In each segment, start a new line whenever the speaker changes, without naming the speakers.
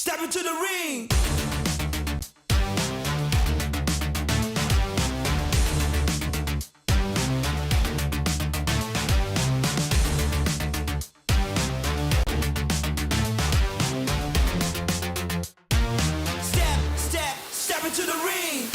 Step into the ring. Step into the ring.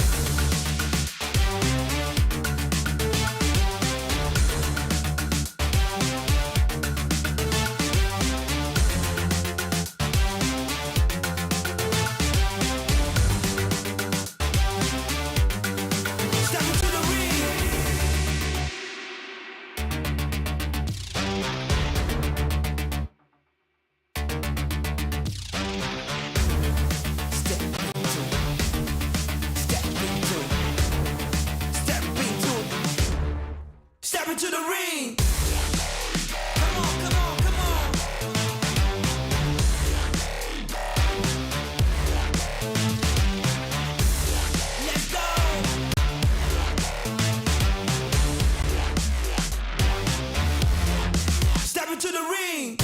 Step into the ring. Come on, come on, come on. Let's go. Step into the ring.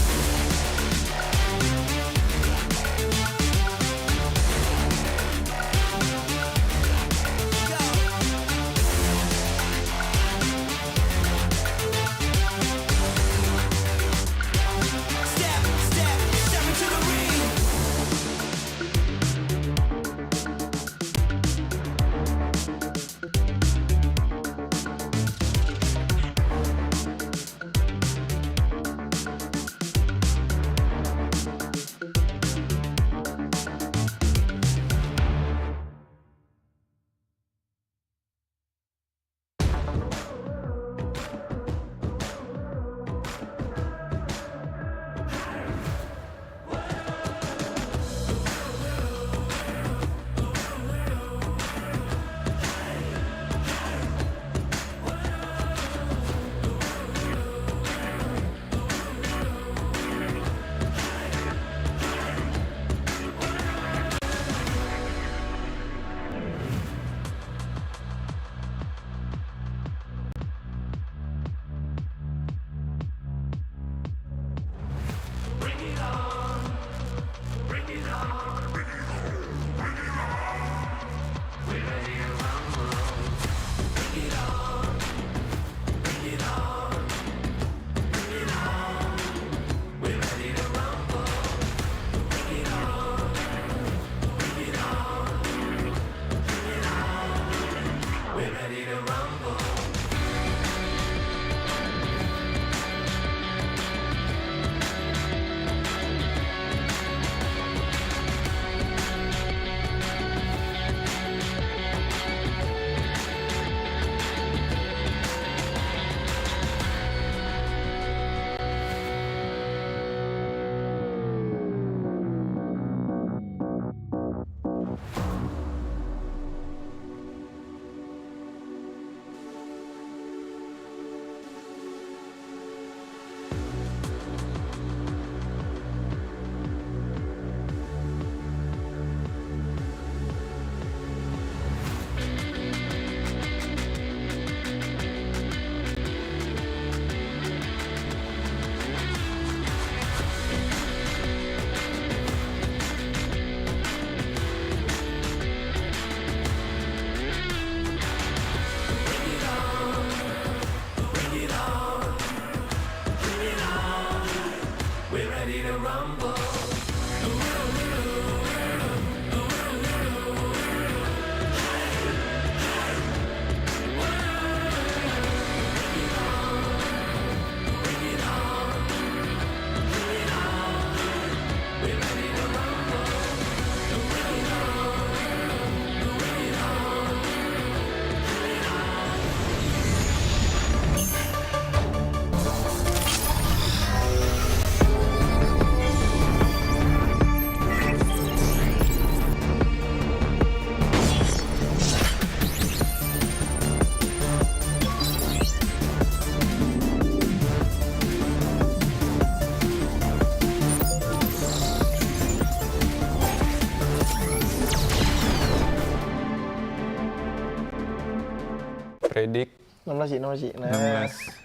Predik
16 sih, 16 sih.
16.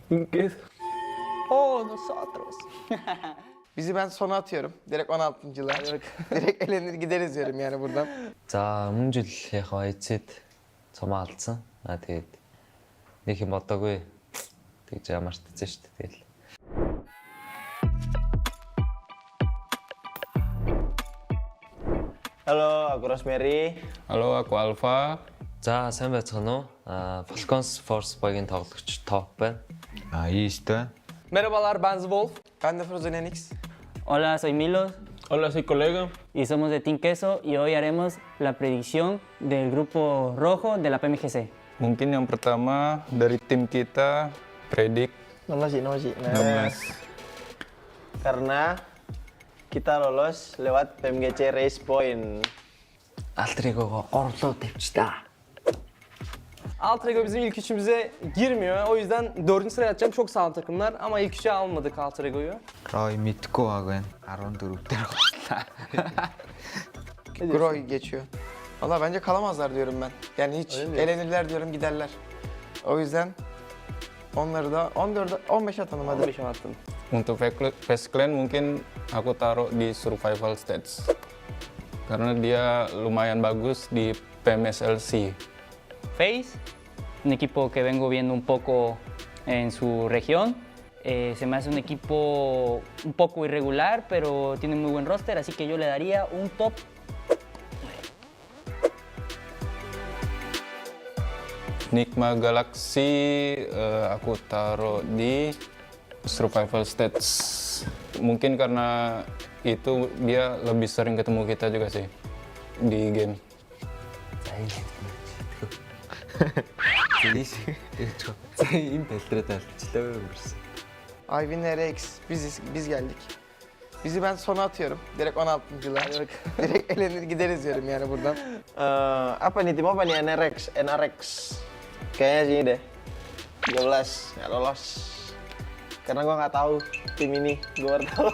Mungkin.
Oh, nosotros. Bizi ben sona atıyorum. Direkt 16.'lar. Direkt elenir gideriz diyorum yani buradan.
За өмнө жил яг эцэд цомоо алдсан. Тэгээд нэг юм бодоогүй. Тэгж ямартсан шүү дээ. Тэгэл.
Halo, aku Rosemary.
Halo, aku Alfa.
За сайн байцгаана уу? Falcons Force багийн тоглогч Top байна.
East байна.
Merhabalar, ben Wolf.
Ben de Frozen Enix.
Hola, soy Milo
Hola, soy colega.
y somos de Team Queso y hoy haremos la predicción del grupo rojo de la PMGC.
Mungkin yang pertama dari tim kita predik
Nama sih.
16.
Karena kita lolos lewat PMGC Race Point.
Altrигого орлоо тавьчихлаа.
Alt Ego bizim ilk üçümüze girmiyor. O yüzden 4. sıraya atacağım. Çok sağlam takımlar ama ilk üçe almadık Alt Ego'yu.
Roy мэдгүй баг байна. 14 дээр гоцлаа.
Groy geçiyor. Valla bence kalamazlar diyorum ben. Yani hiç elenirler diyorum giderler. O yüzden onları da 15 atalım hadi.
15'e attım.
Untuk Face Clan mungkin aku taruh di survival stage. Karena dia lumayan bagus di PMSLC.
Face, un equipo que vengo viendo un poco en su región. Se me hace un equipo un poco irregular, pero tiene muy buen roster, así que yo le daría un top.
Nigma Galaxy aku taruh di survival stage. Mungkin karena itu dia lebih sering ketemu kita juga sih di game.
Энэ бэлтрээд алдчихлаа гэсэн.
Ivy Rex biz geldik. Bizi ben sona atıyorum. Direkt 16.'lar. Direkt elenir gideriz diyorum yani buradan.
Apa nih tim apa nih? NRX. Kayaknya sini deh. 12, nggak lolos. Karena gua nggak tahu tim ini, gua baru tahu.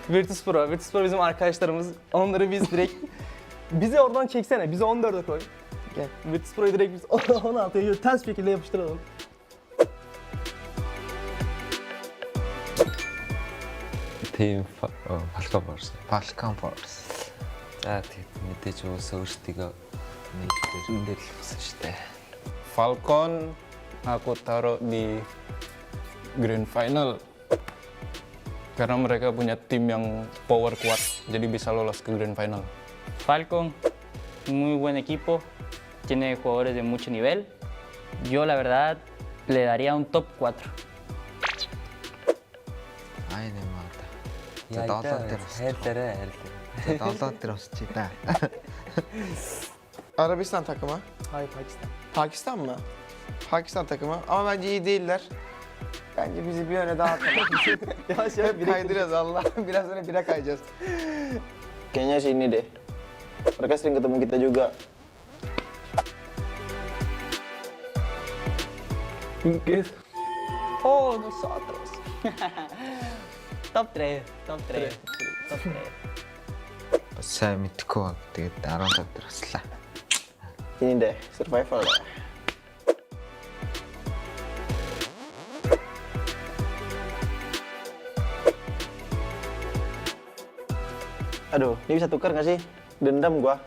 Virtus Pro bizim arkadaşlarımız. Onları biz direkt... Bizi oradan çeksene, bizi 14'e koy.
Gel.
Virtus Pro'yu direkt biz 16'ya ters şekilde yapıştıralım.
Team Falcon Force.
Falcon Force.
За тэгээд мэдээж өөсөө өөрсдийгөө нэг дээр хэлсэн шүү дээ.
Falcon aku taruh di Grand Final. Karena mereka punya tim yang power kuat, jadi bisa lolos ke Grand Final.
Falcon, muy buen equipo, tiene jugadores de mucho nivel. Yo la verdad le daría un top 4.
Ай нэмээд.
Яа,
Долоод дээр бас.
хайлаарай.
Долоод дээр басчих та.
Arabistan takımı.
Hayır, Pakistan.
Pakistan mı? Pakistan takımı ama bence iyi değiller. Bence bizi bir yöne daha atalım.
Yavaş
Hep kaydıracağız Allah. Biraz sonra bire kayacağız.
Kayaknya sini deh. Mereka sering ketemu kita juga.
Oh, nosotros.
Top 3, top 3, top 3.
Бас сайн мэдгүй баг. Тэгээд 15 дээр баслаа.
Ini deh, survival deh. Aduh, ini bisa tukar nggak sih? Dendam gua.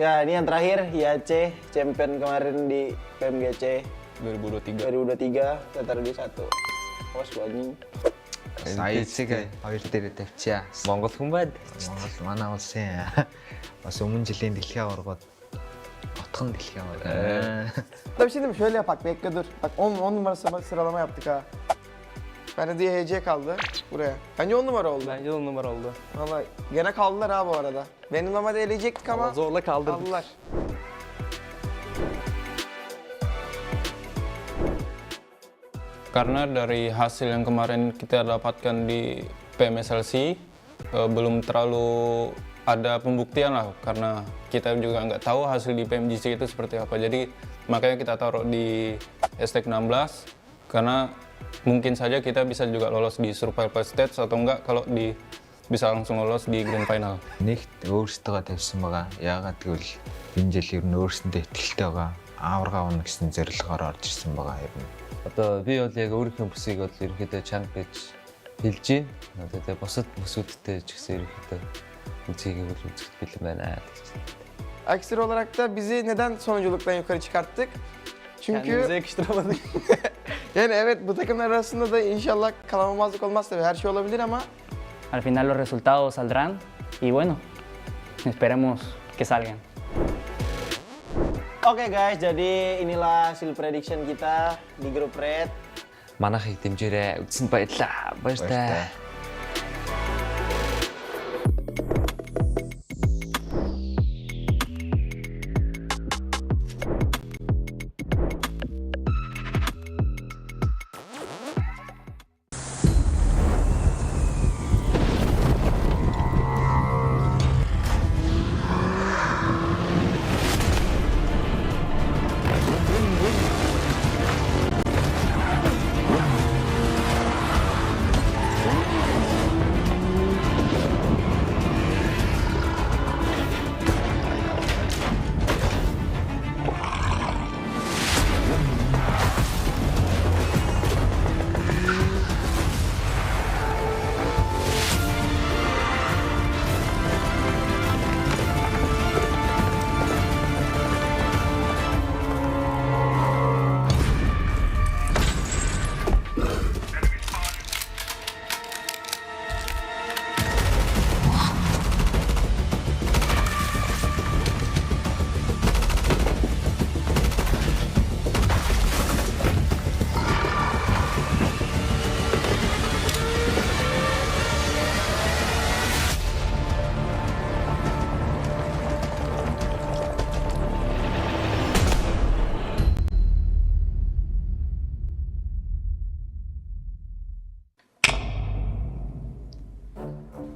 Ya, ini yang terakhir, IAC, champion kemarin di PMGC
2023.
2023, kita taruh di 1. Awas gua anjing.
Саяцыг 2 дээр тавьчаа.
Монгол хүн байд.
Монгол манай улсын бас өмнө жилийн дэлхийн аваргууд отхон дэлхийн аварга.
Da bir şey diyeyim mi? Şöyle yapak bekle dur. Bak 10 numarası sıralama yaptık ha. Bende diye HC kaldı buraya. Bence 10 numara oldu.
Bence de 10 numara oldu.
Vallahi gene kaldılar ha bu arada. Benim normalde eleyecektik ama
Ama zorla kaldırdık.
kaldılar.
Karena dari hasil yang kemarin kita dapatkan di PMSLC belum terlalu ada pembuktian lah, karena kita juga nggak tahu hasil di PMGC itu seperti apa. Jadi makanya kita taruh di hashtag 16 karena mungkin saja kita bisa juga lolos di survival stage atau enggak kalau di bisa langsung lolos di grand final.
Нэгт өөрсдөө тавьсан байгаа. Яагаад гэвэл энэ жил ер нь өөрсөндөө ихтэй байгаа. Аварга авна гэсэн зорилгоор орж ирсэн байгаа юм.
Одоо би бол яг өөрийнхөө бүсийг бол ерөнхийдөө чанга гэж хэлж байна. Одоо тэгээ бусад мөсүүдтэй ч гэсэн ерөнхийдөө үзгийг бол үзэх бэлэн байна гэж.
Aksir olarak da bizi neden sonunculuktan yukarı çıkarttık? Çünkü
Kendimize yakıştıramadık.
yani evet bu takımlar arasında da inşallah kalamamazlık olmaz tabii her şey olabilir ama
Al final los resultados saldrán y bueno, esperemos que salgan.
Oke guys, jadi inilah hasil prediction kita di grup Red.
Манайхыг дэмжээрэй. Үзсэнд баярлалаа. Баяртай.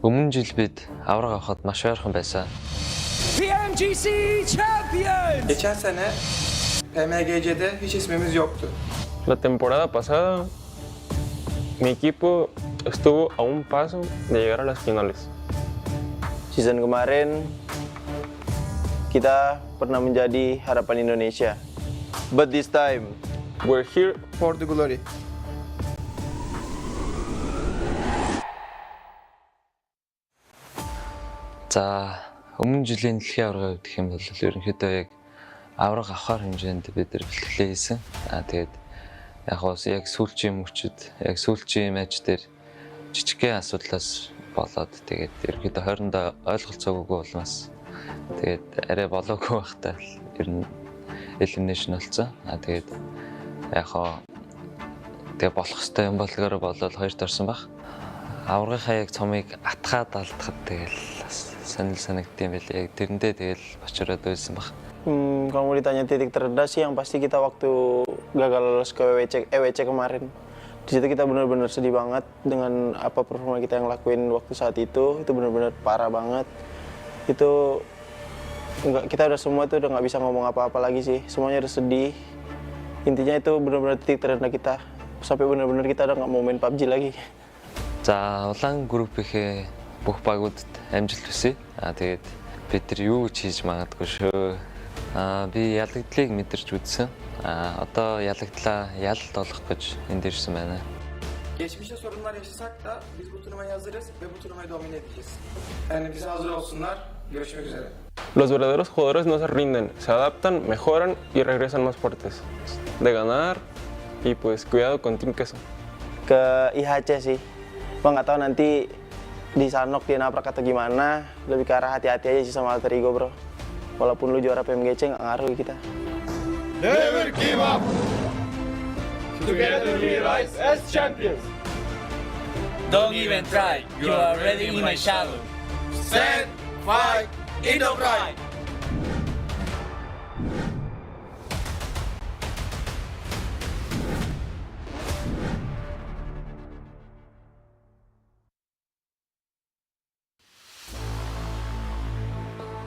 Өмнө жил бид авраг авахад маш ойрхон байсан.
PMGC Champions!
geçen sene PMGC'de hiç ismimiz yoktu.
La temporada pasada, mi equipo estuvo a un paso de llegar a las finales.
Season kemarin kita pernah menjadi harapan Indonesia. But this time,
We're here
For the glory.
За өмнө жилийн дэлхийн аврагыг гэх юм бол ерөнхийдөө яг авраг авахар хэмжээнд бид нар бэлтгэлээ хийсэн. Тэгээд яг сүүлчийн мөчид яг сүүлчийн матч дээр жижигхэн асуудлаас болоод тэгээд ерөнхийдөө хоорондоо ойлголцоогүй улмаас тэгээд арай болоогүй байхдаа ер нь elimination болсон. Тэгээд тэгээд болох хэвээр юм болгоор болоод хоёрт орсон баг. Аврагынхаа яг цомыг атгаад алдахад тэгэл санал санагдсан байл. Яг тэрэндээ тэгэл бочроод байсан баг.
kalau mau ditanya titik terendah sih yang pasti kita waktu gagal lolos ke EWC kemarin. Di situ kita benar-benar sedih banget dengan apa performa kita yang lakuin waktu saat itu benar-benar parah banget. Itu kita udah semua tuh udah nggak bisa ngomong apa-apa lagi sih. Semuanya udah sedih. Intinya itu benar-benar titik terendah kita. Sampai benar-benar kita udah nggak mau main PUBG lagi.
За улаан группийнхээ бүх багуудад амжилт хүсье. Тэгээд бид нар юу ч хийж магадгүй шүү. Би ялагдлыг мэдэрч үзсэн. Одоо ялагдлаа ялалт олох гэж энд ирсэн байна.
Geçmişte sorunlar yaşasak da biz bu turnuvaya hazırız ve bu turnuvayı domine edeceğiz. Yani bize hazır olsunlar. Görüşmek üzere.
Los verdaderos jugadores no se rinden, se adaptan, mejoran y regresan más fuertes. De ganar y pues cuidado con Team Queso.
Ke IHC sih. Gua nggak tahu nanti di Sanhok dia nabrak atau gimana. Lebih ke arah hati-hati aja sih sama alter ego bro. Walaupun lu juara PMGC nggak ngaruh kita.
Never give up! Together we rise as champions! Don't even try, you are already in my shadow. Stand, fight, in the right!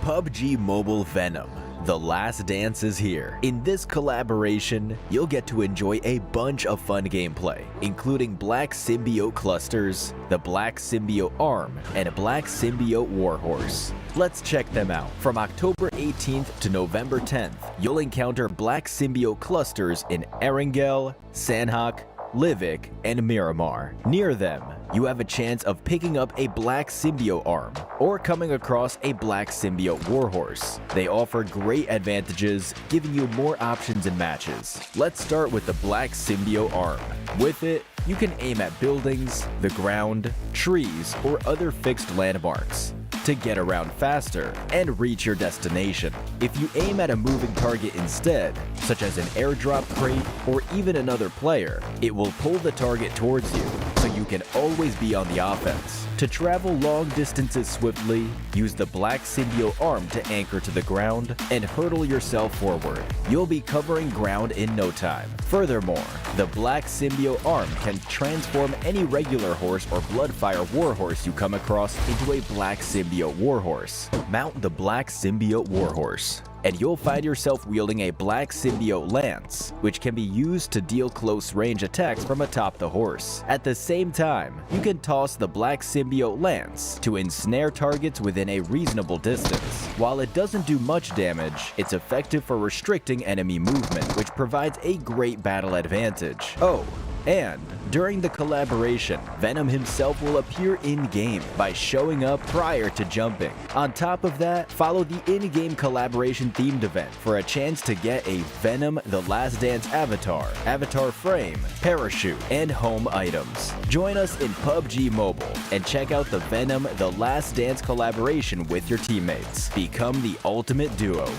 PUBG Mobile Venom. The last dance is here. In this collaboration, you'll get to enjoy a bunch of fun gameplay, including Black Symbiote Clusters, the Black Symbiote Arm, and a Black Symbiote Warhorse. Let's check them out. From October 18th to November 10th, you'll encounter Black Symbiote Clusters in Erangel, Sanhok, Livik, and Miramar. Near them, you have a chance of picking up a Black Symbiote arm or coming across a Black Symbiote Warhorse. They offer great advantages, giving you more options in matches. Let's start with the Black Symbiote arm. With it, you can aim at buildings, the ground, trees, or other fixed landmarks to get around faster and reach your destination. If you aim at a moving target instead, such as an airdrop crate or even another player, it will pull the target towards you, so you can always be on the offense. To travel long distances swiftly, use the Black Symbiote arm to anchor to the ground and hurtle yourself forward. You'll be covering ground in no time. Furthermore, the Black Symbiote arm can transform any regular horse or Bloodfire Warhorse you come across into a Black Symbiote Warhorse. Mount the Black Symbiote Warhorse, and you'll find yourself wielding a Black Symbiote Lance, which can be used to deal close range attacks from atop the horse. At the same time, you can toss the Black Symbiote Lance to ensnare targets within a reasonable distance. While it doesn't do much damage, it's effective for restricting enemy movement, which provides a great battle advantage. Oh, and during the collaboration, Venom himself will appear in-game by showing up prior to jumping. On top of that, follow the in-game collaboration themed event for a chance to get a Venom The Last Dance avatar, avatar frame, parachute, and home items. Join us in PUBG Mobile and check out the Venom The Last Dance collaboration with your teammates. Become the ultimate duo.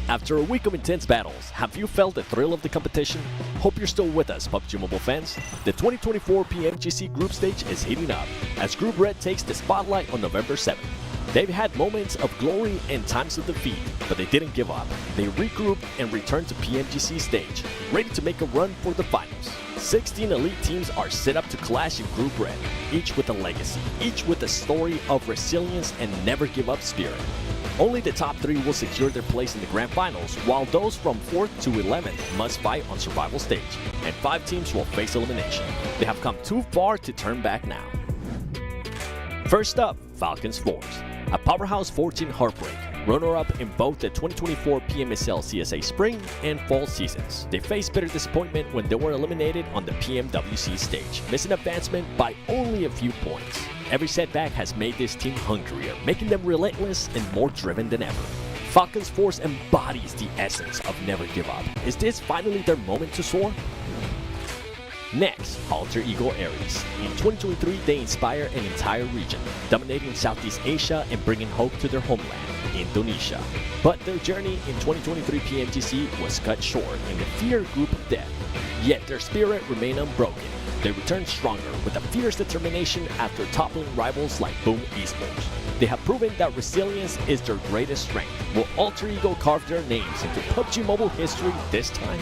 After a week of intense battles, have you felt the thrill of the competition? Hope you're still with us, PUBG Mobile fans. The 2024 PMGC Group Stage is heating up as Group Red takes the spotlight on November 7th. They've had moments of glory and times of defeat, but they didn't give up. They regrouped and returned to PMGC stage, ready to make a run for the finals. 16 elite teams are set up to clash in Group Red, each with a legacy, each with a story of resilience and never give up spirit. Only the top 3 will secure their place in the Grand Finals, while those from 4th to 11th must fight on survival stage, and 5 teams will face elimination. They have come too far to turn back now. First up, Falcons Force, a powerhouse 14 heartbreak, runner-up in both the 2024 PMSL CSA Spring and Fall seasons. They faced bitter disappointment when they were eliminated on the PMWC stage, missing advancement by only a few points. Every setback has made this team hungrier, making them relentless and more driven than ever. Falcons Force embodies the essence of never give up. Is this finally their moment to soar? Next, Alter Ego Ares. In 2023, they inspire an entire region, dominating Southeast Asia and bringing hope to their homeland, Indonesia. But their journey in 2023 PMGC was cut short in the Fear group of death. Yet their spirit remained unbroken. They returned stronger with a fierce determination after toppling rivals like Boom Esports. They have proven that resilience is their greatest strength. Will Alter Ego carve their names into PUBG Mobile history this time?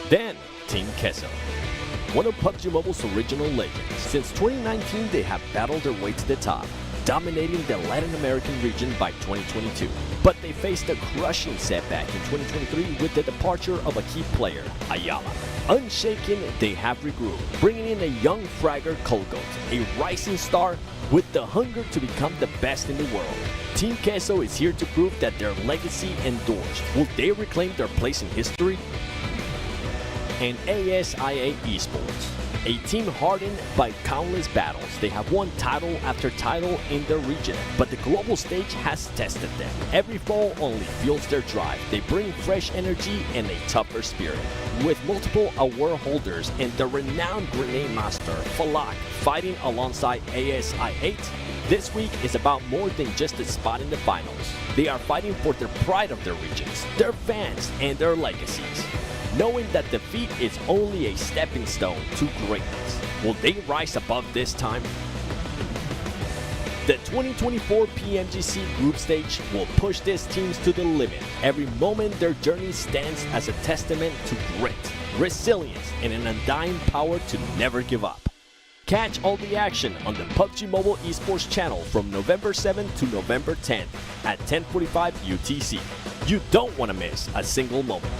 Then, Team Queso, one of PUBG Mobile's original legends. Since 2019, they have battled their way to the top, dominating the Latin American region by 2022. But they faced a crushing setback in 2023 with the departure of a key player, Ayala. Unshaken, they have regrouped, bringing in a young fragger, Colgoat, a rising star with the hunger to become the best in the world. Team Queso is here to prove that their legacy endures. Will they reclaim their place in history? and ASIA Esports. A team hardened by countless battles, they have won title after title in their region, but the global stage has tested them. Every fall only fuels their drive. They bring fresh energy and a tougher spirit. With multiple award holders and the renowned grenade master Falak fighting alongside ASI8, this week is about more than just a spot in the finals. They are fighting for the pride of their regions, their fans, and their legacies. Knowing that defeat is only a stepping stone to greatness. Will they rise above this time? The 2024 PMGC Group Stage will push these teams to the limit. Every moment their journey stands as a testament to grit, resilience, and an undying power to never give up. Catch all the action on the PUBG Mobile Esports channel from November 7th to November 10th at 10:45 UTC. You don't want to miss a single moment.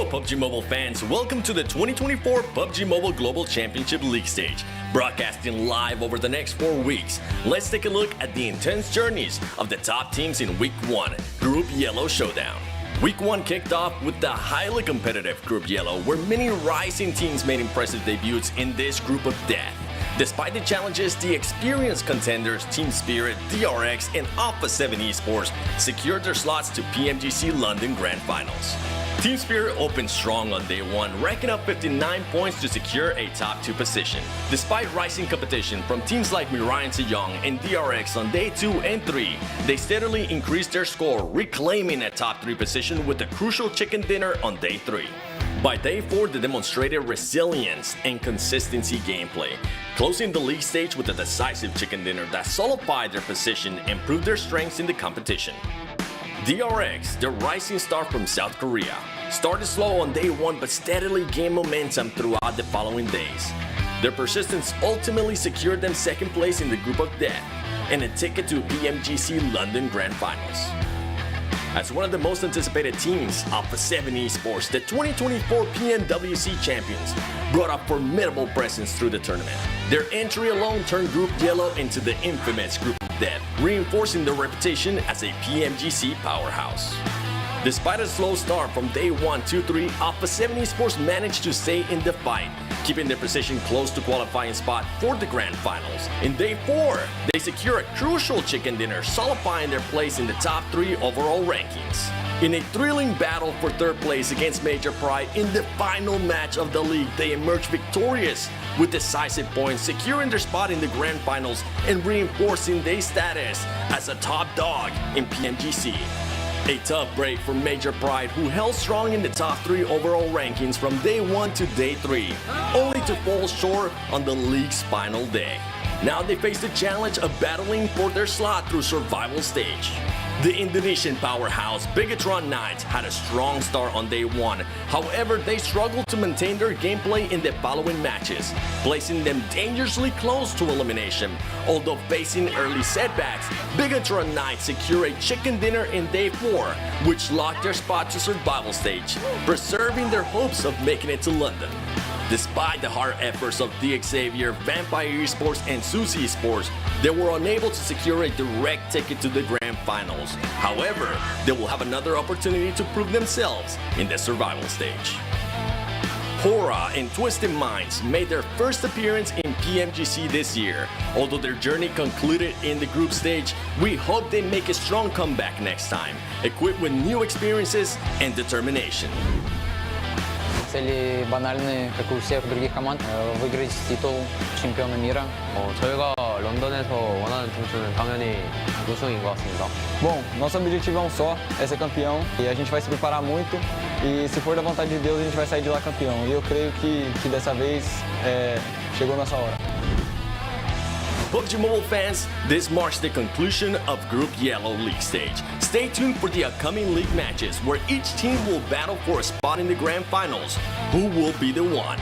PUBG Mobile fans, welcome to the 2024 PUBG Mobile Global Championship League Stage. Broadcasting live over the next 4 weeks, let's take a look at the intense journeys of the top teams in Week 1, Group Yellow Showdown. Week 1 kicked off with the highly competitive Group Yellow, where many rising teams made impressive debuts in this group of death. Despite the challenges, the experienced contenders Team Spirit, DRX, and Alpha 7 Esports secured their slots to PMGC London Grand Finals. Team Spirit opened strong on day 1, racking up 59 points to secure a top 2 position. Despite rising competition from teams like Mirai and Sejong and DRX on day 2 and 3, they steadily increased their score, reclaiming a top 3 position with a crucial chicken dinner on day 3. By day 4, they demonstrated resilience and consistency gameplay, closing the league stage with a decisive chicken dinner that solidified their position and proved their strengths in the competition. DRX, the rising star from South Korea, started slow on day 1 but steadily gained momentum throughout the following days. Their persistence ultimately secured them 2nd place in the group of death and a ticket to PMGC London Grand Finals. As one of the most anticipated teams, Alpha 7 Esports, the 2024 PMWC champions, brought a formidable presence through the tournament. Their entry alone turned Group Yellow into the infamous Group of Death, reinforcing their reputation as a PMGC powerhouse. Despite a slow start from day 1, 2, 3, Alpha 7 Esports managed to stay in the fight, keeping their position close to qualifying spot for the Grand Finals. In day 4, they secure a crucial chicken dinner, solidifying their place in the top 3 overall rankings. In a thrilling battle for 3rd place against Major Pride in the final match of the league, they emerged victorious with decisive points, securing their spot in the Grand Finals and reinforcing their status as a top dog in PMGC. A tough break for Major Pride, who held strong in the top 3 overall rankings from day 1 to day 3, only to fall short on the league's final day. Now they face the challenge of battling for their slot through survival stage. The Indonesian powerhouse Bigatron Knights had a strong start on day 1, however they struggled to maintain their gameplay in the following matches, placing them dangerously close to elimination. Although facing early setbacks, Bigatron Knights secure a chicken dinner in day 4, which locked their spot to survival stage, preserving their hopes of making it to London. Despite the hard efforts of DXavier, Vampire Esports, and Susi Esports, they were unable to secure a direct ticket to the Grand Finals. However, they will have another opportunity to prove themselves in the survival stage. Hora and Twisted Minds made their first appearance in PMGC this year. Although their journey concluded in the group stage, we hope they make a strong comeback next time, equipped with new experiences and determination.
цели банальные, как и у всех других команд, выиграть титул чемпиона мира.
저희가 런던에서 원하는 점수는 당연히 우승인 것 같습니다.
Bom, nosso objetivo é um só, é ser campeão. E a gente vai se preparar muito. E se for da vontade de Deus, a gente vai sair de lá campeão. E eu creio que dessa vez chegou a nossa hora.
PUBG Mobile fans, this marks the conclusion of Group Yellow League stage. Stay tuned for the upcoming league matches where each team will battle for a spot in the Grand Finals. Who will be the one?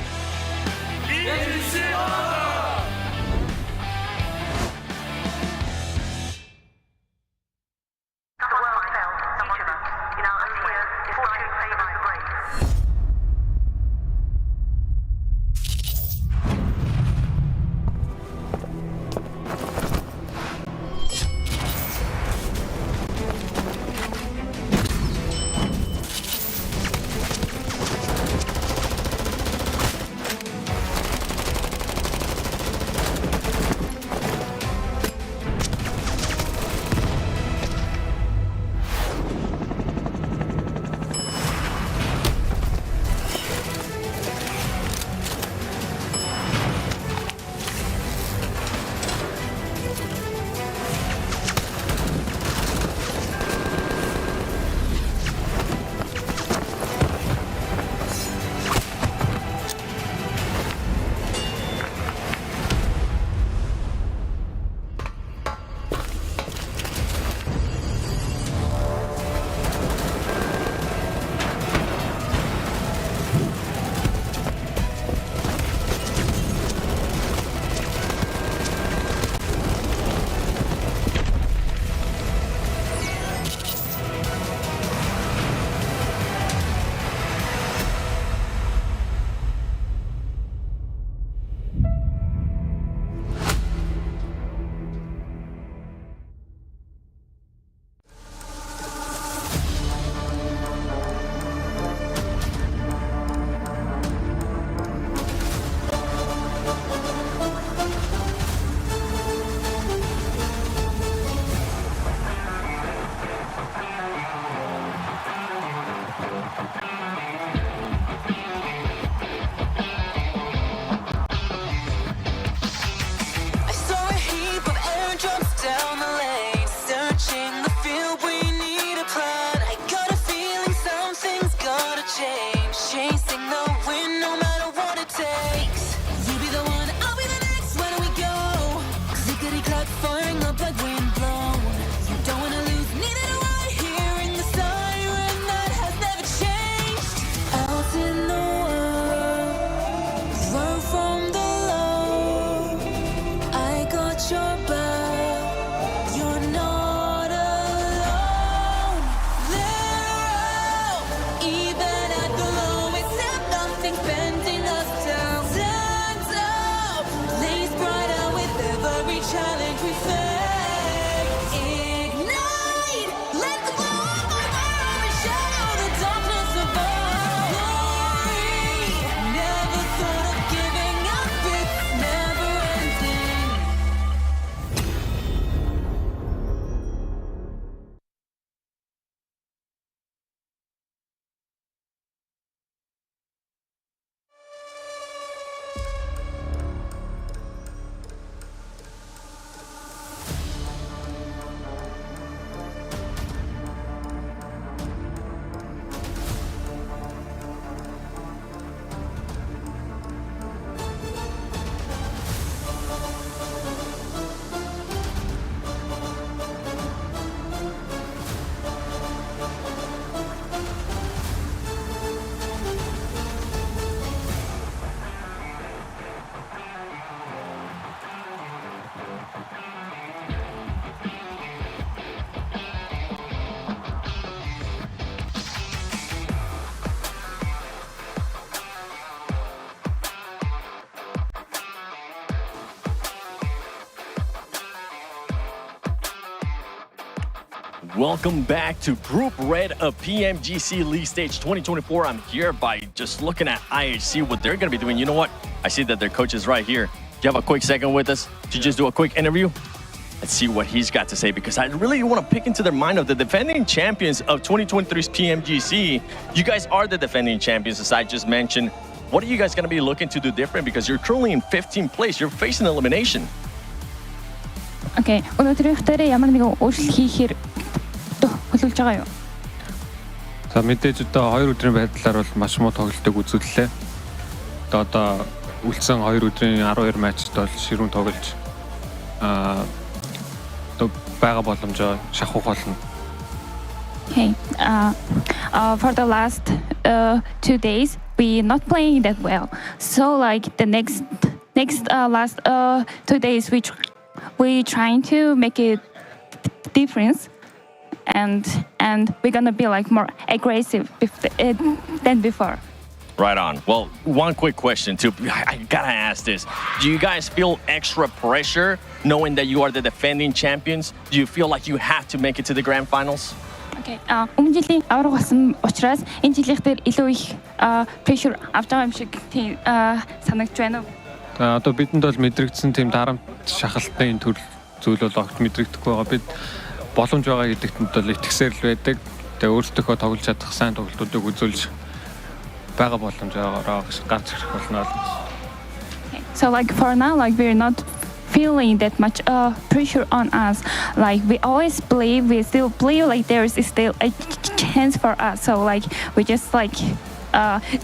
Welcome back to Group Red of PMGC League Stage 2024. I'm here by just looking at IHC, what they're going to be doing. You know what? I see that their coach is right here. Do you have a quick second with us to just do a quick interview? Let's see what he's got to say, because I really want to pick into their mind of the defending champions of 2023's PMGC. You guys are the defending champions, as I just mentioned. What are you guys going to be looking to do different? Because you're currently in 15th place. You're facing elimination.
Okay, өнөөдрийн хоёроо ямар нэгэн өөрчлөлт хийхээр төлөвлөж байгаа юу?
За мэдээж одоо 2 өдрийн байдлаар бол маш муу тоглолтыг үзүүллээ. Одоо үлдсэн 2 өдрийн 12 матчд бол ширүүн тоглож бага боломжоо шахах болно.
Okay. For the last 2 days, we not playing that well. So like the next last 2 days, we trying to make a difference, and we're gonna be like more aggressive than before.
Right on. Well, one quick question too. I gotta ask this. Do you guys feel extra pressure knowing that you are the defending champions? Do you feel like you have to make it to the grand finals?
Okay. Өмнө жилийн авраг болсон учраас энэ жилийнх дээр илүү их pressure авч байгаа юм шиг санагдж байна уу?
Одоо бидэнд бол мэдрэгдсэн тийм дарамт шахалтын төрөл зүйл бол огт мэдрэгдэхгүй байгаа. Бид боломж байгаа гэдэгт бол итгэсээр л байдаг. Тэгээ өөрсдөө тоглож чадах сайн тоглолтуудыг үзүүлж бага боломжоор гарч ирэх болно.
So like for now, like we're not feeling that much pressure on us. Like we always believe, we still believe like there is still a chance for us. So like we just like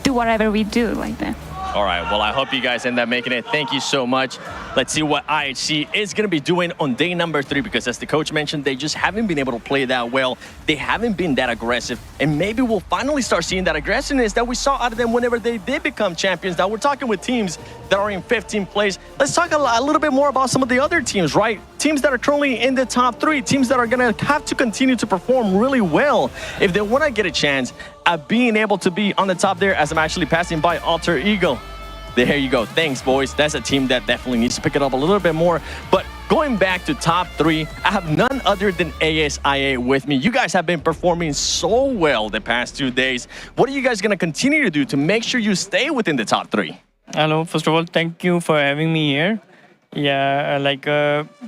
do whatever we do like that.
All right, well, I hope you guys end up making it. Thank you so much. Let's see what IHC is going to be doing on day number 3, because as the coach mentioned, they just haven't been able to play that well. They haven't been that aggressive, and maybe we'll finally start seeing that aggressiveness that we saw out of them whenever they did become champions. Now, we're talking with teams that are in 15th place. Let's talk a little bit more about some of the other teams, right? Teams that are currently in the top 3, teams that are going to have to continue to perform really well if they want to get a chance at being able to be on the top there, as I'm actually passing by Alter Ego. There you go. Thanks, boys. That's a team that definitely needs to pick it up a little bit more. But going back to top 3, I have none other than ASIA with me. You guys have been performing so well the past 2 days. What are you guys going to continue to do to make sure you stay within the top 3?
Hello. First of all, thank you for having me here. Yeah,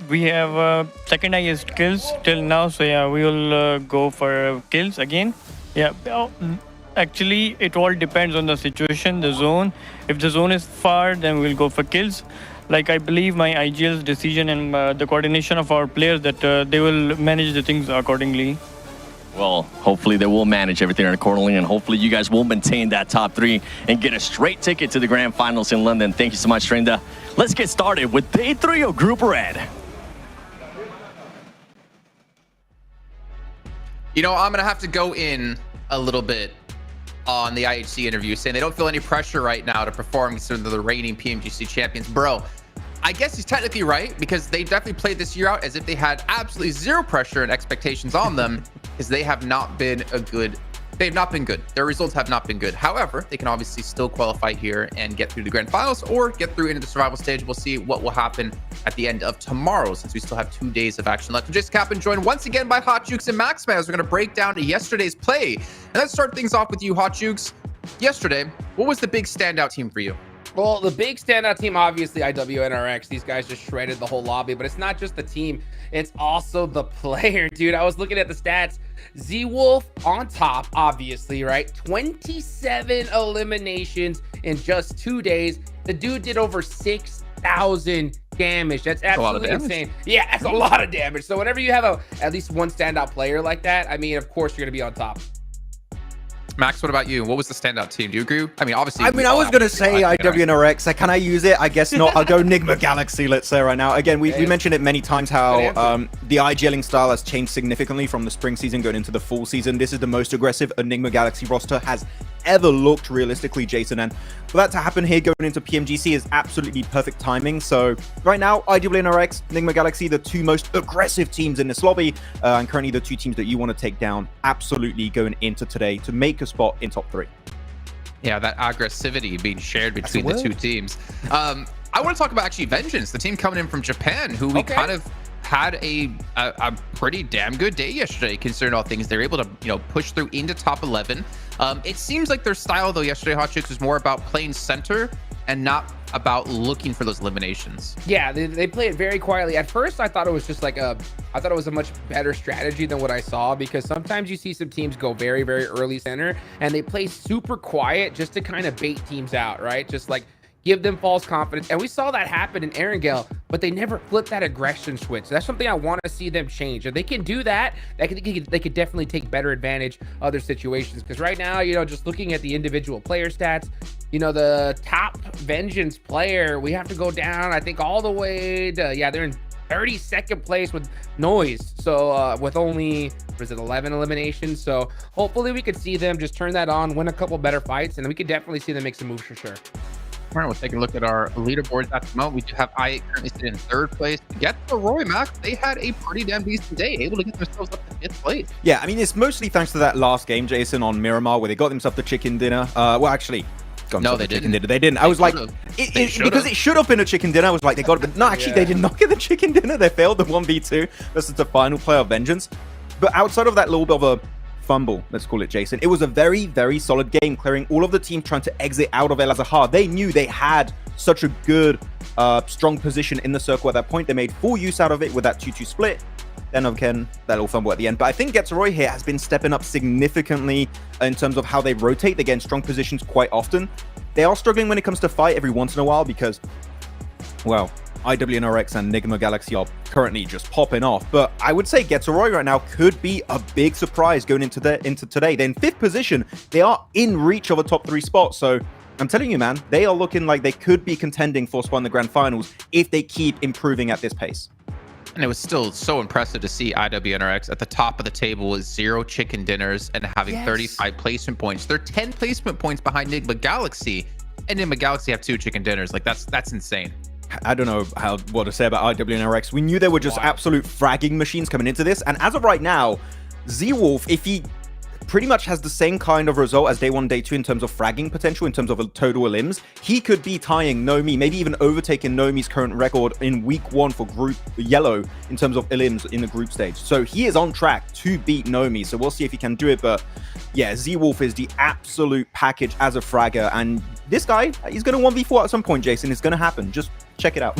we have second highest kills till now. So yeah, we will go for kills again. Yeah. Actually, it all depends on the situation, the zone. If the zone is far, then we'll go for kills. Like I believe my IGL's decision and the coordination of our players that they will manage the things accordingly.
Well, hopefully they will manage everything accordingly, and hopefully you guys will maintain that top 3 and get a straight ticket to the Grand Finals in London. Thank you so much, Trinda. Let's get started with day 3 of Group Red.
You know, I'm going to have to go in a little bit on the IHC interview, saying they don't feel any pressure right now to perform considering they're the reigning PMGC champions. Bro, I guess he's technically right, because they definitely played this year out as if they had absolutely zero pressure and expectations on them, because they have not been they've not been good. Their results have not been good. However, they can obviously still qualify here and get through the grand finals or get through into the survival stage. We'll see what will happen at the end of tomorrow, since we still have 2 days of action left. I'm Jason Kaplan, joined once again by Hot Jukes and Maxman, as we're going to break down yesterday's play. And let's start things off with you, Hot Jukes. Yesterday, what was the big standout team for you?
Well, the big standout team, obviously, IWNRX. These guys just shredded the whole lobby, but it's not just the team. It's also the player, dude. I was looking at the stats. Z-Wolf on top, obviously, right? 27 eliminations in just 2 days. The dude did over 6,000 damage. That's absolutely insane. Yeah, that's a lot of damage. So whenever you have at least one standout player like that, I mean, of course, you're going to be on top.
Max, what about you? What was the standout team? Do you agree? I mean, obviously.
I was going to say IWNRX. Can I use it? I guess not. I'll go Nigma Galaxy, let's say right now. Again, we mentioned it many times how the IGLing style has changed significantly from the spring season going into the fall season. This is the most aggressive Enigma Galaxy roster has ever looked realistically, Jason. And for that to happen here going into PMGC is absolutely perfect timing. So right now, IWNRX, Enigma Galaxy, the 2 most aggressive teams in this lobby, and currently the 2 teams that you want to take down absolutely going into today to make a spot in top 3.
Yeah, that aggressivity being shared between the 2 teams. I want to talk about actually Vengeance, the team coming in from Japan, who we kind of had a pretty damn good day yesterday, considering all things. They're able to, push through into top 11. It seems like their style, though, yesterday, Hot Chicks, was more about playing center and not about looking for those eliminations.
Yeah, they play it very quietly. At first, I thought it was just like I thought it was a much better strategy than what I saw, because sometimes you see some teams go very, very early center and they play super quiet just to kind of bait teams out, right? Just like give them false confidence. And we saw that happen in Erangel, but they never flipped that aggression switch. That's something I want to see them change. If they can do that, they could definitely take better advantage of other situations. Because right now, you know, just looking at the individual player stats, you know, the top Vengeance player, we have to go down, I think, all the way to, yeah, they're in 32nd place with Noise. So with only, was it 11 eliminations? So hopefully we could see them just turn that on, win a couple better fights, and we could definitely see them make some moves for sure.
All right, we'll take a look at our leaderboards at the moment. We do have I8 currently sitting in 3rd place. Get the Roy Max, they had a pretty damn decent day, able to get themselves up to 5th place.
Yeah, I mean, it's mostly thanks to that last game, Jason, on Miramar, where they got themselves the chicken dinner. Well, actually,
no, they didn't.
They didn't. I was like, because it should have been a chicken dinner. I was like, they got it. But no, actually, they did not get the chicken dinner. They failed the 1v2 versus the final player of Vengeance. But outside of that little bit of a fumble, let's call it, Jason, it was a very, very solid game, clearing all of the team trying to exit out of El Azahar. They knew they had such a good, strong position in the circle at that point. They made full use out of it with that 2-2 split. Then again, that little fumble at the end. But I think Getzeroy here has been stepping up significantly in terms of how they rotate. They get in strong positions quite often. They are struggling when it comes to fight every once in a while because, well, IWNRX and Enigma Galaxy are currently just popping off. But I would say Getzeroy right now could be a big surprise going into today. They're in 5th position. They are in reach of a top 3 spot. So I'm telling you, man, they are looking like they could be contending for a spot in the Grand Finals if they keep improving at this pace.
And it was still so impressive to see IWNRX at the top of the table with 0 chicken dinners and having 35 placement points. They're 10 placement points behind Enigma Galaxy, and Enigma Galaxy have 2 chicken dinners. Like, that's insane.
I don't know what to say about IWNRX. We knew they were just absolute fragging machines coming into this. And as of right now, Z-Wolf, if he pretty much has the same kind of result as day 1, day 2 in terms of fragging potential, in terms of total elims, he could be tying Nomi, maybe even overtaking Nomi's current record in week 1 for Group Yellow in terms of elims in the group stage. So he is on track to beat Nomi. So we'll see if he can do it. But yeah, Z-Wolf is the absolute package as a fragger. And this guy, he's going to 1v4 at some point, Jason. It's going to happen. Just check it out.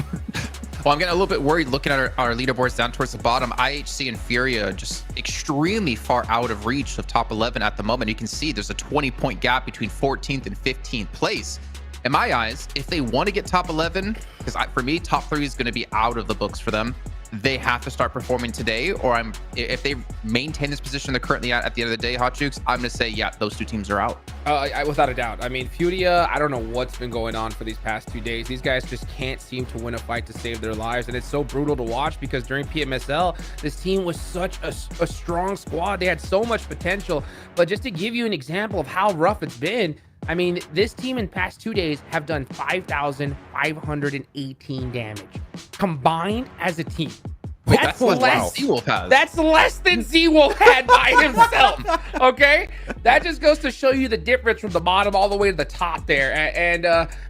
Well, I'm getting a little bit worried looking at our leaderboards down towards the bottom. IHC and Furia just extremely far out of reach of top 11 at the moment. You can see there's a 20-point gap between 14th and 15th place. In my eyes, if they want to get top 11, because for me, top 3 is going to be out of the books for them. They have to start performing today, or if they maintain this position they're currently at the end of the day, Hot Jukes, I'm going to say, yeah, those 2 teams are out.
Without a doubt. I mean, Furia, I don't know what's been going on for these past 2 days. These guys just can't seem to win a fight to save their lives, and it's so brutal to watch because during PMSL, this team was such a strong squad. They had so much potential, but just to give you an example of how rough it's been, I mean, this team in past 2 days have done 5,518 damage combined as a team. That's less
Z-Wolf has.
That's less than Z-Wolf had by himself. Okay, that just goes to show you the difference from the bottom all the way to the top there. And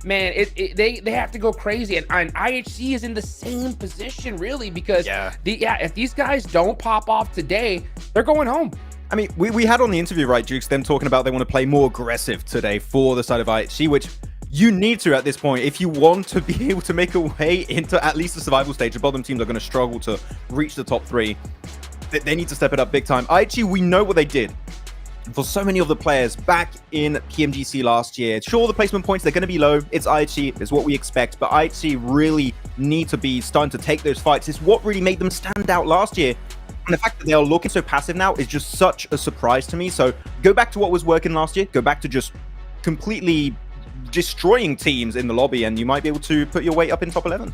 man, they have to go crazy. And IHC is in the same position really because if these guys don't pop off today, they're going home.
I mean, we had on the interview, right, Jukes, them talking about they want to play more aggressive today for the side of IHC, which you need to at this point. If you want to be able to make a way into at least the survival stage, the bottom teams are going to struggle to reach the top 3. They need to step it up big time. IHC, we know what they did for so many of the players back in PMGC last year. Sure, the placement points, they're going to be low. It's IHC, it's what we expect, but IHC really need to be starting to take those fights. It's what really made them stand out last year. And the fact that they are looking so passive now is just such a surprise to me. So go back to what was working last year. Go back to just completely destroying teams in the lobby, and you might be able to put your weight up in top 11.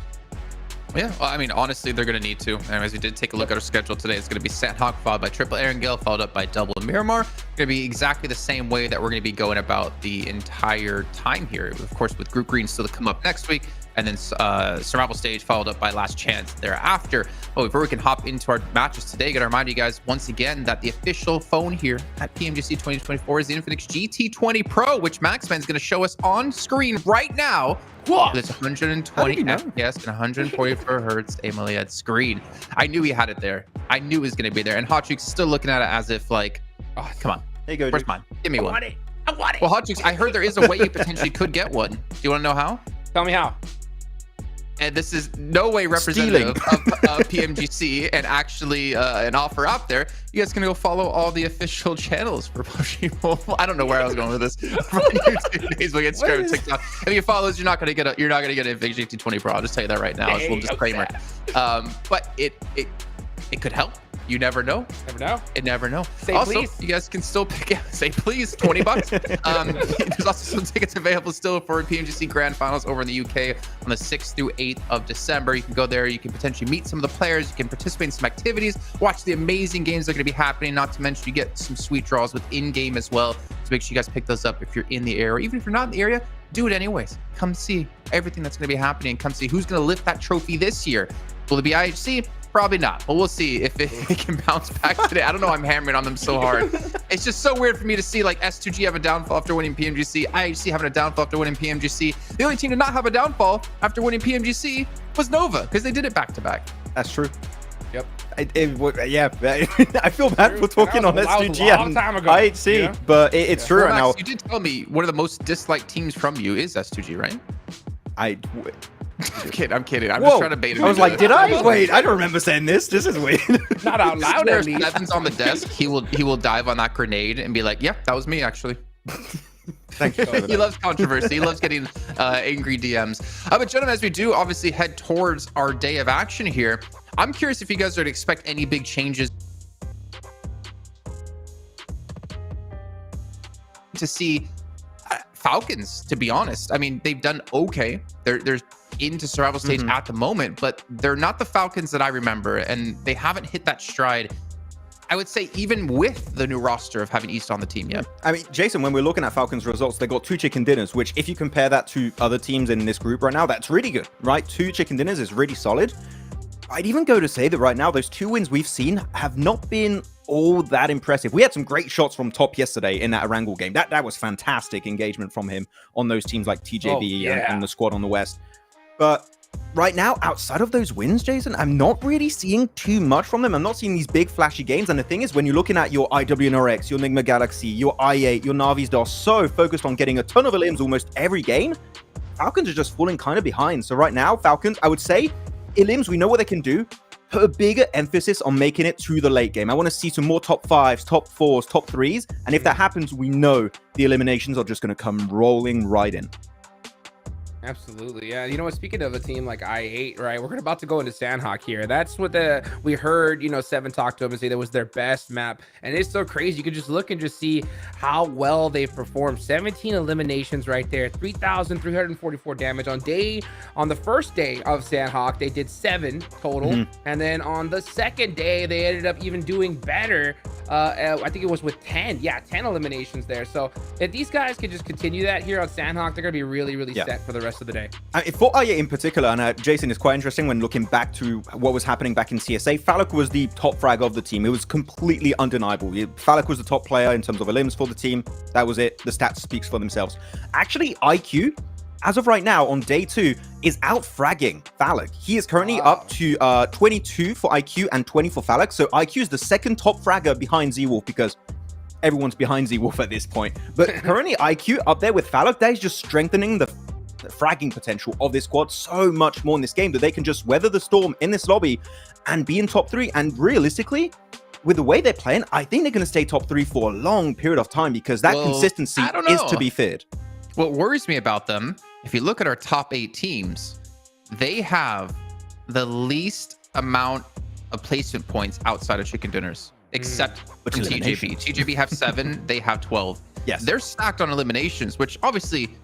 Yeah, well, I mean, honestly, they're going to need to. And as we did take a look at our schedule today, it's going to be Sanhok followed by Triple Erangel, followed up by Double Miramar. It's going to be exactly the same way that we're going to be going about the entire time here. Of course, with Group Green still to come up next week, and then survival stage followed up by Last Chance thereafter. But before we can hop into our matches today, got to remind you guys once again that the official phone here at PMGC 2024 is the Infinix GT20 Pro, which Maxman's going to show us on screen right now. It's 120 FPS and 144 hertz AMOLED screen. I knew he had it there. I knew it was going to be there. And Hot Jukes is still looking at it as if like, oh, come on.
There you go.
Where's mine? Give me one.
I want it.
Well, Hot Jukes, I heard there is a way you potentially could get one. Do you want to know how?
Tell me how.
And this is no way representative of PMGC and actually an offer out there. You guys can go follow all the official channels for PUBG Mobile. I don't know where I was going with this. For YouTube, Facebook, Instagram, TikTok. If you follow us, you're not gonna get an Invictus 20 Pro. I'll just tell you that right now. It's a little disclaimer. But it could help. You never know.
Never know.
It never know.
Say
also,
please.
you guys can still pick out, say please, $20. There's also some tickets available still for PMGC Grand Finals over in the UK on the 6th through 8th of December. You can go there. You can potentially meet some of the players. You can participate in some activities, watch the amazing games that are going to be happening. Not to mention, you get some sweet draws with in-game as well. So make sure you guys pick those up if you're in the area, or even if you're not in the area, do it anyways. Come see everything that's going to be happening. Come see who's going to lift that trophy this year. Will it be IHC? Probably not, but we'll see if it can bounce back today. I don't know. I'm hammering on them so hard. It's just so weird for me to see like S2G have a downfall after winning PMGC, IHC having a downfall after winning PMGC. The only team to not have a downfall after winning PMGC was Nova, because they did it back to back.
That's true.
Yep.
Yeah, I feel bad for talking on S2G and IHC,
yeah.
but it's true right now.
You did tell me one of the most disliked teams from you is S2G, right?
I'm
kidding. I'm just trying to bait it.
I was like, did I? Wait, I don't remember saying this. This is weird.
Not out loud, at least.
Evan's on the desk. He will dive on that grenade and be like, "Yep, that was me, actually."
Thank you.
He loves controversy. He loves getting angry DMs. But gentlemen, as we do obviously head towards our day of action here, I'm curious if you guys are to expect any big changes to see Falcons, to be honest. I mean, they've done okay. They're into survival stage at the moment, but they're not the Falcons that I remember, and they haven't hit that stride, I would say, even with the new roster of having East on the team yet.
I mean, Jason, when we're looking at Falcons results, they got 2 chicken dinners, which if you compare that to other teams in this group right now, that's really good, right? 2 chicken dinners is really solid. I'd even go to say that right now, those 2 wins we've seen have not been all that impressive. We had some great shots from Top yesterday in that Erangel game. That was fantastic engagement from him on those teams like TJB and the squad on the West. But right now, outside of those wins, Jason, I'm not really seeing too much from them. I'm not seeing these big flashy games. And the thing is, when you're looking at your IWNRX, your Enigma Galaxy, your i8, your Navi's DOS, so focused on getting a ton of elims almost every game, Falcons are just falling kind of behind. So right now, Falcons, I would say, elims, we know what they can do. Put a bigger emphasis on making it to the late game. I want to see some more top 5s, top 4s, top 3s. And if that happens, we know the eliminations are just going to come rolling right in.
Absolutely, yeah. You know what? Speaking of a team like I8, right? We're about to go into Sanhok here. That's what we heard. You know, Seven talk to them and say that was their best map, and it's so crazy. You can just look and just see how well they've performed. 17 eliminations right there, 3,344 damage on the first day of Sanhok. They did 7 total, and then on the second day they ended up even doing better. I think it was with 10. Yeah, 10 eliminations there. So if these guys could just continue that here on Sanhok, they're gonna be really set for the rest of the day.
For IA in particular, and Jason, is quite interesting when looking back to what was happening back in CSA. Falok was the top frag of the team. It was completely undeniable. Falok was the top player in terms of elims for the team. That was it. The stats speaks for themselves. Actually, IQ, as of right now, on day 2, is out fragging Falok. He is currently up to 22 for IQ and 20 for Falok. So IQ is the second top fragger behind Z-Wolf, because everyone's behind Z-Wolf at this point. But currently IQ up there with Falok, that is just strengthening the fragging potential of this squad so much more in this game, that they can just weather the storm in this lobby and be in top 3. And realistically, with the way they're playing, I think they're going to stay top 3 for a long period of time, because that consistency is to be feared.
What worries me about them, if you look at our top 8 teams, they have the least amount of placement points outside of chicken dinners, except for TJB. TJB have 7, they have 12.
Yes,
they're stacked on eliminations, which obviously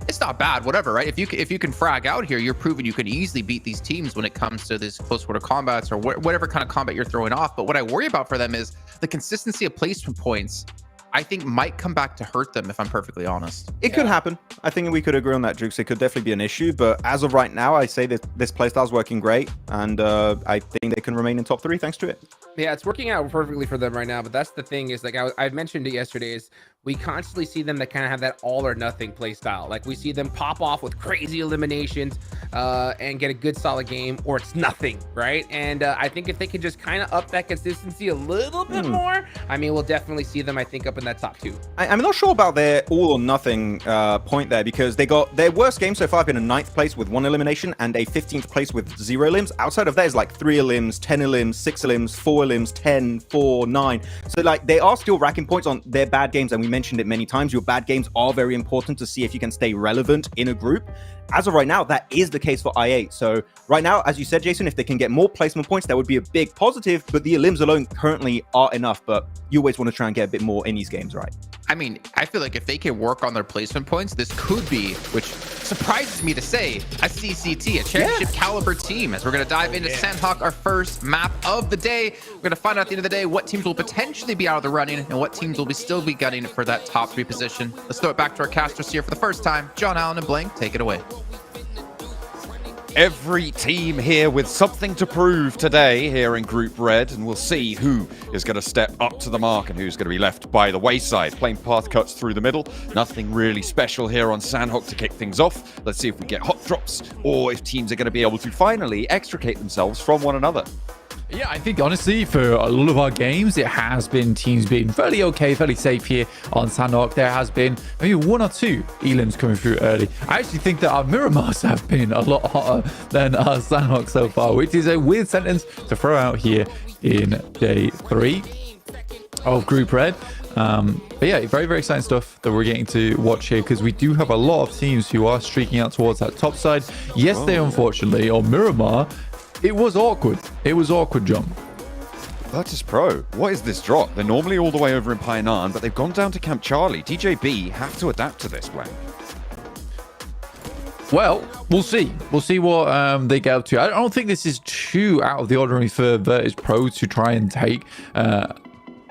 it's not bad, whatever, right? If you can frag out here, you're proving you can easily beat these teams when it comes to this close quarter combats or whatever kind of combat you're throwing off. But what I worry about for them is the consistency of placement points. I think might come back to hurt them, if I'm perfectly honest.
It could happen. I think we could agree on that, Jukes. It could definitely be an issue, but as of right now, I say that this playstyle is working great, and I think they can remain in top 3 thanks to it.
Yeah, it's working out perfectly for them right now, but that's the thing is, like I mentioned it yesterday, is we constantly see them that kind of have that all or nothing play style. Like we see them pop off with crazy eliminations and get a good solid game, or it's nothing, right? And I think if they can just kind of up that consistency a little bit more, I mean, we'll definitely see them, I think, up in that top 2.
I'm not sure about their all or nothing point there, because they got their worst game so far been a 9th place with 1 elimination and a 15th place with 0 elims. Outside of that is like 3 elims, 10 elims, 6 elims, 4 elims, 10, 4, 9. So like they are still racking points on their bad games, and we mentioned it many times. Your bad games are very important to see if you can stay relevant in a group. As of right now, that is the case for I8. So right now, as you said, Jason, if they can get more placement points, that would be a big positive, but the elims alone currently are enough. But you always want to try and get a bit more in these games, right?
I mean, I feel like if they can work on their placement points, this could be, which surprises me to say, a CCT, a championship caliber team, as we're going to dive into Sanhok, our first map of the day. We're going to find out at the end of the day what teams will potentially be out of the running and what teams will still be gunning for that top 3 position. Let's throw it back to our casters here for the first time. John Allen and Blank, take it away.
Every team here with something to prove today here in Group Red, and we'll see who is going to step up to the mark and who's going to be left by the wayside. Plain path cuts through the middle. Nothing really special here on Sanhok to kick things off. Let's see if we get hot drops or if teams are going to be able to finally extricate themselves from one another.
Yeah, I think honestly for a lot of our games, it has been teams being fairly okay, fairly safe here on Sanhok. There has been maybe 1 or 2 elims coming through early. I actually think that our Miramars have been a lot hotter than our Sanhok so far, which is a weird sentence to throw out here in day 3 of Group Red. But yeah, very, very exciting stuff that we're getting to watch here, because we do have a lot of teams who are streaking out towards that top side. Yesterday, unfortunately, on Miramar, it was awkward. It was awkward, John.
Virtus Pro, what is this drop? They're normally all the way over in Painan, but they've gone down to Camp Charlie. DJB have to adapt to this, Blank.
Well, we'll see. We'll see what they get up to. I don't think this is too out of the ordinary for Virtus Pro to try and take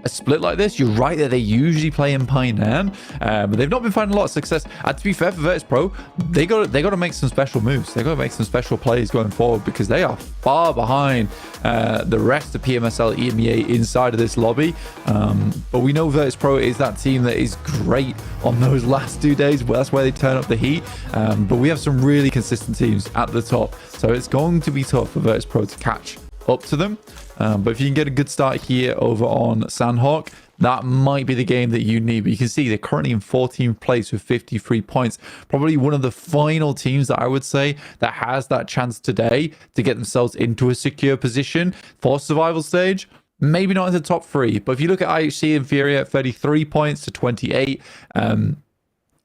a split like this. You're right that they usually play in Painan, but they've not been finding a lot of success. And to be fair for Virtus Pro, they got to make some special moves. They got to make some special plays going forward, because they are far behind the rest of PMSL EMEA inside of this lobby. But we know Virtus Pro is that team that is great on those last 2 days. Well, that's where they turn up the heat. But we have some really consistent teams at the top, so it's going to be tough for Virtus Pro to catch up to them. But if you can get a good start here over on Sanhok, that might be the game that you need. But you can see they're currently in 14th place with 53 points. Probably one of the final teams that I would say that has that chance today to get themselves into a secure position for survival stage. Maybe not in the top 3, but if you look at IHC inferior at 33 points to 28,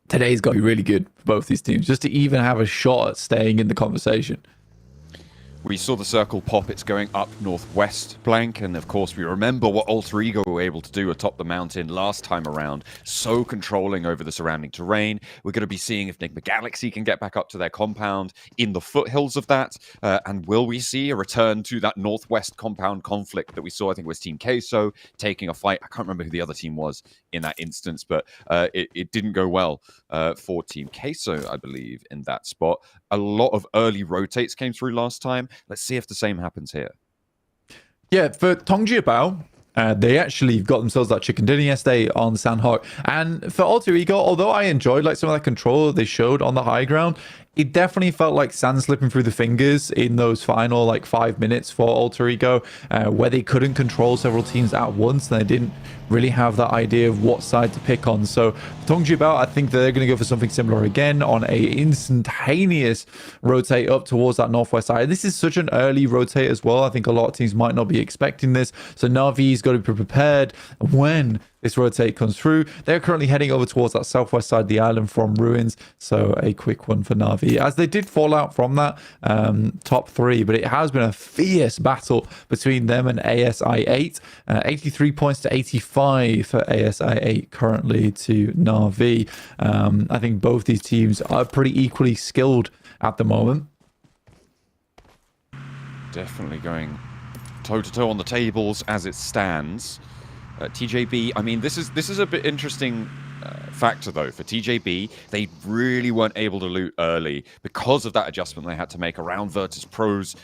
today's got to be really good for both these teams just to even have a shot at staying in the conversation.
We saw the circle pop. It's going up northwest, Blank, and of course we remember what Alter Ego were able to do atop the mountain last time around, so controlling over the surrounding terrain. We're going to be seeing if Enigma Galaxy can get back up to their compound in the foothills of that, and will we see a return to that northwest compound conflict that we saw? I think it was Team Queso taking a fight. I can't remember who the other team was in that instance, but it didn't go well for Team Queso, I believe, in that spot. A lot of early rotates came through last time. Let's see if the same happens here.
Yeah, for Tongjiabao, they actually got themselves that chicken dinner yesterday on Sanhok. And for Alter Ego, although I enjoyed like some of that control they showed on the high ground, it definitely felt like sand slipping through the fingers in those final like 5 minutes for Alter Ego, where they couldn't control several teams at once and they didn't really have that idea of what side to pick on. So Tongjiabao, I think they're going to go for something similar again on a instantaneous rotate up towards that northwest side. This is such an early rotate as well. I think a lot of teams might not be expecting this. So Navi's got to be prepared when this rotate comes through. They're currently heading over towards that southwest side of the island from Ruins. So a quick one for Navi, as they did fall out from that top 3, but it has been a fierce battle between them and ASI8. 83 points to 85 for ASI8 currently to Navi. I think both these teams are pretty equally skilled at the moment.
Definitely going toe-to-toe on the tables as it stands. TJB, I mean, this is a bit interesting factor though. For TJB, they really weren't able to loot early because of that adjustment they had to make around Virtus Pro's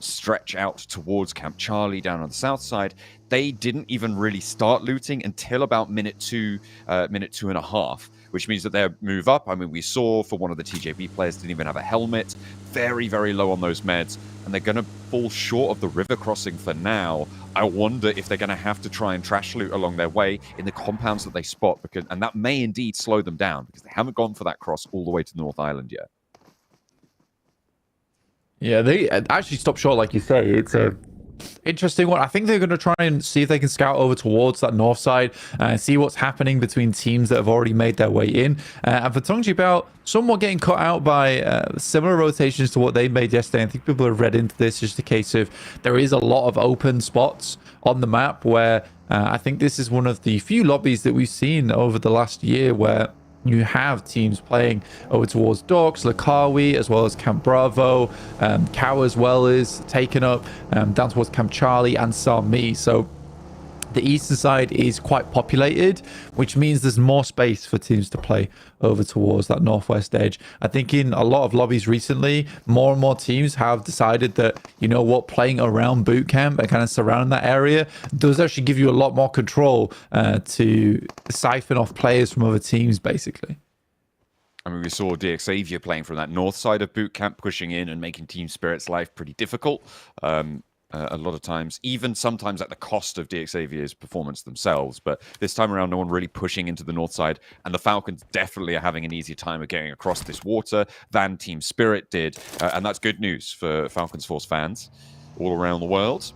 stretch out towards Camp Charlie down on the south side. They didn't even really start looting until about minute two and a half, which means that their move up, I mean, we saw for one of the TJB players didn't even have a helmet, very, very low on those meds, and they're going to fall short of the river crossing for now. I wonder if they're going to have to try and trash loot along their way in the compounds that they spot, and that may indeed slow them down because they haven't gone for that cross all the way to North Island yet.
Yeah, they actually stopped short, like you say. It's a interesting one. I think they're going to try and see if they can scout over towards that north side and see what's happening between teams that have already made their way in. And for Tongji somewhat getting cut out by similar rotations to what they made yesterday. I think people have read into this, just a case of there is a lot of open spots on the map where I think this is one of the few lobbies that we've seen over the last year where you have teams playing over towards Docks, Lakawi, as well as Camp Bravo. Cow as well is taken up down towards Camp Charlie and Sami. So the eastern side is quite populated, which means there's more space for teams to play over towards that northwest edge. I think in a lot of lobbies recently, more and more teams have decided that, you know what, playing around boot camp and kind of surrounding that area does actually give you a lot more control to siphon off players from other teams, basically.
I mean, we saw DXavier playing from that north side of boot camp, pushing in and making Team Spirit's life pretty difficult. A lot of times, even sometimes at the cost of DXavier's performance themselves. But this time around, no one really pushing into the north side. And the Falcons definitely are having an easier time of getting across this water than Team Spirit did. And that's good news for Falcons Force fans all around the world,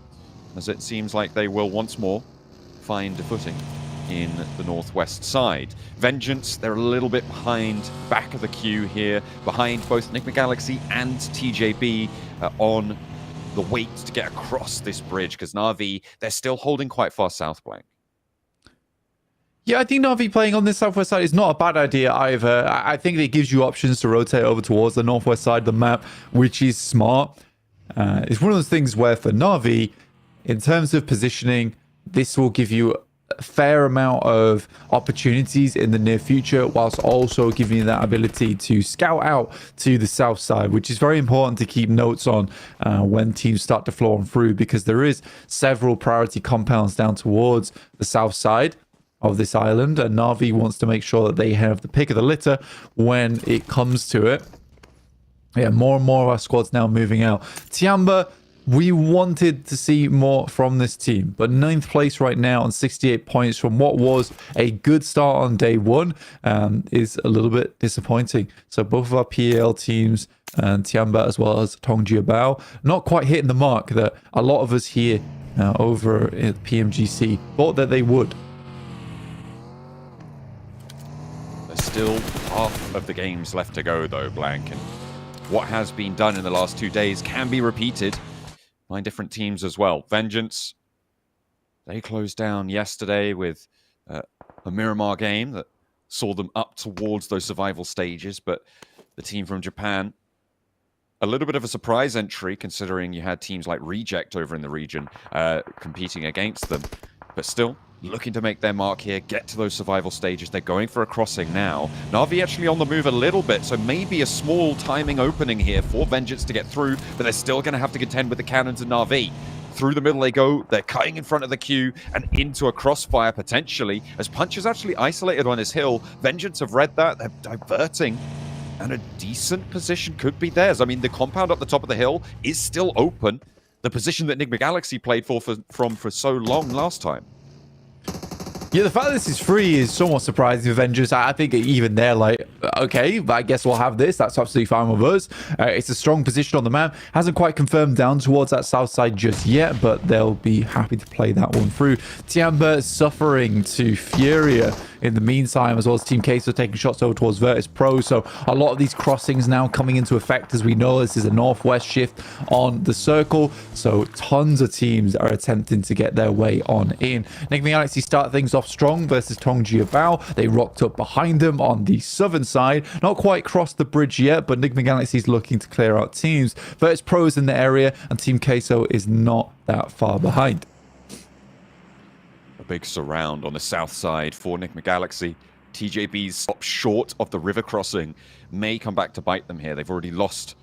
as it seems like they will once more find a footing in the northwest side. Vengeance, they're a little bit behind, back of the queue here, behind both Enigma Galaxy and TJB on the wait to get across this bridge, because Na'Vi, they're still holding quite far south, Blank.
Yeah, I think Na'Vi playing on this southwest side is not a bad idea either. I think it gives you options to rotate over towards the northwest side of the map, which is smart. It's one of those things where for Na'Vi, in terms of positioning, this will give you a fair amount of opportunities in the near future, whilst also giving you that ability to scout out to the south side, which is very important to keep notes on when teams start to flow on through, because there is several priority compounds down towards the south side of this island, and Na'Vi wants to make sure that they have the pick of the litter when it comes to it. Yeah, more and more of our squads now moving out. Tiamba, we wanted to see more from this team, but 9th place right now on 68 points from what was a good start on day one is a little bit disappointing. So both of our PAL teams, and Tiamba as well as Tongjiabao, not quite hitting the mark that a lot of us here over at PMGC thought that they would.
There's still half of the games left to go though, Blank, and what has been done in the last 2 days can be repeated by different teams as well. Vengeance, they closed down yesterday with a Miramar game that saw them up towards those survival stages, but the team from Japan, a little bit of a surprise entry considering you had teams like Reject over in the region competing against them, but still looking to make their mark here, get to those survival stages. They're going for a crossing now. Na'Vi actually on the move a little bit, so maybe a small timing opening here for Vengeance to get through, but they're still going to have to contend with the cannons and Na'Vi. Through the middle they go, they're cutting in front of the queue and into a crossfire potentially, as Punch is actually isolated on his hill. Vengeance have read that, they're diverting, and a decent position could be theirs. I mean, the compound up the top of the hill is still open, the position that Enigma Galaxy played for so long last time.
Yeah, the fact that this is free is somewhat surprising for Vengeance. I think even they're like, okay, I guess we'll have this. That's absolutely fine with us. It's a strong position on the map. Hasn't quite confirmed down towards that south side just yet, but they'll be happy to play that one through. Tiamba suffering to Furia in the meantime, as well as Team Queso taking shots over towards Virtus Pro. So a lot of these crossings now coming into effect. As we know, this is a northwest shift on the circle, so tons of teams are attempting to get their way on in. Enigma Galaxy start things off strong versus Tongjiabao. They rocked up behind them on the southern side, not quite crossed the bridge yet, but Enigma Galaxy is looking to clear out teams. Virtus Pro's in the area, and Team Queso is not that far behind.
Big surround on the south side for Enigma Galaxy. TJB's stop short of the river crossing may come back to bite them here. They've already lost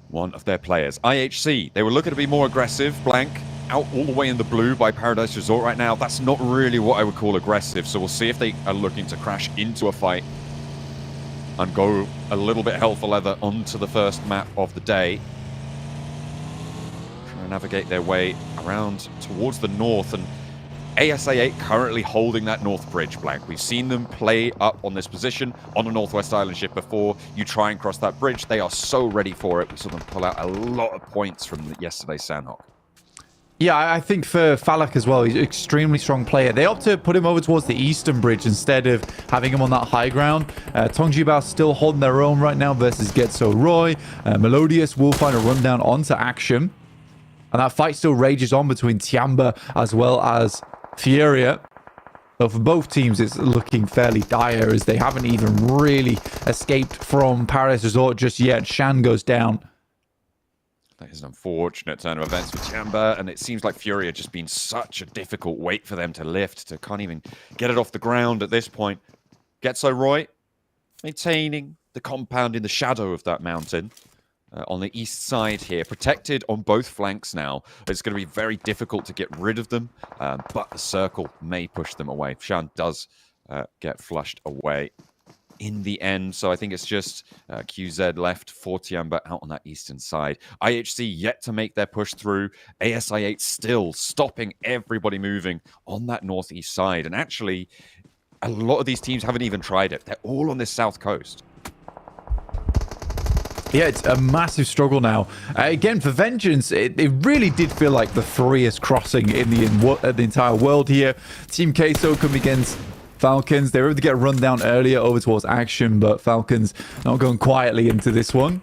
one of their players. IHC, they were looking to be more aggressive. Blank, out all the way in the blue by Paradise Resort right now. That's not really what I would call aggressive, so we'll see if they are looking to crash into a fight and go a little bit hell for leather onto the first map of the day. Trying to navigate their way around towards the north, and ASA8 currently holding that north bridge, Blank. We've seen them play up on this position on a Northwest Island ship before. You try and cross that bridge, they are so ready for it. We saw them pull out a lot of points from yesterday's Sanhok.
Yeah, I think for Falak as well, he's an extremely strong player. They opt to put him over towards the eastern bridge instead of having him on that high ground. Tongjibao still holding their own right now versus Getso Roy. Melodious will find a rundown onto Action. And that fight still rages on between Tiamba as well as Furia. So for both teams, it's looking fairly dire as they haven't even really escaped from Paradise Resort just yet. Shan goes down.
That is an unfortunate turn of events for Tiamba, and it seems like Furia just been such a difficult weight for them to lift, to can't even get it off the ground at this point. Getso Roy maintaining the compound in the shadow of that mountain. On the east side here, protected on both flanks now. It's going to be very difficult to get rid of them, but the circle may push them away. Shan does get flushed away in the end, so I think it's just QZ left for Tiamba out on that eastern side. IHC yet to make their push through. ASI8 still stopping everybody moving on that northeast side, and actually, a lot of these teams haven't even tried it. They're all on this south coast.
Yeah, it's a massive struggle now. Again, for Vengeance, it really did feel like the freest crossing in the entire world here. Team Queso come against Falcons. They were able to get a rundown earlier over towards Action, but Falcons not going quietly into this one.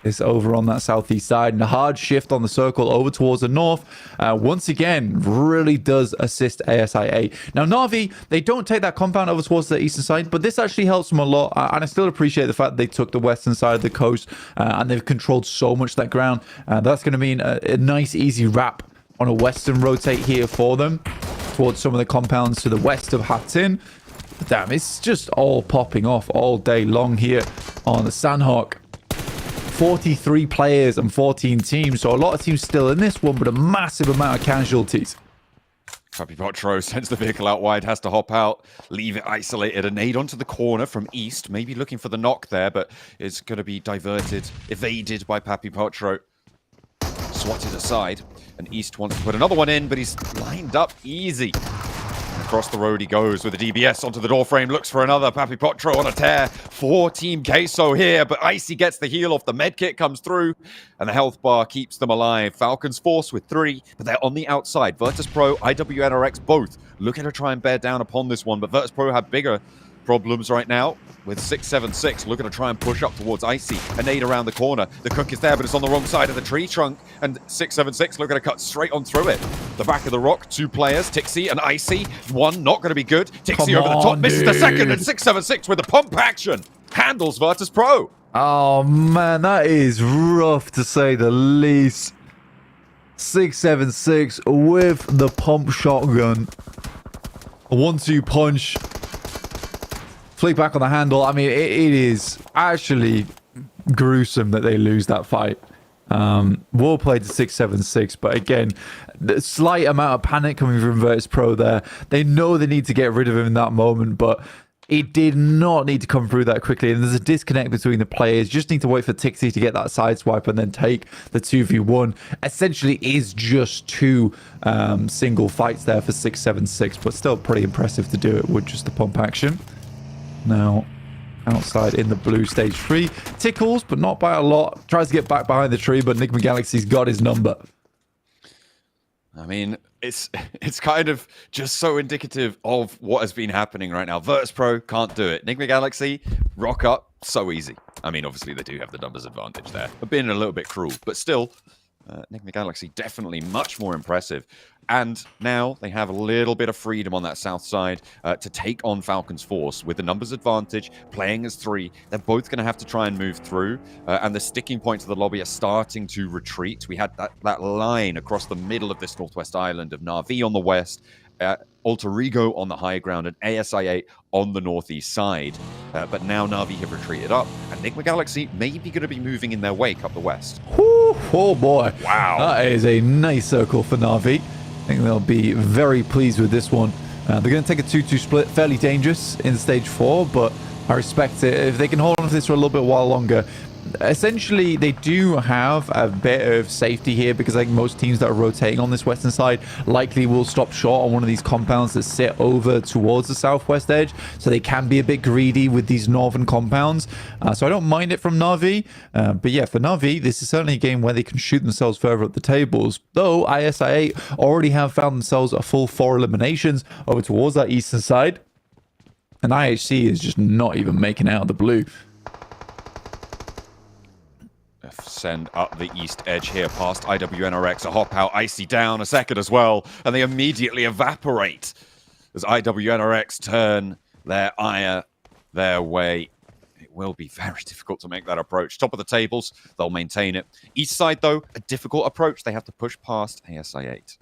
It's over on that southeast side, and a hard shift on the circle over towards the north. Once again, really does assist ASI8. Now, Na'Vi, they don't take that compound over towards the eastern side, but this actually helps them a lot, and I still appreciate the fact they took the western side of the coast, and they've controlled so much of that ground. That's going to mean a nice, easy wrap on a western rotate here for them, towards some of the compounds to the west of Hatin. But damn, it's just all popping off all day long here on the Sanhok. 43 players and 14 teams, so a lot of teams still in this one, but a massive amount of casualties.
Papi Potro sends the vehicle out wide, has to hop out, leave it isolated. A nade onto the corner from east, maybe looking for the knock there, but it's going to be diverted, evaded by Papi Potro. Swatted aside, and East wants to put another one in, but he's lined up easy. Across the road he goes with the DBS onto the doorframe, looks for another. Papi Potro on a tear for Team Queso here, but Icy gets the heal off. The medkit comes through, and the health bar keeps them alive. Falcons force with 3, but they're on the outside. Virtus Pro, IWNRX both looking to try and bear down upon this one, but Virtus Pro have bigger problems right now with 676 looking to try and push up towards Icy. A nade around the corner. The cook is there, but it's on the wrong side of the tree trunk, and 676 looking to cut straight on through it. The back of the rock, 2 players, Tixie and Icy. One not going to be good. Tixie over the top, misses the second, and 676 with the pump action handles Virtus Pro.
Oh man, that is rough to say the least. 676 with the pump shotgun. A 1-2 punch. Flick back on the handle. I mean, it is actually gruesome that they lose that fight. Well played to 676, but again, the slight amount of panic coming from Virtus Pro there. They know they need to get rid of him in that moment, but it did not need to come through that quickly. And there's a disconnect between the players. Just need to wait for Tixie to get that side swipe and then take the 2v1. Essentially is just 2 single fights there for 676, but still pretty impressive to do it with just the pump action. Now, outside in the blue stage 3. Tickles, but not by a lot. Tries to get back behind the tree, but Enigma Galaxy's got his number.
I mean, it's kind of just so indicative of what has been happening right now. Virtus Pro can't do it. Enigma Galaxy, rock up, so easy. I mean, obviously they do have the numbers advantage there. But being a little bit cruel, but still, Enigma Galaxy definitely much more impressive. And now they have a little bit of freedom on that south side to take on Falcon's force with the numbers advantage, playing as 3. They're both going to have to try and move through, and the sticking points of the lobby are starting to retreat. We had that line across the middle of this Northwest Island of Na'Vi on the west Alter Ego on the high ground and ASI8 on the northeast side. But now Na'Vi have retreated up, and Enigma Galaxy may be going to be moving in their wake up the west.
Whew, oh boy.
Wow.
That is a nice circle for Na'Vi. I think they'll be very pleased with this one. They're going to take a 2-2 split, fairly dangerous in stage 4, but I respect it. If they can hold on to this for a little bit while longer, essentially they do have a bit of safety here, because I think most teams that are rotating on this western side likely will stop short on one of these compounds that sit over towards the southwest edge, so they can be a bit greedy with these northern compounds. So I don't mind it from Na'Vi, but yeah, for Na'Vi, this is certainly a game where they can shoot themselves further up the tables, though ISI8 already have found themselves a full 4 eliminations over towards that eastern side, and IHC is just not even making out of the blue.
Send up the east edge here past IWNRX, a hop out, Icy down a second as well, and they immediately evaporate as IWNRX turn their ire their way. It will be very difficult to make that approach. Top of the tables, they'll maintain it. East side, though, a difficult approach. They have to push past ASI8.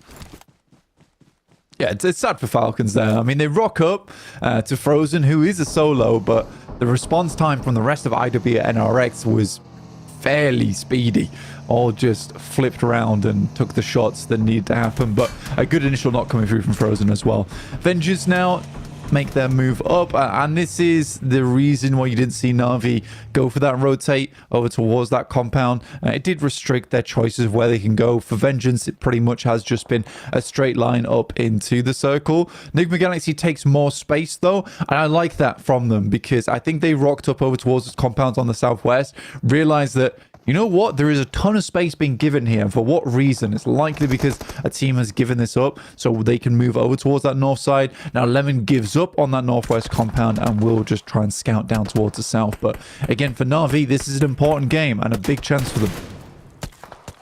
Yeah, it's sad for Falcons there. I mean, they rock up to Frozen, who is a solo, but the response time from the rest of IWNRX was fairly speedy. All just flipped around and took the shots that needed to happen, but a good initial knock coming through from Frozen as well. Vengeance now make their move up, and this is the reason why you didn't see Na'Vi go for that rotate over towards that compound. It did restrict their choices of where they can go. For Vengeance, it pretty much has just been a straight line up into the circle. Enigma Galaxy takes more space though, and I like that from them, because I think they rocked up over towards this compound on the southwest, realized that, you know what, there is a ton of space being given here, and for what reason? It's likely because a team has given this up so they can move over towards that north side. Now Lemon gives up on that northwest compound and will just try and scout down towards the south. But again, for Na'Vi, this is an important game and a big chance for them.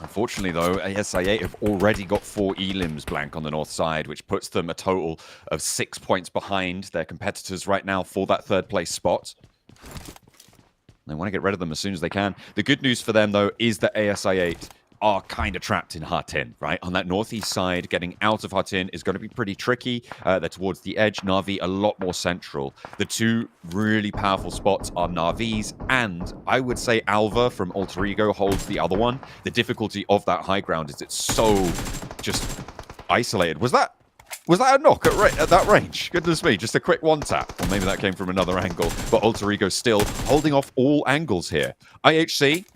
Unfortunately, though, ASI8 have already got 4 elims blank on the north side, which puts them a total of 6 points behind their competitors right now for that third place spot. They want to get rid of them as soon as they can. The good news for them, though, is that ASI8 are kind of trapped in Hatin, right? On that northeast side, getting out of Hatin is going to be pretty tricky. They're towards the edge. Na'Vi a lot more central. The 2 really powerful spots are Na'Vi's, and I would say Alva from Alter Ego holds the other one. The difficulty of that high ground is it's so just isolated. Was that a knock at that range? Goodness me, just a quick one tap. Or maybe that came from another angle. But Alter Ego still holding off all angles here. IHC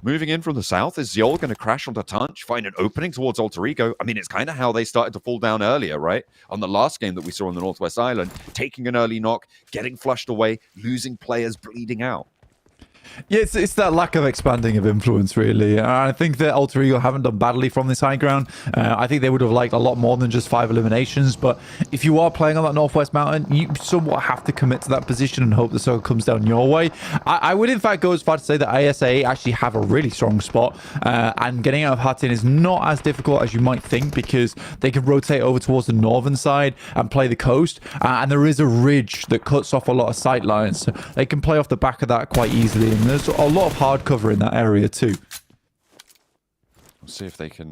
moving in from the south. Is Ziol going to crash onto Tunch, find an opening towards Alter Ego? I mean, it's kind of how they started to fall down earlier, right? On the last game that we saw on the Northwest Island, taking an early knock, getting flushed away, losing players, bleeding out.
Yeah, it's that lack of expanding of influence, really. I think that Alter Ego haven't done badly from this high ground. I think they would have liked a lot more than just 5 eliminations, but if you are playing on that Northwest Mountain, you somewhat have to commit to that position and hope the circle comes down your way. I would, in fact, go as far to say that ISA actually have a really strong spot, and getting out of Hatin is not as difficult as you might think, because they can rotate over towards the northern side and play the coast, and there is a ridge that cuts off a lot of sight lines, so they can play off the back of that quite easily. And there's a lot of hard cover in that area too.
We'll see if they can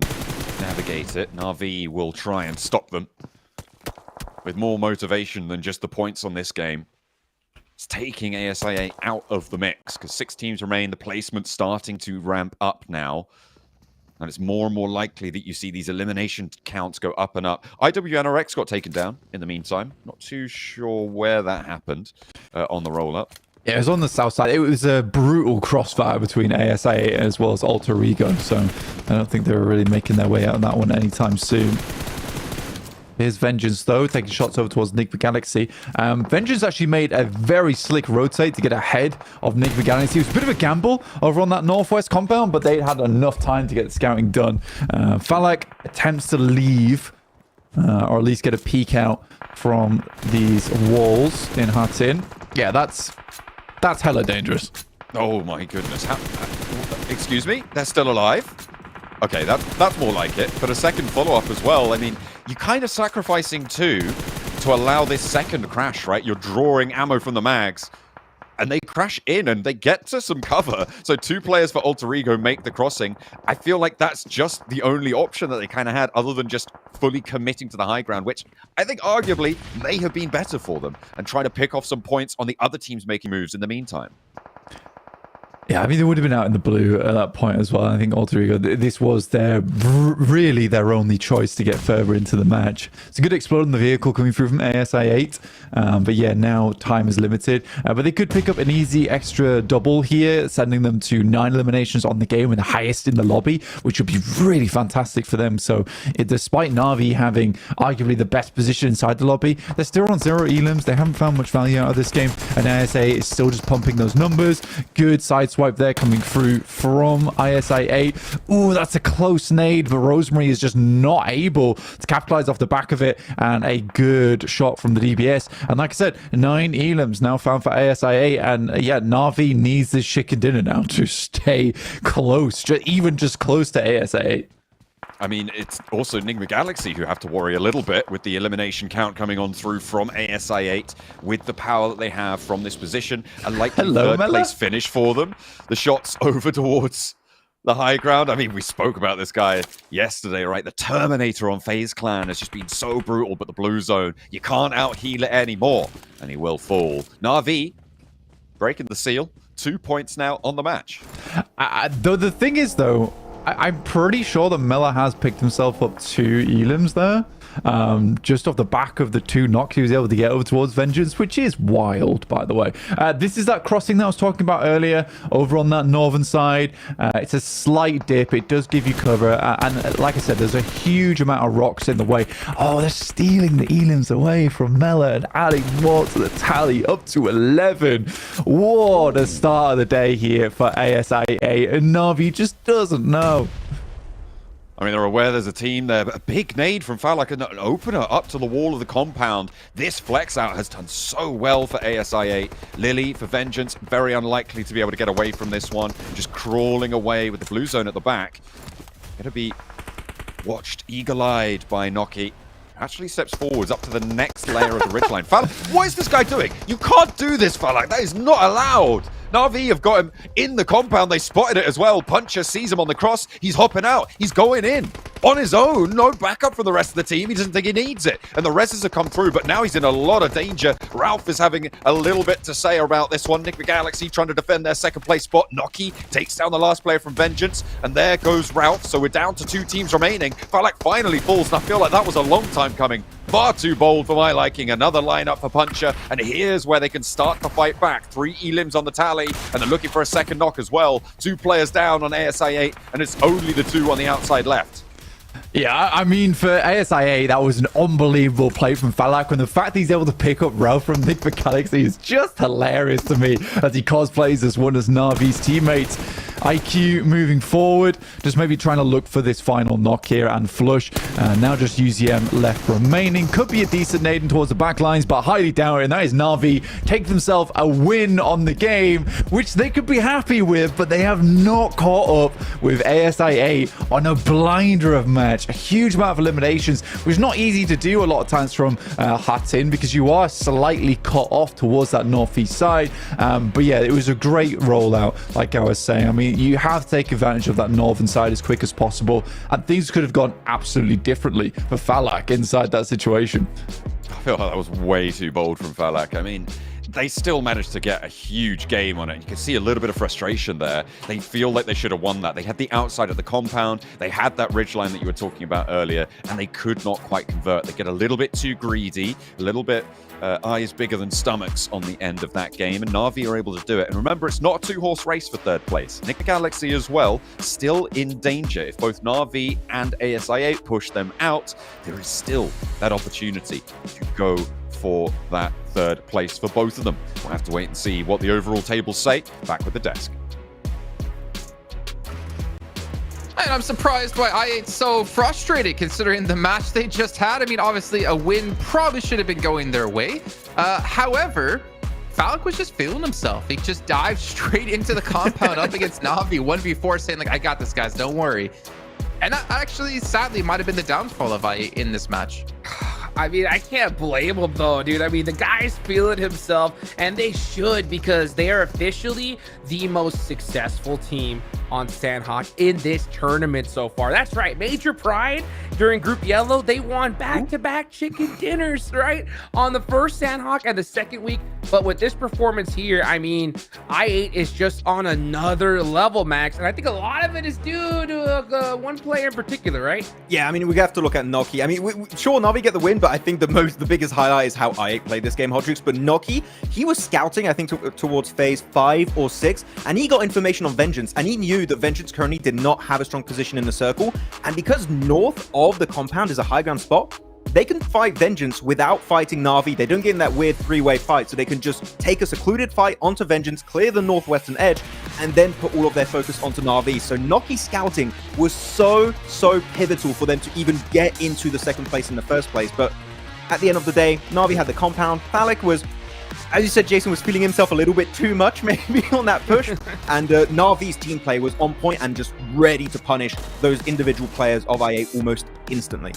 navigate it. Na'Vi will try and stop them with more motivation than just the points on this game. It's taking ASIA out of the mix because 6 teams remain. The placement's starting to ramp up now. And it's more and more likely that you see these elimination counts go up and up. IWNRX got taken down in the meantime. Not too sure where that happened on the roll-up.
Yeah, it was on the south side. It was a brutal crossfire between ASA as well as Alter Ego, so I don't think they were really making their way out of that one anytime soon. Here's Vengeance, though, taking shots over towards Enigma Galaxy. Vengeance actually made a very slick rotate to get ahead of Enigma Galaxy. It was a bit of a gamble over on that northwest compound, but they had enough time to get the scouting done. Falak attempts to leave, or at least get a peek out from these walls in Hatin. Yeah, that's hella dangerous.
Oh my goodness. Excuse me? They're still alive? Okay, that's more like it. But a second follow-up as well. I mean, you're kind of sacrificing 2 to allow this second crash, right? You're drawing ammo from the mags. and they crash in and they get to some cover. So 2 players for Alter Ego make the crossing. I feel like that's just the only option that they kind of had other than just fully committing to the high ground, which I think arguably may have been better for them and trying to pick off some points on the other teams making moves in the meantime.
Yeah, I mean, they would have been out in the blue at that point as well. I think Alter Ego, this was really their only choice to get further into the match. It's a good explode in the vehicle coming through from ASI8. But yeah, now time is limited. But they could pick up an easy extra double here, sending them to 9 eliminations on the game and the highest in the lobby, which would be really fantastic for them. So despite Na'Vi having arguably the best position inside the lobby, they're still on 0 elims. They haven't found much value out of this game. And ASA is still just pumping those numbers. Good side swipe there coming through from ISI8. Ooh, that's a close nade, but Rosemary is just not able to capitalize off the back of it, and a good shot from the DBS. And like I said, 9 elims now found for ASI8, and yeah, Na'Vi needs this chicken dinner now to stay close, even just close to ASI8.
I mean, it's also Enigma Galaxy who have to worry a little bit with the elimination count coming on through from ASI8 with the power that they have from this position. A likely third place finish for them. The shots over towards the high ground. I mean, we spoke about this guy yesterday, right? The Terminator on FaZe Clan has just been so brutal, but the blue zone, you can't out-heal it anymore, and he will fall. Na'Vi breaking the seal. 2 points now on the match.
Though the thing is, though, I'm pretty sure that Miller has picked himself up 2 elims there. Just off the back of the 2 knocks he was able to get over towards Vengeance, which is wild, by the way. This is that crossing that I was talking about earlier over on that northern side. It's a slight dip. It does give you cover. And like I said, there's a huge amount of rocks in the way. Oh, they're stealing the elims away from Mela and adding more to the tally, up to 11. What a start of the day here for ASIA. And Na'Vi just doesn't know.
I mean, they're aware there's a team there, but a big nade from Falak, an opener up to the wall of the compound. This flex out has done so well for ASI8. Lily for Vengeance, very unlikely to be able to get away from this one. Just crawling away with the blue zone at the back. Gonna be watched eagle-eyed by Noki. Actually steps forwards up to the next layer of the ridgeline. Falak, what is this guy doing? You can't do this, Falak. That is not allowed. Na'Vi have got him in the compound. They spotted it as well. Puncher sees him on the cross. He's hopping out. He's going in on his own. No backup from the rest of the team. He doesn't think he needs it. And the reses have come through, but now he's in a lot of danger. Ralph is having a little bit to say about this one. Enigma Galaxy trying to defend their second place spot. Noki takes down the last player from Vengeance. And there goes Ralph. So we're down to 2 teams remaining. Falak finally falls, and I feel like that was a long time coming. Far too bold for my liking. Another lineup for Puncher. And here's where they can start the fight back. 3 elims on the tally. And they're looking for a second knock as well. 2 players down on ASI8. And it's only the 2 on the outside left.
Yeah, I mean, for ASIA, that was an unbelievable play from Falak, and the fact that he's able to pick up Ralph from Enigma Galaxy is just hilarious to me as he cosplays as one of Na'Vi's teammates. IQ moving forward, just maybe trying to look for this final knock here and flush. Now just UZM left remaining. Could be a decent nade towards the back lines, but highly doubt it. And that is Na'Vi take themselves a win on the game, which they could be happy with, but they have not caught up with ASIA on a blinder of match. A huge amount of eliminations, which is not easy to do a lot of times from Hatin, because you are slightly cut off towards that northeast side. But yeah, it was a great rollout, like I was saying. I mean, you have to take advantage of that northern side as quick as possible, and things could have gone absolutely differently for Falak inside that situation.
I feel like that was way too bold from Falak. I mean, they still managed to get a huge game on it. You can see a little bit of frustration there. They feel like they should have won that. They had the outside of the compound. They had that ridgeline that you were talking about earlier, and they could not quite convert. They get a little bit too greedy, a little bit eyes bigger than stomachs on the end of that game, and Na'Vi are able to do it. And remember, it's not a 2-horse race for third place. Enigma Galaxy as well, still in danger. If both Na'Vi and ASI8 push them out, there is still that opportunity to go for that third place for both of them. We'll have to wait and see what the overall tables say. Back with the desk.
And I'm surprised why I8's so frustrated considering the match they just had. I mean, obviously a win probably should have been going their way. However, Falak was just feeling himself. He just dived straight into the compound up against Na'Vi 1v4, saying like, I got this, guys, don't worry. And that actually, sadly, might have been the downfall of I8 in this match.
I mean, I can't blame him though, dude. I mean, the guy's feeling himself, and they should, because they are officially the most successful team on Sanhok in this tournament so far. That's right, Major Pride during Group Yellow, they won back-to-back chicken dinners, right? On the first Sanhok and the second week. But with this performance here, I mean, I8 is just on another level, Max. And I think a lot of it is due to one player in particular, right?
Yeah, I mean, we have to look at Noki. I mean, sure, Navi get the win, but I think the biggest highlight is how I8 played this game, Hodrix. But Noki, he was scouting, I think, towards phase 5 or 6, and he got information on Vengeance, and he knew that Vengeance currently did not have a strong position in the circle. And because north of the compound is a high ground spot, they can fight Vengeance without fighting Na'Vi. They don't get in that weird three-way fight, so they can just take a secluded fight onto Vengeance, clear the northwestern edge, and then put all of their focus onto Na'Vi. So Noki scouting was so pivotal for them to even get into the second place in the first place. But at the end of the day, Na'Vi had the compound. Thalik was, as you said, Jason was feeling himself a little bit too much maybe on that push. And Na'Vi's team play was on point and just ready to punish those individual players of I8 almost instantly.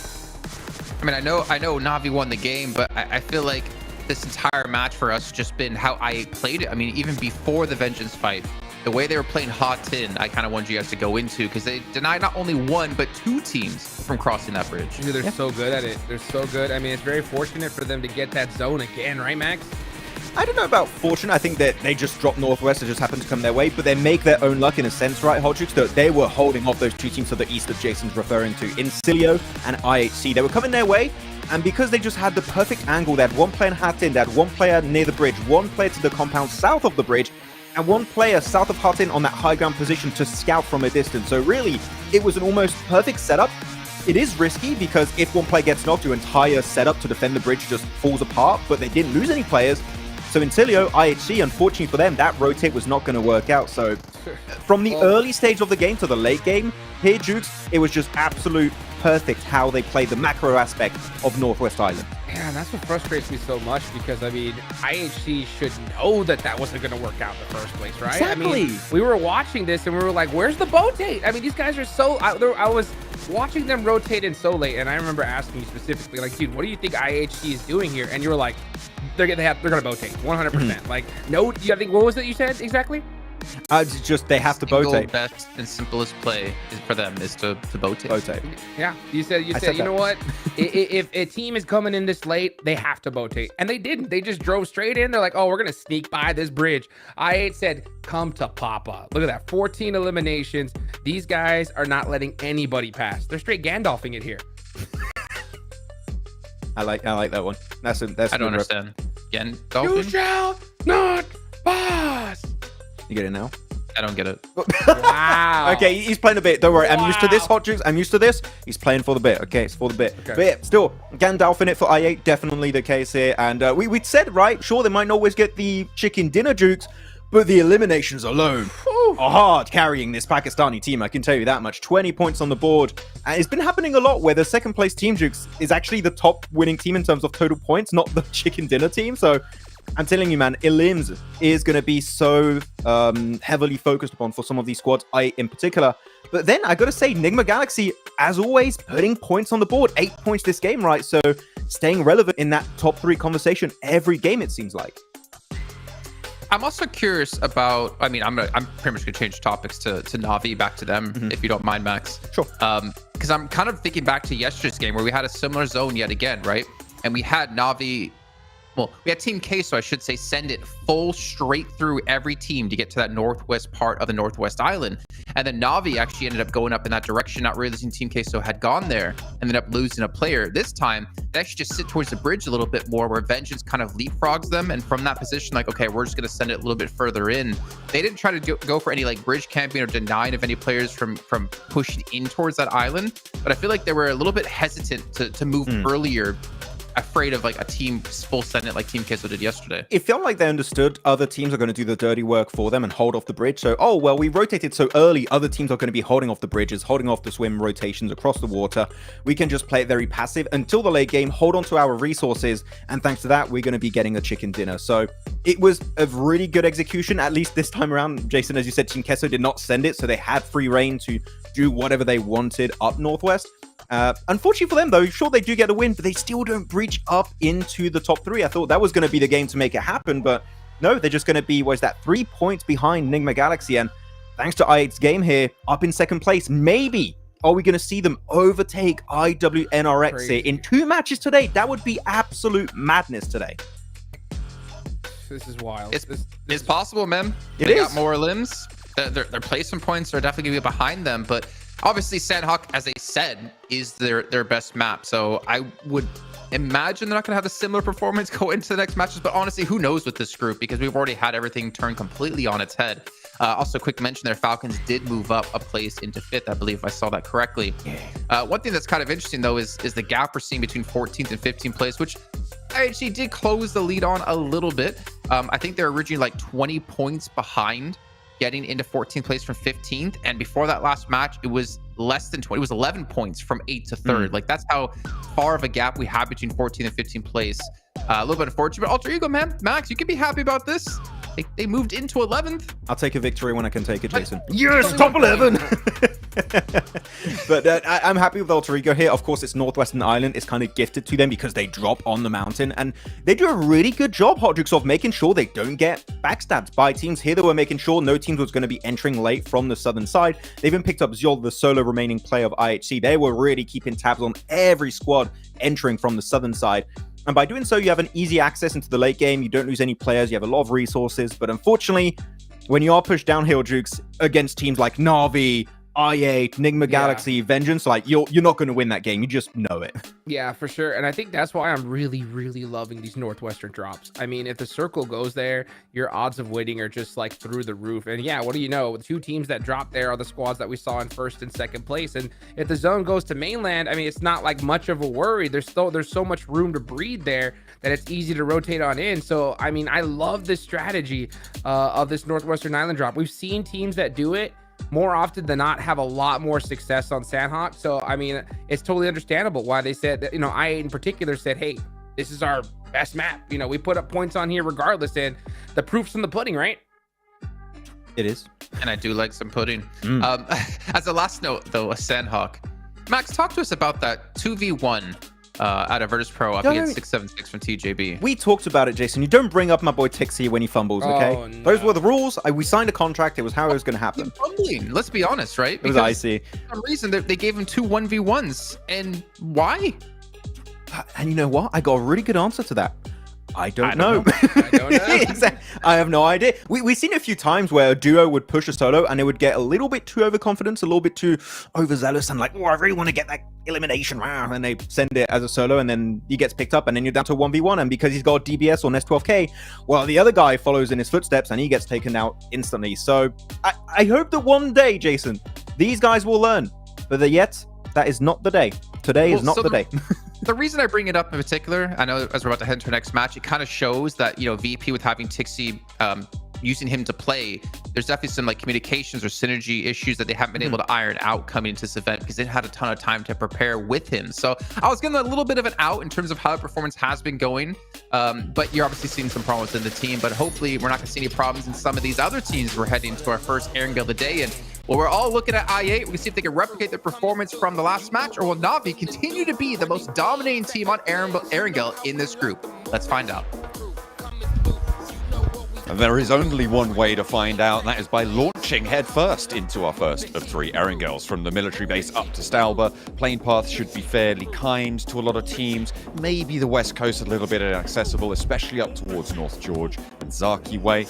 I mean, I know Na'Vi won the game, but I feel like this entire match for us has just been how I8 played it. I mean, even before the Vengeance fight, the way they were playing Hot Tin, I kind of wanted you guys to go into, because they denied not only one, but two teams from crossing that bridge.
Dude, they're so good at it. They're so good. I mean, it's very fortunate for them to get that zone again, right, Max?
I don't know about fortune. I think that they just dropped Northwest. It just happened to come their way, but they make their own luck in a sense, right, Hodrix? That they were holding off those two teams to the east that Jason's referring to, Incilio and IHC. They were coming their way, and because they just had the perfect angle, they had one player in Hatin, they had one player near the bridge, one player to the compound south of the bridge, and one player south of Hatin on that high ground position to scout from a distance. So really, it was an almost perfect setup. It is risky because if one player gets knocked, your entire setup to defend the bridge just falls apart, but they didn't lose any players. So Incilio, IHC, unfortunately for them, that rotate was not going to work out. So from the early stage of the game to the late game, here, Jukes, it was just absolute perfect how they played the macro aspect of Northwest Island.
Yeah, and that's what frustrates me so much, because, I mean, IHC should know that that wasn't going to work out in the first place, right?
Exactly.
I mean, we were watching this and we were like, where's the rotate? I mean, these guys are so... I was watching them rotate in so late, and I remember asking you specifically, like, dude, what do you think IHC is doing here? And you were like, they're going to rotate 100%. Like, no, I think, what was it you said exactly?
It's just they have to rotate.
Best and simplest play for them is to rotate.
Yeah, you said you know what? If a team is coming in this late, they have to rotate, and they didn't. They just drove straight in. They're like, oh, we're gonna sneak by this bridge. I8 said, come to Papa. Look at that, 14 eliminations. These guys are not letting anybody pass. They're straight Gandalfing it here.
I like that one. That's
I don't understand. Gandalfing?
You shall not pass.
You get it now?
I don't get it.
Wow.
Okay, he's playing a bit. Don't worry. I'm used to this, Hot Jukes. I'm used to this. He's playing for the bit. Okay, it's for the bit. Okay. But yeah, still, Gandalf in it for I8. Definitely the case here. And we said, right, sure, they might not always get the chicken dinner, Jukes, but the eliminations alone are hard carrying this Pakistani team. I can tell you that much. 20 points on the board. And it's been happening a lot where the second place team, Jukes, is actually the top winning team in terms of total points, not the chicken dinner team. So I'm telling you, man, Elims is going to be so heavily focused upon for some of these squads, I in particular. But then I got to say, Nigma Galaxy, as always, putting points on the board. 8 points this game, right? So staying relevant in that top 3 conversation every game, it seems like.
I'm also curious about, I mean, I'm pretty much gonna change topics to Na'Vi, back to them, if you don't mind, Max.
Sure.
Because I'm kind of thinking back to yesterday's game where we had a similar zone yet again, right? And we had Na'Vi, well, we had Team Queso, I should say, send it full straight through every team to get to that northwest part of the Northwest Island. And then Na'Vi actually ended up going up in that direction, not realizing Team Queso had gone there, and ended up losing a player. This time, they actually just sit towards the bridge a little bit more, where Vengeance kind of leapfrogs them. And from that position, like, okay, we're just going to send it a little bit further in. They didn't try to go for any like bridge camping or denying of any players from pushing in towards that island. But I feel like they were a little bit hesitant to move earlier, afraid of like a team full send it like Team Queso did yesterday.
It felt like they understood other teams are going to do the dirty work for them and hold off the bridge. So, oh, well, we rotated so early, other teams are going to be holding off the bridges, holding off the swim rotations across the water. We can just play it very passive until the late game, hold on to our resources, and thanks to that, we're going to be getting a chicken dinner. So it was a really good execution, at least this time around. Jason, as you said, Team Queso did not send it, so they had free reign to do whatever they wanted up Northwest. Unfortunately for them, though, sure, they do get a win, but they still don't breach up into the top 3. I thought that was going to be the game to make it happen, but no, they're just going to be, 3 points behind Enigma Galaxy, and thanks to i8's game here, up in second place. Maybe are we going to see them overtake IWNRX here in 2 matches today? That would be absolute madness today.
This is wild.
It's possible, man. They got more limbs. Their placement points are definitely going to be behind them, but obviously Sanhok, as they said, is their best map. So I would imagine they're not going to have a similar performance go into the next matches, but honestly, who knows with this group, because we've already had everything turned completely on its head. Also, quick mention there, Falcons did move up a place into 5th, I believe, if I saw that correctly. One thing that's kind of interesting, though, is the gap we're seeing between 14th and 15th place, which I actually did close the lead on a little bit. I think they're originally like 20 points behind getting into 14th place from 15th, and before that last match, it was less than 20. It was 11 points from 8th to 3rd. Like, that's how far of a gap we have between 14th and 15th place. A little bit unfortunate, but Alter Ego, man, Max, you can be happy about this. They moved into 11th.
I'll take a victory when I can take it, Jason.
Yes,
top 11. But I'm happy with Alter Ego here. Of course, it's Northwestern Island. It's kind of gifted to them because they drop on the mountain, and they do a really good job, Hot Jukes, of making sure they don't get backstabbed by teams. Here they were making sure no teams was going to be entering late from the southern side. They even picked up Zol, the solo remaining player of IHC. They were really keeping tabs on every squad entering from the southern side. And by doing so, you have an easy access into the late game. You don't lose any players. You have a lot of resources. But unfortunately, when you are pushed downhill, Jukes, against teams like Na'Vi, i8, Enigma Galaxy, Vengeance, like you're not going to win that game. You just know it.
Yeah, for sure. And I think that's why I'm really, really loving these Northwestern drops. I mean, if the circle goes there, your odds of winning are just like through the roof. And yeah, what do you know? The 2 teams that drop there are the squads that we saw in 1st and 2nd place. And if the zone goes to mainland, I mean, it's not like much of a worry. There's so much room to breathe there that it's easy to rotate on in. So, I mean, I love this strategy of this Northwestern Island drop. We've seen teams that do it more often than not have a lot more success on Sanhok. So, I mean, it's totally understandable why they said that, i8 in particular said, hey, this is our best map. We put up points on here regardless, and the proof's in the pudding, right?
It is.
And I do like some pudding. As a last note, though, Sanhok. Max, talk to us about that 2v1 out of Virtus Pro up against 676 from TJB.
We talked about it, Jason. You don't bring up my boy Tixie when he fumbles, okay?
Oh, no.
Those were the rules. We signed a contract. It was how it was going to happen.
Fumbling, let's be honest, right?
It was icy.
For some reason, they gave him 2 1v1s. And why?
And you know what? I got a really good answer to that. I don't know.
I don't know.
Exactly. I have no idea. We've seen a few times where a duo would push a solo and they would get a little bit too overconfident, a little bit too overzealous, and like, oh, I really want to get that elimination. And they send it as a solo, and then he gets picked up, and then you're down to 1v1. And because he's got DBS or Nest 12K, well, the other guy follows in his footsteps and he gets taken out instantly. So I hope that one day, Jason, these guys will learn. But yet, that is not the day. Today is not the day.
The reason I bring it up in particular, I know as we're about to head into our next match, it kind of shows that, VP with having Tixie using him to play, there's definitely some like communications or synergy issues that they haven't been able to iron out coming into this event because they had a ton of time to prepare with him. So I was getting a little bit of an out in terms of how the performance has been going. But you're obviously seeing some problems in the team, but hopefully we're not going to see any problems in some of these other teams. We're heading to our first Erangel of the day, and well, we're all looking at i8. We can see if they can replicate their performance from the last match, or will Na'Vi continue to be the most dominating team on Erangel in this group? Let's find out.
And there is only one way to find out, and that is by launching headfirst into our first of 3 Erangels. From the military base up to Stalba, plane path should be fairly kind to a lot of teams. Maybe the west coast a little bit inaccessible, especially up towards North George and Zaki way.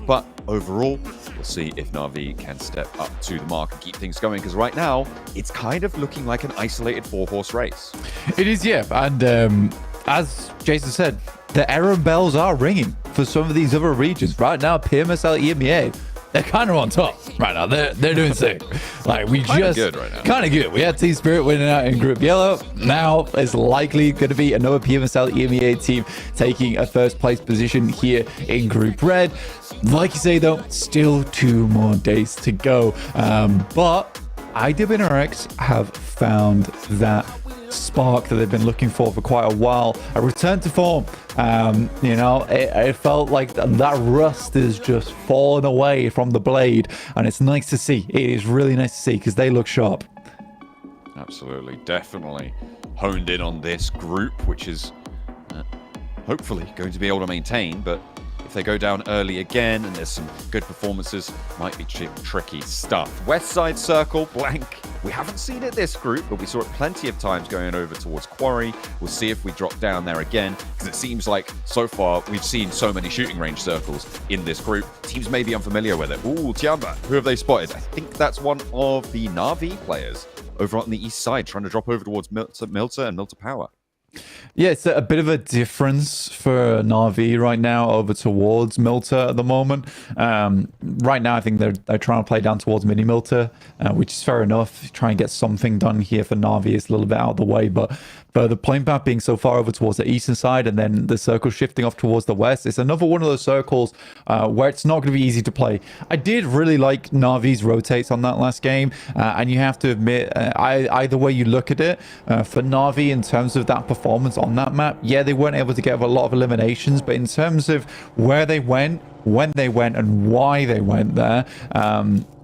But overall, we'll see if Na'Vi can step up to the mark and keep things going, because right now, it's kind of looking like an isolated 4-horse race.
It is, yeah. And as Jason said, the error bells are ringing for some of these other regions. Right now, PMSL, EMEA, they're kind of on top right now. They're doing sick. Like, we
kind
just...
of good right now.
Kind of good. We had Team Spirit winning out in Group Yellow. Now, it's likely going to be another PMSL, EMEA team taking a first place position here in Group Red. Like you say, though, still 2 more days to go. But IWNRX have found that spark that they've been looking for quite a while. A return to form. It felt like that rust is just fallen away from the blade, and it's nice to see. It is really nice to see because they look sharp.
Absolutely, definitely honed in on this group, which is hopefully going to be able to maintain, but if they go down early again and there's some good performances, might be tricky stuff. West side circle, blank. We haven't seen it this group, but we saw it plenty of times going over towards Quarry. We'll see if we drop down there again, because it seems like so far we've seen so many shooting range circles in this group. Teams may be unfamiliar with it. Ooh, Tiamba, who have they spotted? I think that's one of the Na'Vi players over on the east side, trying to drop over towards Milta and Milta Power.
Yeah, it's a bit of a difference for Na'Vi right now over towards Milta at the moment. Right now, I think they're trying to play down towards Mini Milta, which is fair enough. Try and get something done here for Na'Vi is a little bit out of the way, but the playing path being so far over towards the eastern side and then the circle shifting off towards the west, it's another one of those circles where it's not going to be easy to play. I did really like Na'Vi's rotates on that last game, and you have to admit, either way you look at it, for Na'Vi in terms of that performance on that map, yeah, they weren't able to get a lot of eliminations, but in terms of where they went, when they went, and why they went there,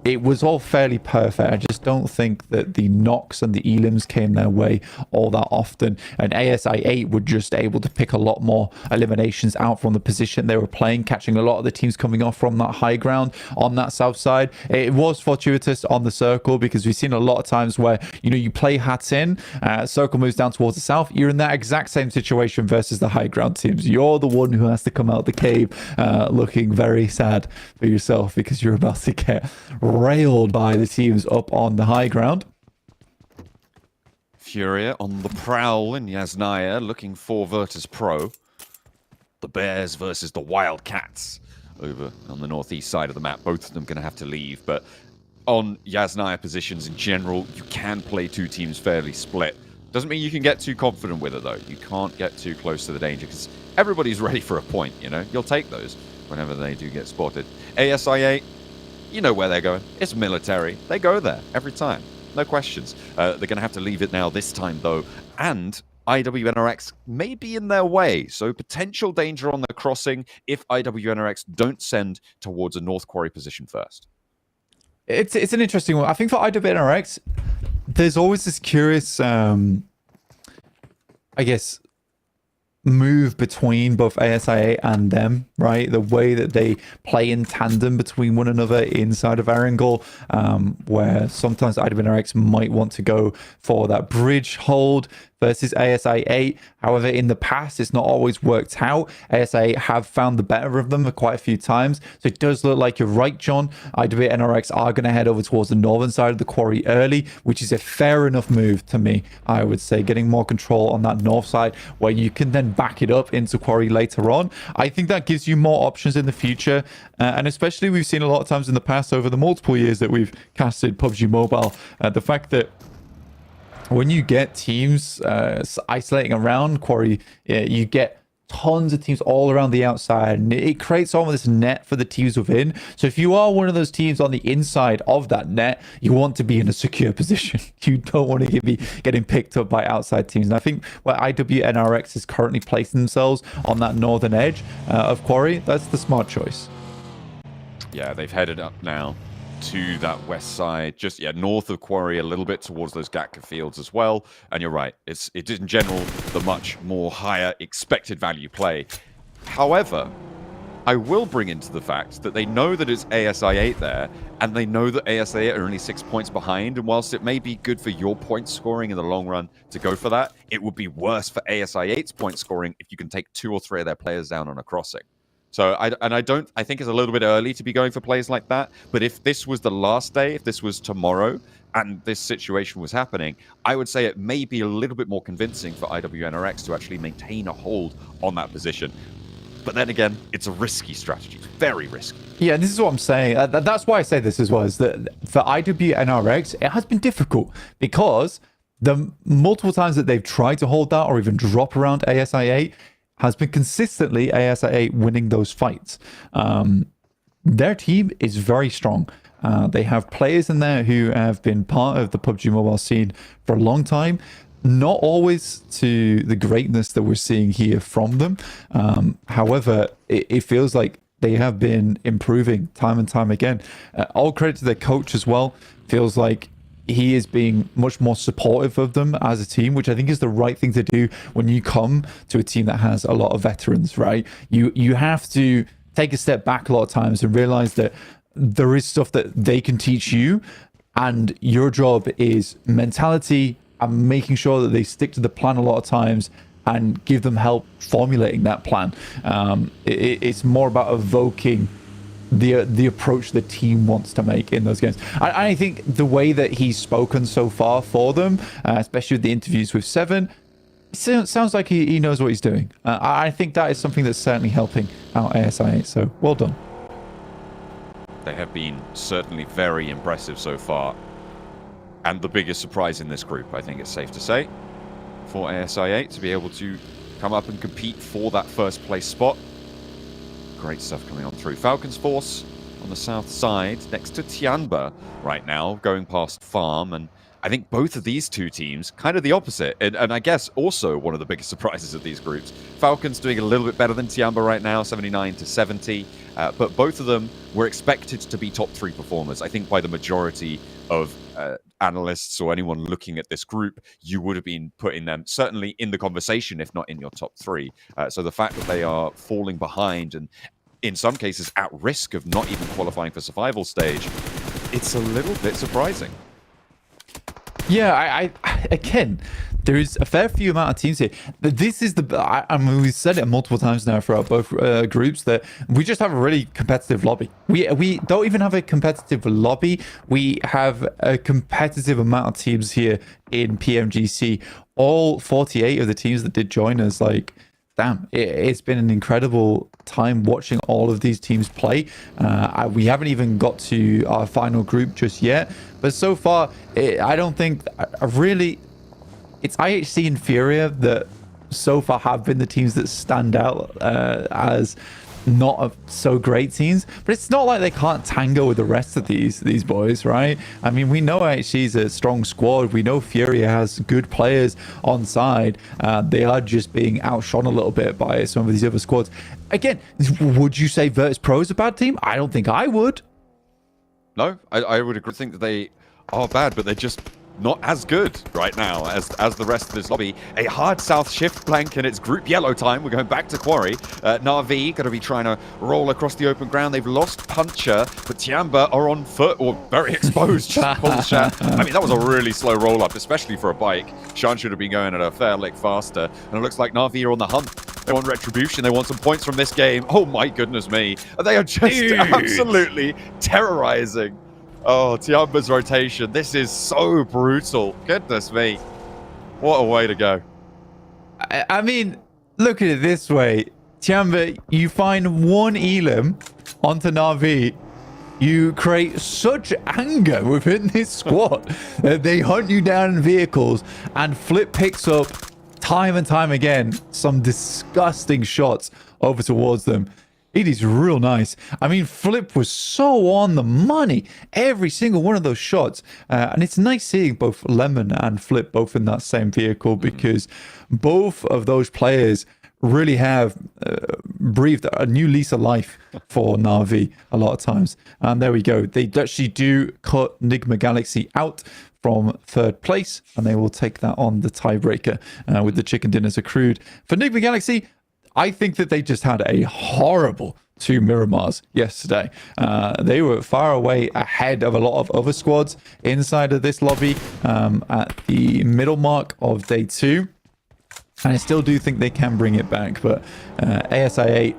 it was all fairly perfect. I just don't think that the knocks and the elims came their way all that often, and ASI8 were just able to pick a lot more eliminations out from the position they were playing, catching a lot of the teams coming off from that high ground on that south side. It was fortuitous on the circle, because we've seen a lot of times where, you know, you play hats in, circle moves down towards the south, you're in that exact same situation versus the high ground teams. You're the one who has to come out the cave looking very sad for yourself, because you're about to get railed by the teams up on the high ground.
Furia on the prowl, and Yasnaya looking for Virtus Pro. The Bears versus the Wildcats over on the northeast side of the map. Both of them going to have to leave, but on Yasnaya positions in general, you can play two teams fairly split. Doesn't mean you can get too confident with it, though. You can't get too close to the danger, because everybody's ready for a point, you know? You'll take those whenever they do get spotted. ASI8, you know where they're going. It's military. They go there every time. No questions. They're going to have to leave it now this time, though. And IWNRX may be in their way. So potential danger on the crossing if IWNRX don't send towards a North Quarry position first.
It's an interesting one. I think for IWNRX, there's always this curious, I guess, move between both ASIA and them, right? The way that they play in tandem between one another inside of Erangel, where sometimes IWNRX might want to go for that bridge hold versus ASI8. However, in the past, it's not always worked out. ASI8 have found the better of them quite a few times. So it does look like you're right, John. IWNRX are going to head over towards the northern side of the quarry early, which is a fair enough move to me, I would say. Getting more control on that north side where you can then back it up into quarry later on. I think that gives you more options in the future. And especially we've seen a lot of times in the past over the multiple years that we've casted PUBG Mobile, the fact that when you get teams isolating around quarry, you get tons of teams all around the outside, and it creates almost this net for the teams within. So if you are one of those teams on the inside of that net, you want to be in a secure position. You don't want to be getting picked up by outside teams. And I think where IWNRX is currently placing themselves on that northern edge of quarry, that's the smart choice.
Yeah, they've headed up now to that west side, just north of quarry, a little bit towards those Gatka fields as well. And you're right, it is in general the much more higher expected value play. However, I will bring into the fact that they know that it's ASI8 there, and they know that ASI8 are only 6 points behind, and whilst it may be good for your point scoring in the long run to go for that, it would be worse for ASI8's point scoring if you can take 2 or 3 of their players down on a crossing. So I think it's a little bit early to be going for plays like that. But if this was the last day, if this was tomorrow, and this situation was happening, I would say it may be a little bit more convincing for IWNRX to actually maintain a hold on that position. But then again, it's a risky strategy. It's very risky.
Yeah, this is what I'm saying. That's why I say this as well, is that for IWNRX, it has been difficult because the multiple times that they've tried to hold that or even drop around ASI8, has been consistently ASI8 winning those fights. Their team is very strong. They have players in there who have been part of the PUBG Mobile scene for a long time. Not always to the greatness that we're seeing here from them. However, it feels like they have been improving time and time again. All credit to their coach as well. Feels like he is being much more supportive of them as a team, which I think is the right thing to do when you come to a team that has a lot of veterans, right? You have to take a step back a lot of times and realize that there is stuff that they can teach you, and your job is mentality and making sure that they stick to the plan a lot of times and give them help formulating that plan. It's more about evoking the approach the team wants to make in those games. I think the way that he's spoken so far for them, especially with the interviews with Seven, sounds like he knows what he's doing. I think that is something that's certainly helping out ASI8, so well done.
They have been certainly very impressive so far, and the biggest surprise in this group, I think it's safe to say, for ASI8 to be able to come up and compete for that first place spot. Great stuff coming on through. Falcons Force on the south side next to Tianba right now, going past Farm, and I think both of these two teams kind of the opposite, and I guess also one of the biggest surprises of these groups. Falcons doing a little bit better than Tianba right now, 79 to 70, but both of them were expected to be top 3 performers. I think by the majority of analysts or anyone looking at this group, you would have been putting them certainly in the conversation, if not in your top 3. So the fact that they are falling behind and in some cases at risk of not even qualifying for survival stage, it's a little bit surprising.
Yeah, I again, there's a fair few amount of teams here. This is I mean, we've said it multiple times now throughout both groups that we just have a really competitive lobby. We don't even have a competitive lobby. We have a competitive amount of teams here in PMGC. All 48 of the teams that did join us, like, damn, it's been an incredible time watching all of these teams play. We haven't even got to our final group just yet, but so far, I don't think it's IHC and Furia that so far have been the teams that stand out as not so great teams, but it's not like they can't tango with the rest of these boys, right? I mean, we know IHC's a strong squad. We know Furia has good players on side. They are just being outshone a little bit by some of these other squads. Again, would you say Virtus Pro is a bad team? I don't think I would.
No, I would agree. Think that they are bad, but they're just not as good right now as the rest of this lobby. A hard south shift blank, and it's group yellow time. We're going back to Quarry. Na'Vi going to be trying to roll across the open ground. They've lost Puncher, but Tianba are on foot, or very exposed. I mean, that was a really slow roll up, especially for a bike. Sean should have been going at a fair lick faster, and it looks like Na'Vi are on the hump. They want retribution. They want some points from this game. Oh my goodness me. They are just absolutely terrorizing. Oh, Tiamba's rotation. This is so brutal. Goodness me. What a way to go.
I mean, look at it this way. Tiamba, you find one Elim onto Na'Vi. You create such anger within this squad that they hunt you down in vehicles, and Flip picks up time and time again some disgusting shots over towards them. It is real nice. I mean, Flip was so on the money. Every single one of those shots. And it's nice seeing both Lemon and Flip both in that same vehicle, because both of those players really have breathed a new lease of life for Na'Vi a lot of times. And there we go. They actually do cut Nigma Galaxy out from third place, and they will take that on the tiebreaker with the chicken dinners accrued. For Nigma Galaxy, I think that they just had a horrible 2 Miramars yesterday. They were far away ahead of a lot of other squads inside of this lobby at the middle mark of day 2. And I still do think they can bring it back, but ASI8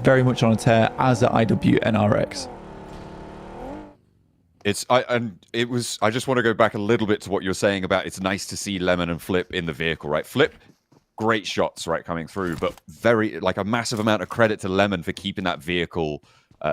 very much on a tear, as at IWNRX.
I just want to go back a little bit to what you were saying about it's nice to see Lemon and Flip in the vehicle, right? Flip, great shots, right, coming through, but very, like, a massive amount of credit to Lemon for keeping that vehicle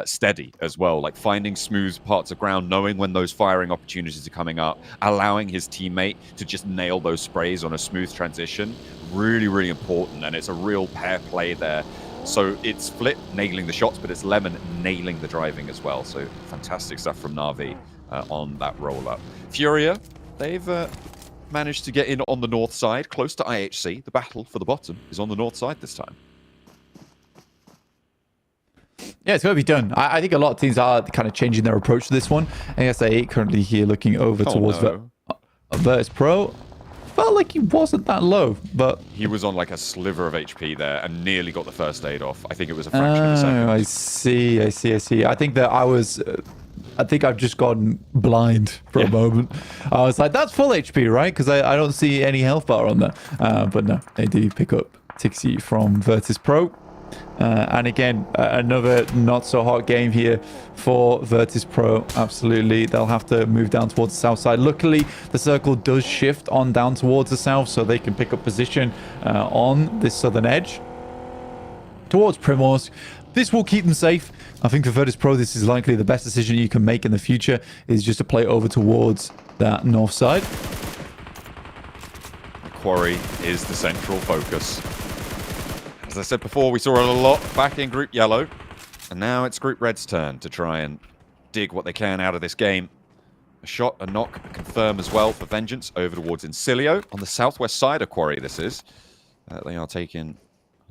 steady as well, like finding smooth parts of ground, knowing when those firing opportunities are coming up, allowing his teammate to just nail those sprays on a smooth transition. Really, really important, and it's a real pair play there. So it's Flip nailing the shots, but it's Lemon nailing the driving as well. So fantastic stuff from Na'Vi on that roll-up. Furia, they've managed to get in on the north side, close to IHC. The battle for the bottom is on the north side this time.
Yeah, it's got to be done. I think a lot of teams are kind of changing their approach to this one. ASI8 currently here looking over towards...
No.
Virtus Pro felt like he wasn't that low, but
he was on like a sliver of HP there and nearly got the first aid off. I think it was a fraction of a second.
I see. I think that I think I've just gone blind for a moment. I was like, that's full HP, right? Because I don't see any health bar on there. But no, they do pick up Tixi from Virtus Pro. And again, another not so hot game here for Virtus Pro. Absolutely, they'll have to move down towards the south side. Luckily, the circle does shift on down towards the south, so they can pick up position on this southern edge towards Primorsk. This will keep them safe. I think for Virtus Pro, this is likely the best decision you can make in the future, is just to play over towards that north side.
The quarry is the central focus. As I said before, we saw a lot back in Group Yellow, and now it's Group Red's turn to try and dig what they can out of this game. A shot, a knock, a confirm as well for Vengeance over towards Incilio. On the southwest side of Quarry, this is. They are taking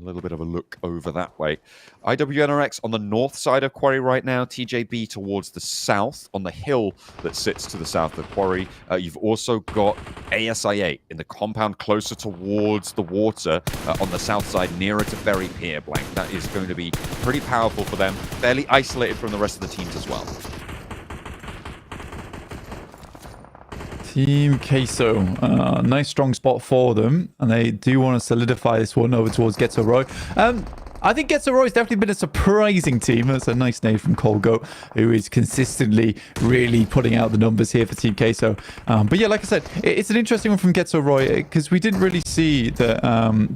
a little bit of a look over that way. IWNRX on the north side of Quarry right now. TJB towards the south on the hill that sits to the south of Quarry. You've also got ASIA in the compound closer towards the water on the south side, nearer to Ferry Pier, Blank. That is going to be pretty powerful for them. Fairly isolated from the rest of the teams as well.
Team Queso, nice strong spot for them, and they do want to solidify this one over towards Getzo Roy. I think Getzo Roy has definitely been a surprising team. That's a nice name from Colgo, who is consistently really putting out the numbers here for Team Queso. But yeah, like I said, it's an interesting one from Getzo Roy, because we didn't really see that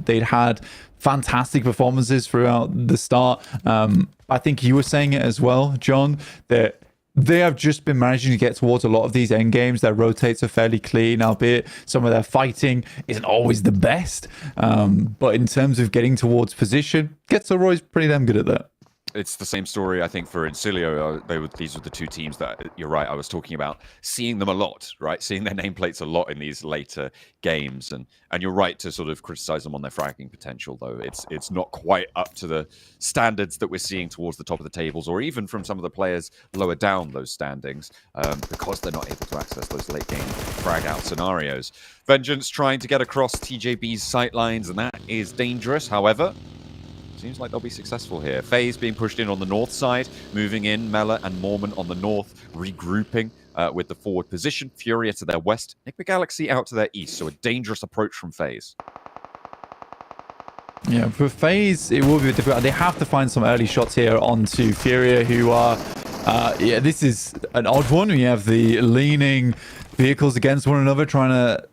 they'd had fantastic performances throughout the start. I think you were saying it as well, John, that they have just been managing to get towards a lot of these end games. Their rotates are fairly clean, albeit some of their fighting isn't always the best. But in terms of getting towards position, Getzo Roy's pretty damn good at that.
It's the same story, I think, for Incilio. These were the two teams that, you're right, I was talking about seeing them a lot, right? Seeing their nameplates a lot in these later games. And you're right to sort of criticize them on their fragging potential, though. It's not quite up to the standards that we're seeing towards the top of the tables, or even from some of the players lower down those standings, because they're not able to access those late game frag out scenarios. Vengeance trying to get across TJB's sightlines, and that is dangerous. However, seems like they'll be successful here. FaZe being pushed in on the north side, moving in, Mela and Mormon on the north, regrouping with the forward position. Furia to their west, Enigma Galaxy out to their east, so a dangerous approach from FaZe.
Yeah, for FaZe, it will be difficult. They have to find some early shots here onto Furia, who are... yeah, this is an odd one. We have the leaning vehicles against one another, trying to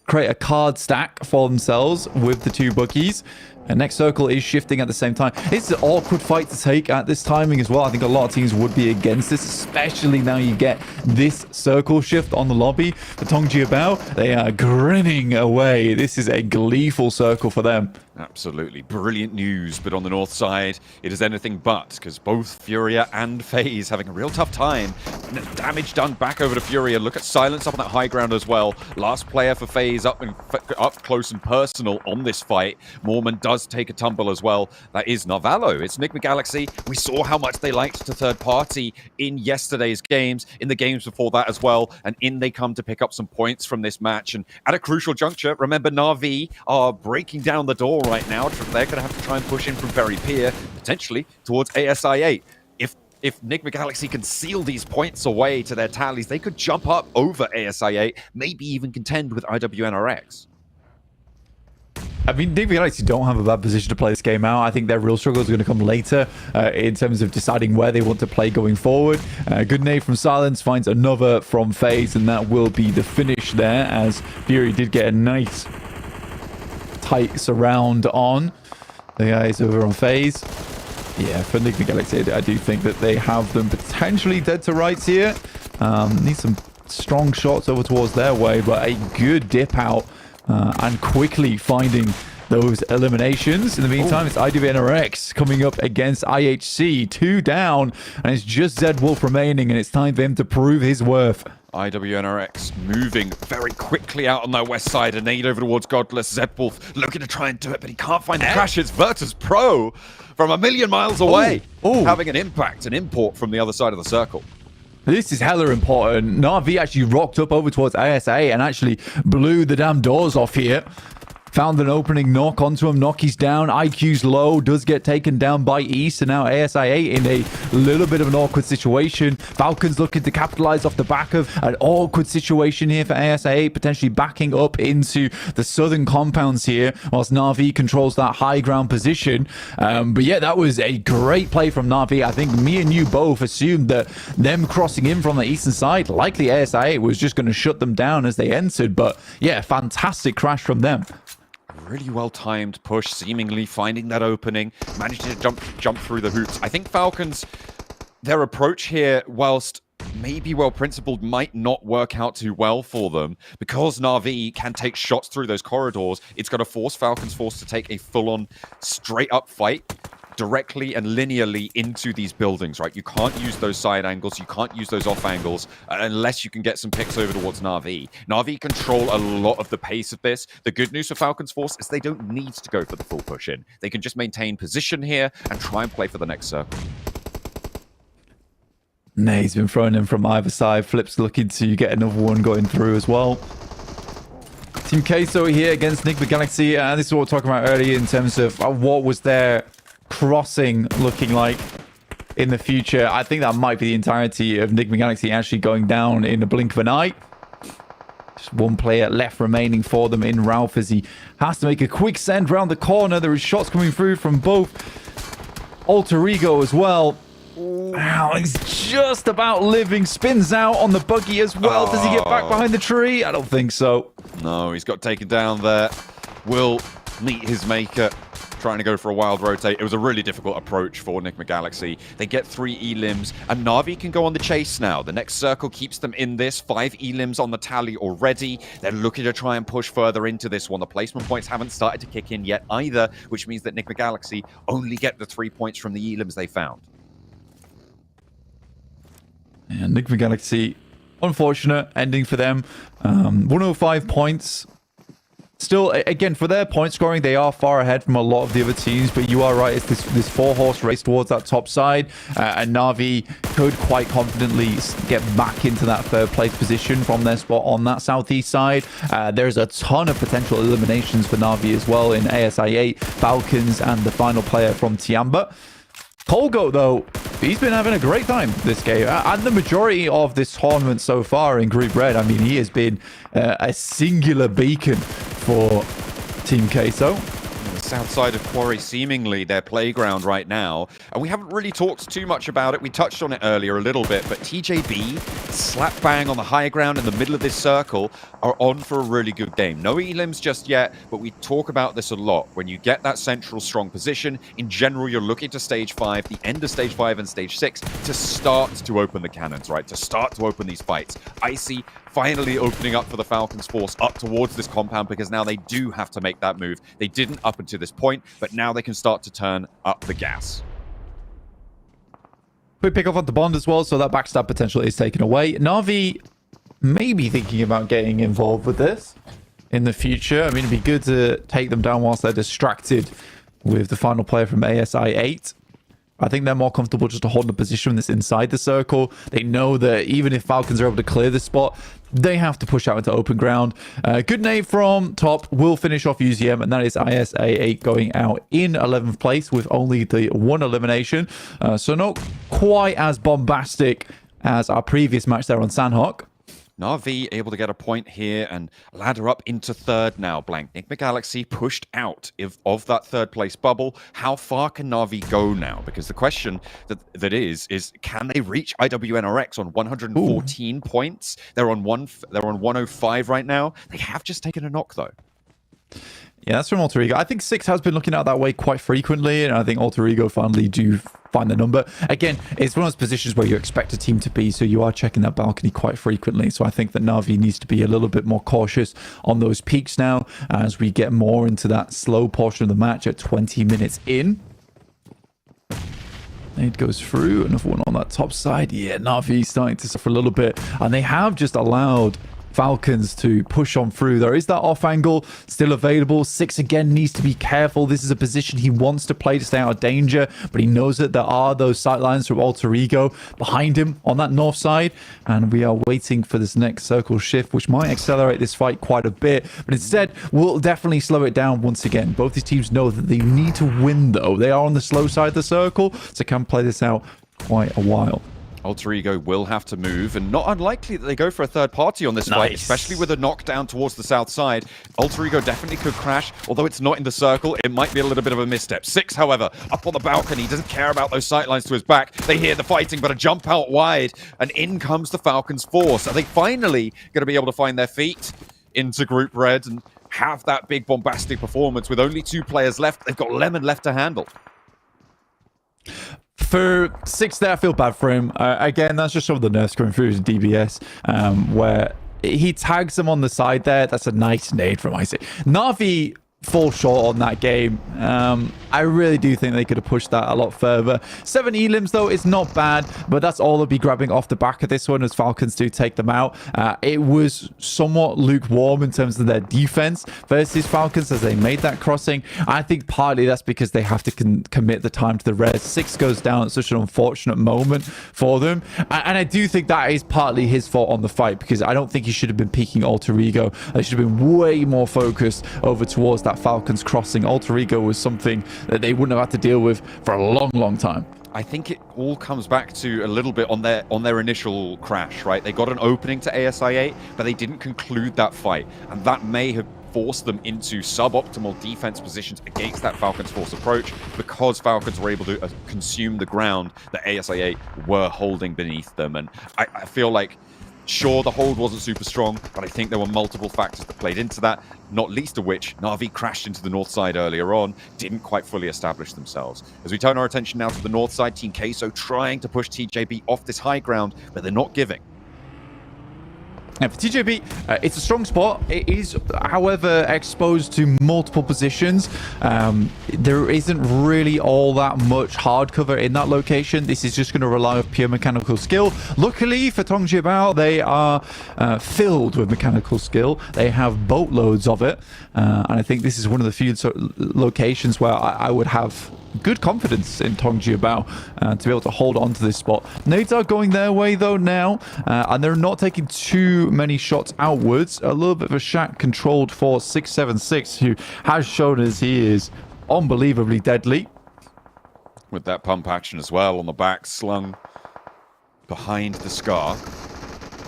create a card stack for themselves with the two bookies. And next circle is shifting at the same time. It's an awkward fight to take at this timing as well. I think a lot of teams would be against this, especially now you get this circle shift on the lobby. For Tongjiabao, they are grinning away. This is a gleeful circle for them.
Absolutely brilliant news, but on the north side, it is anything but, because both Furia and FaZe having a real tough time. Damage done back over to Furia. Look at Silence up on that high ground as well. Last player for FaZe up close and personal on this fight. Mormon does take a tumble as well. That is Narvalo. It's Enigma Galaxy. We saw how much they liked to third party in yesterday's games, in the games before that as well, and in they come to pick up some points from this match. And at a crucial juncture, remember Na'Vi are breaking down the door right now. They're going to have to try and push in from Ferry Pier, potentially towards ASI8. If Enigma Galaxy can seal these points away to their tallies, they could jump up over ASI8, maybe even contend with IWNRX.
I mean, Enigma Galaxy don't have a bad position to play this game out. I think their real struggles are going to come later in terms of deciding where they want to play going forward. Good nade from Silence, finds another from FaZe, and that will be the finish there, as Fury did get a nice tight surround on the guys over on FaZe. Yeah, for Enigma Galaxy, I do think that they have them potentially dead to rights here. Need some strong shots over towards their way, but a good dip out and quickly finding those eliminations. In the meantime, it's IWNRX coming up against IHC. 2 down, and it's just Zed Wolf remaining, and it's time for him to prove his worth.
IWNRX moving very quickly out on their west side. A nade over towards Godless. Zedwolf looking to try and do it, but he can't find the crashes. Virtus Pro from a million miles away, having an impact, an import from the other side of the circle.
This is hella important. Na'Vi actually rocked up over towards ASA and actually blew the damn doors off here. Found an opening knock onto him. Nocky's down. IQ's low. Does get taken down by East. And now ASIA in a little bit of an awkward situation. Falcons looking to capitalize off the back of an awkward situation here for ASIA. Potentially backing up into the southern compounds here. Whilst Na'Vi controls that high ground position. But yeah, that was a great play from Na'Vi. I think me and you both assumed that them crossing in from the eastern side, likely ASIA was just going to shut them down as they entered. But yeah, fantastic crash from them.
Really well-timed push, seemingly finding that opening, managing to jump through the hoops. I think Falcons, their approach here, whilst maybe well-principled, might not work out too well for them. Because Na'Vi can take shots through those corridors, it's going to force Falcons Force to take a full-on, straight-up fight directly and linearly into these buildings, right? You can't use those side angles, you can't use those off angles unless you can get some picks over towards Na'Vi. Na'Vi control a lot of the pace of this. The good news for Falcons Force is they don't need to go for the full push in. They can just maintain position here and try and play for the next circle.
He's been thrown in from either side. Flip's looking to get another one going through as well. Team Queso here against Enigma Galaxy. And this is what we were talking about earlier in terms of what was their crossing looking like in the future. I think that might be the entirety of Enigma Galaxy actually going down in the blink of an eye. Just one player left remaining for them in Ralph as he has to make a quick send round the corner. There is shots coming through from both Alter Ego as well. Wow, he's just about living. Spins out on the buggy as well. Does he get back behind the tree? I don't think so.
No, he's got taken down there. Will meet his maker. Trying to go for a wild rotate. It was a really difficult approach for Enigma Galaxy. They get 3 elims, and Na'Vi can go on the chase now. The next circle keeps them in this. 5 elims on the tally already. They're looking to try and push further into this one. The placement points haven't started to kick in yet either, which means that Enigma Galaxy only get the 3 points from the elims they found.
And Enigma Galaxy, unfortunate ending for them. 105 points. Still, again, for their point scoring, they are far ahead from a lot of the other teams, but you are right, it's this 4-horse race towards that top side, and Na'Vi could quite confidently get back into that third place position from their spot on that southeast side. There's a ton of potential eliminations for Na'Vi as well in ASI8, Falcons, and the final player from Tiamba. Colgo, though, he's been having a great time this game. And the majority of this tournament so far in Group Red, I mean, he has been a singular beacon for Team Queso.
The south side of Quarry, seemingly their playground right now. And we haven't really talked too much about it. We touched on it earlier a little bit, but TJB, slap bang on the high ground in the middle of this circle, are on for a really good game. No elims just yet, but we talk about this a lot. When you get that central strong position, in general, you're looking to stage 5, the end of stage 5 and stage 6, to start to open the cannons, right? To start to open these fights. Icy finally opening up for the Falcons Force up towards this compound, because now they do have to make that move. They didn't up until this point, but now they can start to turn up the gas.
Quick pick off on the bond as well, so that backstab potential is taken away. Na'Vi may be thinking about getting involved with this in the future. I mean, it'd be good to take them down whilst they're distracted with the final player from ASI8. I think they're more comfortable just to hold the position that's inside the circle. They know that even if Falcons are able to clear the spot, they have to push out into open ground. Good nade from top will finish off UZM, and that is ISA8 going out in 11th place with only the 1 elimination. So not quite as bombastic as our previous match there on Sanhok.
Na'Vi able to get a point here and ladder up into 3rd now. Blank Enigma Galaxy pushed out of that 3rd place bubble. How far can Na'Vi go now? Because the question that is can they reach IWNRX on 114 points? They're on 105 right now. They have just taken a knock though.
Yeah, that's from Alter Ego. I think 6 has been looking out that way quite frequently, and I think Alter Ego finally do find the number. Again, it's one of those positions where you expect a team to be, so you are checking that balcony quite frequently. So I think that Na'Vi needs to be a little bit more cautious on those peaks now as we get more into that slow portion of the match at 20 minutes in. It goes through, another one on that top side. Yeah, Na'Vi starting to suffer a little bit, and they have just allowed Falcons to push on through. There is that off angle still available. Six again needs to be careful. This is a position he wants to play to stay out of danger, but he knows that there are those sightlines from Alter Ego behind him on that north side, and we are waiting for this next circle shift, which might accelerate this fight quite a bit, but instead will definitely slow it down once again. Both these teams know that they need to win, though. They are on the slow side of the circle, so can play this out quite a while.
Alter Ego will have to move, and not unlikely that they go for a third party on this fight, especially with a knockdown towards the south side. Alter Ego definitely could crash, although it's not in the circle. It might be a little bit of a misstep. Six, however, up on the balcony, doesn't care about those sightlines to his back. They hear the fighting, but a jump out wide, and in comes the Falcons force. Are they finally going to be able to find their feet into Group Red and have that big bombastic performance with only 2 players left? They've got Lemon left to handle.
For Six there, I feel bad for him. Again, that's just some of the nerfs coming through his DBS, where he tags him on the side there. That's a nice nade from Isaac. Na'Vi fall short on that game. I really do think they could have pushed that a lot further. 7 elims though is not bad, but that's all they'll be grabbing off the back of this one as Falcons do take them out. It was somewhat lukewarm in terms of their defense versus Falcons as they made that crossing. I think partly that's because they have to commit the time to the res. Six goes down at such an unfortunate moment for them, and I do think that is partly his fault on the fight, because I don't think he should have been peeking Alter Ego. They should have been way more focused over towards that Falcons crossing. Alter Ego was something that they wouldn't have had to deal with for a long time.
I think it all comes back to a little bit on their initial crash, right? They got an opening to ASI8, but they didn't conclude that fight, and that may have forced them into suboptimal defense positions against that Falcons force approach, because Falcons were able to consume the ground that ASI8 were holding beneath them. And I feel like, sure, the hold wasn't super strong, but I think there were multiple factors that played into that, not least of which Na'Vi crashed into the north side earlier on, didn't quite fully establish themselves. As we turn our attention now to the north side, Team Queso trying to push TJB off this high ground, but they're not giving.
And for TJB, it's a strong spot. It is, however, exposed to multiple positions. There isn't really all that much hard cover in that location. This is just going to rely on pure mechanical skill. Luckily for Tongjiabao, they are filled with mechanical skill. They have boatloads of it. And I think this is one of the few locations where I would have good confidence in Tongjiabao to be able to hold on to this spot. Nades are going their way though now, and they're not taking too many shots outwards. A little bit of a shack controlled for 676, who has shown us he is unbelievably deadly.
With that pump action as well on the back, slung behind the scar.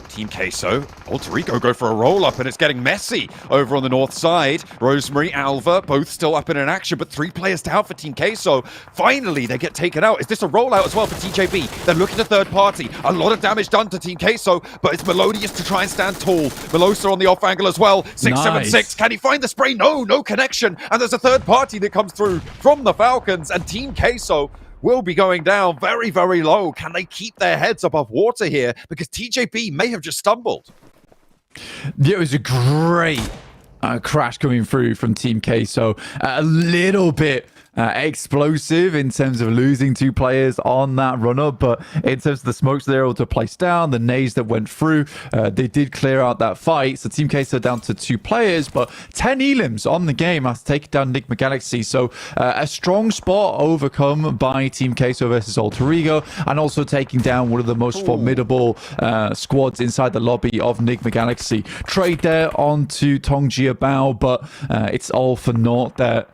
Team Queso, Alter Ego go for a roll-up, and it's getting messy over on the north side. Rosemary, Alva, both still up in an action, but 3 players down for Team Queso. Finally, they get taken out. Is this a rollout as well for TJB? They're looking to third party. A lot of damage done to Team Queso, but it's Melodious to try and stand tall. Melosa on the off angle as well. 676, nice. Can he find the spray? No connection. And there's a third party that comes through from the Falcons, and Team Queso will be going down very low. Can they keep their heads above water here? Because TJB may have just stumbled.
It was a great crash coming through from Team Queso. A little bit explosive in terms of losing 2 players on that run-up, but in terms of the smokes they're able to place down, the nades that went through, they did clear out that fight. So Team Queso down to 2 players, but 10 elims on the game after taking down Enigma Galaxy. So a strong spot overcome by Team Queso versus Alter Ego, and also taking down one of the most formidable squads inside the lobby of Enigma Galaxy. Trade there onto Tongjiabao, but it's all for naught there.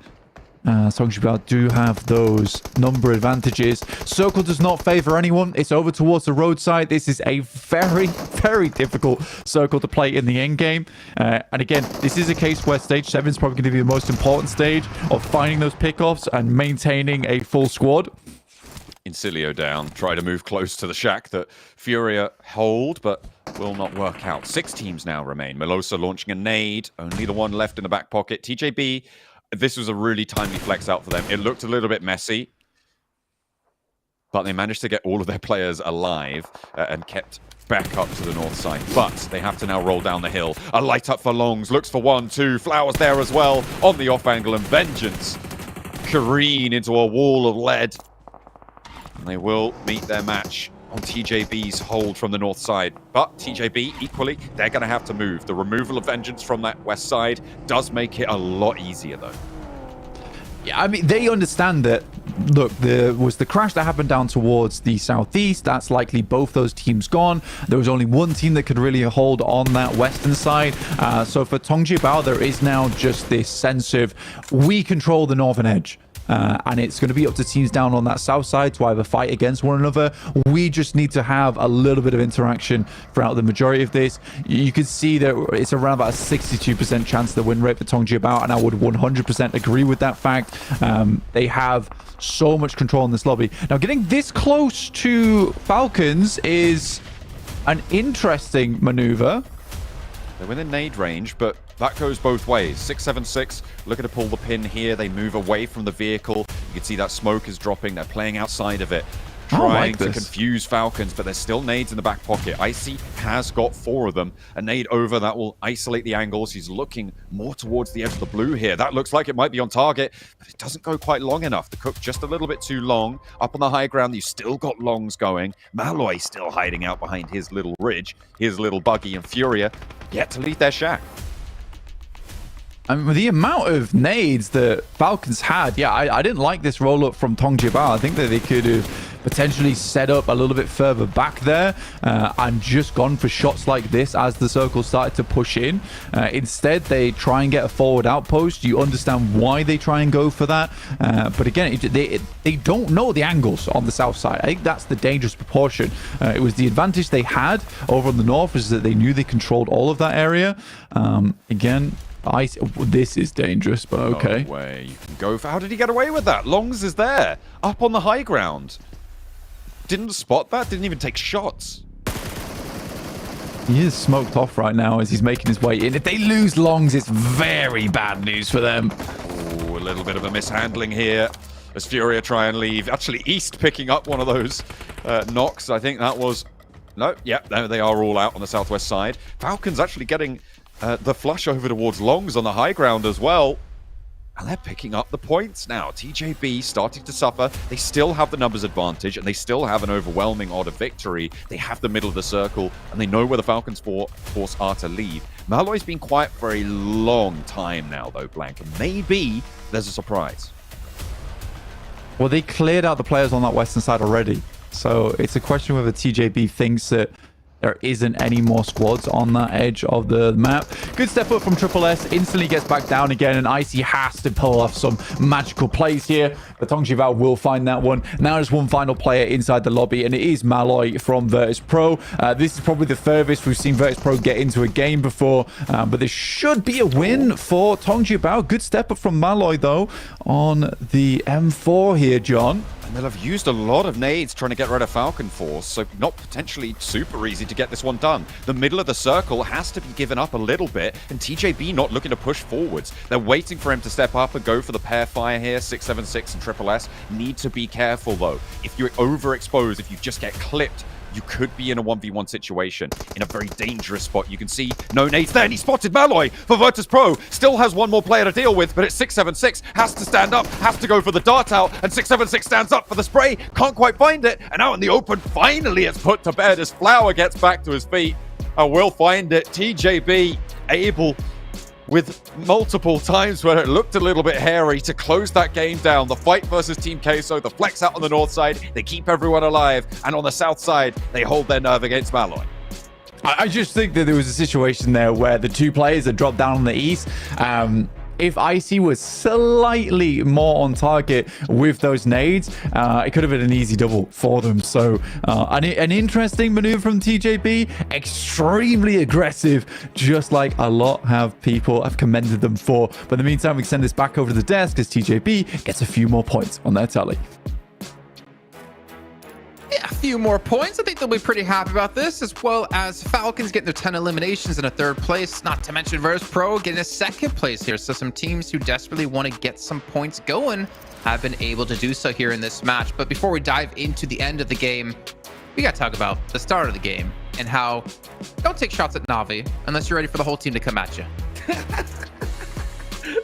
Tongjiabao do have those number advantages. Circle does not favor anyone. It's over towards the roadside. This is a very difficult circle to play in the end game. And again, this is a case where stage 7 is probably going to be the most important stage of finding those pickoffs and maintaining a full squad.
Incilio down, try to move close to the shack that Furia hold, but will not work out. 6 teams now remain. Melosa launching a nade, only the one left in the back pocket. TJB, this was a really timely flex out for them. It looked a little bit messy, but they managed to get all of their players alive and kept back up to the north side. But they have to now roll down the hill. A light up for Longs, looks for 1, 2. Flowers there as well on the off angle, and Vengeance careen into a wall of lead. And they will meet their match on TJB's hold from the north side. But TJB, equally, they're going to have to move. The removal of Vengeance from that west side does make it a lot easier, though.
Yeah, I mean, they understand that, look, there was the crash that happened down towards the southeast. That's likely both those teams gone. There was only one team that could really hold on that western side. So for PUBGMOBILE, there is now just this sense of, we control the northern edge. And it's going to be up to teams down on that south side to either fight against one another. We just need to have a little bit of interaction throughout the majority of this. You can see that it's around about a 62% chance the win rate for PUBGMOBILE, and I would 100% agree with that fact. They have so much control in this lobby. Now, getting this close to Falcons is an interesting maneuver.
They're within nade range, but that goes both ways. 676 looking to pull the pin here. They move away from the vehicle. You can see that smoke is dropping. They're playing outside of it, trying to confuse Falcons, but there's still nades in the back pocket. Icy has got 4 of them. A nade over that will isolate the angles. He's looking more towards the edge of the blue here. That looks like it might be on target, but it doesn't go quite long enough. The cook just a little bit too long. Up on the high ground, you still got longs going. Malloy still hiding out behind his little ridge, his little buggy, and Furia yet to leave their shack.
I mean, the amount of nades that Falcons had, yeah, I didn't like this roll-up from PUBGMOBILE. I think that they could have potentially set up a little bit further back there and just gone for shots like this as the circle started to push in. Instead, they try and get a forward outpost. You understand why they try and go for that. But again, they don't know the angles on the south side. I think that's the dangerous proportion. It was the advantage they had over on the north, is that they knew they controlled all of that area. Again, this is dangerous, but okay.
No way you can go for. How did he get away with that? Longs is there, up on the high ground. Didn't spot that. Didn't even take shots.
He is smoked off right now as he's making his way in. If they lose longs, it's very bad news for them.
Ooh, a little bit of a mishandling here as Furia try and leave. Actually, East picking up one of those knocks. I think that was. No, yeah, they are all out on the southwest side. Falcons actually getting the flush over towards longs on the high ground as well. And they're picking up the points now. TJB starting to suffer. They still have the numbers advantage, and they still have an overwhelming odd of victory. They have the middle of the circle, and they know where the Falcons force are to leave. Malloy's been quiet for a long time now, though, Blank. And maybe there's a surprise.
Well, they cleared out the players on that western side already. So it's a question whether TJB thinks that there isn't any more squads on that edge of the map. Good step up from Triple S. Instantly gets back down again, and Icy has to pull off some magical plays here. But PUBGMOBILE will find that one. Now there's one final player inside the lobby, and it is Malloy from Virtus Pro. This is probably the furthest we've seen Virtus Pro get into a game before, but this should be a win for PUBGMOBILE. Good step up from Malloy, though, on the M4 here, John.
And they'll have used a lot of nades trying to get rid of Falcon Force, so not potentially super easy to get this one done. The middle of the circle has to be given up a little bit, and TJB not looking to push forwards. They're waiting for him to step up and go for the pair fire here. 676 and Triple S need to be careful, though. If you're overexposed, if you just get clipped, you could be in a 1v1 situation in a very dangerous spot. You can see no nades there, and he spotted Malloy for Virtus Pro. Still has one more player to deal with, but it's 676. Has to stand up, has to go for the dart out, and 676 stands up for the spray. Can't quite find it, and out in the open, finally it's put to bed as Flower gets back to his feet. I will find it. TJB able, with multiple times where it looked a little bit hairy, to close that game down. The fight versus Team Queso, the flex out on the north side, they keep everyone alive, and on the south side, they hold their nerve against Malloy.
I just think that there was a situation there where the two players had dropped down on the east. If Icy was slightly more on target with those nades, it could have been an easy double for them. So an interesting maneuver from TJB, extremely aggressive, just like a lot people have commended them for. But in the meantime, we can send this back over to the desk as TJB gets a few more points on their tally.
Yeah, a few more points. I think they'll be pretty happy about this, as well as Falcons getting their 10 eliminations in a 3rd place, not to mention Virtus Pro getting a 2nd place here. So some teams who desperately want to get some points going have been able to do so here in this match. But before we dive into the end of the game, we got to talk about the start of the game and how don't take shots at Navi unless you're ready for the whole team to come at you.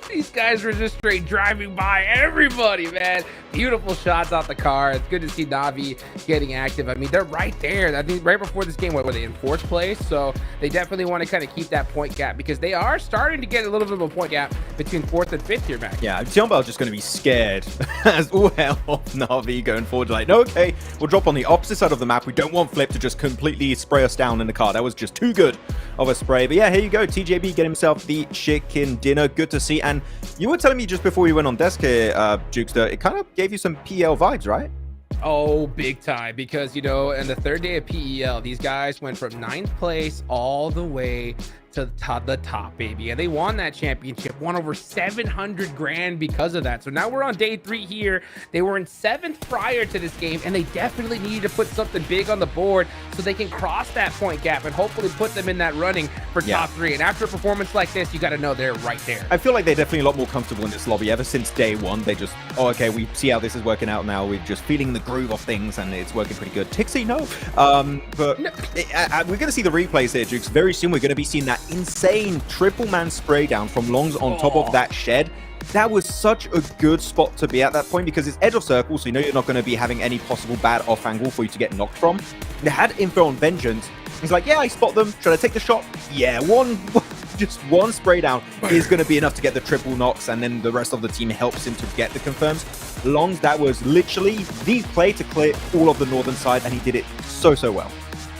These guys were just straight driving by everybody, man. Beautiful shots out the car. It's good to see Na'Vi getting active. I mean, they're right there. I think right before this game, what were they in 4th place? So they definitely want to kind of keep that point gap because they are starting to get a little bit of a point gap between 4th and 5th here, Mac.
Yeah, Tiongbao just going to be scared as all hell of Na'Vi going forward. Like, no, okay, we'll drop on the opposite side of the map. We don't want Flip to just completely spray us down in the car. That was just too good of a spray. But yeah, here you go. TJB getting himself the chicken dinner. Good to see. And you were telling me just before we went on desk here, Jukester, it kind of gave you some PL vibes, right?
Oh, big time. Because, you know, in the 3rd day of PEL, these guys went from 9th place all the way to the top, baby. And they won that championship, won over 700 grand because of that. So now we're on day 3 here. They were in 7th prior to this game, and they definitely needed to put something big on the board so they can cross that point gap and hopefully put them in that running for top 3. And after a performance like this, you got to know they're right there.
I feel like they're definitely a lot more comfortable in this lobby. Ever since day 1, they just, oh, okay, we see how this is working out now. We're just feeling the groove of things, and it's working pretty good. Tixie, no. But no. We're going to see the replays here, Jukes. Very soon, we're going to be seeing that insane triple man spray down from Longs on top of that shed. That was such a good spot to be at that point because it's edge of circle, so you know you're not going to be having any possible bad off angle for you to get knocked from. They had info on Vengeance. He's like, yeah, I spot them. Should I take the shot? Yeah, just one spray down is going to be enough to get the triple knocks, and then the rest of the team helps him to get the confirms. Longs, that was literally the play to clear all of the northern side, and he did it so well.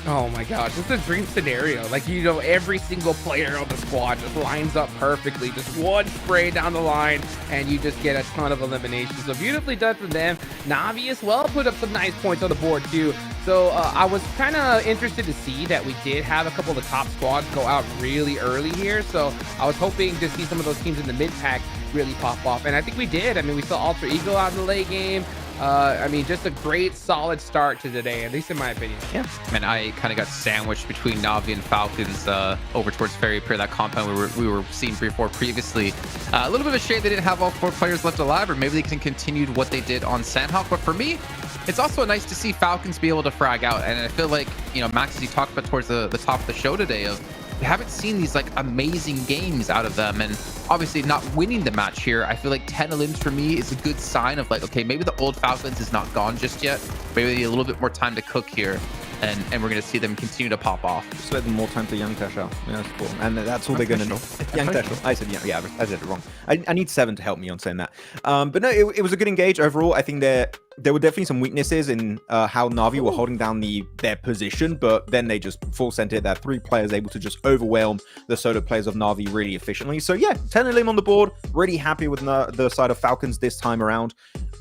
Oh my gosh, it's a dream scenario. Like, you know, every single player on the squad just lines up perfectly. Just one spray down the line, and you just get a ton of eliminations. So beautifully done from them. Na'Vi as well put up some nice points on the board too. So I was kind of interested to see that we did have a couple of the top squads go out really early here. So I was hoping to see some of those teams in the mid-pack really pop off. And I think we did. I mean, we saw Alter Ego out in the late game. I mean, just a great, solid start to today, at least in my opinion.
Yeah. And I kind of got sandwiched between Na'Vi and Falcons over towards Ferry Pier, that compound we were seeing before previously. A little bit of a shame they didn't have all 4 players left alive, or maybe they can continue what they did on Sanhok. But for me, it's also nice to see Falcons be able to frag out. And I feel like, you know, Max, as you talked about towards the top of the show today, of we haven't seen these like amazing games out of them, and obviously not winning the match here, I feel like 10 elims for me is a good sign of like, okay, maybe the old Falcons is not gone just yet. Maybe they need a little bit more time to cook here, and we're going to see them continue to pop off.
Just let them more time to Young Tashao. Yeah, that's cool. And that's all they're going to know. Young Tashao. I said, yeah, I said it wrong. I need 7 to help me on saying that. But no, it was a good engage overall. I think there were definitely some weaknesses in how Na'Vi were holding down their position, but then they just full sent it. There are 3 players able to just overwhelm the solo players of Na'Vi really efficiently. So yeah, 10 elim on the board. Really happy with the side of Falcons this time around.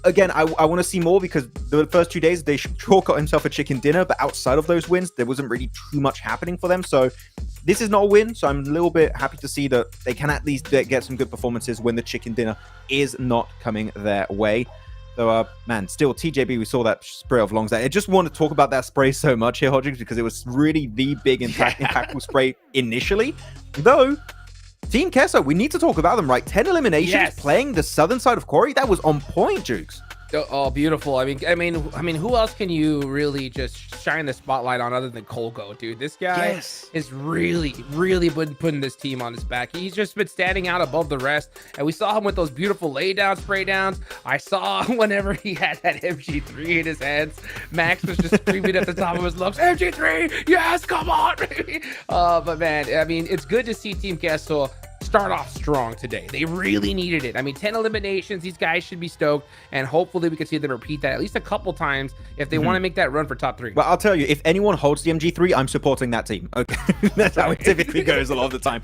Again, I want to see more because the first 2 days they sure got himself a chicken dinner, but outside of those wins, there wasn't really too much happening for them. So this is not a win, so I'm a little bit happy to see that they can at least get some good performances when the chicken dinner is not coming their way. So, man, still, TJB, we saw that spray of Longs. I just want to talk about that spray so much here, Hodgins, because it was really the big impactful spray initially. Though, Team Kesso, we need to talk about them, right? 10 eliminations playing the southern side of Corey. That was on point, Jukes.
Oh, beautiful. I mean, who else can you really just shine the spotlight on other than Kolgo, dude? This guy is really been putting this team on his back. He's just been standing out above the rest, and we saw him with those beautiful laydown spray downs. I saw whenever he had that MG3 in his hands, Max was just screaming at the top of his lungs, MG3, yes, come on, baby. But man, I mean, it's good to see Team Kesso start off strong today. They really needed it. I mean, 10 eliminations, these guys should be stoked, and hopefully we can see them repeat that at least a couple times if they want to make that run for top 3.
Well, I'll tell you, if anyone holds the MG3, I'm supporting that team. Okay, that's how it typically goes a lot of the time.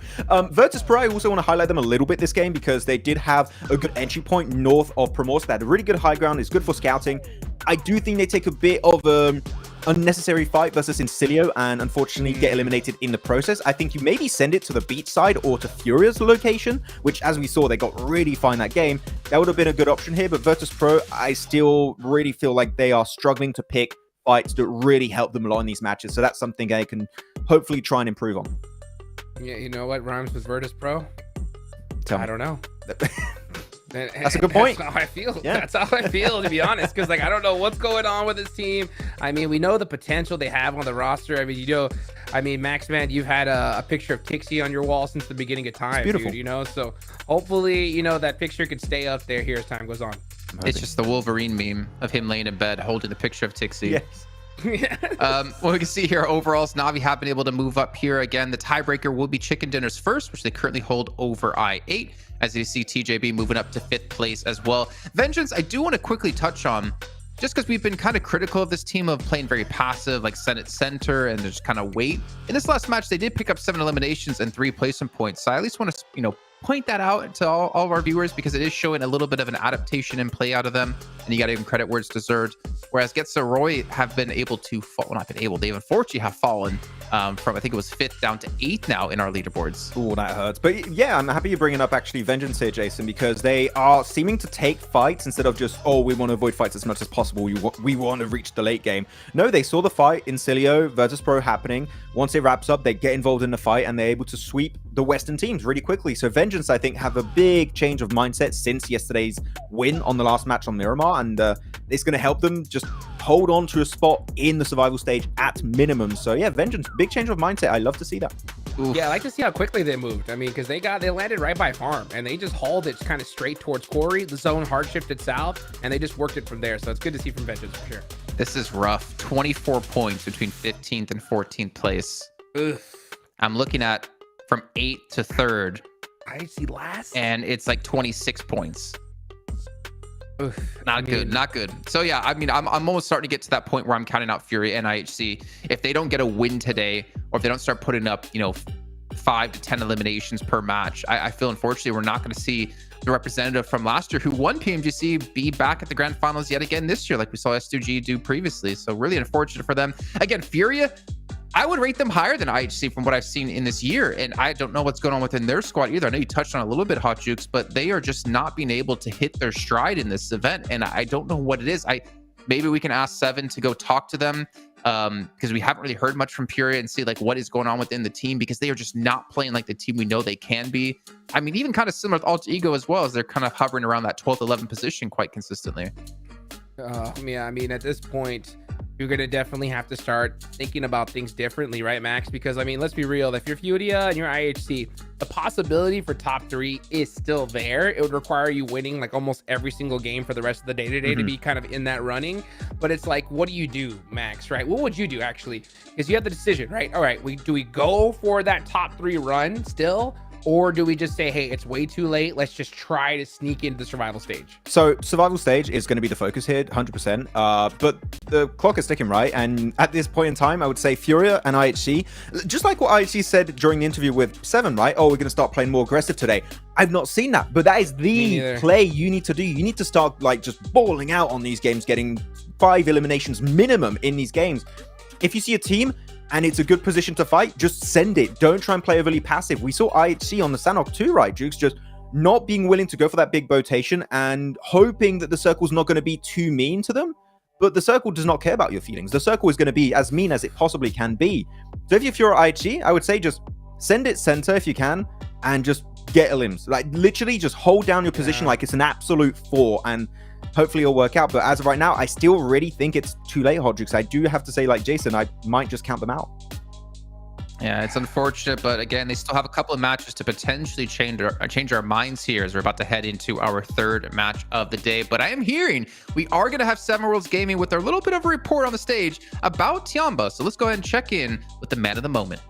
Virtus Pro, I also want to highlight them a little bit this game because they did have a good entry point north of Primorsk. They had a really good high ground. It's good for scouting. I do think they take a bit of unnecessary fight versus Incilio and unfortunately get eliminated in the process. I think you maybe send it to the beach side or to Furia's location, which as we saw, they got really fine that game. That would have been a good option here, but Virtus Pro, I still really feel like they are struggling to pick fights that really help them a lot in these matches. So that's something they can hopefully try and improve on.
Yeah, you know what rhymes with Virtus Pro? I don't know.
That's a good point.
That's how I feel. Yeah. That's how I feel, to be honest, because like I don't know what's going on with this team. I mean, we know the potential they have on the roster. I mean, you know, I mean, Max, man, you've had a picture of Tixie on your wall since the beginning of time, dude, you know? So hopefully, you know, that picture could stay up there here as time goes on.
It's just the Wolverine meme of him laying in bed holding the picture of Tixie.
Yes.
What we can see here overall is Na'Vi have been able to move up here again. The tiebreaker will be Chicken Dinners first, which they currently hold over I8, as you see TJB moving up to 5th place as well. Vengeance, I do want to quickly touch on, just because we've been kind of critical of this team of playing very passive, like Senate Center, and just kind of wait. In this last match, they did pick up 7 eliminations and 3 placement points. So I at least want to, you know, point that out to all of our viewers, because it is showing a little bit of an adaptation and play out of them, and you got to give them credit where it's deserved. Whereas Getsa Roy have been able to fall, well, not been able, they've unfortunately have fallen from, I think it was 5th down to 8th now in our leaderboards.
Oh, that hurts. But yeah, I'm happy you're bringing up actually Vengeance here, Jason, because they are seeming to take fights instead of just, oh, we want to avoid fights as much as possible. We want to reach the late game. No, they saw the fight in Cilio versus Pro happening. Once it wraps up, they get involved in the fight and they're able to sweep the Western teams really quickly. So Vengeance, I think, have a big change of mindset since yesterday's win on the last match on Miramar, and it's going to help them just hold on to a spot in the survival stage at minimum. So yeah, Vengeance, big change of mindset. I love to see that.
Oof. Yeah, I like to see how quickly they moved. I mean, because they landed right by farm, and they just hauled it kind of straight towards Quarry. The zone hard shifted south, and they just worked it from there. So it's good to see from Vengeance for sure.
This is rough. 24 points between 15th and 14th place.
Oof.
I'm looking at from 8th to 3rd.
I see last,
and it's like 26 points.
Oof,
not good. So yeah, I mean, I'm almost starting to get to that point where I'm counting out Fury and IHC. If they don't get a win today, or if they don't start putting up, you know, 5 to 10 eliminations per match, I feel unfortunately we're not going to see the representative from last year who won PMGC be back at the Grand Finals yet again this year, like we saw S2G do previously. So really unfortunate for them. Again, Furia, I would rate them higher than IHC from what I've seen in this year. And I don't know what's going on within their squad either. I know you touched on a little bit, Hot Jukes, but they are just not being able to hit their stride in this event. And I don't know what it is. Maybe we can ask Seven to go talk to them, because we haven't really heard much from Furia and see like what is going on within the team, because they are just not playing like the team we know they can be. I mean, even kind of similar with Alter Ego as well, as they're kind of hovering around that 12th, 11th position quite consistently.
Yeah, I mean, at this point, you're going to definitely have to start thinking about things differently, right, Max? Because, I mean, let's be real. If you're Furia and you're IHC, the possibility for top 3 is still there. It would require you winning like almost every single game for the rest of the day-to-day to be kind of in that running. But it's like, what do you do, Max, right? What would you do, actually? Because you have the decision, right? All right, do we go for that top 3 run still? Or do we just say, hey, it's way too late, let's just try to sneak into the survival stage?
So survival stage is going to be the focus here, 100%. But the clock is ticking, right? And at this point in time, I would say Furia and IHC, just like what IHC said during the interview with Seven, right? Oh, we're going to start playing more aggressive today. I've not seen that, but that is the play you need to do. You need to start like just balling out on these games, getting 5 eliminations minimum in these games. If you see a team and it's a good position to fight, just send it. Don't try and play overly passive. We saw IHC on the Sanhok too, right, Jukes? Just not being willing to go for that big rotation and hoping that the circle's not going to be too mean to them. But the circle does not care about your feelings. The circle is going to be as mean as it possibly can be. So if you're IHC, I would say just send it center if you can and just get elims. Like literally just hold down your position like it's an absolute 4 and hopefully it'll work out. But as of right now, I still really think it's too late, Hot Jukes. I do have to say, like Jason, I might just count them out.
Yeah, it's unfortunate, but again, they still have a couple of matches to potentially change our minds here as we're about to head into our 3rd match of the day. But I am hearing we are going to have Seven Worlds Gaming with their little bit of a report on the stage about Tiamba. So let's go ahead and check in with the man of the moment.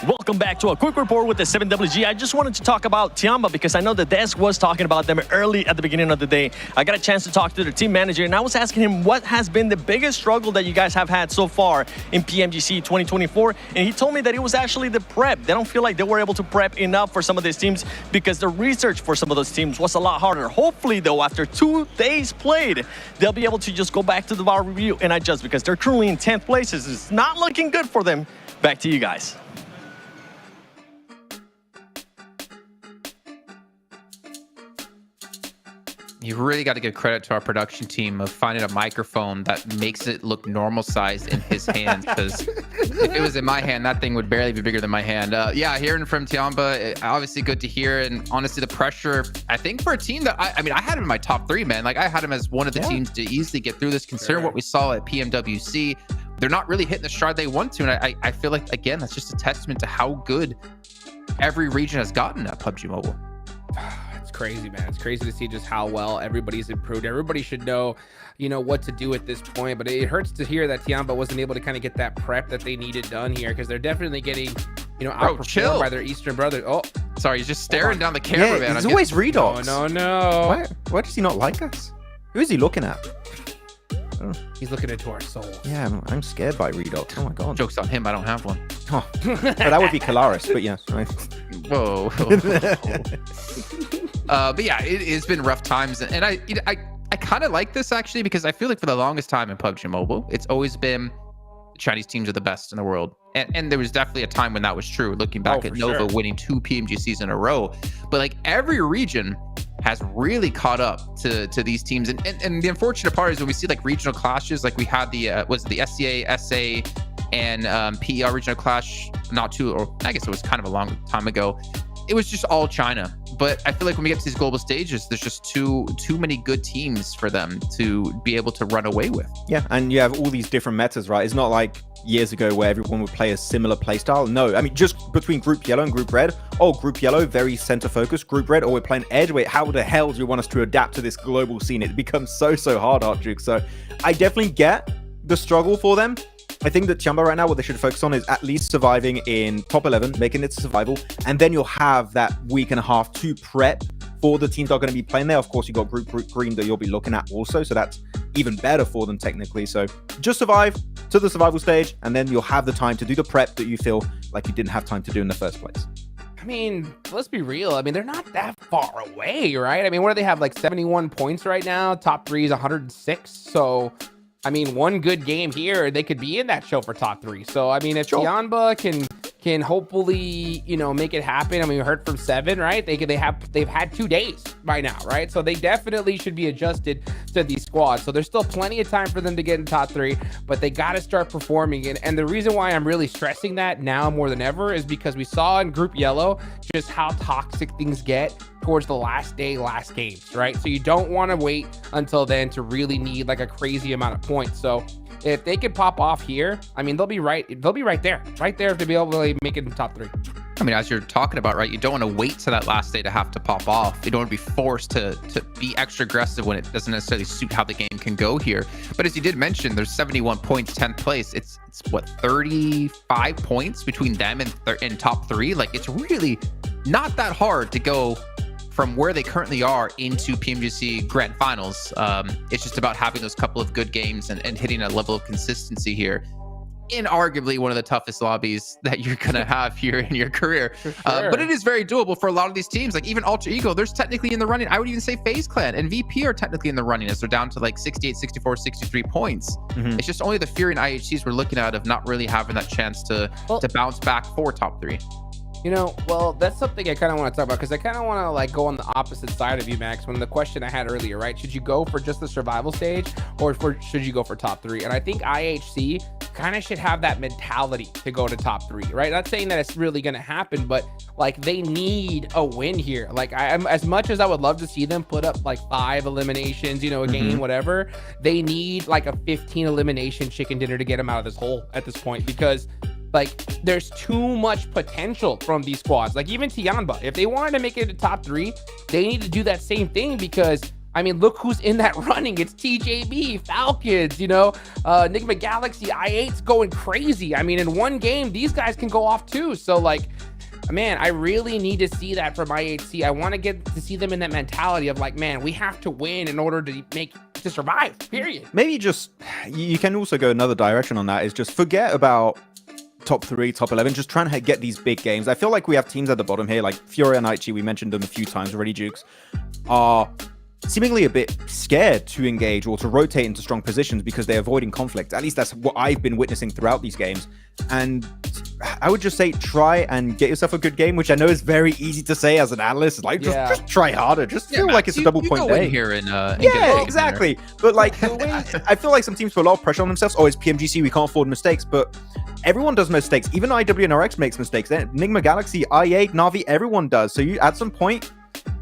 Welcome back to a quick report with the 7WG. I just wanted to talk about Tiamba because I know the desk was talking about them early at the beginning of the day. I got a chance to talk to their team manager and I was asking him what has been the biggest struggle that you guys have had so far in PMGC 2024. And he told me that it was actually the prep. They don't feel like they were able to prep enough for some of these teams because the research for some of those teams was a lot harder. Hopefully though, after 2 days played, they'll be able to just go back to the VAR review and adjust because they're currently in 10th place. It's not looking good for them. Back to you guys.
You really got to give credit to our production team of finding a microphone that makes it look normal sized in his hands. Because if it was in my hand, that thing would barely be bigger than my hand. Yeah, hearing from Tiamba, obviously good to hear. And honestly, the pressure, I think for a team that, I mean, I had him in my top 3, man. Like I had him as one of the teams to easily get through this, considering what we saw at PMWC. they're not really hitting the stride they want to. And I feel like, again, that's just a testament to how good every region has gotten at PUBG Mobile.
It's crazy, man. It's crazy to see just how well everybody's improved. Everybody should know, what to do at this point. But it hurts to hear that Tiamba wasn't able to kind of get that prep that they needed done here, because they're definitely getting, outperformed by their Eastern brothers. Oh,
sorry, he's just staring down the camera, man.
He's always redox.
No.
Why does he not like us? Who is he looking at?
He's looking into our souls.
Yeah, I'm scared by redox. Oh my god.
Joke's on him. I don't have one.
Oh, but that would be Kalaris, but yes. Right.
Whoa. But yeah, it's been rough times, and I kind of like this actually, because I feel like for the longest time in PUBG Mobile, it's always been the Chinese teams are the best in the world, and there was definitely a time when that was true. Looking back at Nova winning 2 PMGCs in a row, but like every region has really caught up to these teams, and the unfortunate part is when we see like regional clashes, like we had the SCA, SA, and PER regional clash or I guess it was kind of a long time ago. It was just all China. But I feel like when we get to these global stages, there's just too many good teams for them to be able to run away with.
Yeah, and you have all these different metas, right? It's not like years ago where everyone would play a similar playstyle. No, I mean, just between Group Yellow and Group Red. Oh, Group Yellow, very center focused. Group Red, we're playing Edge. Wait, how the hell do you want us to adapt to this global scene? It becomes so hard, Archduke. So I definitely get the struggle for them. I think that Tiamba right now, what they should focus on is at least surviving in top 11, making it to survival, and then you'll have that week and a half to prep for the teams that are going to be playing there. Of course, you got Group Green that you'll be looking at also, so that's even better for them technically. So just survive to the survival stage, and then you'll have the time to do the prep that you feel like you didn't have time to do in the first place.
I mean, let's be real. I mean, they're not that far away, right? I mean, what do they have, like 71 points right now? Top 3 is 106, so... I mean, one good game here, they could be in that show for top 3. So, I mean, if Tiamba can hopefully, make it happen. I mean, we heard from Seven, right? They've had 2 days by now, right? So they definitely should be adjusted to these squads. So there's still plenty of time for them to get in top 3, but they got to start performing. And the reason why I'm really stressing that now more than ever is because we saw in Group Yellow just how toxic things get towards the last games, right? So you don't want to wait until then to really need like a crazy amount of points. So if they could pop off here, I mean, they'll be right there to be able to make it in top 3.
I mean, as you're talking about, right, you don't want to wait to that last day to have to pop off. You don't want to be forced to be extra aggressive when it doesn't necessarily suit how the game can go here. But as you did mention, there's 71 points, 10th place. It's what, 35 points between them and top 3? Like, it's really not that hard to go from where they currently are into PMGC Grand Finals. It's just about having those couple of good games and hitting a level of consistency here in arguably one of the toughest lobbies that you're going to have here in your career. But it is very doable for a lot of these teams. Like even Ultra Ego, there's technically in the running. I would even say FaZe Clan and VP are technically in the running as they're down to like 68, 64, 63 points. It's just only the Fury and IHCs we're looking at of not really having that chance to bounce back for top 3.
Well, that's something I kind of want to talk about, because I kind of want to like go on the opposite side of you, Max, when the question I had earlier, right? Should you go for just the survival stage or should you go for top 3? And I think IHC kind of should have that mentality to go to top 3, right? Not saying that it's really going to happen, but like they need a win here. Like I'm as much as I would love to see them put up like 5 eliminations, a game, whatever, they need like a 15 elimination chicken dinner to get them out of this hole at this point, because like there's too much potential from these squads. Like even Tiamba, if they wanted to make it to top 3, they need to do that same thing, because I mean, look who's in that running. It's TJB, Falcons, Enigma Galaxy, I8's going crazy. I mean, in one game, these guys can go off too. So like, man, I really need to see that from IHC. I want to get to see them in that mentality of like, man, we have to win in order to survive, period.
Maybe just, you can also go another direction on that, is just forget about top 3, top 11, just trying to get these big games. I feel like we have teams at the bottom here, like Fury and Aichi, we mentioned them a few times already, Jukes, are seemingly a bit scared to engage or to rotate into strong positions because they're avoiding conflict. At least that's what I've been witnessing throughout these games. And I would just say try and get yourself a good game, which I know is very easy to say as an analyst. Like, just try harder. Just feel like it's a double point day.
Here and
yeah, exactly. But like, the way, I feel like some teams put a lot of pressure on themselves. Oh, it's PMGC, we can't afford mistakes. But everyone does mistakes. Even IWNRX makes mistakes. Enigma Galaxy, IA, Navi, everyone does. So you, at some point,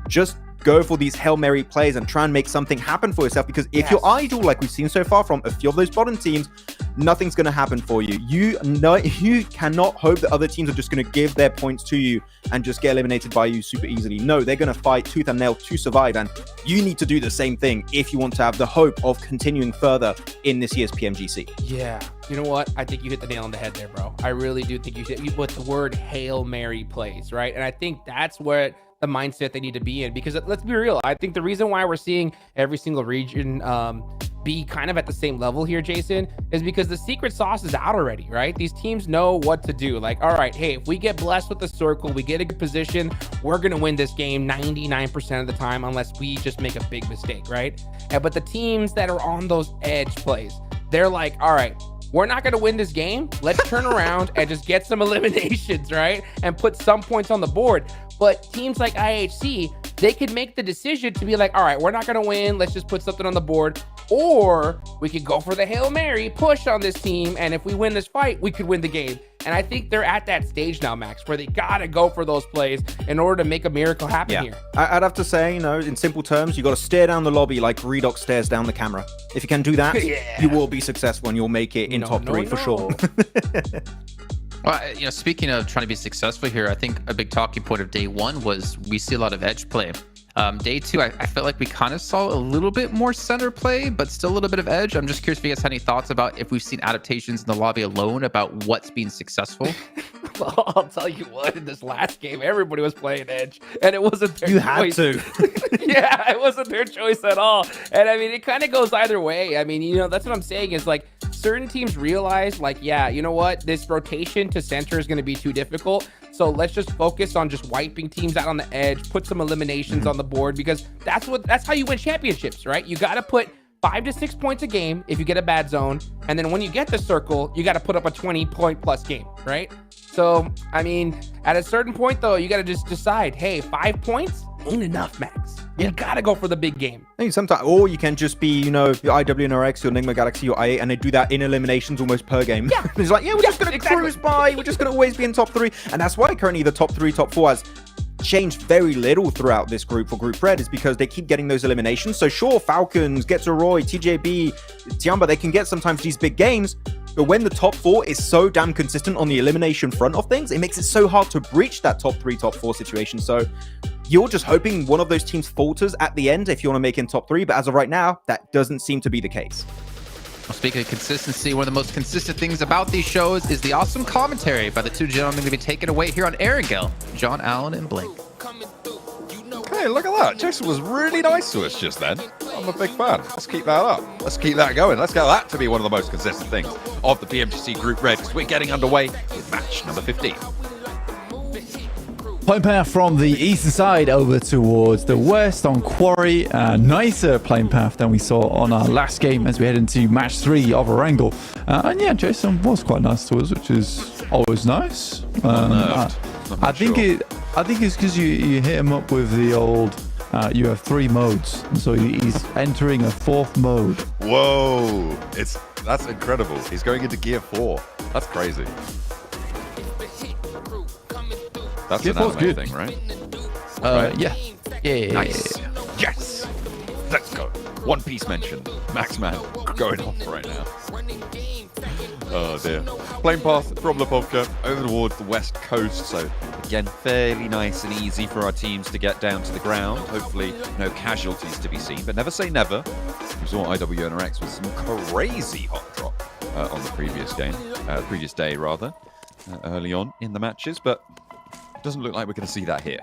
just go for these Hail Mary plays and try and make something happen for yourself, because if you're idle, like we've seen so far from a few of those bottom teams, nothing's going to happen for you. You cannot hope that other teams are just going to give their points to you and just get eliminated by you super easily. No, they're going to fight tooth and nail to survive, and you need to do the same thing if you want to have the hope of continuing further in this year's PMGC.
Yeah, you know what? I think you hit the nail on the head there, bro. I really do think you hit with the word Hail Mary plays, right? And I think that's where the mindset they need to be in, because let's be real. I think the reason why we're seeing every single region be kind of at the same level here, Jason, is because the secret sauce is out already, right? These teams know what to do. Like, all right, hey, if we get blessed with the circle, we get a good position, we're going to win this game 99% of the time, unless we just make a big mistake, right? But the teams that are on those edge plays, they're like, all right, we're not going to win this game. Let's turn around and just get some eliminations, right? And put some points on the board. But teams like IHC, they could make the decision to be like, all right, we're not going to win. Let's just put something on the board. Or we could go for the Hail Mary, push on this team. And if we win this fight, we could win the game. And I think they're at that stage now, Max, where they got to go for those plays in order to make a miracle happen here.
I'd have to say, in simple terms, you got to stare down the lobby like Redox stares down the camera. If you can do that, you will be successful and you'll make it in top three for sure.
Well, speaking of trying to be successful here, I think a big talking point of day one was we see a lot of edge play. Day two, I felt like we kind of saw a little bit more center play, but still a little bit of edge. I'm just curious if you guys had any thoughts about if we've seen adaptations in the lobby alone about what's been successful.
Well, I'll tell you what, in this last game, everybody was playing edge, and it wasn't their choice.
You had to.
Yeah, it wasn't their choice at all. And I mean, it kind of goes either way. I mean, that's what I'm saying is like certain teams realize like, yeah, you know what? This rotation to center is going to be too difficult. So let's just focus on just wiping teams out on the edge, put some eliminations on the board, because that's how you win championships, right? You got to put 5 to 6 points a game if you get a bad zone. And then when you get the circle, you got to put up a 20-point plus game, right? So, I mean, at a certain point, though, you got to just decide, hey, 5 points ain't enough, Max. You got to go for the big game.
I think sometimes, or you can just be, your IWNRX, your Enigma Galaxy, your i8, and they do that in eliminations almost per game. Yeah. It's like, we're just going to cruise by. We're just going to always be in top 3. And that's why currently the top 3, top 4 has changed very little throughout this group for Group Red, is because they keep getting those eliminations. So sure, Falcons, Getzeroy, TJB, Tiamba, they can get sometimes these big games, but when the top 4 is so damn consistent on the elimination front of things, it makes it so hard to breach that top 3, top 4 situation. So you're just hoping one of those teams falters at the end if you want to make in top 3, but as of right now, that doesn't seem to be the case.
Well, speaking of consistency, one of the most consistent things about these shows is the awesome commentary by the two gentlemen going to be taken away here on Erangel, John Allen and Blink.
Hey, look at that. Jason was really nice to us just then. I'm a big fan. Let's keep that up. Let's keep that going. Let's get that to be one of the most consistent things of the PMGC Group Red, because we're getting underway with match number 15.
Plane path from the eastern side over towards the west on Quarry. Nicer plane path than we saw on our last game as we head into match 3 of Erangel. And yeah, Jason was quite nice to us, which is always nice. I think it's because you hit him up with the old you have 3 modes, so he's entering a 4th mode.
Whoa, that's incredible. He's going into gear 4. That's crazy. That's an anime thing, right?
Yeah.
Nice. Yes. Let's go. One Piece mentioned. Max Man going off right now. Oh dear. Plane path from Lepovka over towards the west coast. So again, fairly nice and easy for our teams to get down to the ground. Hopefully no casualties to be seen, but never say never. We saw IWNRX with some crazy hot drop on the previous game, previous day rather, early on in the matches, but doesn't look like we're going to see that here.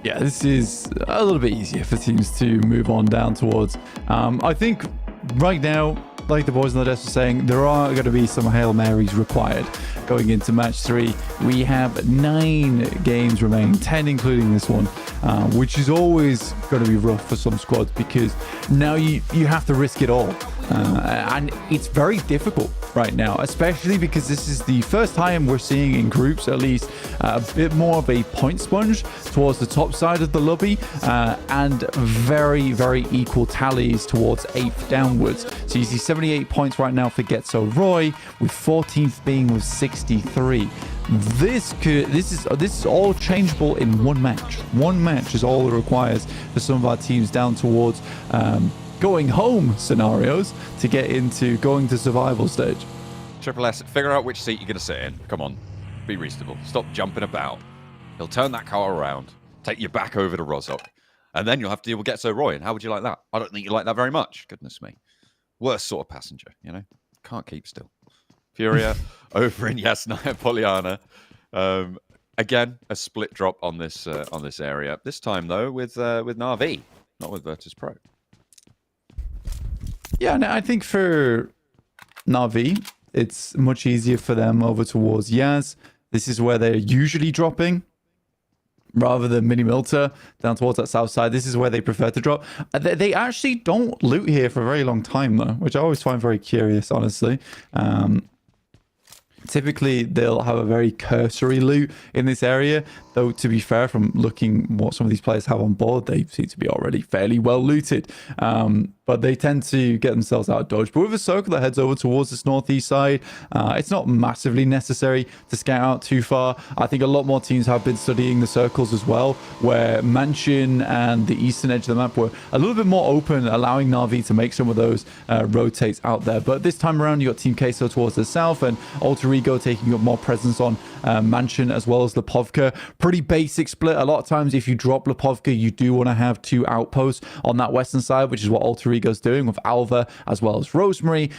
Yeah, this is a little bit easier for teams to move on down towards. I think right now, like the boys on the desk were saying, there are going to be some Hail Marys required going into match 3. We have 9 games remaining, 10 including this one, which is always going to be rough for some squads because now you have to risk it all. And it's very difficult right now, especially because this is the first time we're seeing in groups at least a bit more of a point sponge towards the top side of the lobby and very, very equal tallies towards 8th downwards. So you see 78 points right now for Getzeroy, with 14th being with 63. This is all changeable in one match. One match is all it requires for some of our teams down towards going home scenarios to get into going to survival stage.
Triple S, figure out which seat you're going to sit in. Come on, be reasonable. Stop jumping about. He'll turn that car around, take you back over to Rozhok, and then you'll have to deal with Getso Roy. And how would you like that? I don't think you like that very much. Goodness me. Worst sort of passenger, you know? Can't keep still. Furia over in Yasnaya Poliana. Again, a split drop on this area. This time, though, with Na'Vi, not with Virtus Pro.
Yeah, and I think for Na'Vi, it's much easier for them over towards Yaz. This is where they're usually dropping. Rather than Mini Milta down towards that south side, this is where they prefer to drop. They actually don't loot here for a very long time, though, which I always find very curious, honestly. Typically, they'll have a very cursory loot in this area, though, to be fair, from looking what some of these players have on board, they seem to be already fairly well looted. But they tend to get themselves out of dodge. But with a circle that heads over towards this northeast side, it's not massively necessary to scout out too far. I think a lot more teams have been studying the circles as well, where Mansion and the eastern edge of the map were a little bit more open, allowing Na'Vi to make some of those rotates out there. But this time around, you got Team Queso towards the south, and Alter Ego taking up more presence on Mansion as well as Lipovka. Pretty basic split. A lot of times, if you drop Lipovka, you do want to have two outposts on that western side, which is what Alter Ego's doing with Alva as well as Rosemary,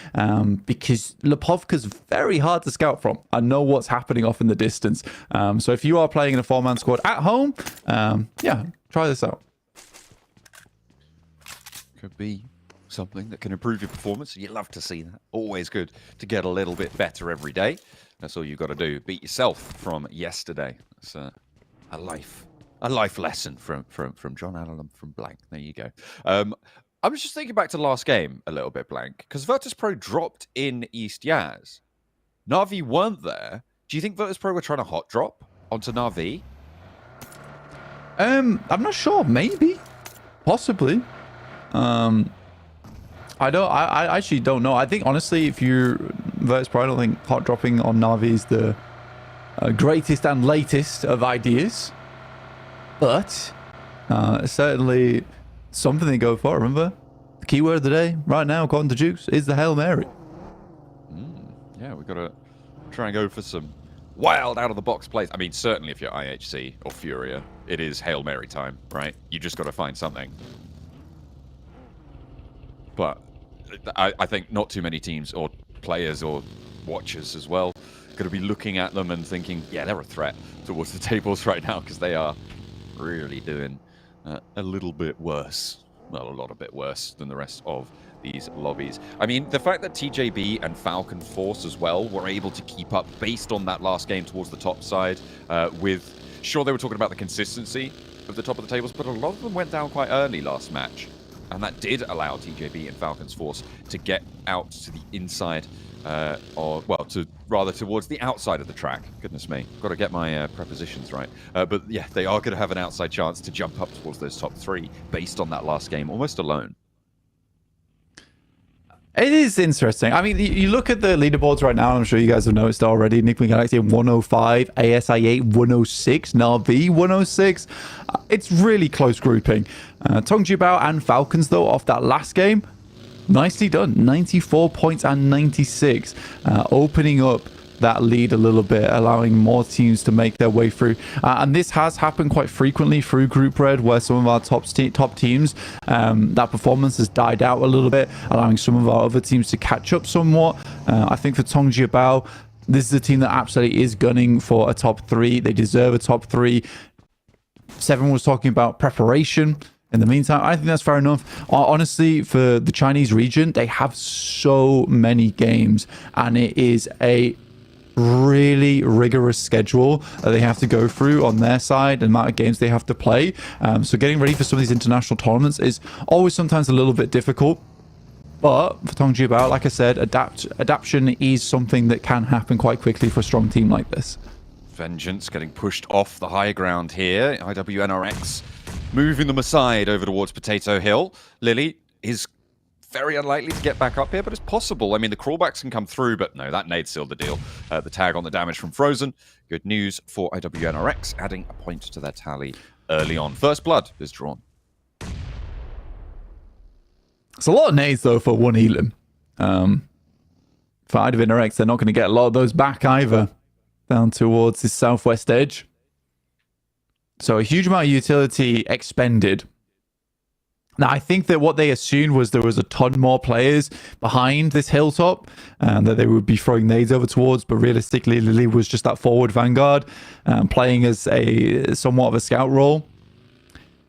because Lipovka's very hard to scout from and know what's happening off in the distance. So if you are playing in a four-man squad at home, yeah, try this out.
Could be something that can improve your performance. You love to see that. Always good to get a little bit better every day. That's all you've got to do. Beat yourself from yesterday. It's a life lesson from John Allen from Blank. There you go. I was just thinking back to the last game a little bit, Blank, because Virtus Pro dropped in East Yaz. Na'Vi weren't there. Do you think Virtus Pro were trying to hot drop onto Na'Vi?
I'm not sure. Maybe, possibly. I actually don't know. I think honestly, if you're Virtus Pro, I don't think hot dropping on Na'Vi is the greatest and latest of ideas, but certainly something to go for. Remember, the keyword of the day right now, according to Jukes, is the Hail Mary.
Yeah, we've got to try and go for some wild out-of-the-box plays. I mean, certainly if you're IHC or Furia, it is Hail Mary time, right? You just got to find something. But I think not too many teams or players or watchers as well going to be looking at them and thinking, yeah, they're a threat towards the tables right now, because they are really doing a little bit worse. Well, a lot a bit worse than the rest of these lobbies. I mean, the fact that TJB and Falcon Force as well were able to keep up based on that last game towards the top side with... Sure, they were talking about the consistency of the top of the tables, but a lot of them went down quite early last match. And that did allow TJB and Falcon's Force to get out to the inside, rather towards the outside of the track. Goodness me, got to get my prepositions right. But yeah, they are going to have an outside chance to jump up towards those top three based on that last game, almost alone.
It is interesting. I mean, you look at the leaderboards right now, and I'm sure you guys have noticed already. Enigma Galaxy 105, ASI8 106, Na'Vi 106. It's really close grouping. Tongjibao and Falcons, though, off that last game, nicely done. 94 points and 96. Opening up that lead a little bit, allowing more teams to make their way through. And this has happened quite frequently through Group Red, where some of our top teams, that performance has died out a little bit, allowing some of our other teams to catch up somewhat. I think for Tongjibao, this is a team that absolutely is gunning for a top 3. They deserve a top 3. Seven was talking about preparation. In the meantime, I think that's fair enough. Honestly, for the Chinese region, they have so many games, and it is a really rigorous schedule that they have to go through on their side, and the amount of games they have to play. So getting ready for some of these international tournaments is always sometimes a little bit difficult. But for Tongjibao, like I said, adaptation is something that can happen quite quickly for a strong team like this.
Vengeance getting pushed off the high ground here. IWNRX moving them aside over towards Potato Hill. Lily is very unlikely to get back up here, but it's possible. I mean, the crawlbacks can come through, but no, that nade sealed the deal. The tag on the damage from Frozen. Good news for IWNRX, adding a point to their tally early on. First blood is drawn.
It's a lot of nades, though, for one Elam. For IDVNRX, they're not going to get a lot of those back either. Down towards the southwest edge. So a huge amount of utility expended. Now, I think that what they assumed was there was a ton more players behind this hilltop and that they would be throwing nades over towards, but realistically, Lily was just that forward vanguard, playing as a somewhat of a scout role.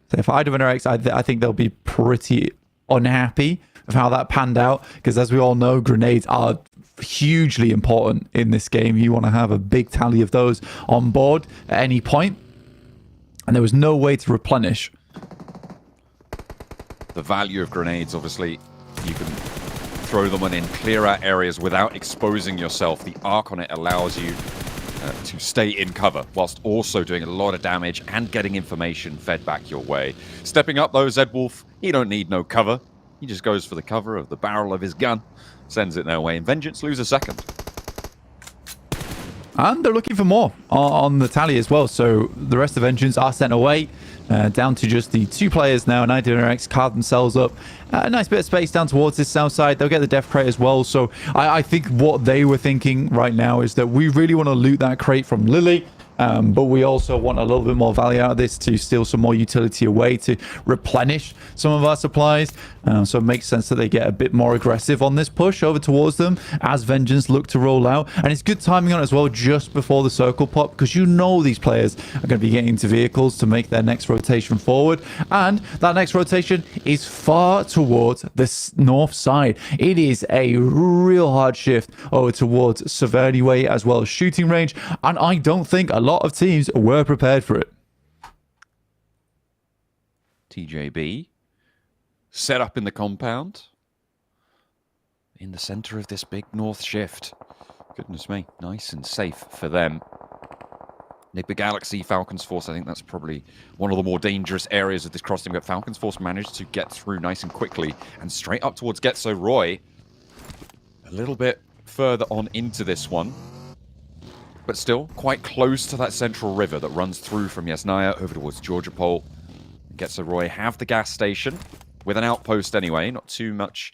So if IDVNRX, I think they'll be pretty unhappy of how that panned out, because as we all know, grenades are hugely important in this game. You want to have a big tally of those on board at any point, and there was no way to replenish.
The value of grenades, obviously, you can throw them in clear out areas without exposing yourself. The arc on it allows you to stay in cover whilst also doing a lot of damage and getting information fed back your way. Stepping up though, Zedwolf, he don't need no cover. He just goes for the cover of the barrel of his gun, sends it their way, and Vengeance lose a second.
And they're looking for more on the tally as well. So the rest of Vengeance are sent away, down to just the 2 players now. And IDVNRX carved themselves up a nice bit of space down towards this south side. They'll get the death crate as well. So I think what they were thinking right now is that we really want to loot that crate from Lily. But we also want a little bit more value out of this to steal some more utility away to replenish some of our supplies. So it makes sense that they get a bit more aggressive on this push over towards them as Vengeance look to roll out. And it's good timing on it as well just before the circle pop, because you know these players are going to be getting into vehicles to make their next rotation forward. And that next rotation is far towards the north side. It is a real hard shift over towards Severny Way as well as shooting range. And I don't think a lot of teams were prepared for it.
TJB set up in the compound in the center of this big north shift. Goodness me, nice and safe for them. Nigma Galaxy, Falcon's Force, I think that's probably one of the more dangerous areas of this crossing, but Falcon's Force managed to get through nice and quickly and straight up towards Getso Roy. A little bit further on into this one, but still quite close to that central river that runs through from Yasnaya over towards Georgia Pole. Getso Roy have the gas station with an outpost anyway, not too much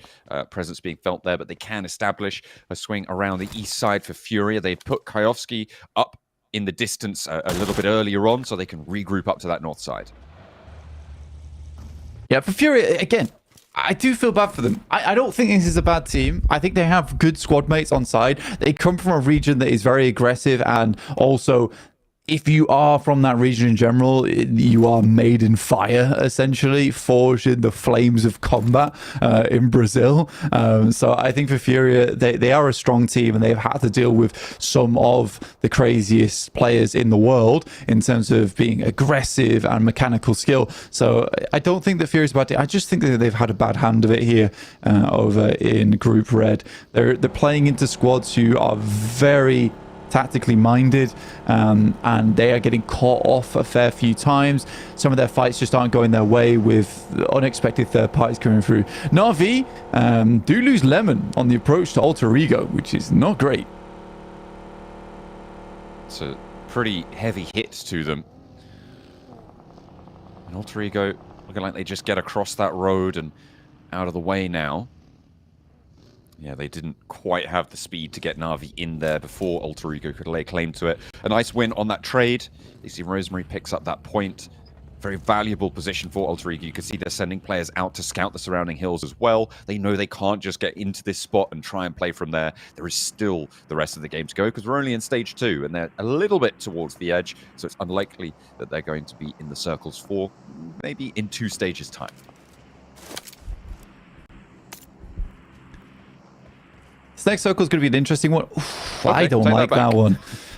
presence being felt there, but they can establish a swing around the east side for Furia. They put Kayovsky up in the distance a little bit earlier on so they can regroup up to that north side.
Yeah, for Furia, again, I do feel bad for them. I don't think this is a bad team. I think they have good squad mates on side. They come from a region that is very aggressive, and also, if you are from that region in general, you are made in fire, essentially, forged in the flames of combat in Brazil. So I think for Furia, they are a strong team, and they've had to deal with some of the craziest players in the world in terms of being aggressive and mechanical skill. So I don't think that Furia's a bad team. I just think that they've had a bad hand of it here over in Group Red. They're playing into squads who are very tactically minded, and they are getting caught off a fair few times. Some of their fights just aren't going their way with unexpected third parties coming through. Na'Vi do lose Lemon on the approach to Alter Ego, which is not great.
It's a pretty heavy hit to them. And Alter Ego looking like they just get across that road and out of the way now. Yeah, they didn't quite have the speed to get Na'Vi in there before Alter Ego could lay claim to it. A nice win on that trade. You see Rosemary picks up that point. Very valuable position for Alter Ego. You can see they're sending players out to scout the surrounding hills as well. They know they can't just get into this spot and try and play from there. There is still the rest of the game to go because we're only in stage 2 and they're a little bit towards the edge. So it's unlikely that they're going to be in the circles for maybe in 2 stages time.
This next circle is going to be an interesting one. Oof, okay, I don't like that one.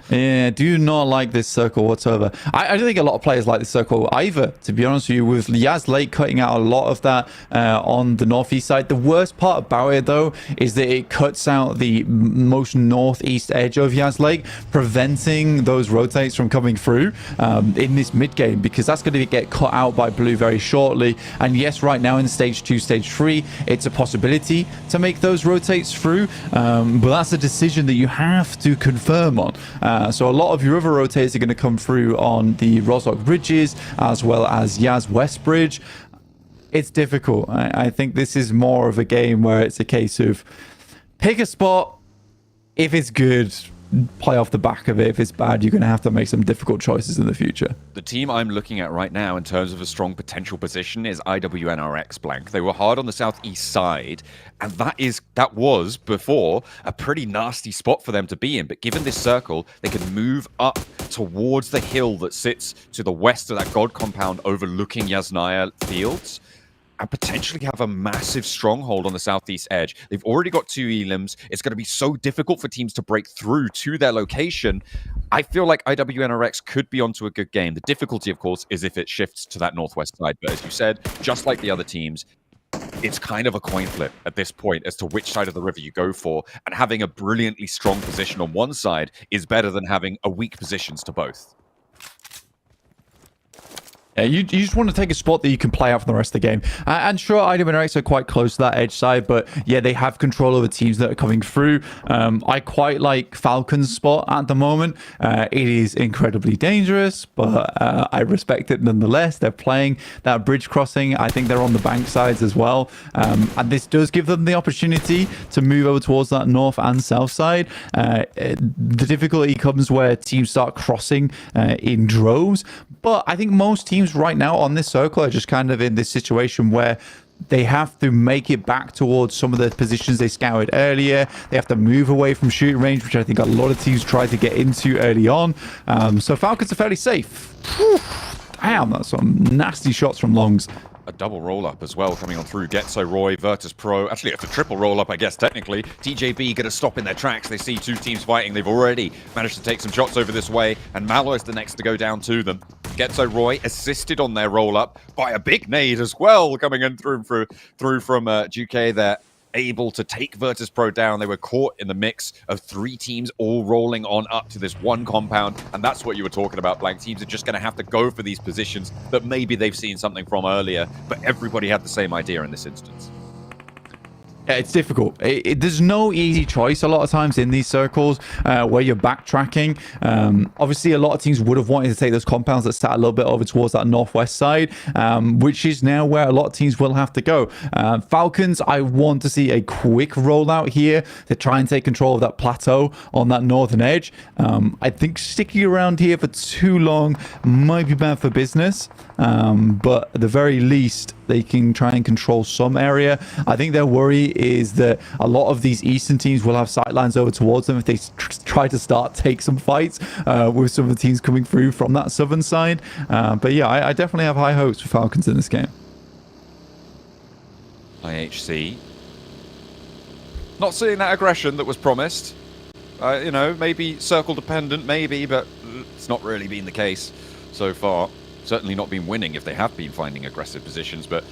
Yeah, do not like this circle whatsoever. I don't think a lot of players like this circle either, to be honest with you, with Yaz Lake cutting out a lot of that on the northeast side. The worst part about it, though, is that it cuts out the most northeast edge of Yaz Lake, preventing those rotates from coming through in this mid game, because that's going to get cut out by blue very shortly. And yes, right now in stage 2, stage 3, it's a possibility to make those rotates through, but that's a decision that you have to confirm on. So a lot of your other rotates are going to come through on the Rozhok bridges as well as Yaz West Bridge. it's difficult. I think this is more of a game where it's a case of pick a spot. If it's good, play off the back of it. If it's bad, you're going to have to make some difficult choices in the future.
The team I'm looking at right now in terms of a strong potential position is IWNRX blank. They were hard on the southeast side, and that was before a pretty nasty spot for them to be in. But given this circle, they can move up towards the hill that sits to the west of that God compound overlooking Yasnaya Fields, and potentially have a massive stronghold on the southeast edge. They've already got 2 elims. It's going to be so difficult for teams to break through to their location. I feel like IWNRX could be onto a good game. The difficulty, of course, is if it shifts to that northwest side. But as you said, just like the other teams, it's kind of a coin flip at this point as to which side of the river you go for. And having a brilliantly strong position on one side is better than having a weak positions to both.
Yeah, you just want to take a spot that you can play out for the rest of the game. And sure, IWNRX are quite close to that edge side, but yeah, they have control over teams that are coming through. I quite like Falcon's spot at the moment. It is incredibly dangerous, but I respect it nonetheless. They're playing that bridge crossing. I think they're on the bank sides as well. And this does give them the opportunity to move over towards that north and south side. The difficulty comes where teams start crossing in droves, but I think most teams right now on this circle are just kind of in this situation where they have to make it back towards some of the positions they scouted earlier. They have to move away from shooting range, which I think a lot of teams tried to get into early on. So Falcons are fairly safe. Damn, that's some nasty shots from Longs.
A double roll-up as well coming on through. Getso, Roy, Virtus Pro. Actually, it's a triple roll-up, I guess, technically. TJB going to stop in their tracks. They see 2 teams fighting. They've already managed to take some shots over this way, and Malo is the next to go down to them. Getso, Roy assisted on their roll-up by a big nade as well, coming in through from Duque there. Able to take Virtus Pro down. They were caught in the mix of 3 teams all rolling on up to this one compound, and that's what you were talking about, Blank. Teams are just going to have to go for these positions that maybe they've seen something from earlier, but everybody had the same idea in this instance.
Yeah, it's difficult. There's no easy choice a lot of times in these circles where you're backtracking. Obviously, a lot of teams would have wanted to take those compounds that start a little bit over towards that northwest side, which is now where a lot of teams will have to go. Falcons, I want to see a quick rollout here to try and take control of that plateau on that northern edge. I think sticking around here for too long might be bad for business, but at the very least, they can try and control some area. I think their worry is that a lot of these eastern teams will have sightlines over towards them if they try to take some fights with some of the teams coming through from that southern side. But yeah, I definitely have high hopes for Falcons in this game.
IHC. Not seeing that aggression that was promised. Maybe circle dependent, maybe, but it's not really been the case so far. Certainly not been winning if they have been finding aggressive positions, but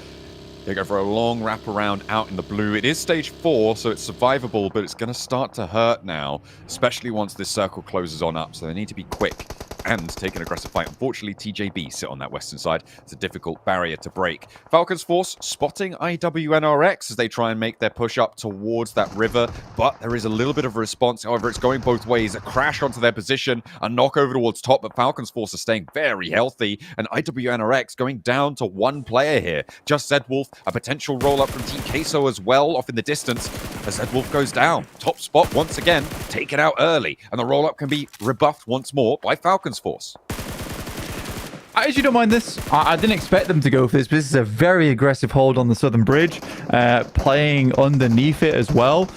they go for a long wrap around out in the blue. It is stage 4, so it's survivable, but it's going to start to hurt now, especially once this circle closes on up, so they need to be quick and take an aggressive fight. Unfortunately, TJB sit on that western side. It's a difficult barrier to break. Falcons Force spotting IWNRX as they try and make their push up towards that river, but there is a little bit of a response. However, it's going both ways. A crash onto their position, a knock over towards top, but Falcons Force are staying very healthy, and IWNRX going down to 1 player here. Just Zedwolf, a potential roll-up from Team Queso as well, off in the distance, as Zedwolf goes down. Top spot once again, taken out early, and the roll-up can be rebuffed once more by Falcons Force.
I actually don't mind this. I didn't expect them to go for this, but this is a very aggressive hold on the southern bridge, playing underneath it as well.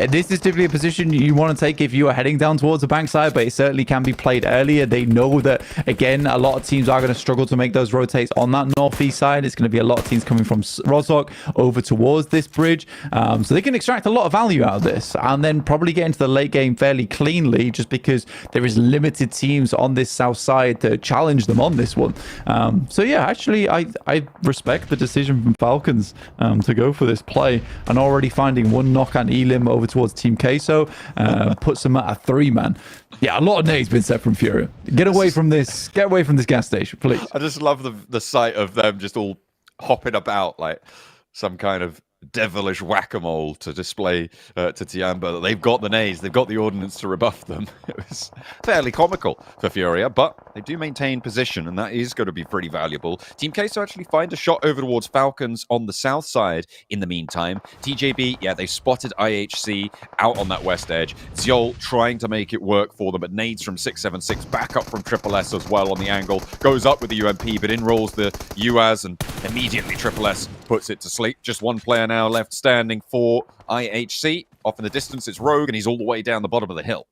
This is typically a position you want to take if you are heading down towards the bankside, but it certainly can be played earlier. They know that, again, a lot of teams are going to struggle to make those rotates on that northeast side. It's going to be a lot of teams coming from Rozhok over towards this bridge. So they can extract a lot of value out of this and then probably get into the late game fairly cleanly, just because there is limited teams on this south side to challenge them on this one. So yeah, actually, I respect the decision from Falcons to go for this play, and already finding 1 knock and elim over towards Team Queso puts them at a 3-man. Yeah, a lot of nades been set from Furia. Get away from this gas station, please.
I just love the sight of them just all hopping about like some kind of devilish whack-a-mole to display to Tiamba that they've got the nades, they've got the ordnance to rebuff them. It was fairly comical for Furia, but they do maintain position, and that is going to be pretty valuable. Team Queso actually find a shot over towards Falcons on the south side in the meantime. TJB, yeah, they spotted IHC out on that west edge. Ziol trying to make it work for them, but nades from 676, back up from Triple S as well on the angle. Goes up with the UMP, but in rolls the UAZ, and immediately Triple S puts it to sleep. Just one player now left standing for IHC. Off in the distance, it's Rogue, and he's all the way down the bottom of the hill.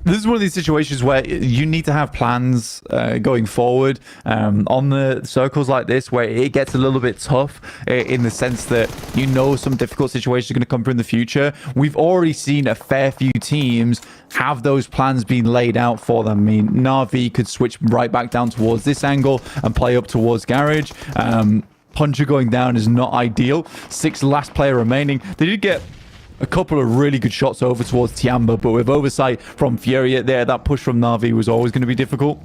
This is one of these situations where you need to have plans going forward on the circles like this, where it gets a little bit tough in the sense that you know some difficult situations are going to come through in the future. We've already seen a fair few teams have those plans being laid out for them. I mean, Na'Vi could switch right back down towards this angle and play up towards Garage. Puncher going down is not ideal. 6 last player remaining. They did get a couple of really good shots over towards Tiamba, but with oversight from Furia there, that push from Na'Vi was always going to be difficult.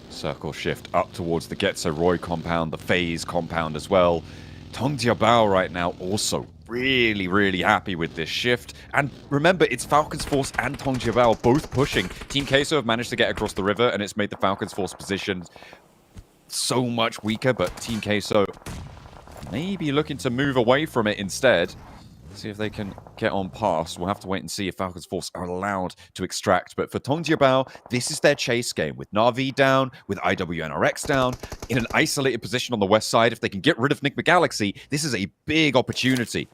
Circle shift up towards the Getzo Roy compound, the FaZe compound as well. Tong Jiabao right now also really happy with this shift. And remember, it's Falcons Force and Tong Jiabao both pushing. Team Queso have managed to get across the river, and it's made the Falcons Force position so much weaker, but Team Queso maybe looking to move away from it instead. See if they can get on past. We'll have to wait and see if Falcons Force are allowed to extract. But for Tong Jiabao, this is their chase game. With Na'Vi down, with IWNRX down, in an isolated position on the west side. If they can get rid of Nigma Galaxy, this is a big opportunity.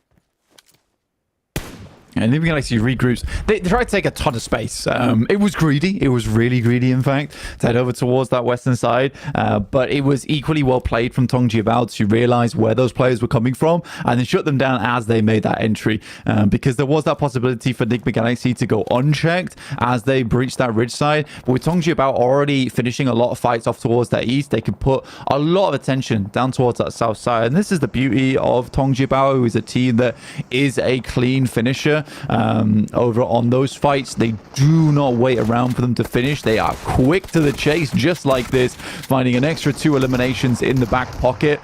And Nigma Galaxy regroups. They tried to take a ton of space. It was greedy. It was really greedy, in fact, to head over towards that western side. But it was equally well played from Tong Jiabao to realize where those players were coming from and then shut them down as they made that entry. Because there was that possibility for Nigma Galaxy to go unchecked as they breached that ridge side. But with Tong Jiabao already finishing a lot of fights off towards that east, they could put a lot of attention down towards that south side. And this is the beauty of Tong Jiabao, who is a team that is a clean finisher. Over on those fights, they do not wait around for them to finish. They are quick to the chase, just like this, finding an extra 2 eliminations in the back pocket.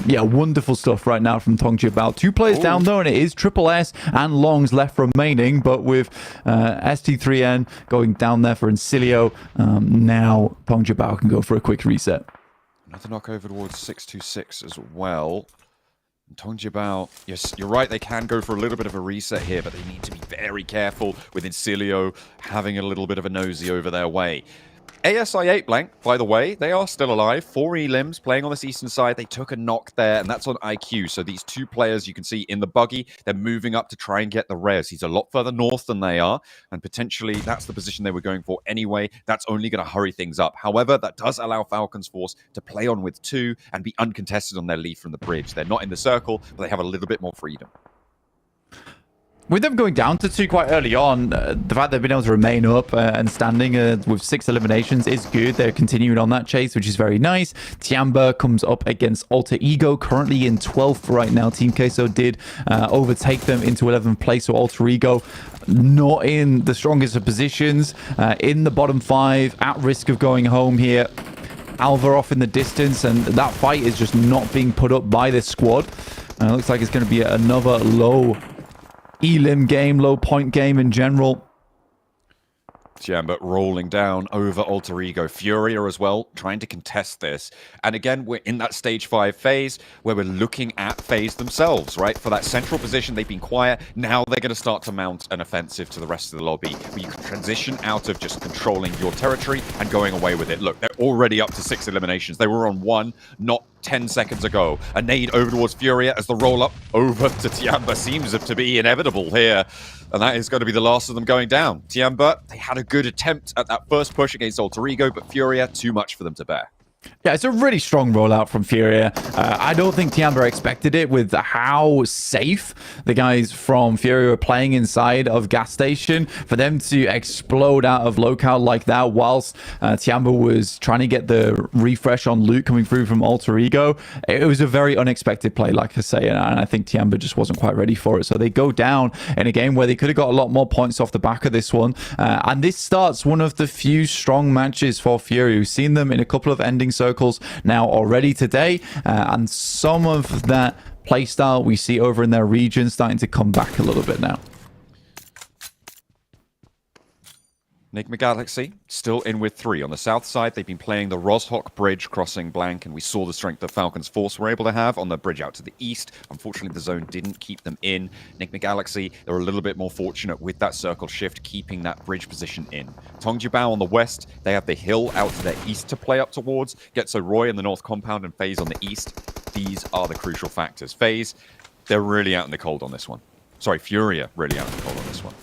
Yeah, wonderful stuff right now from Tong Jiabao. 2 players down though, and it is Triple S and Longs left remaining, but with ST3N going down there for Incilio, now Tong Jiabao can go for a quick reset.
Another knock over towards 626 as well. Tong Jiabao, yes, you're right, they can go for a little bit of a reset here, but they need to be very careful with Incilio having a little bit of a nosy over their way. ASI8 blank, by the way, they are still alive. 4 elims playing on this eastern side. They took a knock there, and that's on IQ. So these 2 players you can see in the buggy, they're moving up to try and get the res. He's a lot further north than they are, and potentially that's the position they were going for anyway. That's only going to hurry things up. However, that does allow Falcons Force to play on with 2 and be uncontested on their lead from the bridge. They're not in the circle, but they have a little bit more freedom.
With them going down to 2 quite early on, the fact they've been able to remain up and standing with 6 eliminations is good. They're continuing on that chase, which is very nice. Tiamba comes up against Alter Ego, currently in 12th right now. Team Queso did overtake them into 11th place, so Alter Ego not in the strongest of positions, in the bottom 5, at risk of going home here. Alva off in the distance, and that fight is just not being put up by this squad. It looks like it's going to be another low elim game, low point game in general.
Jambert rolling down over Alter Ego. Furia as well, trying to contest this. And again, we're in that stage 5 phase where we're looking at FaZe themselves, right? For that central position, they've been quiet. Now they're going to start to mount an offensive to the rest of the lobby, where you can transition out of just controlling your territory and going away with it. Look, they're already up to 6 eliminations. They were on 1 not 10 seconds ago. A nade over towards Furia as the roll-up over to Tiamba seems to be inevitable here. And that is going to be the last of them going down. Tiamba, they had a good attempt at that first push against Alter Ego, but Furia, too much for them to bear.
Yeah, it's a really strong rollout from Furia. I don't think Tiamba expected it with how safe the guys from Furia were playing inside of gas station. For them to explode out of locale like that whilst Tiamba was trying to get the refresh on loot coming through from Alter Ego, it was a very unexpected play, like I say, and I think Tiamba just wasn't quite ready for it. So they go down in a game where they could have got a lot more points off the back of this one. And this starts one of the few strong matches for Furia. We've seen them in a couple of ending circles now already today, and some of that playstyle we see over in their region starting to come back a little bit now.
Enigma Galaxy still in with 3. On the south side, they've been playing the Sanhok bridge crossing blank, and we saw the strength that Falcon's Force were able to have on the bridge out to the east. Unfortunately, the zone didn't keep them in. Enigma Galaxy, they were a little bit more fortunate with that circle shift, keeping that bridge position in. Tongjibao on the west, they have the hill out to their east to play up towards. Getso Roy in the north compound and FaZe on the east. These are the crucial factors. FaZe, they're really out in the cold on this one. Sorry, Furia really out in the cold on this one.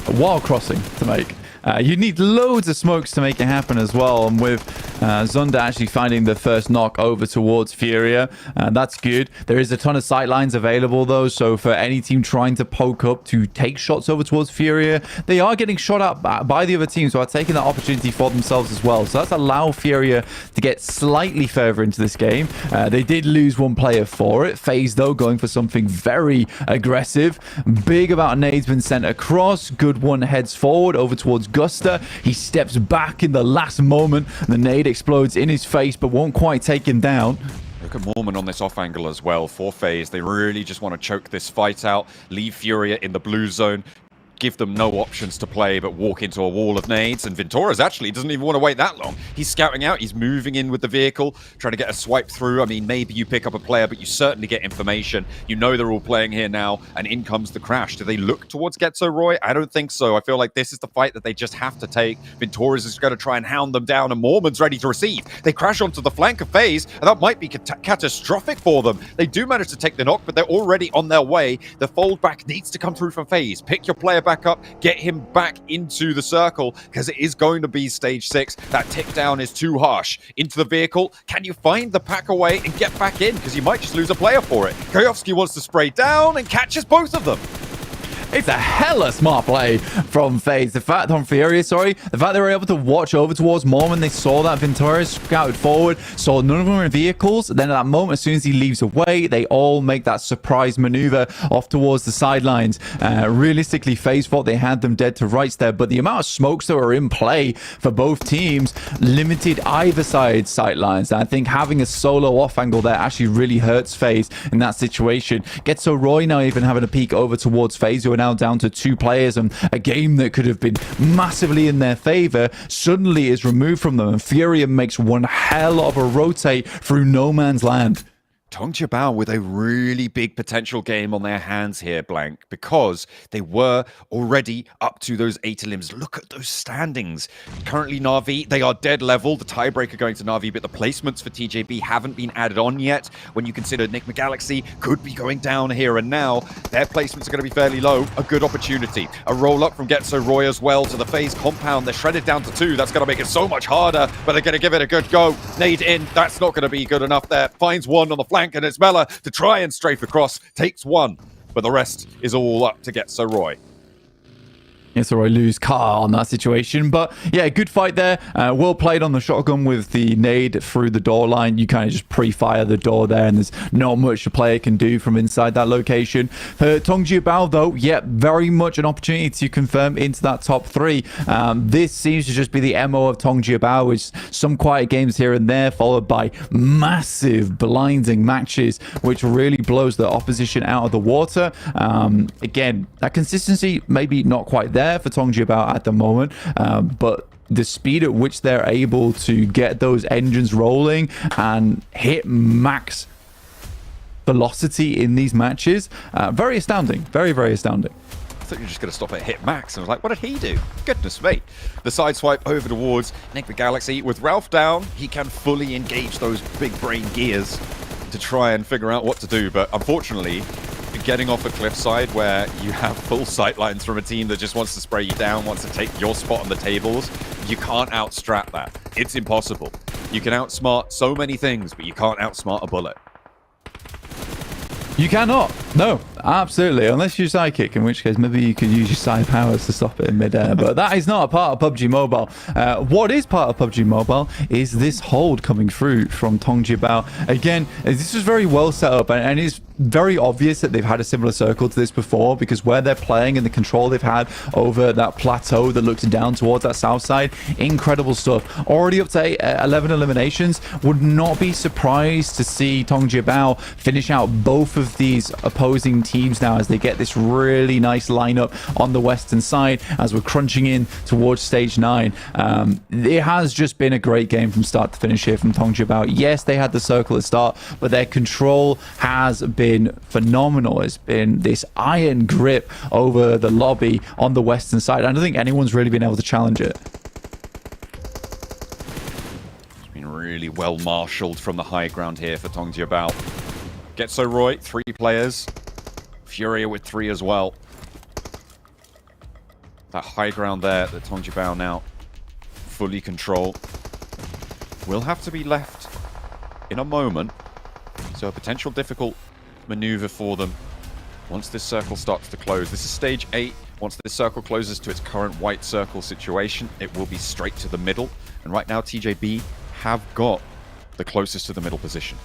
A wild crossing to make. You need loads of smokes to make it happen as well, and with Zunda actually finding the first knock over towards Furia, that's good. There is a ton of sightlines available though, so for any team trying to poke up to take shots over towards Furia, they are getting shot at by the other team, so are taking that opportunity for themselves as well. So that's allow Furia to get slightly further into this game. They did lose one player for it. FaZe though going for something very aggressive. Big amount of nades been sent across. Good one heads forward over towards Gusta. He steps back in the last moment. The nade explodes in his face, but won't quite take him down.
Look at Mormon on this off angle as well for FaZe. They really just want to choke this fight out, leave Furia in the blue zone, give them no options to play but walk into a wall of nades. And Ventoras actually doesn't even want to wait that long. He's scouting out, he's moving in with the vehicle, trying to get a swipe through. I mean, maybe you pick up a player, but you certainly get information. You know they're all playing here now, and in comes the crash. Do they look towards Getso Roy? I don't think so. I feel like this is the fight that they just have to take. Ventoras is going to try and hound them down, and Mormon's ready to receive. They crash onto the flank of FaZe, and that might be catastrophic for them. They do manage to take the knock, but they're already on their way. The fold back needs to come through from FaZe. Pick your player back up, get him back into the circle, because it is going to be stage 6. That tick down is too harsh. Into the vehicle, can you find the pack away and get back in? Because you might just lose a player for it. Koyovsky wants to spray down and catches both of them.
It's a hella smart play from FaZe. The fact they were able to watch over towards Mormon, they saw that Ventura scouted forward, saw none of them in vehicles. Then at that moment, as soon as he leaves away, they all make that surprise maneuver off towards the sidelines. Realistically, FaZe thought they had them dead to rights there, but the amount of smokes that were in play for both teams limited either side's sightlines. And I think having a solo off angle there actually really hurts FaZe in that situation. Getso Roy now even having a peek over towards FaZe, who are now down to 2 players, and a game that could have been massively in their favor suddenly is removed from them, and Furia makes one hell of a rotate through no man's land.
Tongjibao with a really big potential game on their hands here, Blank, because they were already up to those 8 limbs. Look at those standings. Currently, Na'Vi, they are dead level. The tiebreaker going to Na'Vi, but the placements for TJB haven't been added on yet. When you consider Enigma Galaxy could be going down here and now, their placements are going to be fairly low. A good opportunity. A roll up from Getso Roy as well to the FaZe compound. They're shredded down to 2. That's going to make it so much harder, but they're going to give it a good go. Nade in. That's not going to be good enough there. Finds one on the flank, and it's Mela to try and strafe across. Takes one, but the rest is all up to Getso Roy.
Yes, so I lose car on that situation. But yeah, good fight there. Well played on the shotgun with the nade through the door line. You kind of just pre-fire the door there, and there's not much a player can do from inside that location. For Tongjibao, though, yeah, very much an opportunity to confirm into that top 3. This seems to just be the MO of Tongjibao, which some quiet games here and there, followed by massive blinding matches, which really blows the opposition out of the water. Again, that consistency maybe not quite there for Tongjibao at the moment, but the speed at which they're able to get those engines rolling and hit max velocity in these matches, very astounding. Very, very astounding.
I thought you were just going to stop at hit max. I was like, what did he do? Goodness me. The side swipe over towards Enigma Galaxy. With Ralph down, he can fully engage those big brain gears to try and figure out what to do, but unfortunately, getting off a cliffside where you have full sight lines from a team that just wants to spray you down, wants to take your spot on the tables, you can't outstrat that. It's impossible. You can outsmart so many things, but you can't outsmart a bullet.
You cannot. No, absolutely. Unless you're psychic, in which case maybe you could use your psi powers to stop it in midair. But that is not a part of PUBG Mobile. What is part of PUBG Mobile is this hold coming through from PMGC. Again, this was very well set up, and it's very obvious that they've had a similar circle to this before, because where they're playing and the control they've had over that plateau that looks down towards that south side, incredible stuff. Already up to 11 eliminations. Would not be surprised to see PMGC finish out both of these opposing teams now as they get this really nice lineup on the western side as we're crunching in towards stage 9. It has just been a great game from start to finish here from PMGC. Yes, they had the circle at the start, but their control has been phenomenal. It's been this iron grip over the lobby on the western side. I don't think anyone's really been able to challenge it.
It's been really well marshaled from the high ground here for PMGC. Getso Roy, 3 players. Furia with 3 as well. That high ground there that PMGC now fully control. Will have to be left in a moment. So a potential difficult maneuver for them once this circle starts to close. This is stage 8. Once this circle closes to its current white circle situation, it will be straight to the middle. And right now, TJB have got the closest to the middle position.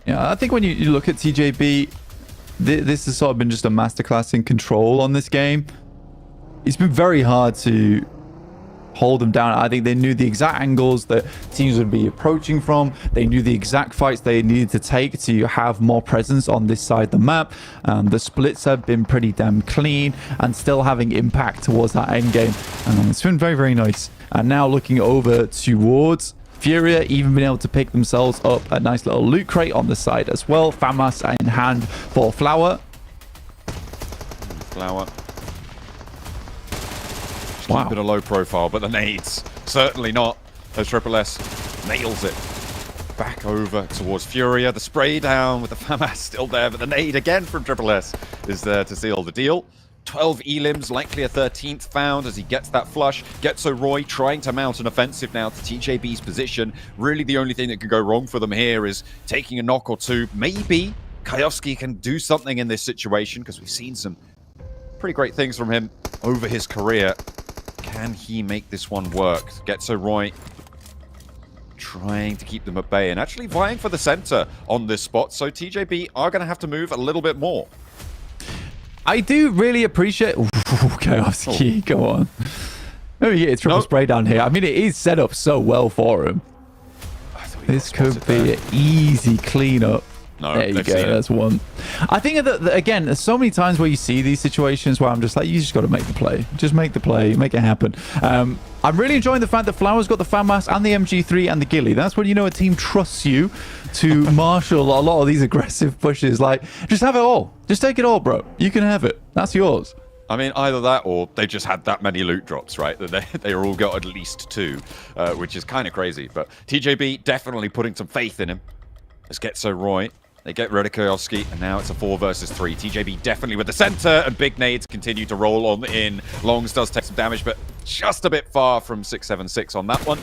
Yeah, I think when you look at TJB, this has sort of been just a masterclass in control on this game. It's been very hard to hold them down. I think they knew the exact angles that teams would be approaching from. They knew the exact fights they needed to take to have more presence on this side of the map. The splits have been pretty damn clean and still having impact towards that end game. It's been very, very nice. And now looking over towards Furia, even been able to pick themselves up a nice little loot crate on the side as well. FAMAS in hand for Flower.
Flower. Wow. A bit of low profile, but the nades, certainly not. As Triple S nails it. Back over towards Furia. The spray down with the FAMAS still there, but the nade again from Triple S is there to seal the deal. 12 elims, likely a 13th found as he gets that flush. Getso Roy trying to mount an offensive now to TJB's position. Really the only thing that can go wrong for them here is taking a knock or two. Maybe Kayovsky can do something in this situation, because we've seen some pretty great things from him over his career. Can he make this one work? Getso Roy trying to keep them at bay and actually vying for the center on this spot. So TJB are going to have to move a little bit more.
I do really appreciate... Kayovsky, go on. Oh, yeah, it's triple spray down here. I mean, it is set up so well for him. This could be an easy cleanup.
No,
there you go. That's one. I think that again, there's so many times where you see these situations where I'm just like, you just got to make the play. Just make the play, make it happen. I'm really enjoying the fact that Flower's got the FAMAS and the MG3 and the Ghillie. That's when you know a team trusts you to marshal a lot of these aggressive pushes. Like, just have it all. Just take it all, bro. You can have it. That's yours.
I mean, either that or they just had that many loot drops, right? That they all got at least 2, which is kind of crazy. But TJB definitely putting some faith in him. Let's get so Roy. They get rid of Kayovsky, and now it's a 4 versus 3. TJB definitely with the center, and big nades continue to roll on in. Longs does take some damage, but just a bit far from 676 on that one.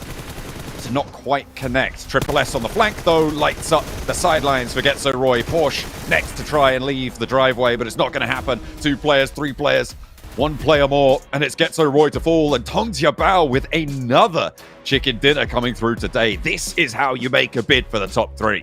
To not quite connect. Triple S on the flank, though, lights up the sidelines for Getso Roy. Porsche next to try and leave the driveway, but it's not going to happen. 2 players, 3 players, 1 player more, and it's Getso Roy to fall, and PMGC with another chicken dinner coming through today. This is how you make a bid for the top 3.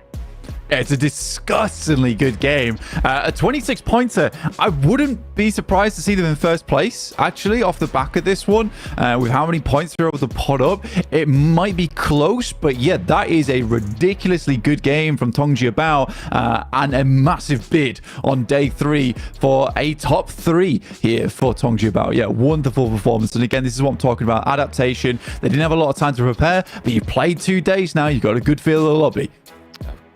Yeah, it's a disgustingly good game. A 26-pointer. I wouldn't be surprised to see them in first place, actually, off the back of this one. With how many points they're able to pot up, it might be close, but yeah, that is a ridiculously good game from PMGC and a massive bid on day 3 for a top 3 here for PMGC. Yeah, wonderful performance. And again, this is what I'm talking about, adaptation. They didn't have a lot of time to prepare, but you've played 2 days now. You've got a good feel of the lobby.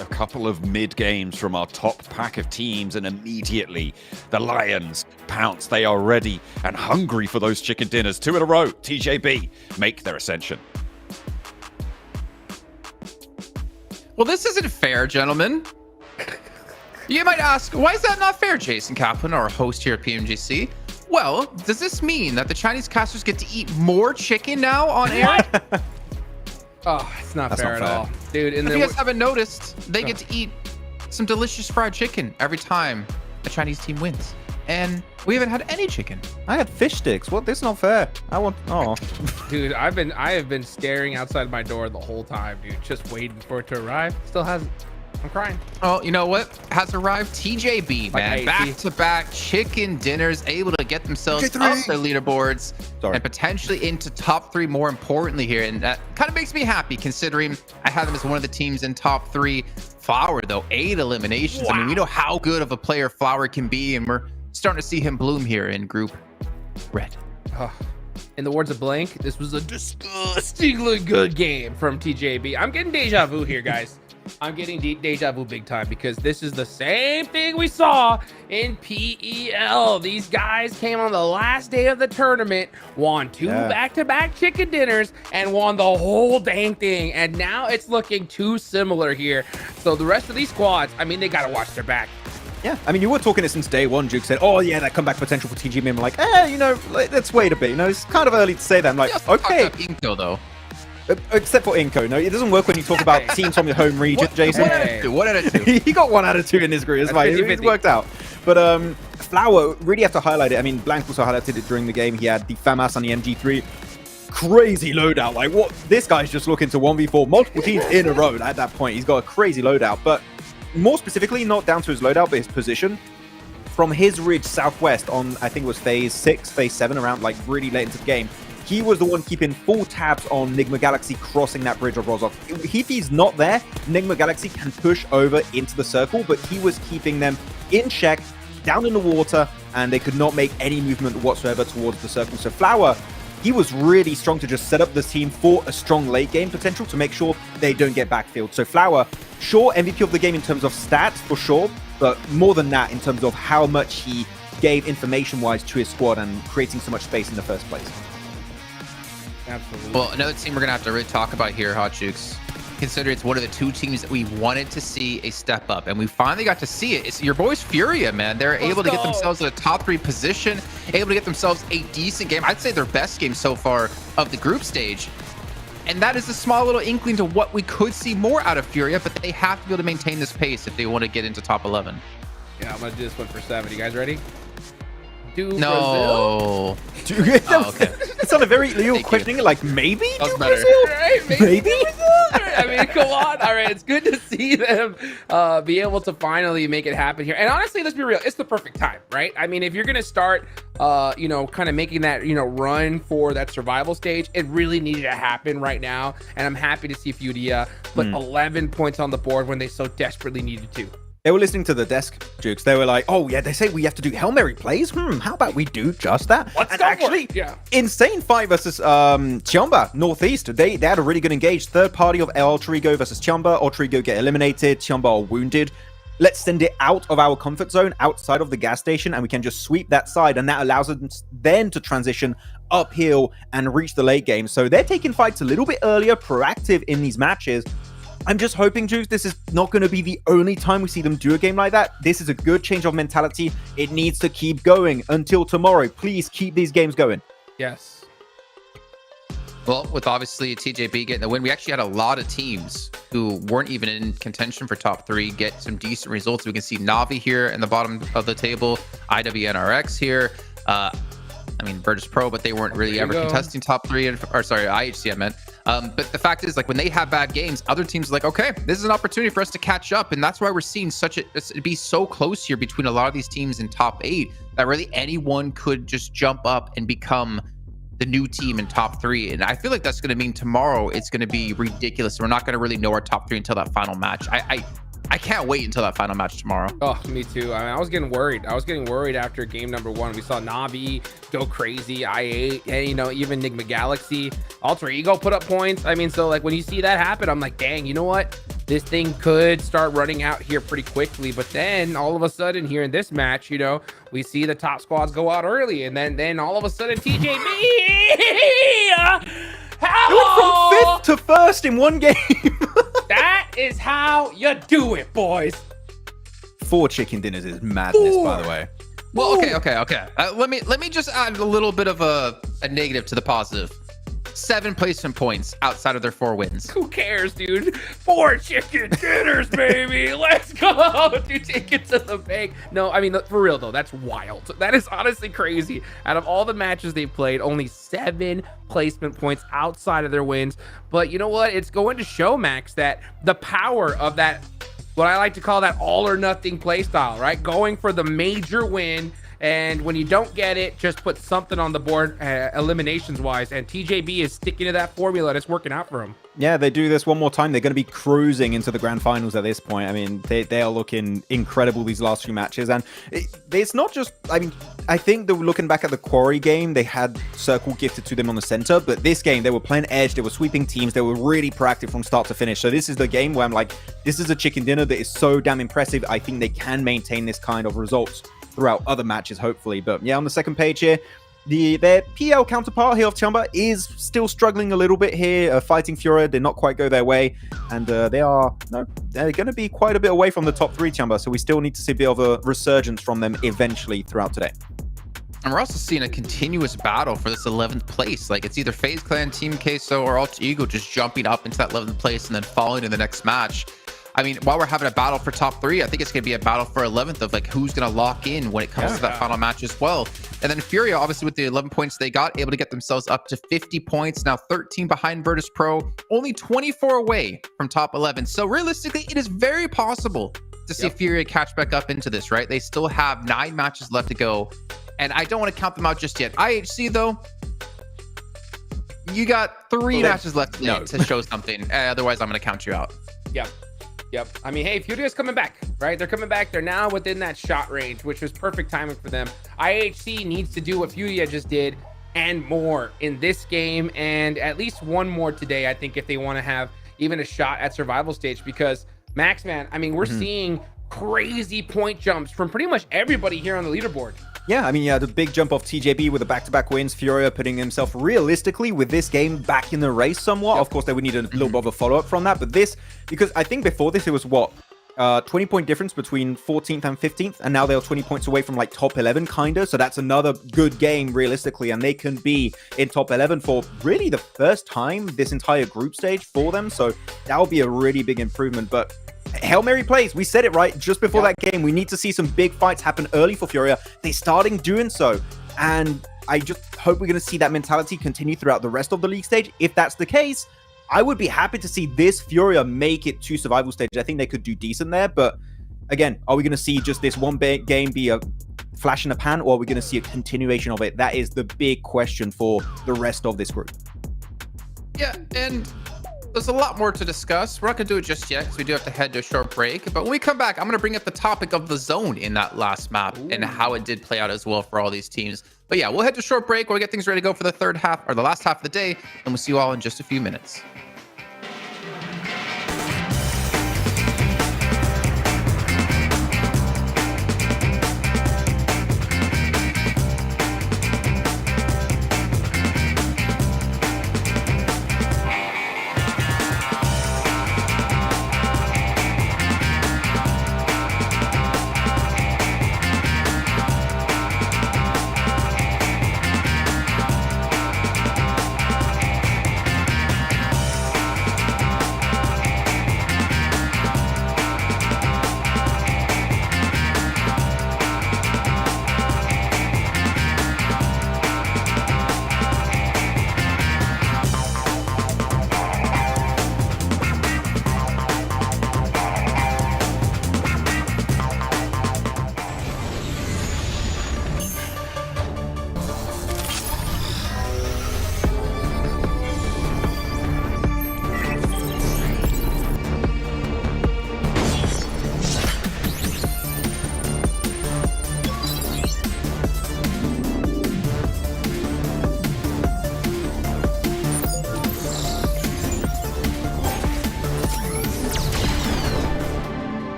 A couple of mid games from our top pack of teams, and immediately the Lions pounce. They are ready and hungry for those chicken dinners. 2 in a row. TJB make their ascension.
Well, this isn't fair, gentlemen. You might ask, why is that not fair, Jason Kaplan, our host here at PMGC? Well, does this mean that the Chinese casters get to eat more chicken now on air?
Oh, it's not fair at all. Dude,
if you guys haven't noticed, they get to eat some delicious fried chicken every time a Chinese team wins. And we haven't had any chicken.
I had fish sticks. What? This is not fair.
Dude, I have been staring outside my door the whole time, dude, just waiting for it to arrive. Still hasn't. I'm crying.
Oh, you know what has arrived? TJB, man. Back-to-back chicken dinners, able to get themselves up their leaderboards and potentially into top 3, more importantly here. And that kind of makes me happy, considering I have them as one of the teams in top 3. Flower, though, 8 eliminations. Wow. I mean, we know how good of a player Flower can be, and we're starting to see him bloom here in Group Red.
In the words of Blank, this was a disgustingly good game from TJB. I'm getting deja vu here, guys. I'm getting deja vu big time, because this is the same thing we saw in PEL. These guys came on the last day of the tournament, won 2 back-to-back chicken dinners, and won the whole dang thing. And now it's looking too similar here. So the rest of these squads, I mean, they got to watch their back.
Yeah, I mean, you were talking it since day one. Duke said, oh, yeah, that comeback potential for TGB. I'm like, let's wait a bit. It's kind of early to say that. I'm like, okay.
Inko, though.
Except for Inko. No, it doesn't work when you talk about teams from your home region, Jason.
1 out of 2.
He got 1 out of 2 in this group. It's fine. It worked out. But Flower, really have to highlight it. I mean, Blank also highlighted it during the game. He had the FAMAS on the MG3. Crazy loadout. Like, what? This guy's just looking to 1v4 multiple teams in a row at that point. He's got a crazy loadout. But more specifically, not down to his loadout, but his position. From his ridge southwest on, I think it was phase 6, phase 7, around like really late into the game, he was the one keeping full tabs on Nigma Galaxy crossing that bridge of Rozov. If he's not there, Nigma Galaxy can push over into the circle, but he was keeping them in check, down in the water, and they could not make any movement whatsoever towards the circle. So Flower, he was really strong to just set up this team for a strong late game potential to make sure they don't get backfield. So Flower, sure, MVP of the game in terms of stats, for sure, but more than that in terms of how much he gave information-wise to his squad and creating so much space in the first place.
Absolutely.
Well, another team we're going to have to really talk about here, Hot Jukes, consider it's one of the 2 teams that we wanted to see a step up, and we finally got to see it. It's your boys Furia, man. They're able to get themselves in a top 3 position, able to get themselves a decent game. I'd say their best game so far of the group stage. And that is a small little inkling to what we could see more out of Furia, but they have to be able to maintain this pace if they want to get into top 11.
Yeah, I'm going to do this one for 7. You guys ready?
No.
Okay. It's on a very, you're questioning it like, maybe do Brazil?
Right, maybe? I mean, come on. All right, it's good to see them be able to finally make it happen here. And honestly, let's be real, it's the perfect time, right? I mean, if you're going to start, kind of making that, run for that survival stage, it really needed to happen right now. And I'm happy to see Furia put 11 points on the board when they so desperately needed to.
They were listening to the desk, Jukes. They were like, oh, yeah, they say we have to do Hail Mary plays. How about we do just that?
Let's
insane fight versus Chiomba, Northeast. They had a really good engage. Third party of Alter Ego versus Chiomba. Alter Ego get eliminated. Chiomba are wounded. Let's send it out of our comfort zone, outside of the gas station, and we can just sweep that side. And that allows us then to transition uphill and reach the late game. So they're taking fights a little bit earlier, proactive in these matches. I'm just hoping, Juice, this is not going to be the only time we see them do a game like that. This is a good change of mentality. It needs to keep going until tomorrow. Please keep these games going.
Yes.
Well, with obviously TJB getting the win, we actually had a lot of teams who weren't even in contention for top 3 get some decent results. We can see Navi here in the bottom of the table, IWNRX here. I mean, Virtus Pro, but they weren't really ever contesting top 3, IHC I meant. But the fact is, like, when they have bad games, other teams are like, okay, this is an opportunity for us to catch up. And that's why we're seeing it be so close here between a lot of these teams in top 8 that really anyone could just jump up and become the new team in top 3. And I feel like that's going to mean tomorrow it's going to be ridiculous. We're not going to really know our top 3 until that final match. I can't wait until that final match tomorrow.
Oh, me too. I mean, I was getting worried. After game number 1. We saw Navi go crazy, I8, and, even Nigma Galaxy, Alter Ego put up points. I mean, so, like, when you see that happen, I'm like, dang, you know what? This thing could start running out here pretty quickly. But then, all of a sudden, here in this match, we see the top squads go out early. And then all of a sudden, TJB...
From 5th to 1st in one game.
That is how you do it, boys.
4 chicken dinners is madness, by the way.
Well, okay. Let me just add a little bit of a negative to the positive. 7 placement points outside of their 4 wins.
Who cares, dude? 4 chicken dinners, baby. Let's go. Dude, take it to the bank. No, I mean, for real, though, that's wild. That is honestly crazy. Out of all the matches they've played, only 7 placement points outside of their wins. But you know what? It's going to show, Max, that the power of that, what I like to call that all or nothing play style, right? Going for the major win. And when you don't get it, just put something on the board eliminations wise. And TJB is sticking to that formula. It's working out for him.
Yeah, they do this one more time. They're going to be cruising into the grand finals at this point. I mean, they are looking incredible these last 3 matches. And it's not just, I mean, I think they were looking back at the Quarry game, they had Circle gifted to them on the center. But this game, they were playing edge. They were sweeping teams. They were really proactive from start to finish. So this is the game where I'm like, this is a chicken dinner that is so damn impressive. I think they can maintain this kind of results throughout other matches, hopefully. But yeah, on the second page here, their PL counterpart here of Chamba is still struggling a little bit here. Fighting Furia did not quite go their way, and they're going to be quite a bit away from the top 3, Chamba. So we still need to see a bit of a resurgence from them eventually throughout today.
And we're also seeing a continuous battle for this 11th place. Like, it's either FaZe Clan, Team Queso, or Alter Ego just jumping up into that 11th place and then falling in the next match. I mean, while we're having a battle for top 3, I think it's going to be a battle for 11th of like who's going to lock in when it comes to that final match as well. And then Furia, obviously with the 11 points they got, able to get themselves up to 50 points, now 13 behind Virtus Pro, only 24 away from top 11. So realistically, it is very possible to see Furia catch back up into this, right? They still have 9 matches left to go, and I don't want to count them out just yet. IHC though, you got 3 matches left to show something. Otherwise, I'm going to count you out.
Yep. I mean, hey, Furia's coming back, right? They're coming back. They're now within that shot range, which was perfect timing for them. IHC needs to do what Furia just did and more in this game, and at least one more today, I think, if they want to have even a shot at survival stage. Because, Max, man, I mean, we're seeing crazy point jumps from pretty much everybody here on the leaderboard.
Yeah, I mean, the big jump off TJB with the back-to-back wins. Furia putting himself realistically with this game back in the race somewhat. Of course, they would need a little bit of a follow-up from that. But this, because I think before this, it was what? 20-point difference between 14th and 15th. And now they're 20 points away from like top 11 kind of. So that's another good game realistically. And they can be in top 11 for really the first time this entire group stage for them. So that'll be a really big improvement. But Hail Mary plays. We said it right just before that game. We need to see some big fights happen early for Furia. They're starting doing so. And I just hope we're going to see that mentality continue throughout the rest of the league stage. If that's the case, I would be happy to see this Furia make it to survival stage. I think they could do decent there. But again, are we going to see just this one big game be a flash in the pan, or are we going to see a continuation of it? That is the big question for the rest of this group.
Yeah, and there's a lot more to discuss. We're not going to do it just yet because we do have to head to a short break. But when we come back, I'm going to bring up the topic of the zone in that last map and how it did play out as well for all these teams. But yeah, we'll head to a short break. We'll get things ready to go for the third half, or the last half of the day. And we'll see you all in just a few minutes.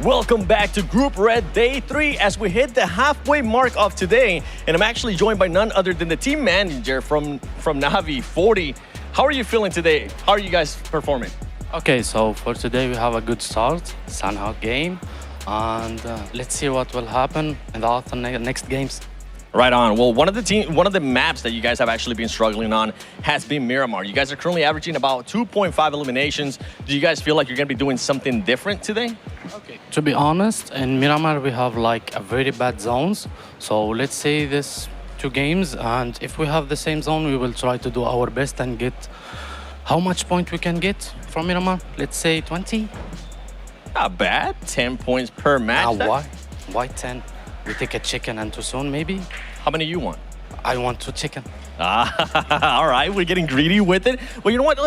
Welcome back to Group Red Day 3 as we hit the halfway mark of today. And I'm actually joined by none other than the team manager from Navi, 40. How are you feeling today? How are you guys performing?
Okay, so for today we have a good start, Sanhok game. And let's see what will happen in the next games.
Right on. Well, one of the maps that you guys have actually been struggling on has been Miramar. You guys are currently averaging about 2.5 eliminations. Do you guys feel like you're going to be doing something different today?
Okay. To be honest, in Miramar we have like a very bad zones. So let's say this 2 games, and if we have the same zone, we will try to do our best and get how much point we can get from Miramar. Let's say 20.
Not bad. 10 points per match.
Why 10? We take a chicken and 2 soon, maybe?
How many you want?
I want 2 chicken.
All right, we're getting greedy with it. Well, you know what?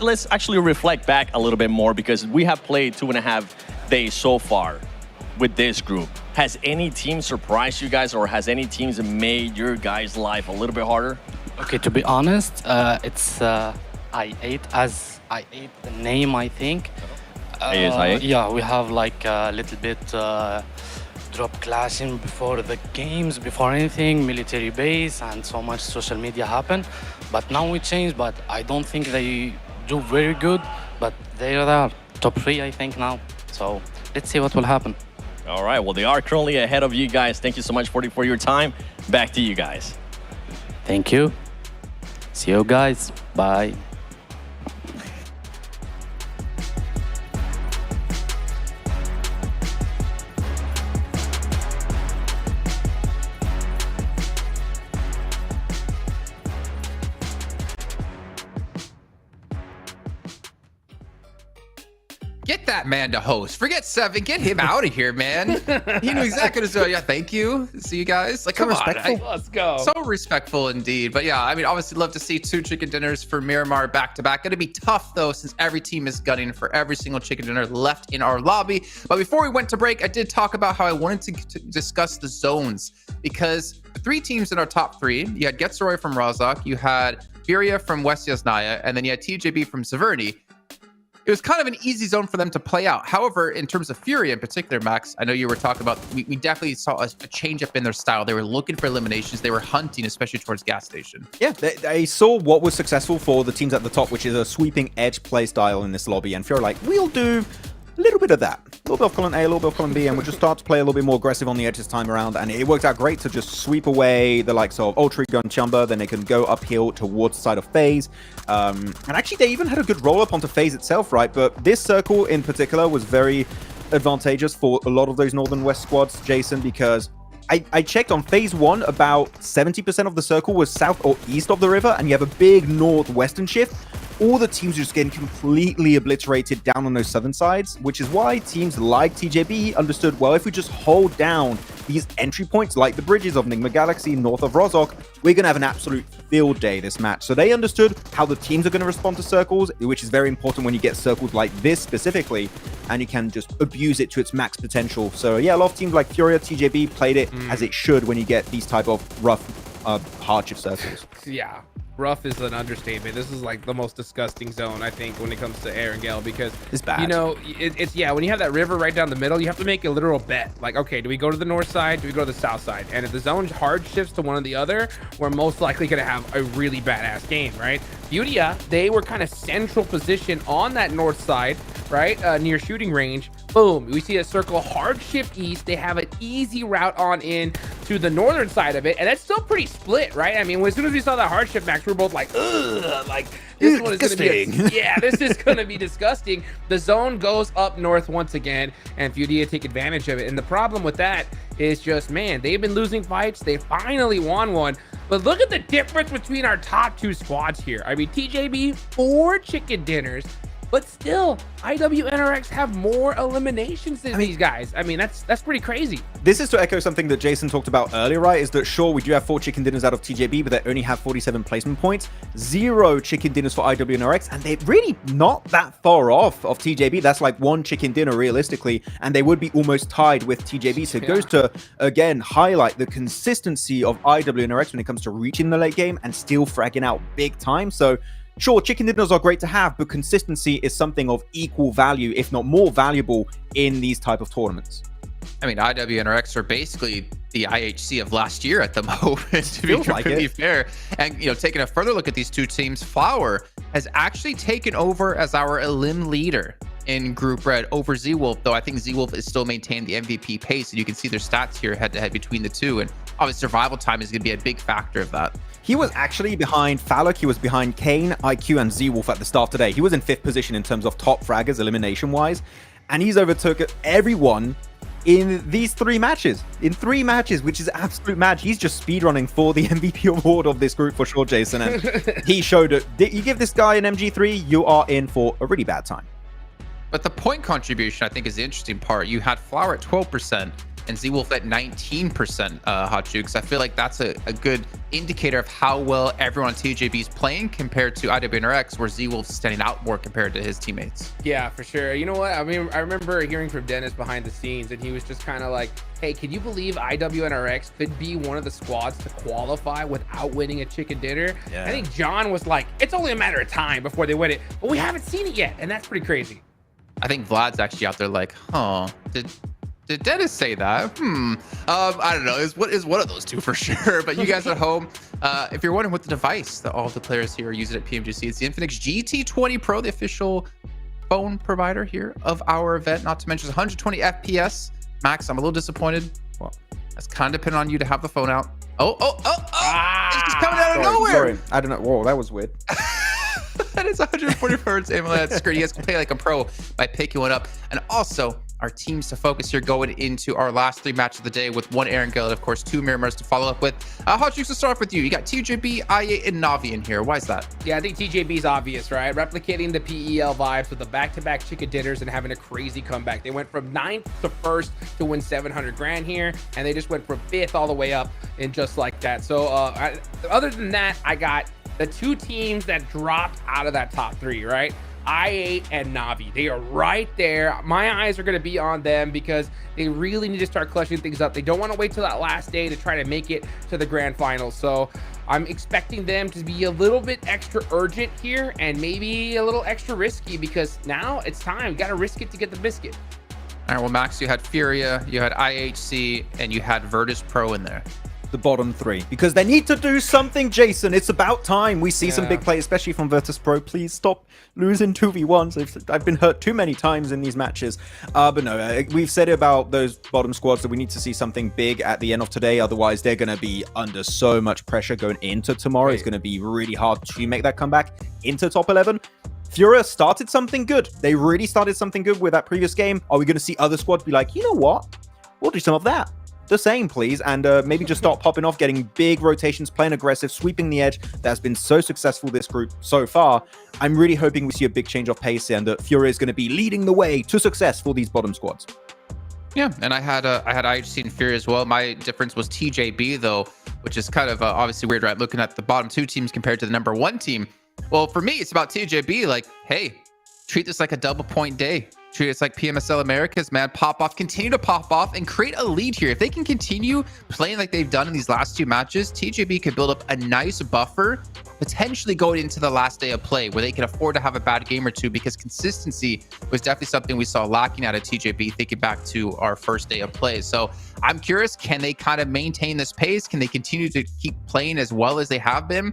Let's actually reflect back a little bit more because we have played 2.5 days so far with this group. Has any team surprised you guys, or has any teams made your guys' life a little bit harder?
Okay, to be honest, it's I8 as I8 the name, I think.
I8?
Yeah, we have like a little bit drop clashing before the games, before anything, military base, and so much social media happened. But now we changed, but I don't think they do very good, but they are top 3, I think, now. So let's see what will happen.
All right, well, they are currently ahead of you guys. Thank you so much for your time. Back to you guys.
Thank you. See you guys. Bye.
Get that man to host. Forget Seven. Get him out of here, man. He knew exactly what to do. Yeah, thank you. See you guys. Like, come on.
Let's go.
So respectful indeed. But yeah, I mean, obviously love to see 2 chicken dinners for Miramar back to back. Gonna be tough though, since every team is gunning for every single chicken dinner left in our lobby. But before we went to break, I did talk about how I wanted to discuss the zones, because 3 teams in our top 3, you had Getzeroy from Razak, you had Furia from West Yasnaya, and then you had TJB from Severny. It was kind of an easy zone for them to play out. However, in terms of Fury in particular, Max, I know you were talking about, we definitely saw a change up in their style. They were looking for eliminations. They were hunting, especially towards gas station.
Yeah, they saw what was successful for the teams at the top, which is a sweeping edge play style in this lobby. And Fury like, we'll do a little bit of that. A little bit of column A, a little bit of column B, and we'll just start to play a little bit more aggressive on the edge this time around. And it worked out great to just sweep away the likes of Ultrigo and Chumba. Then they can go uphill towards the side of FaZe. And actually, they even had a good roll-up onto FaZe itself, right? But this circle in particular was very advantageous for a lot of those Northern West squads, Jason, because I checked on phase 1, about 70% of the circle was south or east of the river, and you have a big northwestern shift. All the teams are just getting completely obliterated down on those southern sides, which is why teams like TJB understood, well, if we just hold down these entry points like the bridges of Enigma Galaxy north of Rozhok, we're going to have an absolute field day this match. So they understood how the teams are going to respond to circles, which is very important when you get circles like this specifically, and you can just abuse it to its max potential. So yeah, a lot of teams like Furia, TJB played it as it should when you get these type of rough hardship circles.
Yeah. Rough is an understatement. This is like the most disgusting zone, I think, when it comes to Erangel, because
it's bad.
You know, it's when you have that river right down the middle, you have to make a literal bet. Like, okay, do we go to the north side? Do we go to the south side? And if the zone hard shifts to one or the other, we're most likely going to have a really badass game, right? Furia, they were kind of central position on that north side, right? Near shooting range. Boom, we see a circle hard shift east. They have an easy route on in to the northern side of it, and that's still pretty split, right? I mean, as soon as we saw that hard shift, Max, we were both like, ugh, like this one is gonna be this is gonna be disgusting. The zone goes up north once again, and Furia take advantage of it. And the problem with that is just, man, they've been losing fights. They finally won one. But look at the difference between our top 2 squads here. I mean, TJB, 4 chicken dinners, but still, IWNRX have more eliminations than these guys. I mean, that's pretty crazy.
This is to echo something that Jason talked about earlier, right? Is that sure, we do have 4 chicken dinners out of TJB, but they only have 47 placement points. 0 chicken dinners for IWNRX, and they're really not that far off of TJB. That's like 1 chicken dinner realistically, and they would be almost tied with TJB. So it goes to, again, highlight the consistency of IWNRX when it comes to reaching the late game and still fragging out big time. So Sure, chicken dinners are great to have, but consistency is something of equal value, if not more valuable, in these type of tournaments.
I mean, IWNRX are basically the IHC of last year at the moment, to be completely fair. And, you know, taking a further look at these two teams, Flower has actually taken over as our elim leader in Group Red over Z-Wolf, though I think Z-Wolf is still maintaining the MVP pace, and you can see their stats here head-to-head between the two, and obviously survival time is going to be a big factor of that.
He was actually behind Falak, he was behind Kane, IQ, and Z-Wolf at the start today. He was in 5th position in terms of top fraggers elimination-wise, and he's overtook everyone in these 3 matches. In 3 matches, which is absolute mad. He's just speedrunning for the MVP award of this group for sure, Jason, and he showed it. You give this guy an MG3, you are in for a really bad time.
But the point contribution, I think, is the interesting part. You had Flower at 12% and Z-Wolf at 19%, Hot Jukes. I feel like that's a good indicator of how well everyone on TJB is playing compared to IWNRX, where Z-Wolf's standing out more compared to his teammates.
Yeah, for sure. You know what? I mean, I remember hearing from Dennis behind the scenes, and he was just kind of like, hey, can you believe IWNRX could be one of the squads to qualify without winning a chicken dinner?
Yeah.
I think John was like, it's only a matter of time before they win it, but we haven't seen it yet, and that's pretty crazy.
I think Vlad's actually out there like, huh, did Dennis say that? I don't know. It's one of those two for sure. But you guys at home, if you're wondering what the device that all the players here are using at PMGC, it's the Infinix GT20 Pro, the official phone provider here of our event. Not to mention 120 FPS. Max, I'm a little disappointed. Well, that's kind of dependent on you to have the phone out. It's just coming out of nowhere.
Sorry, I don't know. Whoa, that was weird.
That is 140 hertz AMOLED screen. You guys can play like a pro by picking one up. And also, our teams to focus here going into our last 3 matches of the day with 1 Erangel and, of course, 2 Miramars to follow up with. Hot Jukes, to start off with you. You got TJB, IA, and Navi in here. Why is that?
Yeah, I think TJB's obvious, right? Replicating the PEL vibes with the back-to-back chicken dinners and having a crazy comeback. They went from 9th to 1st to win 700 grand here, and they just went from 5th all the way up and just like that. So other than that, I got the 2 teams that dropped out of that top 3, right? I8 and Navi. They are right there. My eyes are going to be on them because they really need to start clutching things up. They don't want to wait till that last day to try to make it to the grand finals. So I'm expecting them to be a little bit extra urgent here and maybe a little extra risky because now it's time. You got to risk it to get the biscuit.
All right, well, Max, you had Furia, you had IHC, and you had Virtus Pro in there.
The bottom 3, because they need to do something, Jason. It's about time. We see some big plays, especially from Virtus Pro. Please stop losing 2v1s. I've been hurt too many times in these matches. But no, we've said about those bottom squads that we need to see something big at the end of today. Otherwise, they're going to be under so much pressure going into tomorrow. It's going to be really hard to make that comeback into top 11. Furia started something good. They really started something good with that previous game. Are we going to see other squads be like, you know what? We'll do some of that. The same, please, and maybe just start popping off, getting big rotations, playing aggressive, sweeping the edge. That has been so successful this group so far. I'm really hoping we see a big change of pace and that Furia is going to be leading the way to success for these bottom squads.
Yeah, and I had IHC and Furia as well. My difference was TJB though, which is kind of obviously weird, right? Looking at the bottom 2 teams compared to the number 1 team. Well, for me, it's about TJB. Like, hey, treat this like a double point day. Treat it like PMSL Americas, man. Pop off, continue to pop off and create a lead here. If they can continue playing like they've done in these last 2 matches, TJB could build up a nice buffer, potentially going into the last day of play where they can afford to have a bad game or 2, because consistency was definitely something we saw lacking out of TJB thinking back to our first day of play. So I'm curious, can they kind of maintain this pace? Can they continue to keep playing as well as they have been?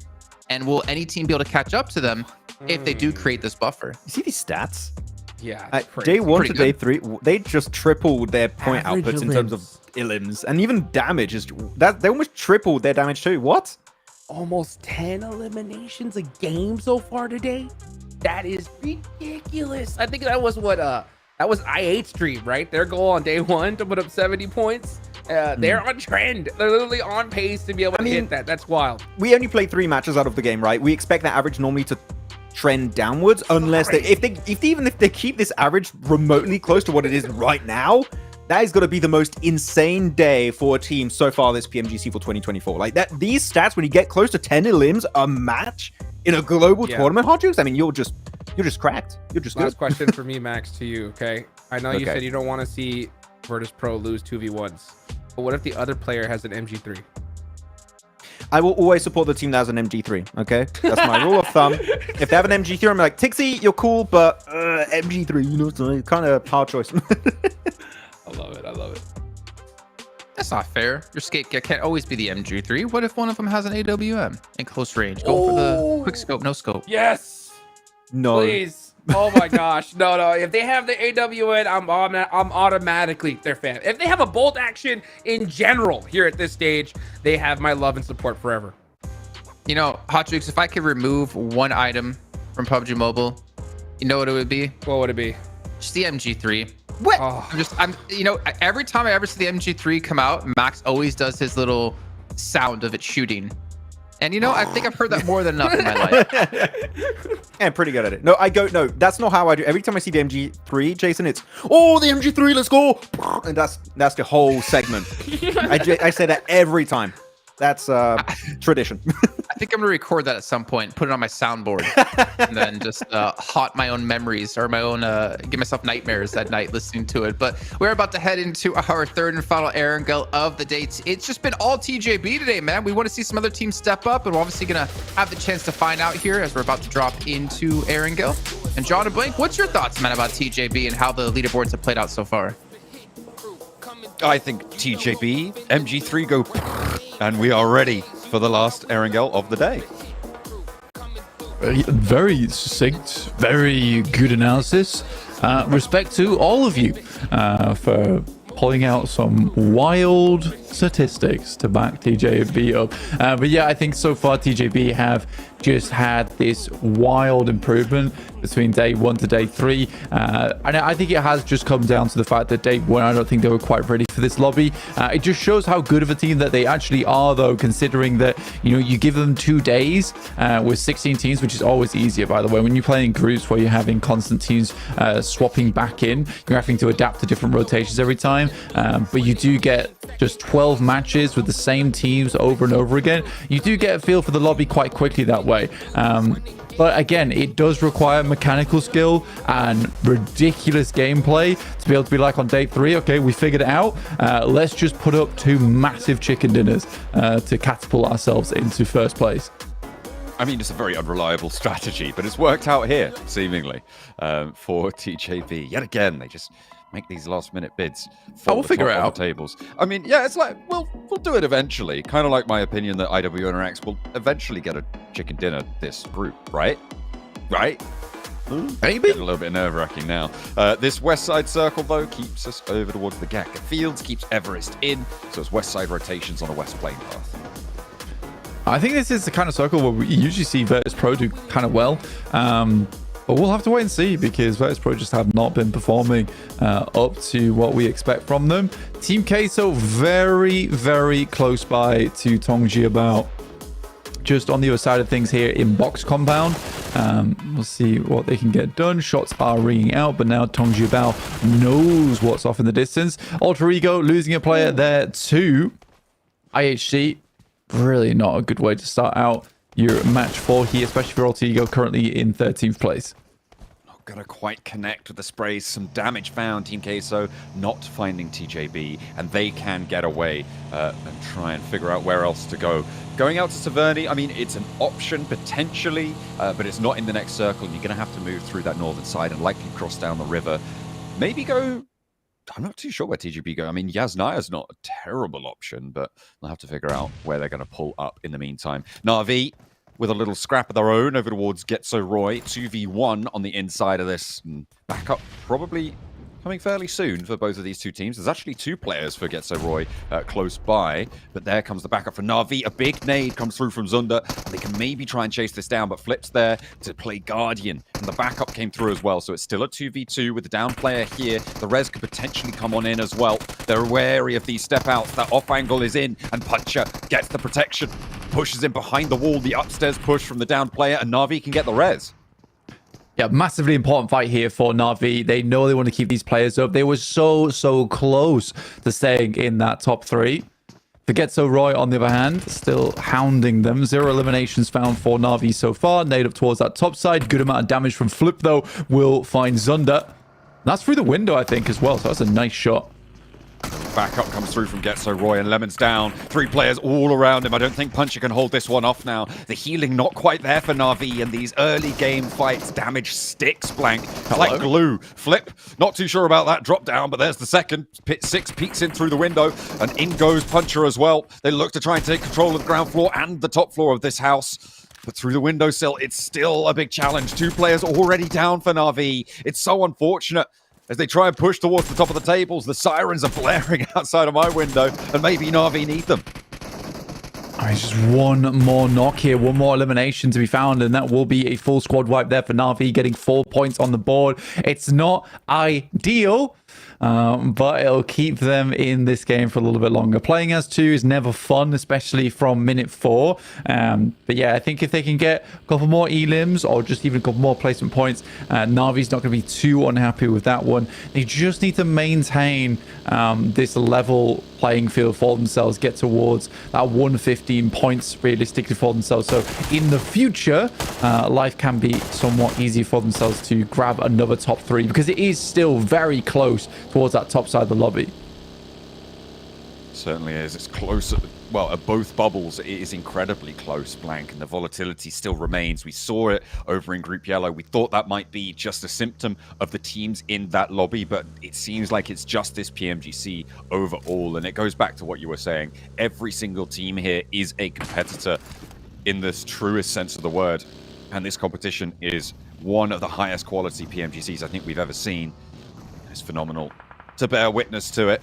And will any team be able to catch up to them if they do create this buffer?
You see these stats?
Yeah,
day 1 to day 3, they just tripled their point outputs in terms of elims, and even damage is that they almost tripled their damage too. What?
Almost 10 eliminations a game so far today. That is ridiculous. I think that was what that was I8's dream, right? Their goal on day 1 to put up 70 points. They're on trend. They're literally on pace to be able to hit that. That's wild.
We only played 3 matches out of the game, right? We expect that average normally to trend downwards unless if they keep this average remotely close to what it is right now. That is going to be the most insane day for a team so far this PMGC for 2024. Like that, these stats when you get close to 10 elims a match in a global tournament, Hot Jukes, I mean, you're just cracked. You're just
Last
good.
question for me, Max, to you. Okay, I know you said you don't want to see Virtus Pro lose 2v1s, but what if the other player has an MG3?
I will always support the team that has an MG3, okay? That's my rule of thumb. If they have an MG3, I'm like, Tixie, you're cool, but MG3, you know, so kind of hard choice.
I love it. I love it.
That's not fair. Your skate can't always be the MG3. What if one of them has an AWM in close range? Go for the quick scope, no scope.
Yes.
No.
Please. Oh my gosh. No. If they have the AWN, I'm automatically their fan. If they have a bolt action in general here at this stage, they have my love and support forever.
You know, Hot Jukes, if I could remove one item from PUBG Mobile, you know what it would be?
What would it be?
Just the MG3. What? I'm you know, every time I ever see the MG3 come out, Max always does his little sound of it shooting. And you know, I think I've heard that more than enough in my life.
And pretty good at it. No, no, that's not how I do. Every time I see the MG3, Jason, it's, oh, the MG3, let's go. And that's the whole segment. I say that every time. That's tradition.
I think I'm gonna record that at some point, put it on my soundboard, and then just haunt my own memories or my own give myself nightmares at night listening to it. But we're about to head into our third and final Erangel of the day. It's just been all TJB today, man. We want to see some other teams step up, and we're obviously gonna have the chance to find out here as we're about to drop into Erangel. And John and Blake, what's your thoughts, man, about TJB and how the leaderboards have played out so far?
I think TJB, MG3 go, and we are ready for the last Erangel of the day.
Very succinct, very good analysis. Respect to all of you for pulling out some wild statistics to back TJB up. But yeah, I think so far TJB have just had this wild improvement between day 1 to day 3. And I think it has just come down to the fact that day 1, I don't think they were quite ready for this lobby. It just shows how good of a team that they actually are, though, considering that, you know, you give them 2 days with 16 teams, which is always easier, by the way. When you're playing in groups where you're having constant teams swapping back in, you're having to adapt to different rotations every time. But you do get just 12 matches with the same teams over and over again. You do get a feel for the lobby quite quickly that way. But again, it does require mechanical skill and ridiculous gameplay to be able to be like on day 3, okay, we figured it out. Let's just put up 2 massive chicken dinners to catapult ourselves into first place.
I mean, it's a very unreliable strategy, but it's worked out here, seemingly, for TJB. Yet again, they just make these last-minute bids.
We'll figure it out.
Tables. I mean, yeah, it's like, we'll do it eventually. Kind of like my opinion that IWNRX will eventually get a chicken dinner this group, right? Right?
Maybe.
Getting a little bit nerve-wracking now. This west side circle, though, keeps us over towards the Gaka Fields, keeps Everest in, so it's west side rotations on a west plane path.
I think this is the kind of circle where we usually see Virtus Pro do kind of well. But we'll have to wait and see, because Virtus Pro just have not been performing up to what we expect from them. Team Queso very, very close by to Tongji, about just on the other side of things here in box compound. We'll see what they can get done. Shots are ringing out, but now Tongji Bao knows what's off in the distance. Alter Ego losing a player there to IHC. Really not a good way to start out your match 4 here, especially for Alter Ego, currently in 13th place.
Not gonna quite connect with the sprays. Some damage found. Team Queso not finding TJB, and they can get away and try and figure out where else to go. Going out to Taverny, I mean, it's an option potentially, but it's not in the next circle. You're gonna have to move through that northern side and likely cross down the river. Maybe go... I'm not too sure where TGB go. I mean, Yasnaya's not a terrible option, but they'll have to figure out where they're going to pull up in the meantime. Na'Vi with a little scrap of their own over towards Getso Roy. 2v1 on the inside of this. And back up probably coming fairly soon for both of these 2 teams. There's actually 2 players for Getso Roy close by, but there comes the backup for Na'Vi. A big nade comes through from Zunda, and they can maybe try and chase this down, but Flip's there to play Guardian, and the backup came through as well, so it's still a 2v2 with the down player here. The res could potentially come on in as well. They're wary of these step outs. That off angle is in, and Puncher gets the protection, pushes him behind the wall. The upstairs push from the down player, and Na'Vi can get the res.
Yeah, massively important fight here for Na'Vi. They know they want to keep these players up. They were so close to staying in that top 3. Getso Roy, on the other hand, still hounding them. 0 eliminations found for Na'Vi so far. Nade up towards that top side. Good amount of damage from Flip, though, will find Zunda. That's through the window, I think, as well, so that's a nice shot.
Backup comes through from Getso Roy, and Lemon's down. 3 players all around him. I don't think Puncher can hold this one off now. The healing not quite there for Na'Vi, and these early game fights damage sticks, Blank. It's like glue. Flip, not too sure about that drop down, but there's the second. Pit 6 peeks in through the window, and in goes Puncher as well. They look to try and take control of the ground floor and the top floor of this house. But through the windowsill, it's still a big challenge. 2 players already down for Na'Vi. It's so unfortunate. As they try and push towards the top of the tables, the sirens are blaring outside of my window, and maybe Na'Vi need them.
All right, just one more knock here, one more elimination to be found, and that will be a full squad wipe there for Na'Vi, getting 4 points on the board. It's not ideal, but it'll keep them in this game for a little bit longer. Playing as 2 is never fun, especially from minute 4. But yeah, I think if they can get a couple more elims or just even a couple more placement points, Na'Vi's not going to be too unhappy with that one. They just need to maintain this level playing field for themselves, get towards that 115 points realistically for themselves. So in the future, life can be somewhat easier for themselves to grab another top 3, because it is still very close towards that top side of the lobby.
Certainly is. It's close. Well, at both bubbles, it is incredibly close, Blank, and the volatility still remains. We saw it over in Group Yellow. We thought that might be just a symptom of the teams in that lobby, but it seems like it's just this PMGC overall. And it goes back to what you were saying. Every single team here is a competitor in this truest sense of the word. And this competition is one of the highest quality PMGCs I think we've ever seen. It's phenomenal to bear witness to it.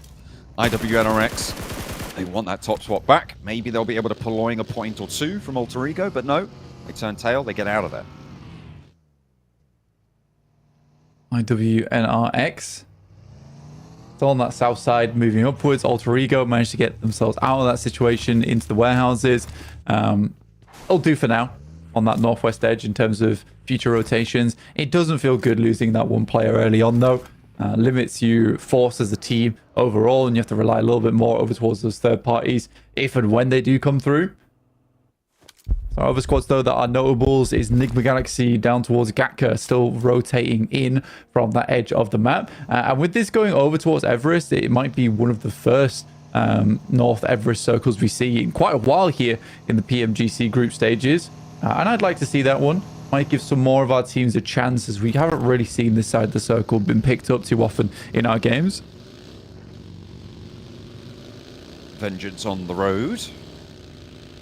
IWNRX, they want that top spot back. Maybe they'll be able to purloin a point or 2 from Alter Ego, but no, they turn tail, they get out of there.
IWNRX. Still on that south side, moving upwards. Alter Ego managed to get themselves out of that situation into the warehouses. It'll do for now on that northwest edge in terms of future rotations. It doesn't feel good losing that one player early on, though. Limits you force as a team overall, and you have to rely a little bit more over towards those third parties if and when they do come through. So other squads though that are notables is Nigma Galaxy down towards Gatka, still rotating in from that edge of the map. And with this going over towards Everest, it might be one of the first North Everest circles we see in quite a while here in the PMGC group stages. And I'd like to see that one. Might give some more of our teams a chance, as we haven't really seen this side of the circle been picked up too often in our games.
Vengeance on the road.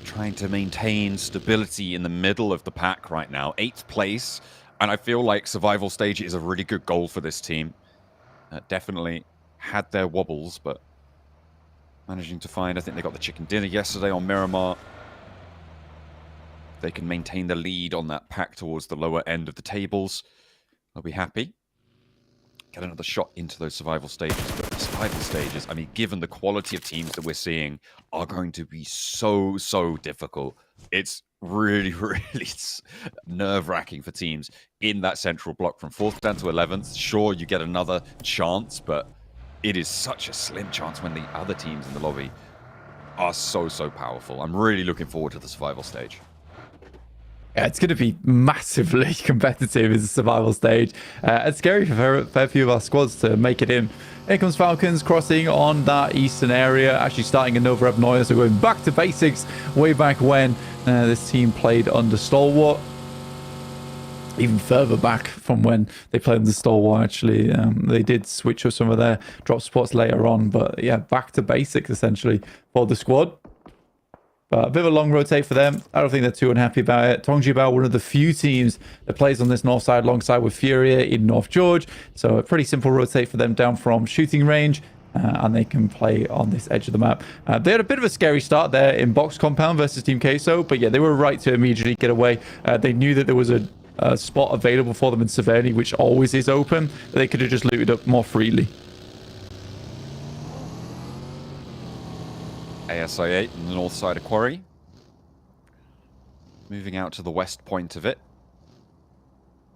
Trying to maintain stability in the middle of the pack right now. 8th place. And I feel like survival stage is a really good goal for this team. Definitely had their wobbles, but managing to find, I think they got the chicken dinner yesterday on Miramar. They can maintain the lead on that pack towards the lower end of the tables. They'll be happy. Get another shot into those survival stages. But the survival stages, I mean, given the quality of teams that we're seeing, are going to be so difficult. It's really nerve-wracking for teams in that central block from 4th down to 11th. Sure, you get another chance, but it is such a slim chance when the other teams in the lobby are so powerful. I'm really looking forward to the survival stage.
Yeah, it's going to be massively competitive as a survival stage. It's scary for a fair few of our squads to make it in. Here comes Falcons crossing on that eastern area, actually starting in Nova Ebnoya, so going back to basics way back when this team played under Stalwart. Even further back from when they played under Stalwart, actually. They did switch up some of their drop spots later on, but yeah, back to basics essentially for the squad. But a bit of a long rotate for them. I don't think they're too unhappy about it. Tongjibao, one of the few teams that plays on this north side alongside with Furia in North George. So a pretty simple rotate for them down from shooting range. And they can play on this edge of the map. They had a bit of a scary start there in Box Compound versus Team Queso. But yeah, they were right to immediately get away. They knew that there was a spot available for them in Severny, which always is open. They could have just looted up more freely.
ASI-8 on the north side of Quarry. Moving out to the west point of it.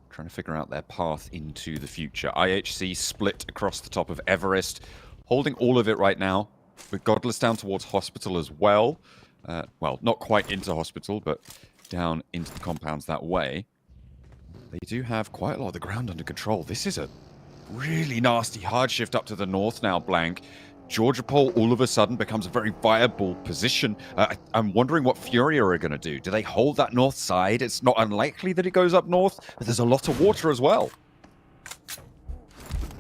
Trying to figure out their path into the future. IHC split across the top of Everest. Holding all of it right now. With Godless down towards Hospital as well. Well, not quite into Hospital, but down into the compounds that way. They do have quite a lot of the ground under control. This is a really nasty hard shift up to the north now, Blank. Georgia Pole all of a sudden becomes a very viable position. I'm wondering what Furia are going to do. Do they hold that north side? It's not unlikely that it goes up north, but there's a lot of water as well.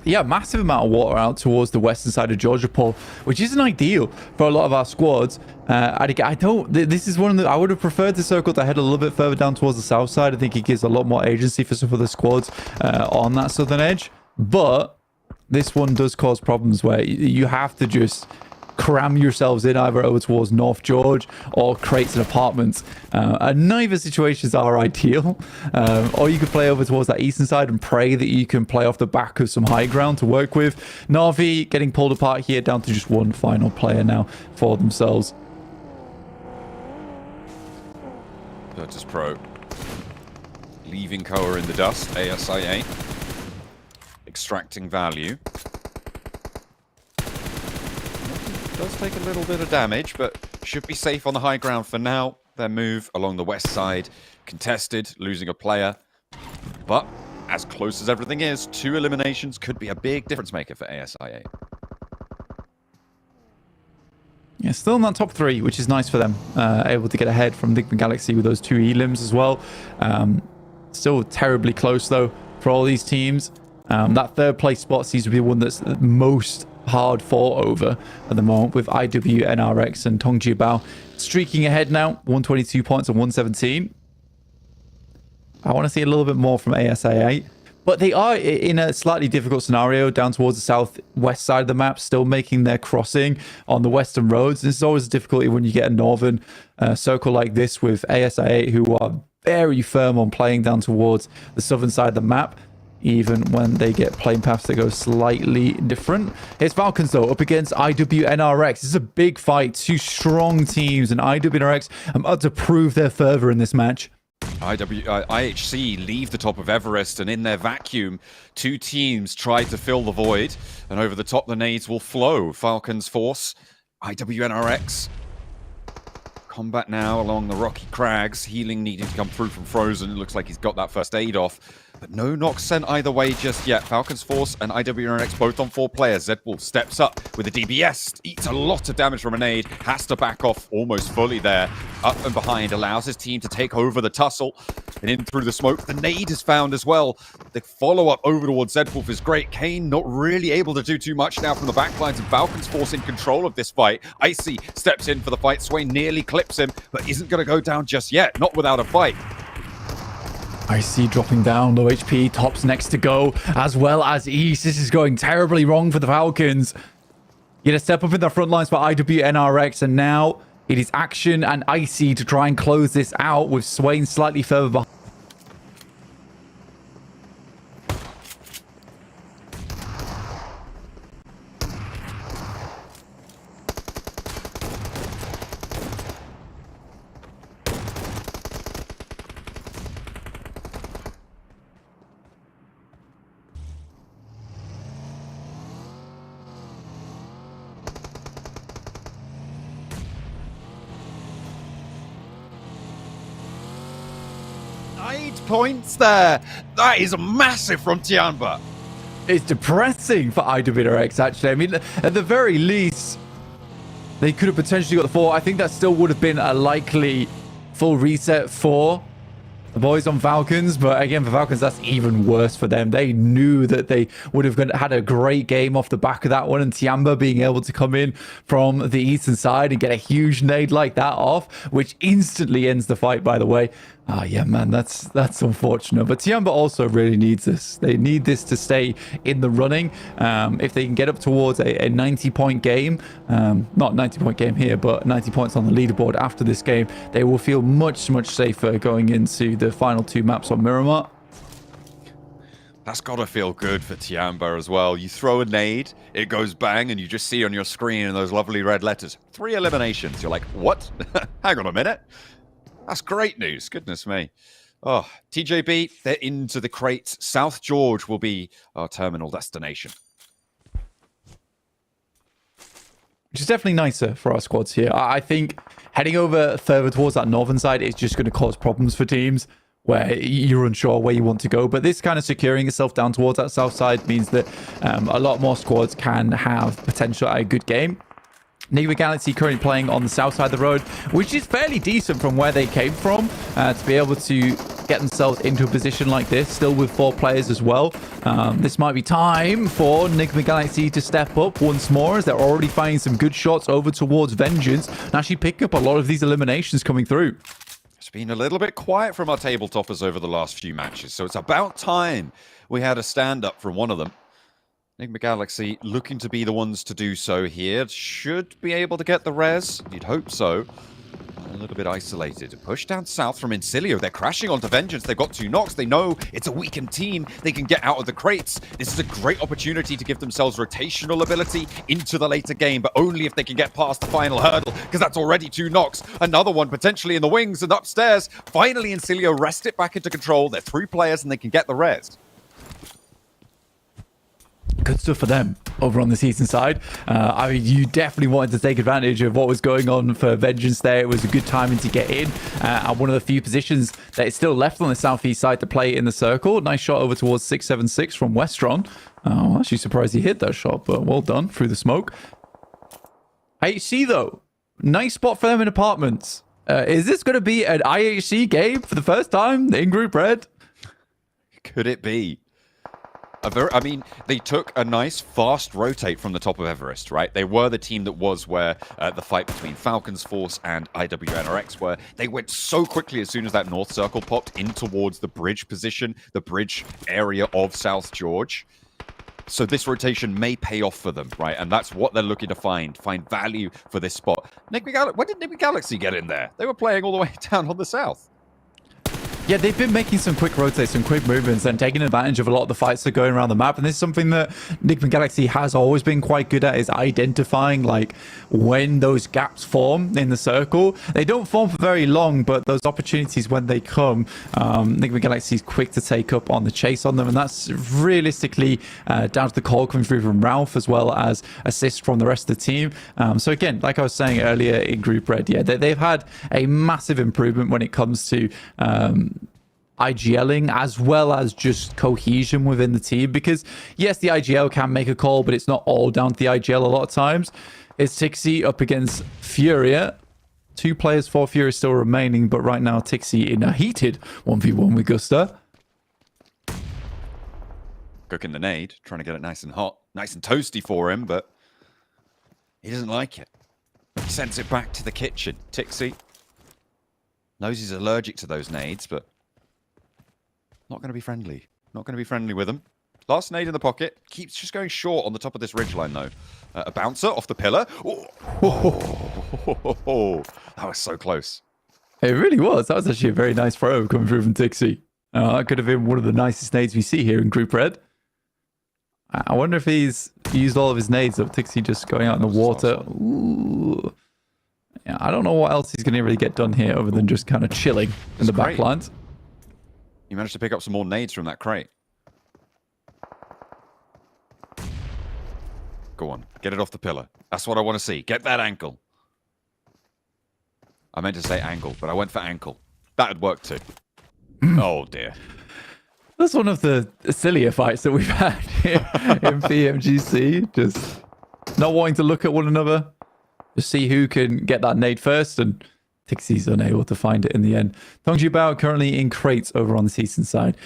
Yeah, massive amount of water out towards the western side of Georgia Pole, which isn't ideal for a lot of our squads. This is one of the, I would have preferred the circle to head a little bit further down towards the south side. I think it gives a lot more agency for some of the squads on that southern edge. But this one does cause problems where you have to just cram yourselves in either over towards North George or crates and apartments. And neither situations are ideal. Or you could play over towards that eastern side and pray that you can play off the back of some high ground to work with. Na'Vi getting pulled apart here, down to just one final player now for themselves.
Virtus Pro leaving Koa in the dust. ASIA extracting value. Does take a little bit of damage, but should be safe on the high ground for now. Their move along the west side contested, losing a player. But as close as everything is, 2 eliminations could be a big difference maker for ASIA.
Yeah, still in that top 3, which is nice for them. Able to get ahead from Enigma Galaxy with those 2 elims as well. Still terribly close, though, for all these teams. That 3rd place spot seems to be the one that's most hard fought over at the moment, with IW, NRX, and Tongji Bao streaking ahead now. 122 points and 117. I want to see a little bit more from ASIA. But they are in a slightly difficult scenario down towards the southwest side of the map, still making their crossing on the western roads. This is always a difficulty when you get a northern circle like this with ASIA, who are very firm on playing down towards the southern side of the map, even when they get playing paths that go slightly different. Here's Falcons, though, up against IWNRX. This is a big fight. 2 strong teams, and IWNRX are about to prove they're further in this match.
IHC leave the top of Everest, and in their vacuum, 2 teams try to fill the void, and over the top the nades will flow. Falcons force IWNRX. Combat now along the rocky crags. Healing needing to come through from Frozen. It looks like he's got that first aid off, but no knocks sent either way just yet. Falcons Force and IWNRX both on 4 players. Zedwolf steps up with a DBS, eats a lot of damage from a nade, has to back off almost fully there. Up and behind, allows his team to take over the tussle, and in through the smoke. The nade is found as well. The follow-up over towards Zedwolf is great. Kane not really able to do too much now from the backlines, and Falcons Force in control of this fight. Icy steps in for the fight. Swain nearly clips him, but isn't going to go down just yet. Not without a fight.
Icy dropping down, low HP, tops next to go, as well as East. This is going terribly wrong for the Falcons. Get a step up in the front lines for IWNRX, and now it is Action and Icy to try and close this out, with Swain slightly further behind.
Points there. That is massive from Tianba.
It's depressing for IWNRX, actually. I mean, at the very least, they could have potentially got the 4. I think that still would have been a likely full reset for the boys on Falcons. But again, for Falcons, that's even worse for them. They knew that they would have had a great game off the back of that one, and Tiamba being able to come in from the eastern side and get a huge nade like that off, which instantly ends the fight, by the way. Yeah, man, that's unfortunate. But Tiamba also really needs this. They need this to stay in the running. If they can get up towards a 90-point game, not 90-point game here, but 90 points on the leaderboard after this game, they will feel much, much safer going into the final 2 maps on Miramar.
That's got to feel good for Tiamba as well. You throw a nade, it goes bang, and you just see on your screen in those lovely red letters, 3 eliminations. You're like, what? Hang on a minute. That's great news. Goodness me. Oh, TJB, they're into the crates. South George will be our terminal destination.
Which is definitely nicer for our squads here. I think heading over further towards that northern side is just going to cause problems for teams where you're unsure where you want to go. But this kind of securing itself down towards that south side means that a lot more squads can have potential at a good game. Enigma Galaxy currently playing on the south side of the road, which is fairly decent from where they came from, to be able to get themselves into a position like this, still with 4 players as well. This might be time for Enigma Galaxy to step up once more, as they're already finding some good shots over towards Vengeance and actually pick up a lot of these eliminations coming through.
It's been a little bit quiet from our tabletoppers over the last few matches, so it's about time we had a stand-up from one of them. Enigma Galaxy looking to be the ones to do so here. Should be able to get the res. You'd hope so. A little bit isolated. Push down south from Incilio. They're crashing onto Vengeance. They've got 2 knocks. They know it's a weakened team. They can get out of the crates. This is a great opportunity to give themselves rotational ability into the later game, but only if they can get past the final hurdle, because that's already 2 knocks. Another one potentially in the wings and upstairs. Finally, Incilio wrest it back into control. They're 3 players and they can get the res.
Good stuff for them over on the season side. I mean, you definitely wanted to take advantage of what was going on for Vengeance there. It was a good timing to get in. And one of the few positions that is still left on the southeast side to play in the circle. Nice shot over towards 676 from Westron. I'm actually surprised he hit that shot, but well done through the smoke. IHC though, nice spot for them in apartments. Is this going to be an IHC game for the first time in Group Red?
Could it be? I mean, they took a nice fast rotate from the top of Everest, right? They were the team that was where the fight between Falcon's Force and IWNRX were. They went so quickly as soon as that north circle popped in towards the bridge position, the bridge area of South George. So this rotation may pay off for them, right? And that's what they're looking to find value for this spot. When did Enigma Galaxy get in there? They were playing all the way down on the south.
Yeah, they've been making some quick rotates, some quick movements, and taking advantage of a lot of the fights that are going around the map. And this is something that Enigma Galaxy has always been quite good at, is identifying like when those gaps form in the circle. They don't form for very long, but those opportunities when they come, Enigma Galaxy is quick to take up on the chase on them. And that's realistically down to the call coming through from Ralph, as well as assists from the rest of the team. So again, like I was saying earlier in Group Red, yeah, they've had a massive improvement when it comes to IGLing, as well as just cohesion within the team, because yes, the IGL can make a call, but it's not all down to the IGL a lot of times. It's Tixi up against Furia. 2 players for Furia still remaining, but right now Tixi in a heated 1v1 with Gusta.
Cooking the nade, trying to get it nice and hot, nice and toasty for him, but he doesn't like it. He sends it back to the kitchen. Tixi knows he's allergic to those nades, but not going to be friendly. Not going to be friendly with him. Last nade in the pocket. Keeps just going short on the top of this ridgeline, though. A bouncer off the pillar. Oh, that was so close.
It really was. That was actually a very nice throw coming through from Tixi. That could have been one of the nicest nades we see here in Group Red. I wonder if he's used all of his nades of Tixi just going out in the water. Ooh. Yeah, I don't know what else he's going to really get done here other than just kind of chilling in the backlines.
You managed to pick up some more nades from that crate. Go on, get it off the pillar. That's what I want to see. Get that ankle. I meant to say angle, but I went for ankle. That'd work too. Oh dear.
That's one of the sillier fights that we've had here in PMGC. Just not wanting to look at one another. Just see who can get that nade first, and Tixi's unable to find it in the end. PUBGMOBILE currently in crates over on the season side.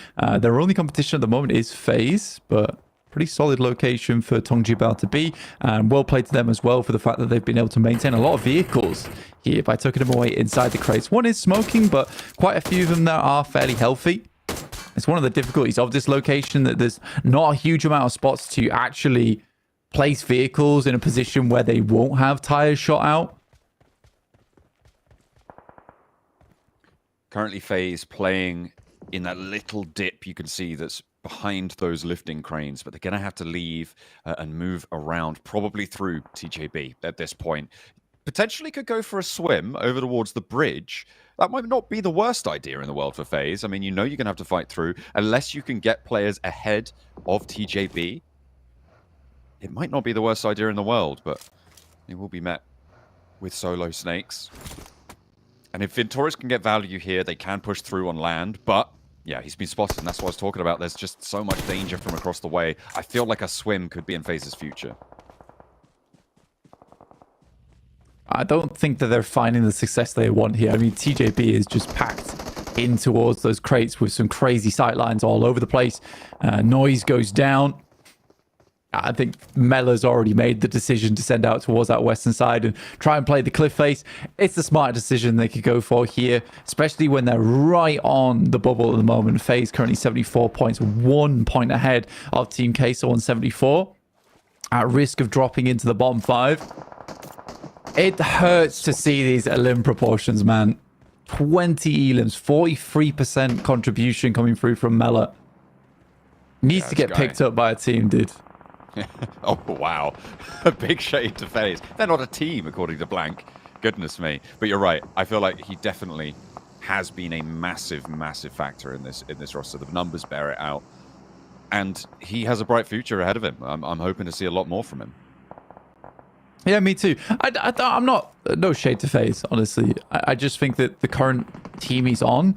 Their only competition at the moment is FaZe, but pretty solid location for PUBGMOBILE to be, and well played to them as well for the fact that they've been able to maintain a lot of vehicles here by tucking them away inside the crates. One is smoking, but quite a few of them that are fairly healthy. It's one of the difficulties of this location that there's not a huge amount of spots to actually place vehicles in a position where they won't have tires shot out.
Currently FaZe playing in that little dip you can see that's behind those lifting cranes, but they're going to have to leave and move around, probably through TJB at this point. Potentially could go for a swim over towards the bridge. That might not be the worst idea in the world for FaZe. I mean, you know you're going to have to fight through. Unless you can get players ahead of TJB, it might not be the worst idea in the world, but it will be met with solo snakes. And if Vintoris can get value here, they can push through on land, but yeah, he's been spotted, and that's what I was talking about. There's just so much danger from across the way. I feel like a swim could be in FaZe's future.
I don't think that they're finding the success they want here. I mean, TJB is just packed in towards those crates with some crazy sightlines all over the place. Noise goes down. I think Mela's already made the decision to send out towards that western side and try and play the cliff face. It's the smart decision they could go for here, especially when they're right on the bubble at the moment. FaZe currently 74 points, 1 point ahead of Team Queso on 74. At risk of dropping into the bottom 5. It hurts to see these elim proportions, man. 20 elims, 43% contribution coming through from Mela. Needs to get picked up by a team, dude.
Oh, wow. A big shade to FaZe. They're not a team, according to Blank. Goodness me. But you're right. I feel like he definitely has been a massive, massive factor in this roster. The numbers bear it out. And he has a bright future ahead of him. I'm hoping to see a lot more from him.
Yeah, me too. I'm not, no shade to FaZe, honestly. I just think that the current team he's on,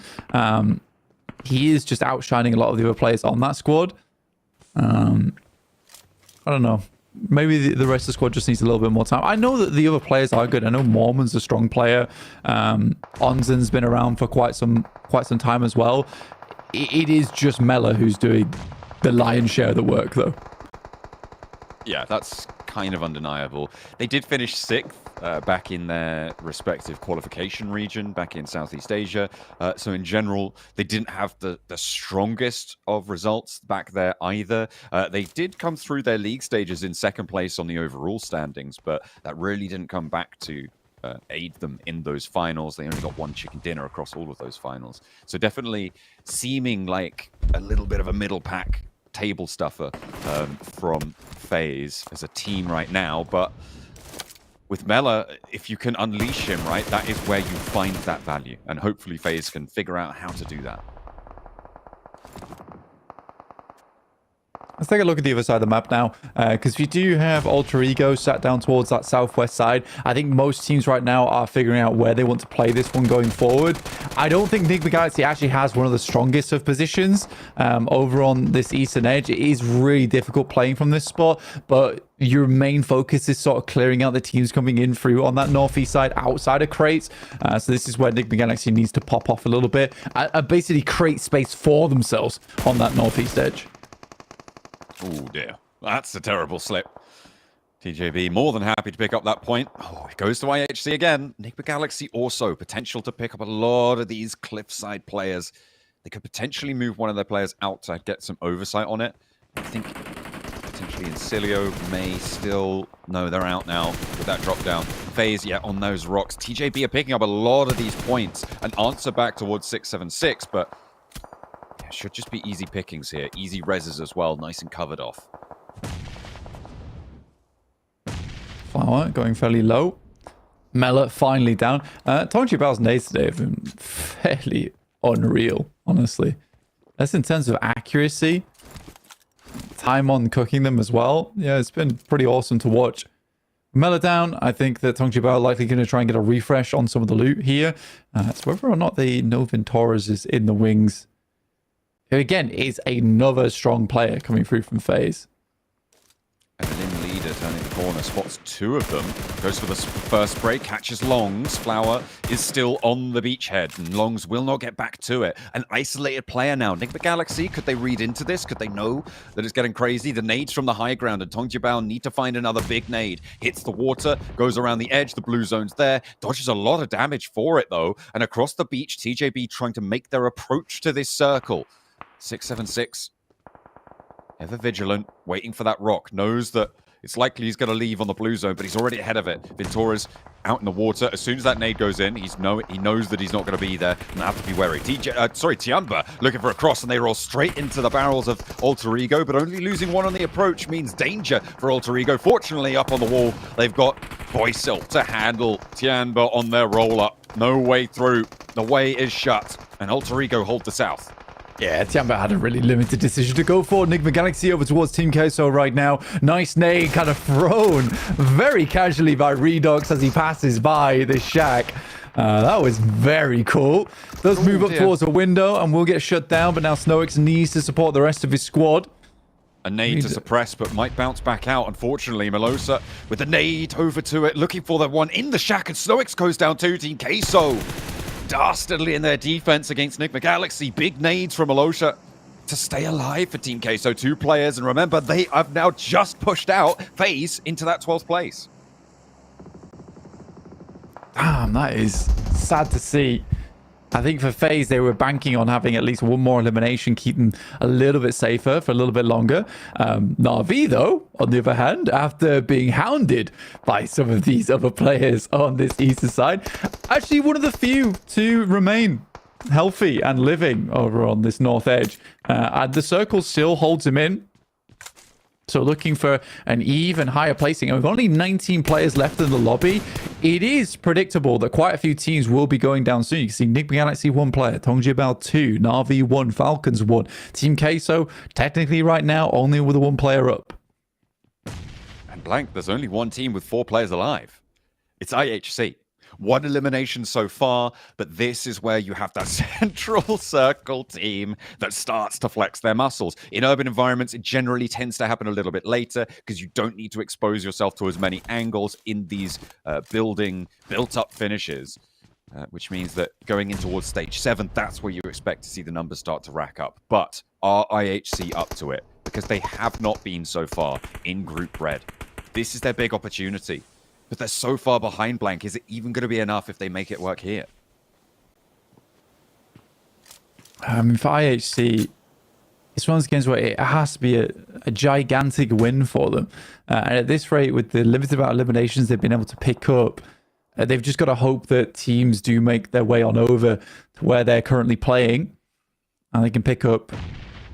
he is just outshining a lot of the other players on that squad. I don't know. Maybe the rest of the squad just needs a little bit more time. I know that the other players are good. I know Mormon's a strong player. Onzen's been around for quite some time as well. It is just Mela who's doing the lion's share of the work, though.
Yeah, that's kind of undeniable. They did finish 6th back in their respective qualification region back in Southeast Asia. So in general, they didn't have the strongest of results back there either. They did come through their league stages in 2nd place on the overall standings, but that really didn't come back to aid them in those finals. They only got 1 chicken dinner across all of those finals. So definitely seeming like a little bit of a middle pack table stuffer from FaZe as a team right now, but with Mela, if you can unleash him, right, that is where you find that value, and hopefully FaZe can figure out how to do that.
Let's take a look at the other side of the map now, because we do have Alter Ego sat down towards that southwest side. I think most teams right now are figuring out where they want to play this one going forward. I don't think Enigma Galaxy actually has one of the strongest of positions over on this eastern edge. It is really difficult playing from this spot, but your main focus is sort of clearing out the teams coming in through on that northeast side outside of crates. So this is where Enigma Galaxy needs to pop off a little bit and basically create space for themselves on that northeast edge.
Oh dear, that's a terrible slip. TJB more than happy to pick up that point. Oh, it goes to IHC again. Enigma Galaxy also potential to pick up a lot of these cliffside players. They could potentially move one of their players out to get some oversight on it. I think potentially Incilio may still... No, they're out now with that drop down. FaZe, yeah, on those rocks. TJB are picking up a lot of these points. An answer back towards 676, but... should just be easy pickings here. Easy reses as well. Nice and covered off.
Flower going fairly low. Mela finally down. Tongji Bao's nades today have been fairly unreal, honestly. That's in terms of accuracy. Time on cooking them as well. Yeah, it's been pretty awesome to watch. Mela down. I think that Tongji Bao likely going to try and get a refresh on some of the loot here. It's whether or not they know Ventoras is in the wings. Who again is another strong player coming through from FaZe.
Evelyn leader turning the corner, spots 2 of them. Goes for the first spray, catches Longs. Flower is still on the beachhead, and Longs will not get back to it. An isolated player now. Enigma Galaxy, could they read into this? Could they know that it's getting crazy? The nades from the high ground, and Tongji Bao need to find another big nade. Hits the water, goes around the edge, the blue zone's there. Dodges a lot of damage for it, though. And across the beach, TJB trying to make their approach to this circle. 676, ever vigilant, waiting for that rock. Knows that it's likely he's going to leave on the blue zone, but he's already ahead of it. Ventora's out in the water. As soon as that nade goes in, he knows that he's not going to be there, and have to be wary. Tianba looking for a cross, and they roll straight into the barrels of Alter Ego, but only losing 1 on the approach means danger for Alter Ego. Fortunately, up on the wall, they've got Boysil to handle Tianba on their roll-up. No way through. The way is shut, and Alter Ego hold the south.
Yeah, Tiamba had a really limited decision to go for. Enigma Galaxy over towards Team Queso right now. Nice nade kind of thrown very casually by Redox as he passes by this shack. That was very cool. Does move up towards a window and will get shut down, but now Snoix needs to support the rest of his squad.
A nade to suppress, but might bounce back out, unfortunately. Melosa with the nade over to it, looking for the one in the shack, and Snoix goes down too. Team Queso dastardly in their defense against Enigma Galaxy. Big nades from Melosa to stay alive for Team Queso. 2 players, and remember, they have now just pushed out FaZe into that 12th place.
Damn, that is sad to see. I think for FaZe, they were banking on having at least one more elimination, keep them a little bit safer for a little bit longer. Na'Vi, though, on the other hand, after being hounded by some of these other players on this eastern side, actually one of the few to remain healthy and living over on this north edge. And the circle still holds him in. So looking for an even higher placing. And with only 19 players left in the lobby, it is predictable that quite a few teams will be going down soon. You can see Enigma Galaxy 1 player, PMGMOBILE 2, Na'Vi 1, Falcons 1. Team Queso, technically right now, only with a 1 player up.
And blank, there's only one team with 4 players alive. It's IHC. 1 elimination so far, but this is where you have that central circle team that starts to flex their muscles. In urban environments, it generally tends to happen a little bit later because you don't need to expose yourself to as many angles in these built-up finishes, which means that going in towards stage 7, that's where you expect to see the numbers start to rack up. But are IHC up to it? Because they have not been so far in Group Red. This is their big opportunity. But they're so far behind blank. Is it even going to be enough if they make it work here?
I mean, for IHC, it's one of those games where it has to be a gigantic win for them. And at this rate, with the limited amount of eliminations they've been able to pick up, they've just got to hope that teams do make their way on over to where they're currently playing. And they can pick up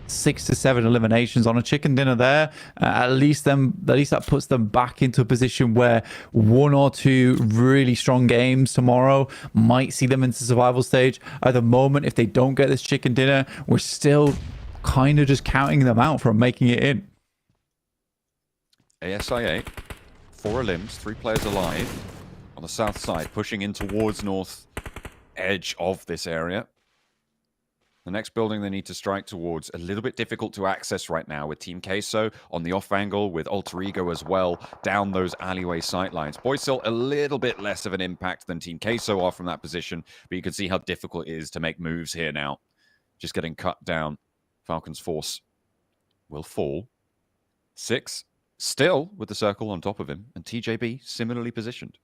6 to 7 eliminations on a chicken dinner there. At least that puts them back into a position where 1 or 2 really strong games tomorrow might see them into survival stage. At the moment, if they don't get this chicken dinner, we're still kind of just counting them out from making it in.
ASIA, 4 elims, 3 players alive on the south side, pushing in towards north edge of this area. The next building they need to strike towards, a little bit difficult to access right now with Team Queso on the off angle, with Alter Ego as well, down those alleyway sightlines. Boysil a little bit less of an impact than Team Queso are from that position, but you can see how difficult it is to make moves here now. Just getting cut down. Falcon's force will fall. 6 still with the circle on top of him, and TJB similarly positioned.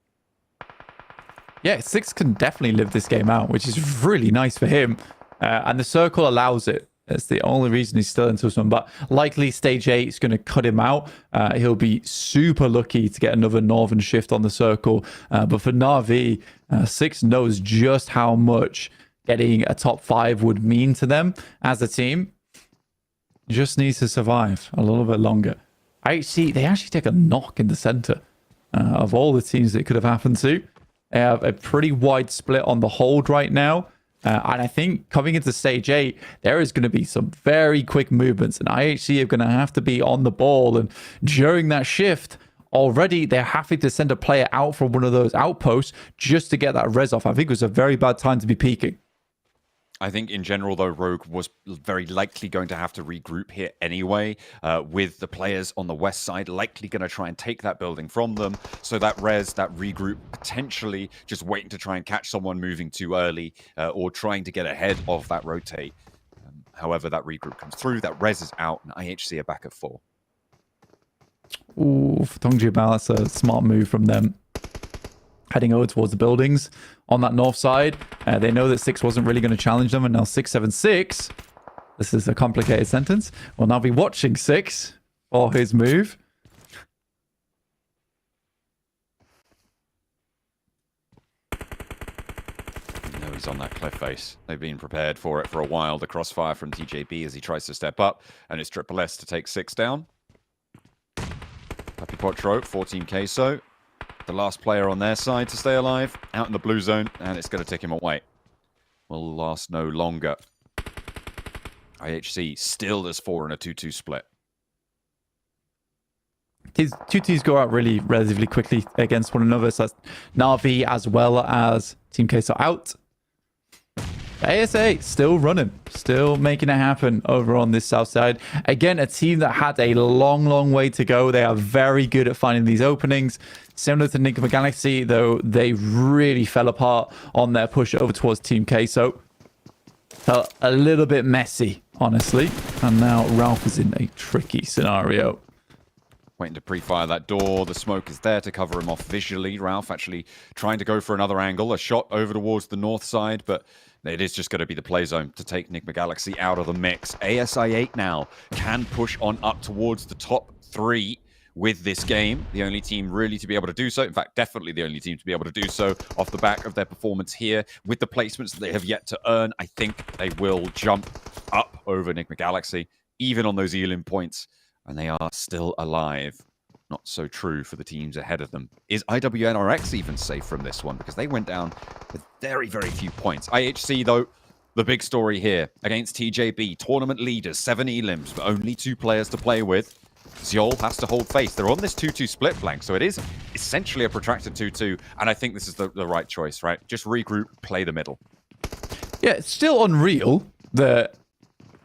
Yeah, 6 can definitely live this game out, which is really nice for him. And the circle allows it. That's the only reason he's still into this one. But likely stage 8 is going to cut him out. He'll be super lucky to get another northern shift on the circle. But for Na'Vi, 6 knows just how much getting a top 5 would mean to them as a team. Just needs to survive a little bit longer. They actually take a knock in the center of all the teams that it could have happened to. They have a pretty wide split on the hold right now. And I think coming into stage 8, there is going to be some very quick movements, and IHC are going to have to be on the ball. And during that shift, already they're having to send a player out from one of those outposts just to get that res off. I think it was a very bad time to be peaking.
I think in general, though, Rogue was very likely going to have to regroup here anyway, with the players on the west side likely going to try and take that building from them. So that res, that regroup, potentially just waiting to try and catch someone moving too early, or trying to get ahead of that rotate. However, that regroup comes through, that res is out, and IHC are back at 4.
Ooh, for PMGMOBILE, that's a smart move from them. Heading over towards the buildings on that north side. They know that 6 wasn't really going to challenge them, and now 676. This is a complicated sentence. We'll now be watching 6 for his move.
No, he's on that cliff face. They've been prepared for it for a while. The crossfire from TJB as he tries to step up, and it's Triple S to take 6 down. Papi Potro, 14 Queso. The last player on their side to stay alive, out in the blue zone, and it's going to take him away. Will last no longer. IHC still is 4 in a 2-2 split.
His 2-2s go out really relatively quickly against one another. So that's Na'Vi as well as Team Queso out. ASA still running, still making it happen over on this south side. Again, a team that had a long way to go. They are very good at finding these openings. Similar to Enigma Galaxy, though, they really fell apart on their push over towards Team Queso. Felt a little bit messy, honestly. And now Ralph is in a tricky scenario.
Waiting to pre-fire that door. The smoke is there to cover him off visually. Ralph actually trying to go for another angle. A shot over towards the north side, but it is just going to be the play zone to take Enigma Galaxy out of the mix. ASI8 now can push on up towards the top 3 with this game. The only team really to be able to do so. In fact, definitely the only team to be able to do so off the back of their performance here. With the placements that they have yet to earn, I think they will jump up over Enigma Galaxy, even on those Elim points. And they are still alive. Not so true for the teams ahead of them. Is IWNRX even safe from this one? Because they went down with very few points. IHC, though, the big story here. Against TJB, tournament leaders, 7 elims, but only 2 players to play with. Xiol has to hold face. They're on this 2-2 split blank, so it is essentially a protracted 2-2. And I think this is the right choice, right? Just regroup, play the middle.
Yeah, it's still unreal that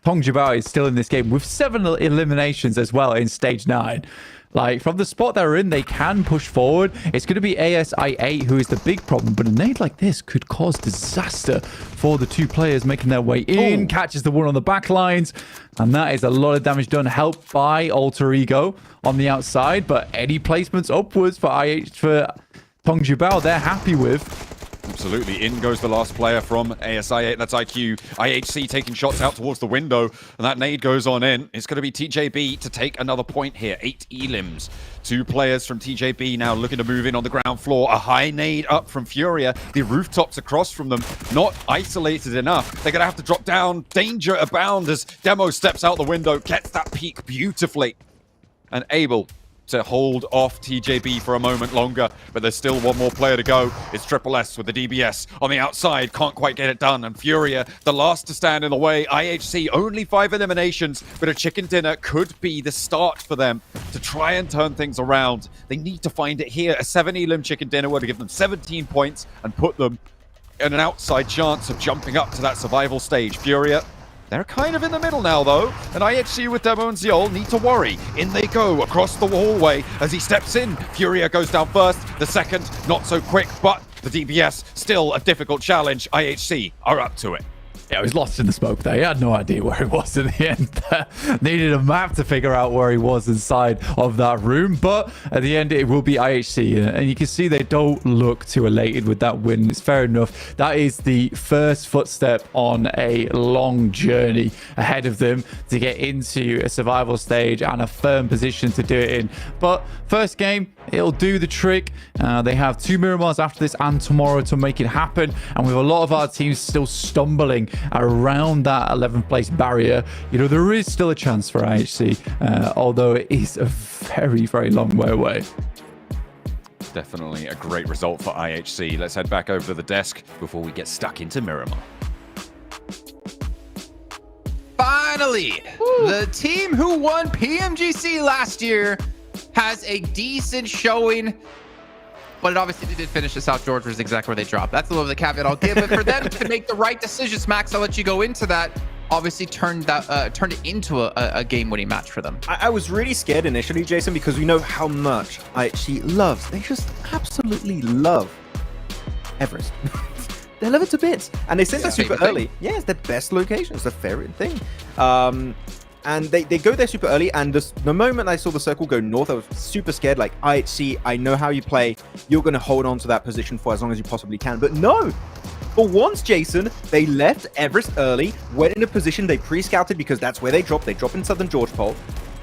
PMGMOBILE is still in this game with 7 eliminations as well in stage 9. Like, from the spot they're in, they can push forward. It's going to be ASI8 who is the big problem, but a nade like this could cause disaster for the 2 players making their way in. Catches the one on the back lines, and that is a lot of damage done, helped by Alter Ego on the outside, but any placements upwards for PMGMOBILE, they're happy with.
Absolutely. In goes the last player from ASI8. That's IQ. IHC taking shots out towards the window. And that nade goes on in. It's going to be TJB to take another point here. 8 elims. 2 players from TJB now looking to move in on the ground floor. A high nade up from Furia. The rooftops across from them not isolated enough. They're going to have to drop down. Danger abound as Demo steps out the window. Gets that peek beautifully. And able to hold off TJB for a moment longer, but there's still one more player to go. It's Triple S with the DBS on the outside, can't quite get it done, and Furia, the last to stand in the way. IHC, only 5 eliminations, but a chicken dinner could be the start for them to try and turn things around. They need to find it here. A 7 elim chicken dinner would give them 17 points and put them in an outside chance of jumping up to that survival stage. Furia, they're kind of in the middle now, though. And IHC with Demo and Xiol need to worry. In they go across the hallway as he steps in. Furia goes down first. The second, not so quick, but the DBS, still a difficult challenge. IHC are up to it.
Yeah, he was lost in the smoke there. He had no idea where he was in the end. Needed a map to figure out where he was inside of that room. But at the end, it will be IHC. And you can see they don't look too elated with that win. It's fair enough. That is the first footstep on a long journey ahead of them to get into a survival stage and a firm position to do it in. But first game, it'll do the trick. They have 2 Miramars after this and tomorrow to make it happen. And with a lot of our teams still stumbling around that 11th place barrier, you know, there is still a chance for IHC, although it is a very long way away.
Definitely a great result for IHC. Let's head back over to the desk before we get stuck into Miramar.
Finally, the team who won PMGC last year has a decent showing, but it obviously did finish the South George, which is exactly where they dropped. That's a little bit of the caveat I'll give. But for them to make the right decisions, Max, I'll let you go into that. Obviously turned it into a game-winning match for them.
I was really scared initially, Jason, because we know how much IHC loves. They just absolutely love Everest. They love it to bits. And they sent us super early. Yeah, it's their best location. It's their favorite thing. And they go there super early, and the moment I saw the circle go north, I was super scared, like, IHC, I know how you play. You're going to hold on to that position for as long as you possibly can. But no! For once, Jason, they left Everest early, went in a position they pre-scouted because that's where they drop. They drop in Southern George Pole.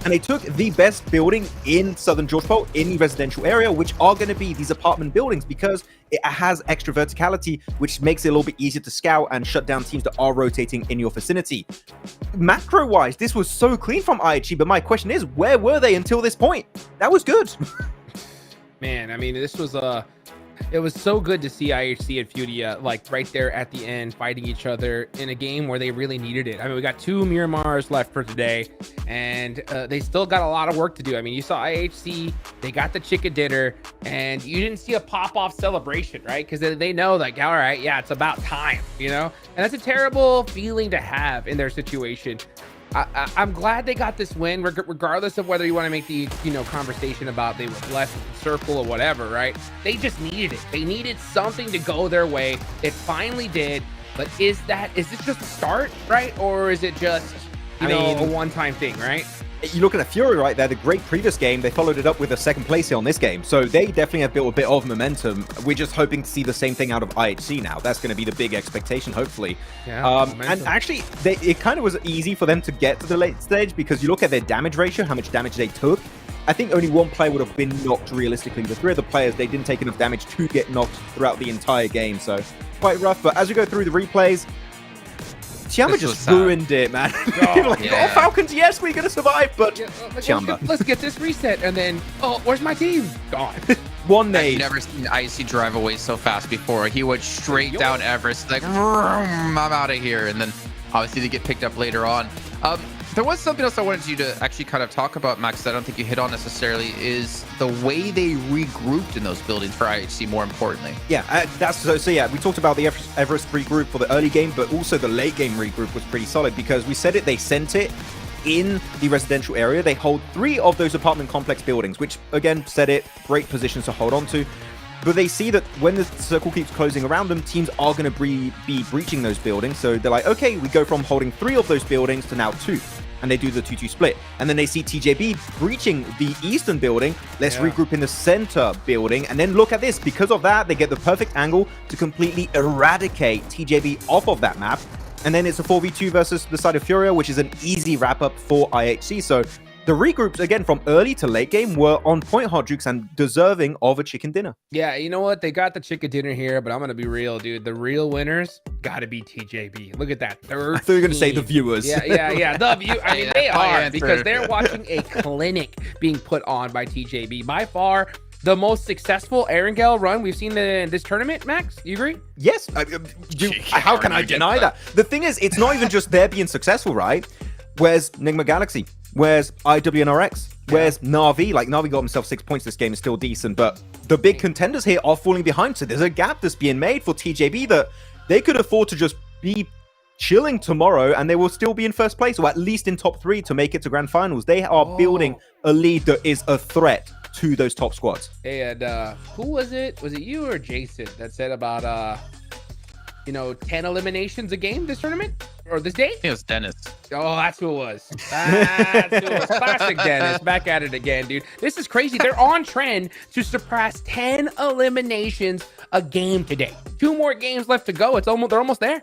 And they took the best building in Southern George Pole in the residential area, which are going to be these apartment buildings because it has extra verticality, which makes it a little bit easier to scout and shut down teams that are rotating in your vicinity. Macro-wise, this was so clean from IHG, but my question is, where were they until this point? That was good.
Man, I mean, this was It was so good to see IHC and Fudia like right there at the end fighting each other in a game where they really needed it. I mean, we got 2 Miramars left for today, and they still got a lot of work to do. I mean, you saw IHC, they got the chicken dinner, and you didn't see a pop-off celebration, right? Because they know, like, all right, yeah, it's about time, you know? And that's a terrible feeling to have in their situation. I'm glad they got this win, regardless of whether you want to make the conversation about they were blessed with the circle or whatever, right? They just needed it. They needed something to go their way. It finally did. But is this just a start, right? Or is it just a one-time thing, right?
You look at Fury right there, the great previous game, they followed it up with a second place here on this game. So they definitely have built a bit of momentum. We're just hoping to see the same thing out of IHC now. That's going to be the big expectation, hopefully.
Yeah,
and actually, it kind of was easy for them to get to the late stage because you look at their damage ratio, how much damage they took. I think only one player would have been knocked realistically. The 3 other players, they didn't take enough damage to get knocked throughout the entire game. So quite rough. But as we go through the replays, Tiamba just ruined it, man. People like, oh, Falcons, yes, we're going to survive, but Tiamba.
Let's get this reset, and then, oh, where's my team? Gone.
One nade.
I've never seen Icy drive away so fast before. He went straight down Everest, like, I'm out of here, and then obviously they get picked up later on. There was something else I wanted you to actually kind of talk about, Max, that I don't think you hit on necessarily, is the way they regrouped in those buildings for IHC, more importantly.
Yeah, so yeah, we talked about the Everest regroup for the early game, but also the late game regroup was pretty solid because we said it, they sent it in the residential area. They hold 3 of those apartment complex buildings, which again, said it, great positions to hold on to. But they see that when the circle keeps closing around them, teams are going to be breaching those buildings. So they're like, okay, we go from holding 3 of those buildings to now 2. And they do the 2-2 split. And then they see TJB breaching the eastern building. Let's regroup in the center building. And then look at this. Because of that, they get the perfect angle to completely eradicate TJB off of that map. And then it's a 4v2 versus the side of Furia, which is an easy wrap-up for IHC. So the regroups, again, from early to late game were on point, Hot Jukes, and deserving of a chicken dinner.
Yeah, you know what? They got the chicken dinner here, but I'm going to be real, dude. The real winners got to be TJB. Look at that.
I thought you were going to say the viewers.
Yeah. The view. I mean, they are, because they're watching a clinic being put on by TJB. By far, the most successful Erangel run we've seen in this tournament, Max. You agree?
Yes. How can I deny that? The thing is, it's not even just their being successful, right? Where's Nigma Galaxy? Where's IWNRX? Where's Na'Vi? Like, Na'Vi got himself 6 points. This game is still decent, but the big contenders here are falling behind. So there's a gap that's being made for TJB that they could afford to just be chilling tomorrow and they will still be in first place, or at least in top 3 to make it to Grand Finals. They are building a lead that is a threat to those top squads.
And who was it? Was it you or Jason that said about 10 eliminations a game this tournament or this day?
It was Dennis.
Oh, that's who it was. That's who it was. Classic Dennis. Back at it again, dude. This is crazy. They're on trend to surpass 10 eliminations a game today. 2 more games left to go. They're almost there.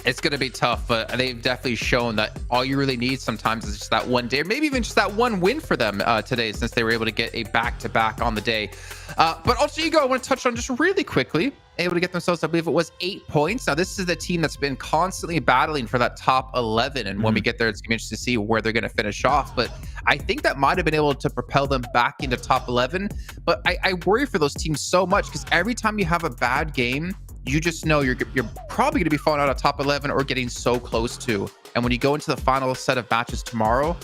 It's going to be tough, but they've definitely shown that all you really need sometimes is just that one day, or maybe even just that one win for them today, since they were able to get a back-to-back on the day. But also, I want to touch on just really quickly, able to get themselves, I believe it was 8 points. Now, this is the team that's been constantly battling for that top 11, and when we get there, it's going to be interesting to see where they're going to finish off. But I think that might have been able to propel them back into top 11. But I worry for those teams so much, because every time you have a bad game, you just know you're probably going to be falling out of top 11 or getting so close to. And when you go into the final set of matches tomorrow,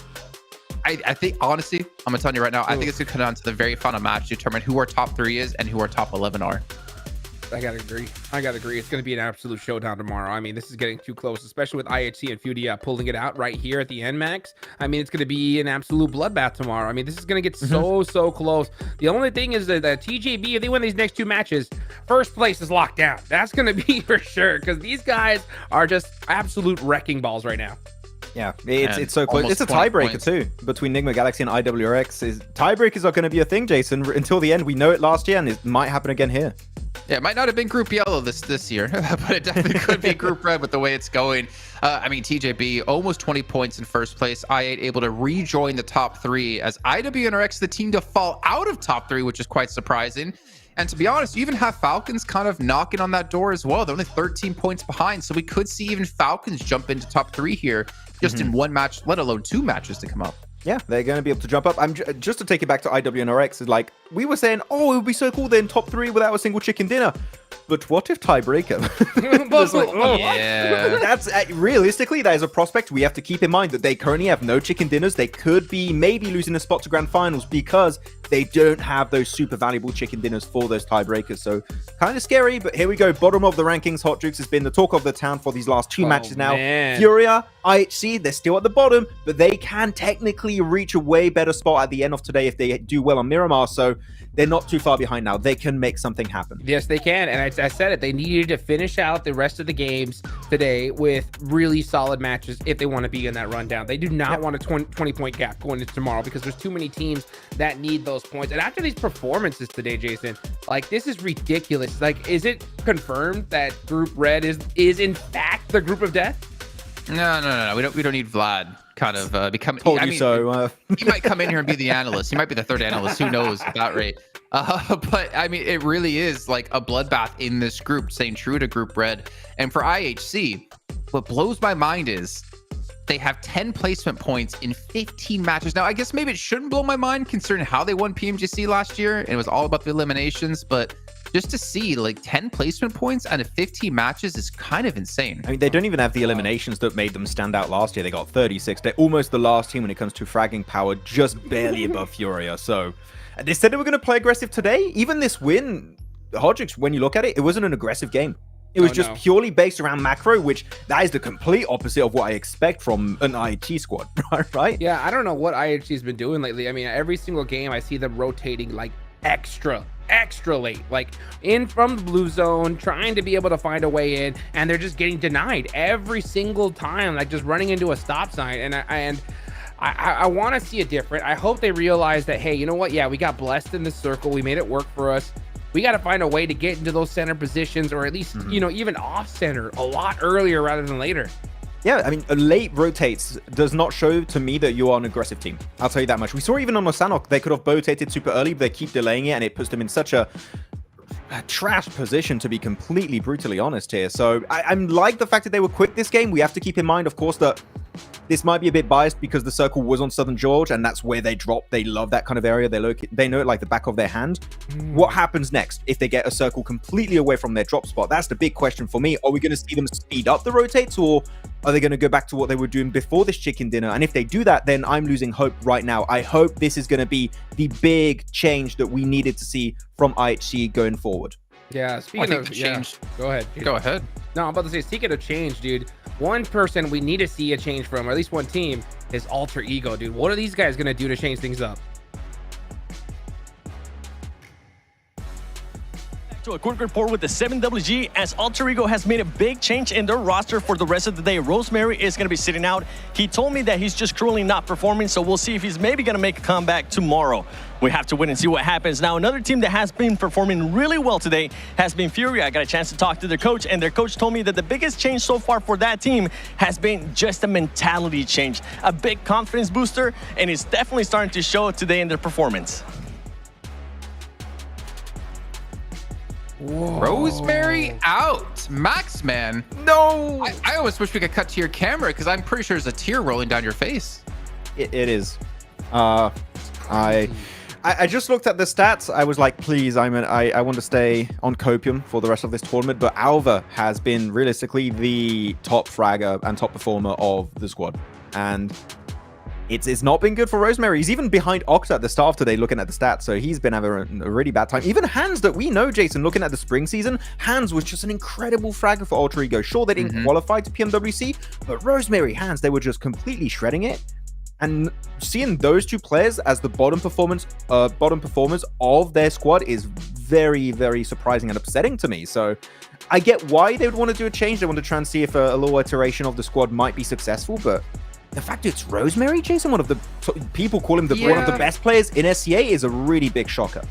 I think, honestly, I'm going to tell you right now, I think it's going to come down to the very final match to determine who our top 3 is and who our top 11 are.
I gotta agree. It's gonna be an absolute showdown tomorrow. I mean, this is getting too close, especially with IHC and Fudia pulling it out right here at the end, Max. I mean, it's gonna be an absolute bloodbath tomorrow. I mean, this is gonna get so close. The only thing is that TJB, if they win these next 2 matches, first place is locked down. That's gonna be for sure, because these guys are just absolute wrecking balls right now.
Yeah, it's so close. It's a tiebreaker too between Nigma Galaxy and IWRX. Tiebreakers are going to be a thing, Jason, until the end. We know it last year, and it might happen again here.
Yeah, it might not have been Group Yellow this year, but it definitely could be Group Red with the way it's going. I mean, TJB almost 20 points in first place. I8 able to rejoin the top 3 as IWNRX, the team to fall out of top 3, which is quite surprising. And to be honest, you even have Falcons kind of knocking on that door as well. They're only 13 points behind, so we could see even Falcons jump into top 3 here just in one match, let alone 2 matches to come up.
Yeah, they're going to be able to jump up. Just to take it back to IWNRX, is like, we were saying, oh, it would be so cool they're in top 3 without a single chicken dinner. But what if tiebreaker?
Yeah.
That's realistically, that is a prospect we have to keep in mind, that they currently have no chicken dinners. They could be maybe losing a spot to Grand Finals because they don't have those super valuable chicken dinners for those tiebreakers. So kind of scary, but here we go. Bottom of the rankings. Hot Jukes has been the talk of the town for these last 2 matches now.
Man.
Furia, IHC, they're still at the bottom, but they can technically reach a way better spot at the end of today if they do well on Miramar. So they're not too far behind now. They can make something happen.
Yes, they can. And I said it. They needed to finish out the rest of the games today with really solid matches if they want to be in that rundown. They do not want a 20-point gap going into tomorrow because there's too many teams that need those points. And after these performances today, Jason, like, this is ridiculous. Like, is it confirmed that Group Red is in fact the group of death?
No. We don't need Vlad kind of become.
Told you so.
He might come in here and be the analyst. He might be the third analyst. Who knows at that rate? But I mean, it really is like a bloodbath in this group, staying true to Group Red. And for IHC, what blows my mind is they have 10 placement points in 15 matches. Now, I guess maybe it shouldn't blow my mind considering how they won PMGC last year. And it was all about the eliminations, but just to see like 10 placement points out of 15 matches is kind of insane.
I mean, they don't even have the eliminations that made them stand out last year. They got 36. They're almost the last team when it comes to fragging power, just barely above Furia. So they said they were going to play aggressive today. Even this win, Hodgix, when you look at it, it wasn't an aggressive game. It was just purely based around macro, which that is the complete opposite of what I expect from an IHG squad, right?
Yeah, I don't know what IHG's been doing lately. I mean, every single game I see them rotating like extra late, like in from the blue zone, trying to be able to find a way in, and they're just getting denied every single time, like just running into a stop sign. And I want to see it different. I hope they realize that, hey, you know what? Yeah, we got blessed in this circle. We made it work for us. We got to find a way to get into those center positions, or at least, you know, even off center a lot earlier rather than later.
Yeah, I mean, a late rotates does not show to me that you are an aggressive team. I'll tell you that much. We saw even on Sanhok, they could have rotated super early, but they keep delaying it, and it puts them in such a trash position, to be completely brutally honest here. So I'm like the fact that they were quick this game. We have to keep in mind, of course, that this might be a bit biased because the circle was on Southern George, and that's where they drop. They love that kind of area. They know it like the back of their hand. What happens next if they get a circle completely away from their drop spot? That's the big question for me. Are we going to see them speed up the rotates, or are they going to go back to what they were doing before this chicken dinner? And if they do that, then I'm losing hope right now. I hope this is going to be the big change that we needed to see from IHC going forward.
Yeah, speaking of change, go ahead.
Go ahead.
No, I'm about to say, speaking of change, dude, one person we need to see a change from, or at least one team, is Alter Ego, dude. What are these guys going to do to change things up?
To a quick report with the 7WG, as Alter Ego has made a big change in their roster for the rest of the day. Rosemary is going to be sitting out. He told me that he's just currently not performing, so we'll see if he's maybe going to make a comeback tomorrow. We have to wait and see what happens. Now, another team that has been performing really well today has been Fury. I got a chance to talk to their coach, and their coach told me that the biggest change so far for that team has been just a mentality change, a big confidence booster, and it's definitely starting to show today in their performance.
Whoa. Rosemary out. Max, man.
No.
I almost wish we could cut to your camera because I'm pretty sure there's a tear rolling down your face.
It is. I just looked at the stats. I was like, please, I want to stay on copium for the rest of this tournament. But Alva has been realistically the top fragger and top performer of the squad. And it's not been good for Rosemary. He's even behind Octa at the start of today looking at the stats. So he's been having a really bad time. Even Hans, that we know, Jason, looking at the spring season, Hans was just an incredible fragger for Alter Ego. Sure, they didn't qualify to PMWC, but Rosemary, Hans, they were just completely shredding it. And seeing those two players as the bottom performers of their squad is very, very surprising and upsetting to me. So I get why they would want to do a change. They want to try and see if a little iteration of the squad might be successful, but the fact that it's Rosemary, Jason, one of the people call him one of the best players in SCA, is a really big shocker.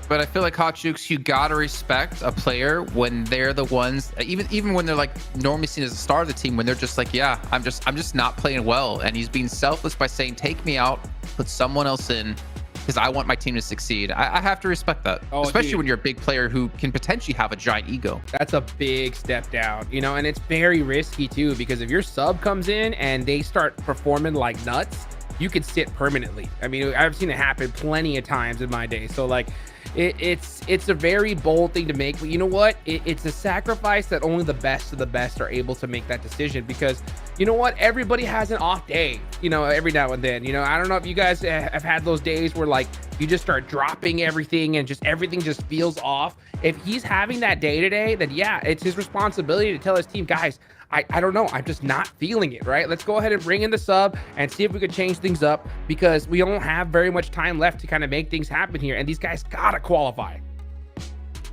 But I feel like Hot Jukes, you gotta respect a player when they're the ones, even when they're like normally seen as a star of the team, when they're just like, yeah, I'm just not playing well, and he's being selfless by saying, take me out, put someone else in, because I want my team to succeed. I have to respect that, especially when you're a big player who can potentially have a giant ego.
That's a big step down, you know, and it's very risky too, because if your sub comes in and they start performing like nuts, you could sit permanently. I mean, I've seen it happen plenty of times in my day. So like, it's a very bold thing to make, but you know what? It's a sacrifice that only the best of the best are able to make that decision, because you know what? Everybody has an off day, you know, every now and then. You know, I don't know if you guys have had those days where like you just start dropping everything and just everything just feels off. If he's having that day today, then yeah, it's his responsibility to tell his team, guys, I don't know, I'm just not feeling it, right? Let's go ahead and bring in the sub and see if we could change things up, because we don't have very much time left to kind of make things happen here, and these guys gotta qualify.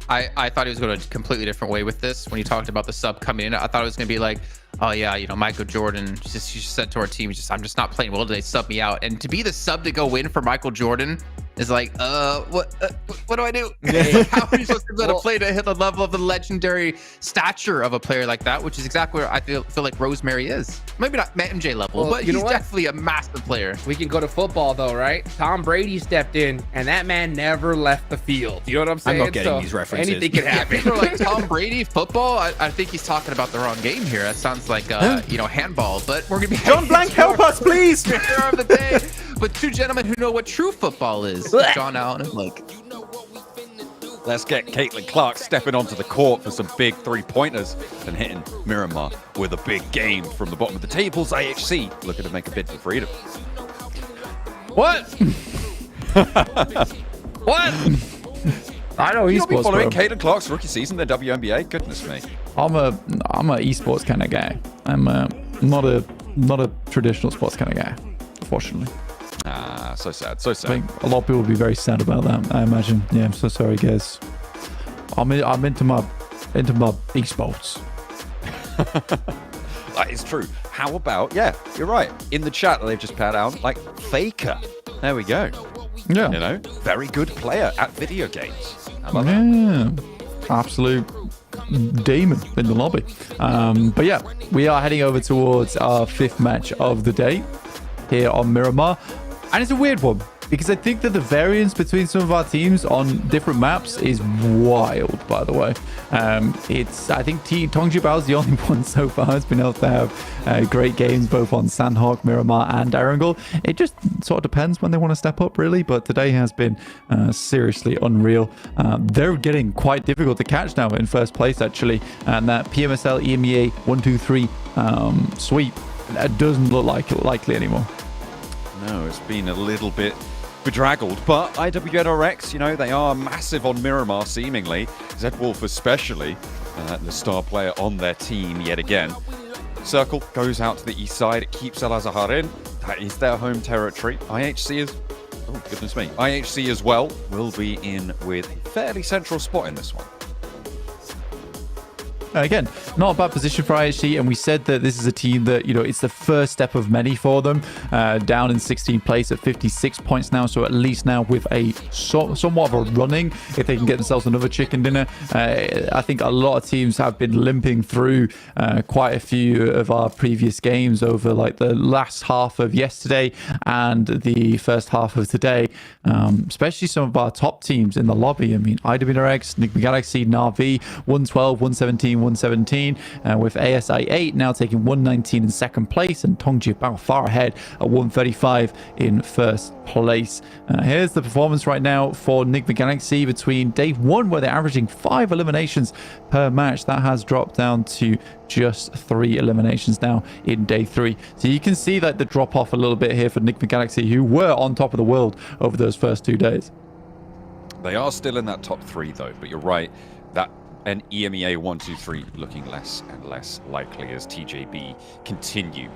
I thought he was going a completely different way with this. When he talked about the sub coming in, I thought it was going to be like, oh yeah, you know, Michael Jordan just said to our team, I'm just not playing well today, sub me out. And to be the sub to go in for Michael Jordan is like, what do I do? How are you supposed to be able to play to hit the level of the legendary stature of a player like that, which is exactly where I feel like Rosemary is. Maybe not MJ level, but he's definitely a massive player.
We can go to football though, right? Tom Brady stepped in and that man never left the field. You know what I'm saying?
I'm not getting these references.
Anything can happen.
People are like, Tom Brady football? I think he's talking about the wrong game here. That sounds like you know, handball, but we're gonna be
John Blank, help us, please.
Of the day, but two gentlemen who know what true football is. John Allen and Blake.
Let's get Caitlin Clark stepping onto the court for some big three-pointers and hitting Miramar with a big game from the bottom of the tables. IHC looking to make a bid for freedom.
What? What? I know
you
esports.
Be following
bro.
Caitlin Clark's rookie season, the WNBA. Goodness me.
I'm a esports kind of guy. I'm not a traditional sports kind of guy, unfortunately.
Ah, so sad, so sad.
I think a lot of people will be very sad about that, I imagine. Yeah, I'm so sorry, guys. I'm into my esports.
That is true. How about, yeah, you're right. In the chat, they've just put out, like, Faker. There we go.
Yeah.
You know, very good player at video games. How about
Yeah. Absolute demon in the lobby. But yeah, we are heading over towards our 5th match of the day here on Miramar. And it's a weird one, because I think that the variance between some of our teams on different maps is wild, by the way. I think PUBGMOBILE is the only one so far that's been able to have great games both on Sanhok, Miramar, and Erangel. It just sort of depends when they want to step up, really, but today has been seriously unreal. They're getting quite difficult to catch now in first place, actually, and that PMSL EMEA 1-2-3 sweep doesn't look likely anymore.
No, it's been a little bit bedraggled, but IWNRX, you know, they are massive on Miramar, seemingly. Zedwolf especially, the star player on their team yet again. Circle goes out to the east side. It keeps El Azahar in. That is their home territory. IHC is... Oh, goodness me. IHC as well will be in with a fairly central spot in this one.
Again, not a bad position for IHC, and we said that this is a team that, you know, it's the first step of many for them. Down in 16th place at 56 points now, so at least now with a somewhat of a running, if they can get themselves another chicken dinner. I think a lot of teams have been limping through quite a few of our previous games over like the last half of yesterday and the first half of today, especially some of our top teams in the lobby. I mean, IWNRX, Enigma Galaxy, Na'Vi, 112, 117, 117, with ASI 8 now taking 119 in second place, and PMGC far ahead at 135 in first place. Here's the performance right now for Enigma Galaxy between day 1, where they're averaging 5 eliminations per match. That has dropped down to just 3 eliminations now in day 3. So you can see that the drop off a little bit here for Enigma Galaxy, who were on top of the world over those first 2 days.
They are still in that top 3 though, but you're right, that an EMEA 1-2-3 looking less and less likely as TJB continue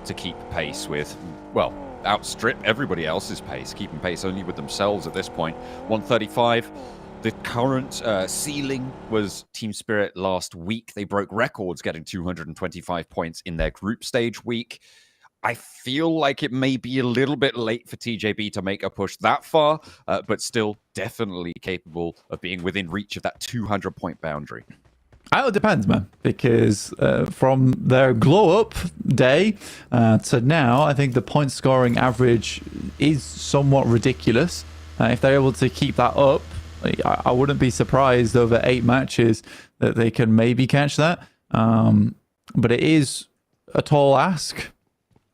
to keep pace with, well, outstrip everybody else's pace, keeping pace only with themselves at this point. 135. The current ceiling was Team Spirit last week. They broke records, getting 225 points in their group stage week. I feel like it may be a little bit late for TJB to make a push that far, but still definitely capable of being within reach of that 200-point boundary.
It depends, man, because from their glow-up day to now, I think the point scoring average is somewhat ridiculous. If they're able to keep that up, I wouldn't be surprised over 8 matches that they can maybe catch that. But it is a tall ask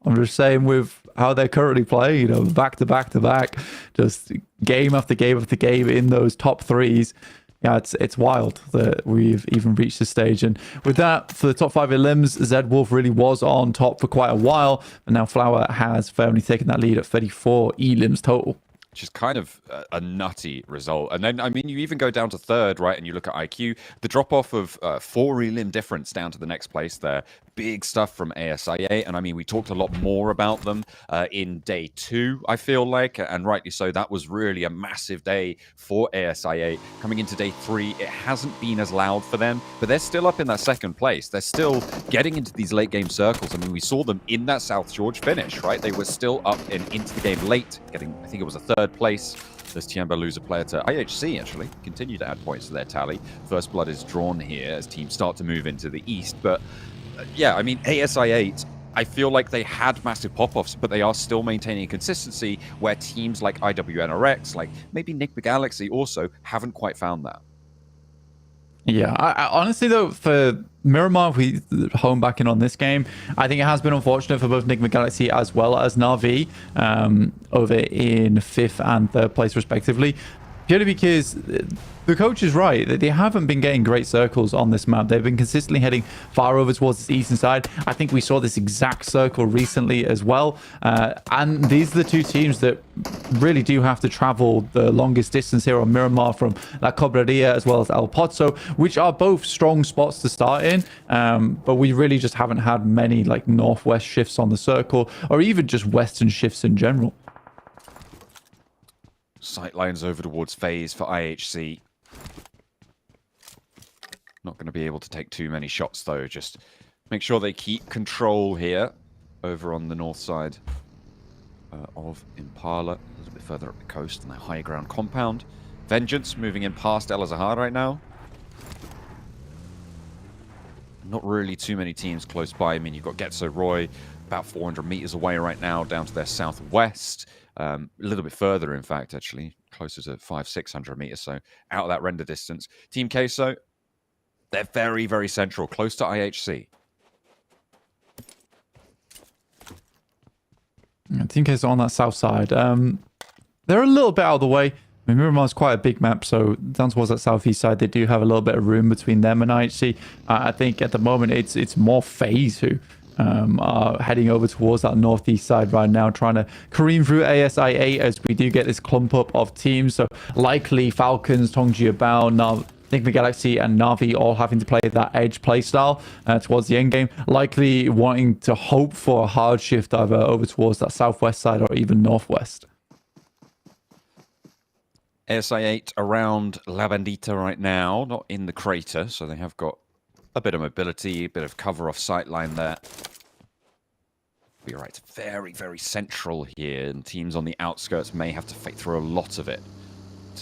I'm just saying with how they're currently playing, you know, back to back to back, just game after game after game in those top threes. Yeah, it's wild that we've even reached this stage. And with that, for the top 5 elims, Zed Wolf really was on top for quite a while. And now Flower has firmly taken that lead at 34 elims total.
Which is kind of a nutty result. And then, I mean, you even go down to third, right? And you look at IQ, the drop-off of 4 elim difference down to the next place there. Big stuff from ASIA. And I mean, we talked a lot more about them in day 2, I feel like. And rightly so, that was really a massive day for ASIA. Coming into day 3, it hasn't been as loud for them, but they're still up in that second place. They're still getting into these late game circles. I mean, we saw them in that South George finish, right? They were still up and into the game late, getting, I think it was a 3rd place. Does Tiamba lose a player to IHC, actually? Continue to add points to their tally. First blood is drawn here as teams start to move into the east. But yeah, I mean, ASI8, I feel like they had massive pop-offs, but they are still maintaining consistency where teams like IWNRX, like maybe Nick Galaxy also haven't quite found that.
Yeah, I honestly though, for Miramar, if we home back in on this game, I think it has been unfortunate for both Nigma Galaxy as well as Na'Vi over in 5th and 3rd place respectively. Purely because the coach is right that they haven't been getting great circles on this map. They've been consistently heading far over towards the eastern side. I think we saw this exact circle recently as well. And these are the 2 teams that really do have to travel the longest distance here on Miramar, from La Cobreria as well as El Pozo, which are both strong spots to start in. But we really just haven't had many like northwest shifts on the circle, or even just western shifts in general.
Sightlines over towards FaZe for IHC. Not going to be able to take too many shots, though. Just make sure they keep control here over on the north side of Impala. A little bit further up the coast in their high ground compound. Vengeance moving in past El Azahar right now. Not really too many teams close by. I mean, you've got Getso Roy about 400 meters away right now, down to their southwest. A little bit further, in fact, actually, closer to 500-600 meters, so out of that render distance. Team Queso, they're very, very central, close to IHC.
Team Queso on that south side. They're a little bit out of the way. I mean, Miramar's quite a big map, so down towards that southeast side, they do have a little bit of room between them and IHC. I think at the moment, it's more FaZe who are heading over towards that northeast side right now, trying to careen through ASI8 as we do get this clump up of teams. So likely Falcons, Tongjiabao, Nigma Galaxy and Na'Vi all having to play that edge playstyle towards the end game, likely wanting to hope for a hard shift either over towards that southwest side or even northwest.
ASI8 around La Bandita right now, not in the crater, so they have got a bit of mobility, a bit of cover off sightline there. You're right, it's very, very central here, and teams on the outskirts may have to fight through a lot of it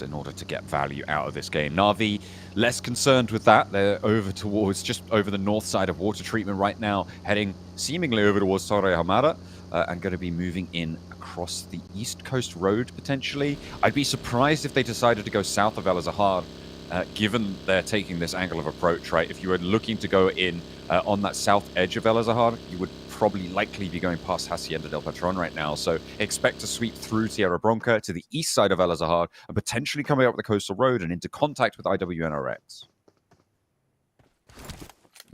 in order to get value out of this game. Na'Vi, less concerned with that. They're over towards, just over the north side of water treatment right now, heading seemingly over towards Torre Hamada, and going to be moving in across the East Coast Road, potentially. I'd be surprised if they decided to go south of El Azahar, given they're taking this angle of approach, right? If you were looking to go in on that south edge of El Azahar, you would probably likely be going past Hacienda del Patron right now. So expect to sweep through Tierra Bronca to the east side of El Azahar and potentially coming up the coastal road and into contact with IWNRX.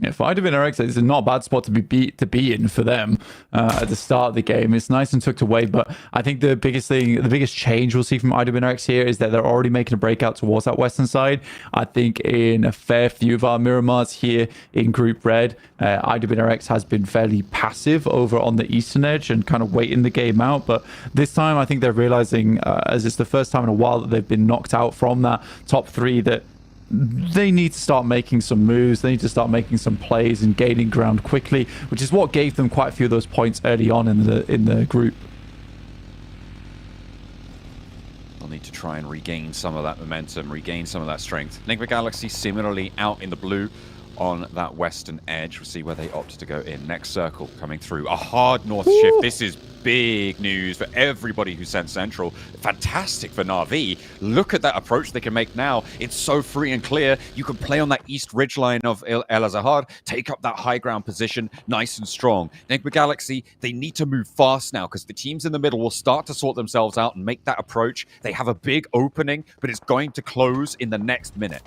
Yeah, for IWNRX, it's not a bad spot to be in for them at the start of the game. It's nice and tucked away, but I think the biggest change we'll see from IWNRX here is that they're already making a breakout towards that western side. I think in a fair few of our Miramars here in Group Red, IWNRX has been fairly passive over on the eastern edge and kind of waiting the game out. But this time, I think they're realizing, as it's the first time in a while that they've been knocked out from that top 3, that they need to start making some moves. They need to start making some plays and gaining ground quickly, which is what gave them quite a few of those points early on in the group.
They'll need to try and regain some of that momentum, regain some of that strength. Nigma Galaxy similarly out in the blue on that western edge. We'll see where they opt to go in. Next circle coming through. A hard north shift. This is big news for everybody who sent Central. Fantastic for Na'Vi. Look at that approach they can make now. It's so free and clear. You can play on that east ridgeline of El Azahar, take up that high ground position, nice and strong. Enigma Galaxy, they need to move fast now because the teams in the middle will start to sort themselves out and make that approach. They have a big opening, but it's going to close in the next minute.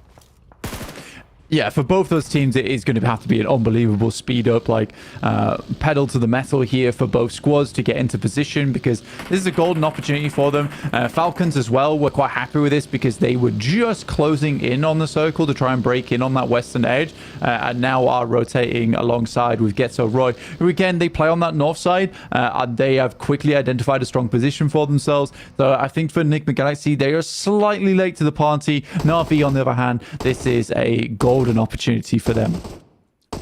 Yeah, for both those teams, it is going to have to be an unbelievable speed up, like pedal to the metal here for both squads to get into position, because this is a golden opportunity for them. Falcons as well were quite happy with this because they were just closing in on the circle to try and break in on that western edge, and now are rotating alongside with Getso Roy, who again, they play on that north side, and they have quickly identified a strong position for themselves. So I think for Enigma Galaxy, they are slightly late to the party. Na'Vi, on the other hand, this is a golden opportunity for them.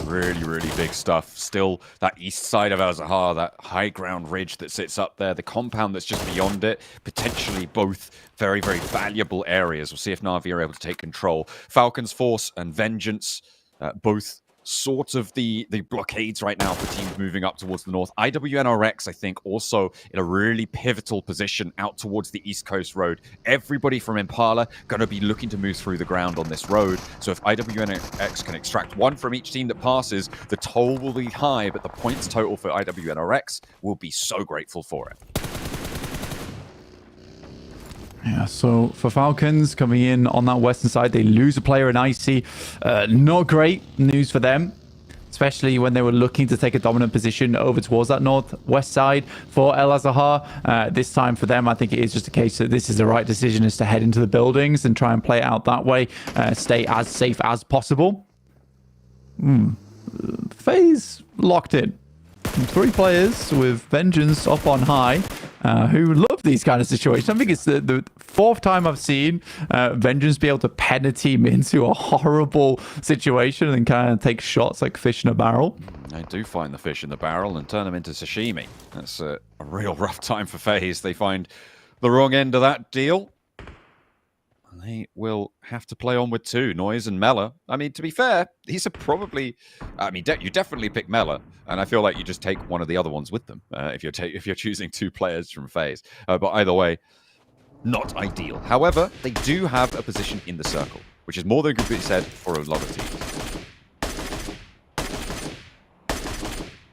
Really, really big stuff. Still, that east side of Al-Zahar, that high ground ridge that sits up there, the compound that's just beyond it, potentially both very, very valuable areas. We'll see if Na'Vi are able to take control. Falcons Force and Vengeance, both sort of the blockades right now for teams moving up towards the north. IWNRX, I think, also in a really pivotal position out towards the East Coast Road. Everybody from Impala going to be looking to move through the ground on this road. So if IWNRX can extract one from each team that passes, the toll will be high, but the points total for IWNRX will be so grateful for it.
Yeah, so for Falcons coming in on that western side, they lose a player in Icy. Not great news for them, especially when they were looking to take a dominant position over towards that northwest side for El Azahar. This time for them, I think it is just a case that this is the right decision, is to head into the buildings and try and play it out that way, stay as safe as possible. FaZe locked in. 3 players with Vengeance up on high, who love these kind of situations. I think it's the 4th time I've seen Vengeance be able to pen a team into a horrible situation and kind of take shots like fish in a barrel.
They do find the fish in the barrel and turn them into sashimi. That's a real rough time for FaZe. They find the wrong end of that deal. They will have to play on with 2, Noise and Mela. I mean, to be fair, these are probably... I mean, you definitely pick Mela, and I feel like you just take one of the other ones with them if you're choosing 2 players from FaZe. But either way, not ideal. However, they do have a position in the circle, which is more than could be said for a lot of teams.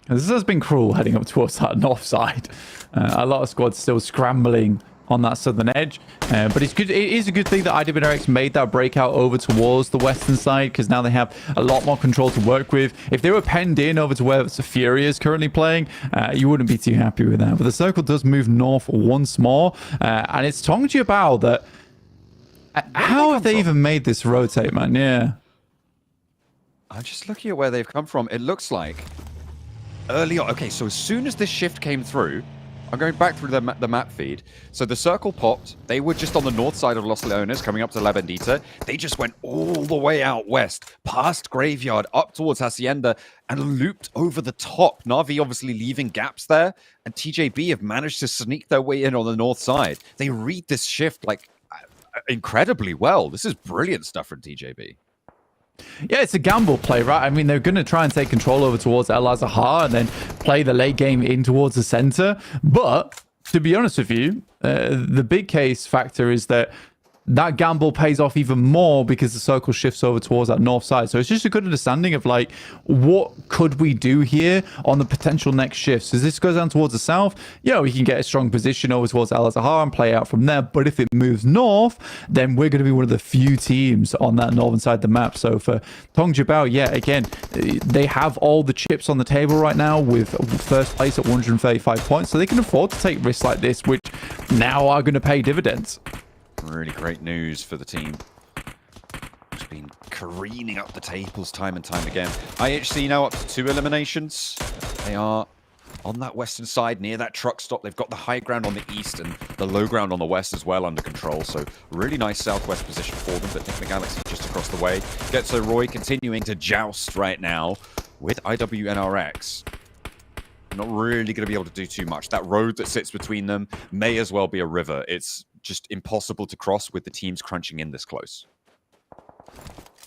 This has been cruel heading up towards that north side. A lot of squads still scrambling on that southern edge, but it's good. It is a good thing that IWNRX made that breakout over towards the western side, because now they have a lot more control to work with. If they were penned in over to where Fury is currently playing, you wouldn't be too happy with that. But the circle does move north once more, and it's PMGC that... how have they even made this rotate, man? Yeah.
I'm just looking at where they've come from. It looks like early on. Okay, so as soon as this shift came through, I'm going back through the map feed. So the circle popped. They were just on the north side of Los Leones, coming up to La Bendita. They just went all the way out west, past Graveyard, up towards Hacienda, and looped over the top. Na'Vi obviously leaving gaps there, and TJB have managed to sneak their way in on the north side. They read this shift like incredibly well. This is brilliant stuff from TJB.
Yeah, it's a gamble play, right? I mean, they're going to try and take control over towards El Azahar and then play the late game in towards the center. But to be honest with you, the big case factor is that gamble pays off even more because the circle shifts over towards that north side. So it's just a good understanding of like, what could we do here on the potential next shifts? As this goes down towards the south, we can get a strong position over towards Al Azahar and play out from there. But if it moves north, then we're going to be one of the few teams on that northern side of the map. So for PMGC, again, they have all the chips on the table right now with first place at 135 points. So they can afford to take risks like this, which now are going to pay dividends.
Really great news for the team. It's been careening up the tables time and time again. IHC now up to 2 eliminations. They are on that western side near that truck stop. They've got the high ground on the east and the low ground on the west as well under control. So really nice southwest position for them. But Enigma Galaxy just across the way. Getso Roy continuing to joust right now with IWNRX. Not really going to be able to do too much. That road that sits between them may as well be a river. It's just impossible to cross with the teams crunching in this close.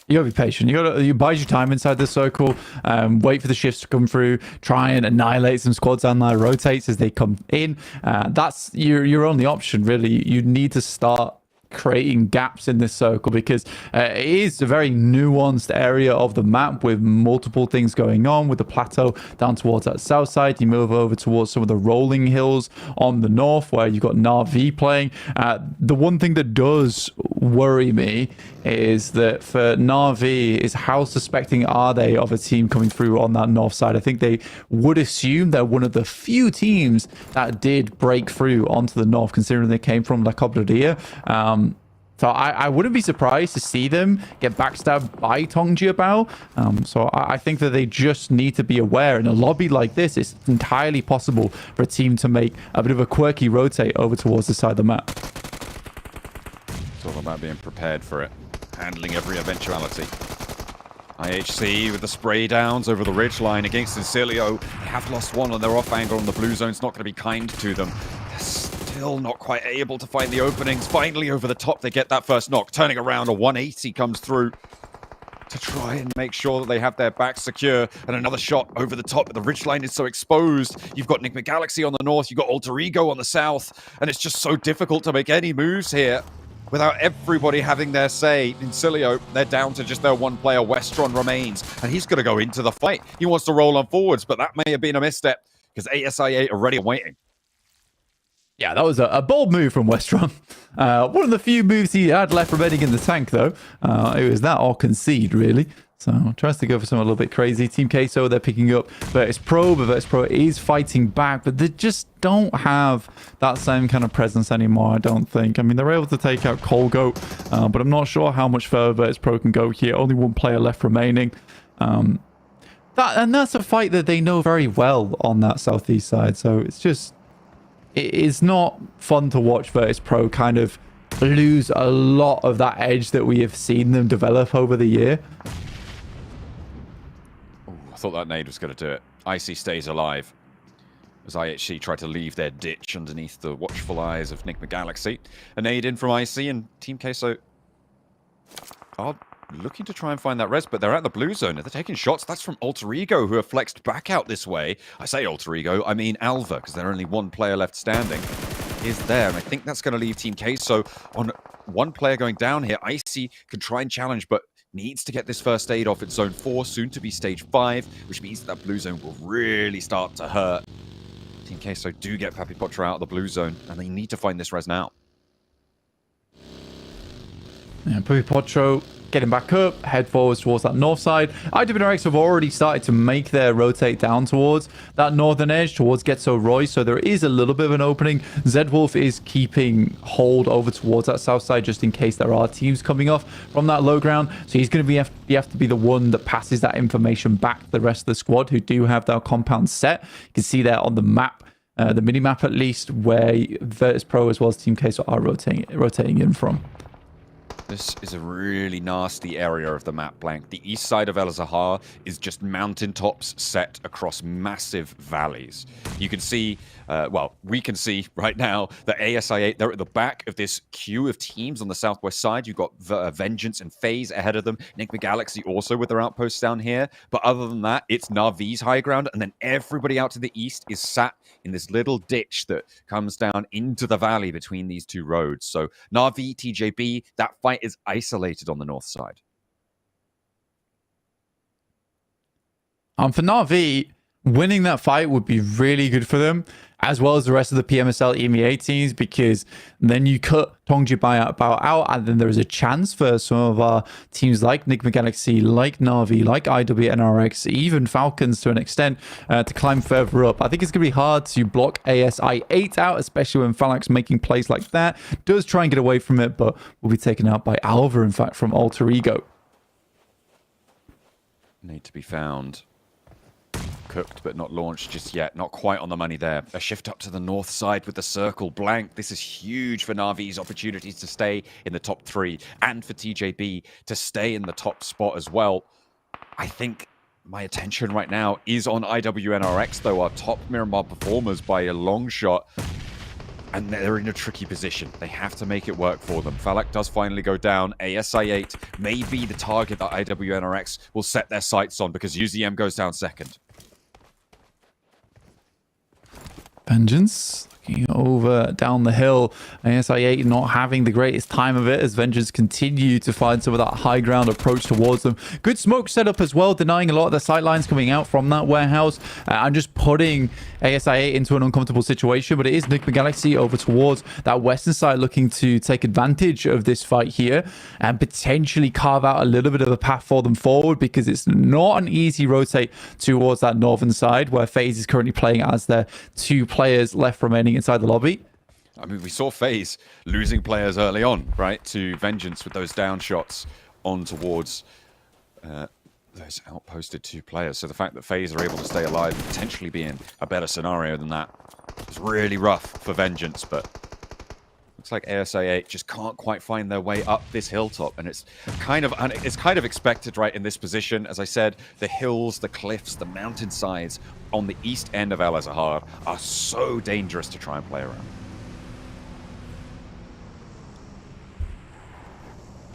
You gotta be patient. You bide your time inside the circle, wait for the shifts to come through, try and annihilate some squads down there, rotates as they come in. That's your only option, really. You need to start creating gaps in this circle because it is a very nuanced area of the map with multiple things going on. With the plateau down towards that south side, you move over towards some of the rolling hills on the north where you've got Na'Vi playing. The one thing that does worry me is that for Na'Vi is how suspecting are they of a team coming through on that north side. I think they would assume they're one of the few teams that did break through onto the north, considering they came from La Cobreria. So I wouldn't be surprised to see them get backstabbed by PMGMOBILE. So I think that they just need to be aware. In a lobby like this, it's entirely possible for a team to make a bit of a quirky rotate over towards the side of the map.
It's all about being prepared for it, handling every eventuality. IHC with the spray downs over the ridgeline against Sincilio. They have lost one on their off angle, and the blue zone's not going to be kind to them. They're still not quite able to find the openings. Finally, over the top, they get that first knock. Turning around, a 180 comes through to try and make sure that they have their back secure. And another shot over the top, but the ridgeline is so exposed. You've got Enigma Galaxy on the north, you've got Alter Ego on the south, and it's just so difficult to make any moves here without everybody having their say. In Cilio, they're down to just their one player. Westron remains, and he's going to go into the fight. He wants to roll on forwards, but that may have been a misstep because ASI8 are ready and waiting.
Yeah, that was a bold move from Westron. One of the few moves he had left remaining in the tank, though. It was that or concede, really. So tries to go for something a little bit crazy. Team Queso, they're picking up Virtus Pro, but Virtus Pro is fighting back, but they just don't have that same kind of presence anymore, I don't think. I mean, they're able to take out Colgo, but I'm not sure how much further Virtus Pro can go here. Only one player left remaining. That's a fight that they know very well on that southeast side, so it's just... It is not fun to watch Virtus Pro kind of lose a lot of that edge that we have seen them develop over the year.
I thought that nade was going to do it. Icy stays alive as IHC try to leave their ditch underneath the watchful eyes of Enigma Galaxy. A nade in from Icy, and Team Queso are looking to try and find that res, but they're at the blue zone. They're taking shots. That's from Alter Ego, who have flexed back out this way. I say Alter Ego, I mean Alva, because there's only one player left standing. Is there, and I think that's going to leave Team Queso on one player going down here. Icy can try and challenge, but needs to get this first aid off at Zone 4, soon to be Stage 5, which means that blue zone will really start to hurt. Team Queso do get Papi Potra out of the blue zone, and they need to find this res now.
Yeah, Papi Potro getting back up, head forwards towards that north side. IWNRX have already started to make their rotate down towards that northern edge, towards Getso Roy, so there is a little bit of an opening. Zedwolf is keeping hold over towards that south side just in case there are teams coming off from that low ground, so he's going to have to be the one that passes that information back to the rest of the squad who do have their compound set. You can see there on the map, the mini-map at least, where Virtus Pro as well as Team Queso are rotating in from.
This is a really nasty area of the map, Blank. The east side of El Zahar is just mountaintops set across massive valleys. You can see, well, we can see right now that ASI8, they're at the back of this queue of teams on the southwest side. You've got Vengeance and FaZe ahead of them. Enigma Galaxy also with their outposts down here. But other than that, it's Na'Vi's high ground, and then everybody out to the east is sat in this little ditch that comes down into the valley between these two roads. So Na'Vi, TJB, that fight is isolated on the north side.
For Na'Vi, winning that fight would be really good for them, as well as the rest of the PMSL EMEA teams, because then you cut PMGMOBILE out, and then there is a chance for some of our teams like Enigma Galaxy, like Na'Vi, like IWNRX, even Falcons to an extent, to climb further up. I think it's going to be hard to block ASI8 out, especially when Phalanx making plays like that. Does try and get away from it, but will be taken out by Alva, in fact, from Alter Ego.
Need to be found. Cooked but not launched just yet. Not quite on the money there. A shift up to the north side with the circle blank. This is huge for Na'Vi's opportunities to stay in the top 3 and for TJB to stay in the top spot as well. I think my attention right now is on IWNRX, though, our top Miramar performers by a long shot. and they're in a tricky position. They have to make it work for them. Falak does finally go down. ASI8 may be the target that IWNRX will set their sights on because UZM goes down second.
Vengeance looking over down the hill. ASI8 not having the greatest time of it as Vengeance continue to find some of that high ground approach towards them. Good smoke setup as well, denying a lot of the sight lines coming out from that warehouse and just putting ASI8 into an uncomfortable situation. But it is Enigma Galaxy over towards that western side looking to take advantage of this fight here and potentially carve out a little bit of a path for them forward, because it's not an easy rotate towards that northern side where FaZe is currently playing as their 2 players left remaining inside the lobby.
I mean, we saw FaZe losing players early on, right, to Vengeance with those down shots on towards those outposted 2 players. So the fact that FaZe are able to stay alive and potentially be in a better scenario than that is really rough for Vengeance, but looks like ASI8 just can't quite find their way up this hilltop, and it's kind of expected, right, in this position. As I said, the hills, the cliffs, the mountainsides on the east end of Al Azhar are so dangerous to try and play around.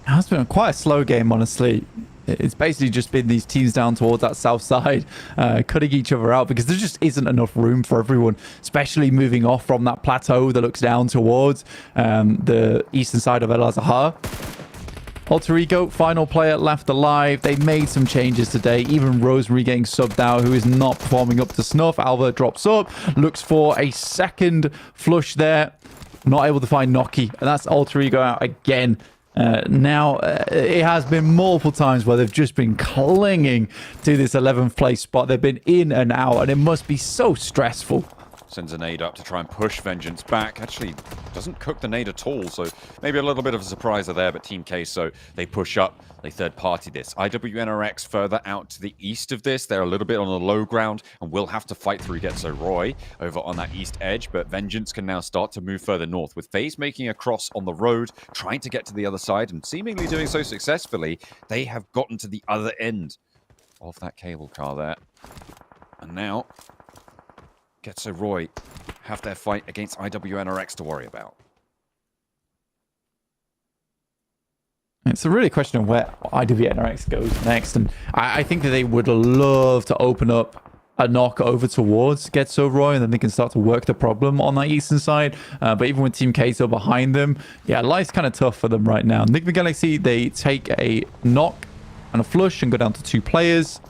It's been quite a slow game, honestly. It's basically just been these teams down towards that south side, cutting each other out because there just isn't enough room for everyone, especially moving off from that plateau that looks down towards the eastern side of El Azhar. Alter Ego, final player left alive. They made some changes today. Even Rosemary getting subbed out, who is not performing up to snuff. Alva drops up, looks for a second flush there. Not able to find Noki, and that's Alter Ego out again. It has been multiple times where they've just been clinging to this 11th place spot. They've been in and out, and it must be so stressful.
Sends a nade up to try and push Vengeance back. Actually, doesn't cook the nade at all, so maybe a little bit of a surpriser there, but Team Queso, they push up, they third-party this. IWNRX further out to the east of this. They're a little bit on the low ground and will have to fight through Getso Roy over on that east edge, but Vengeance can now start to move further north, with FaZe making a cross on the road, trying to get to the other side, and seemingly doing so successfully. They have gotten to the other end of that cable car there. And now Getso Roy have their fight against IWNRX to worry about.
It's a really question of where IWNRX goes next, and I think that they would love to open up a knock over towards Getso Roy, and then they can start to work the problem on that eastern side. But even with Team Queso behind them, yeah, life's kind of tough for them right now. Enigma Galaxy, they take a knock and a flush and go down to 2 players.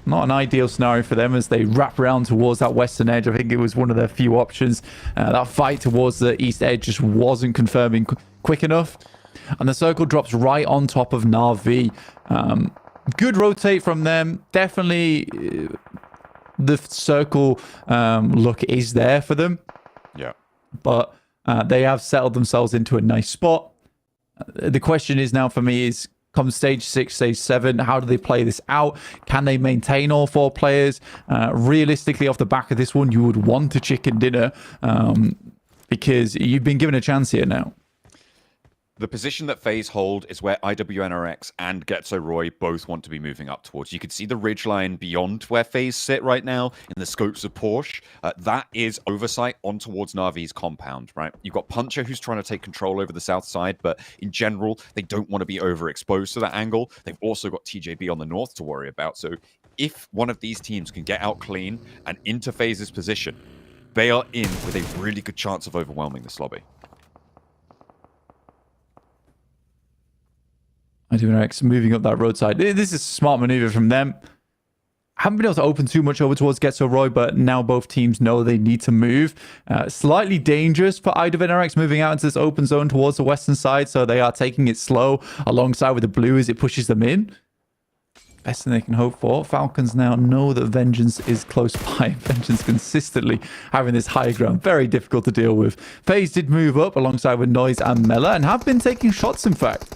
Not an ideal scenario for them as they wrap around towards that western edge. I think it was one of their few options. That fight towards the east edge just wasn't confirming quick enough. And the circle drops right on top of Na'Vi. Good rotate from them. Definitely the circle look is there for them.
Yeah.
But they have settled themselves into a nice spot. The question is now for me is, come stage 6, stage 7, how do they play this out? Can they maintain all 4 players? Realistically, off the back of this one, you would want a chicken dinner because you've been given a chance here now.
The position that FaZe hold is where IWNRX and Getso Roy both want to be moving up towards. You can see the ridgeline beyond where FaZe sit right now in the scopes of Porsche. That is oversight on towards Na'Vi's compound, right? You've got Puncher who's trying to take control over the south side, but in general, they don't want to be overexposed to that angle. They've also got TJB on the north to worry about. So if one of these teams can get out clean and into FaZe's position, they are in with a really good chance of overwhelming this lobby.
IWNRX moving up that roadside. This is a smart maneuver from them. Haven't been able to open too much over towards Getso Roy, but now both teams know they need to move. Slightly dangerous for IWNRX moving out into this open zone towards the western side, so they are taking it slow alongside with the blue as it pushes them in. Best thing they can hope for. Falcons now know that Vengeance is close by. Vengeance consistently having this high ground. Very difficult to deal with. FaZe did move up alongside with Noise and Mela and have been taking shots, in fact.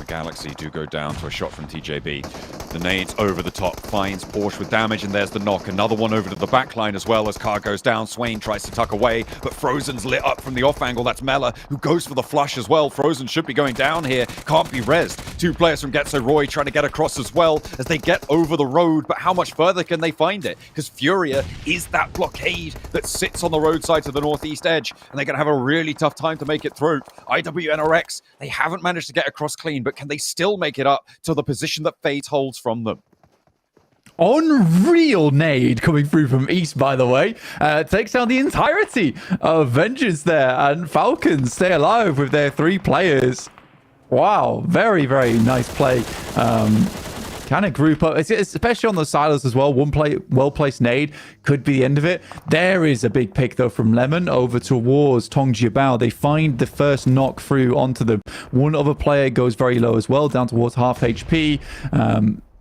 Galaxy do go down to a shot from TJB. The nades over the top finds Porsche with damage, and there's the knock. Another one over to the back line as well as Car goes down. Swain tries to tuck away, but Frozen's lit up from the off angle. That's Mela, who goes for the flush as well. Frozen should be going down here. Can't be rezzed. Two players from Getso Roy trying to get across as well as they get over the road, but how much further can they find it? Because Furia is that blockade that sits on the roadside to the northeast edge, and they're going to have a really tough time to make it through. IWNRX, they haven't managed to get across clean, but can they still make it up to the position that Fate holds from them?
Unreal nade coming through from East, by the way. Takes down the entirety of Vengeance there, and Falcons stay alive with their 3 players. Wow, very, very nice play. Kind of group up, especially on the silos as well. One well-placed nade could be the end of it. There is a big pick, though, from Lemon over towards Tong Jiabao. They find the first knock through onto them. One other player goes very low as well, down towards half HP.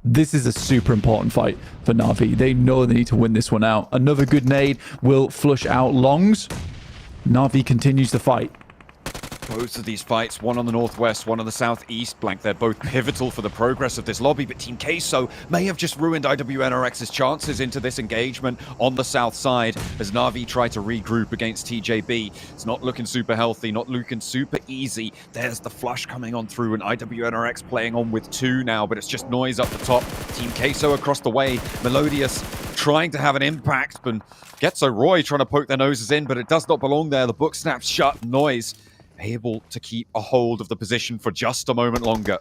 This is a super important fight for Na'Vi. They know they need to win this one out. Another good nade will flush out Longs. Na'Vi continues the fight.
Both of these fights, one on the northwest, one on the southeast, Blank, they're both pivotal for the progress of this lobby, but Team Queso may have just ruined IWNRX's chances into this engagement on the south side as Na'Vi try to regroup against TJB. It's not looking super healthy, not looking super easy. There's the flush coming on through, and IWNRX playing on with 2 now, but it's just noise up the top. Team Queso across the way, Melodious trying to have an impact, but Getso Roy trying to poke their noses in, but it does not belong there. The book snaps shut, Noise able to keep a hold of the position for just a moment longer.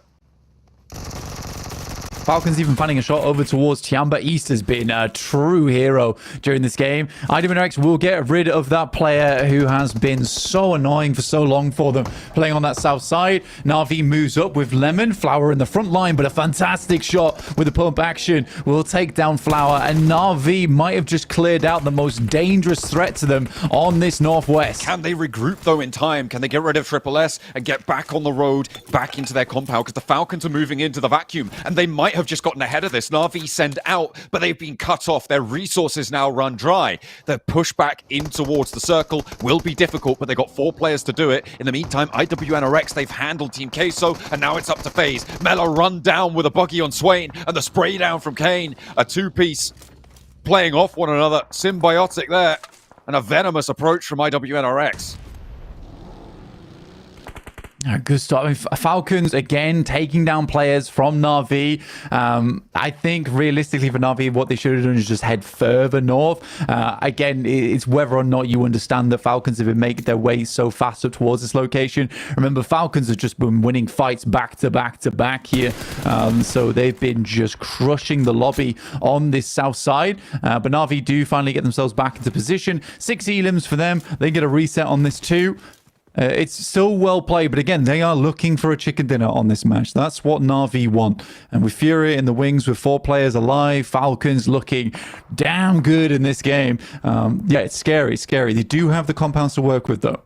Falcons even finding a shot over towards Tiamba. East has been a true hero during this game. IWNRX will get rid of that player who has been so annoying for so long for them, playing on that south side. Na'Vi moves up with Lemon. Flower in the front line, but a fantastic shot with the pump action will take down Flower, and Na'Vi might have just cleared out the most dangerous threat to them on this northwest.
Can they regroup, though, in time? Can they get rid of Triple S and get back on the road, back into their compound? Because the Falcons are moving into the vacuum, and they might have just gotten ahead of this. Na'Vi send out, but they've been cut off. Their resources now run dry. Their push back in towards the circle will be difficult, but they've got 4 players to do it. In the meantime, IWNRX, they've handled Team Queso, and now it's up to FaZe. Mela run down with a buggy on Swain, and the spray down from Kane. A 2-piece playing off one another. Symbiotic there, and a venomous approach from IWNRX.
Good start. I mean, Falcons, again, taking down players from Na'Vi. I think, realistically, for Na'Vi, what they should have done is just head further north. Again, it's whether or not you understand that Falcons have been making their way so fast up towards this location. Remember, Falcons have just been winning fights back to back to back here. So they've been just crushing the lobby on this south side. But Na'Vi do finally get themselves back into position. 6 elims for them. They get a reset on this too. It's still well played, but again, they are looking for a chicken dinner on this match. That's what Na'Vi want. And with Fury in the wings, with 4 players alive, Falcons looking damn good in this game. Yeah, it's scary, scary. They do have the compounds to work with, though.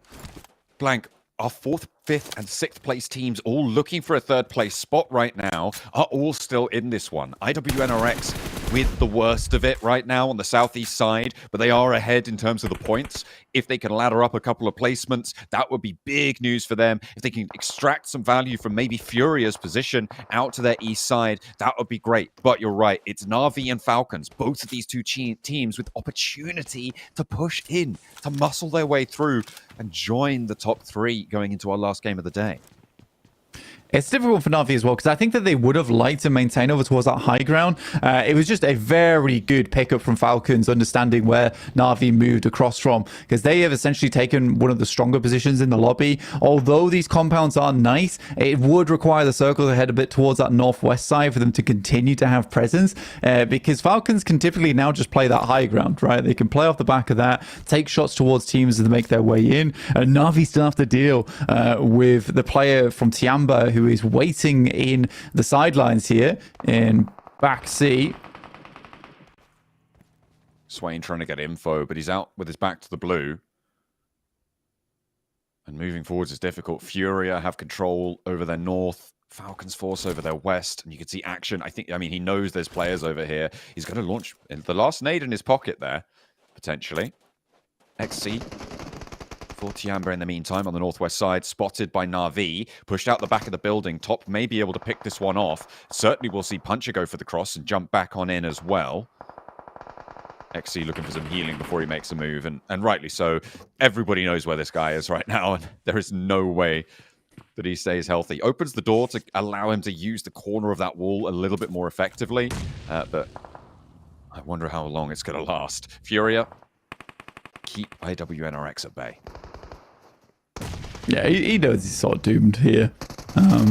Blank, our 4th, 5th, and 6th place teams, all looking for a 3rd place spot right now, are all still in this one. IWNRX with the worst of it right now on the southeast side, but they are ahead in terms of the points. If they can ladder up a couple of placements, that would be big news for them. If they can extract some value from maybe Furia's position out to their east side, that would be great. But you're right, it's Na'Vi and Falcons, both of these 2 teams with opportunity to push in, to muscle their way through and join the top 3 going into our last game of the day.
It's difficult for Na'Vi as well, because I think that they would have liked to maintain over towards that high ground. It was just a very good pickup from Falcons, understanding where Na'Vi moved across from, because they have essentially taken one of the stronger positions in the lobby. Although these compounds are nice, it would require the circle to head a bit towards that northwest side for them to continue to have presence, because Falcons can typically now just play that high ground, right? They can play off the back of that, take shots towards teams as they make their way in, and Na'Vi still have to deal with the player from Tiamba who is waiting in the sidelines here in back C.
Swain trying to get info, but he's out with his back to the blue. And moving forwards is difficult. Furia have control over their north. Falcons force over their west. And you can see action. I mean, he knows there's players over here. He's going to launch the last nade in his pocket there, potentially. XC. Tiamba in the meantime on the northwest side, spotted by Na'Vi, pushed out the back of the building. Top may be able to pick this one off. Certainly we'll see Puncher go for the cross and jump back on in as well. XC looking for some healing before he makes a move, and rightly so. Everybody knows where this guy is right now, and there is no way that he stays healthy. Opens the door to allow him to use the corner of that wall a little bit more effectively. But I wonder how long it's going to last. Furia, keep IWNRX at bay.
Yeah, he knows he's sort of doomed here.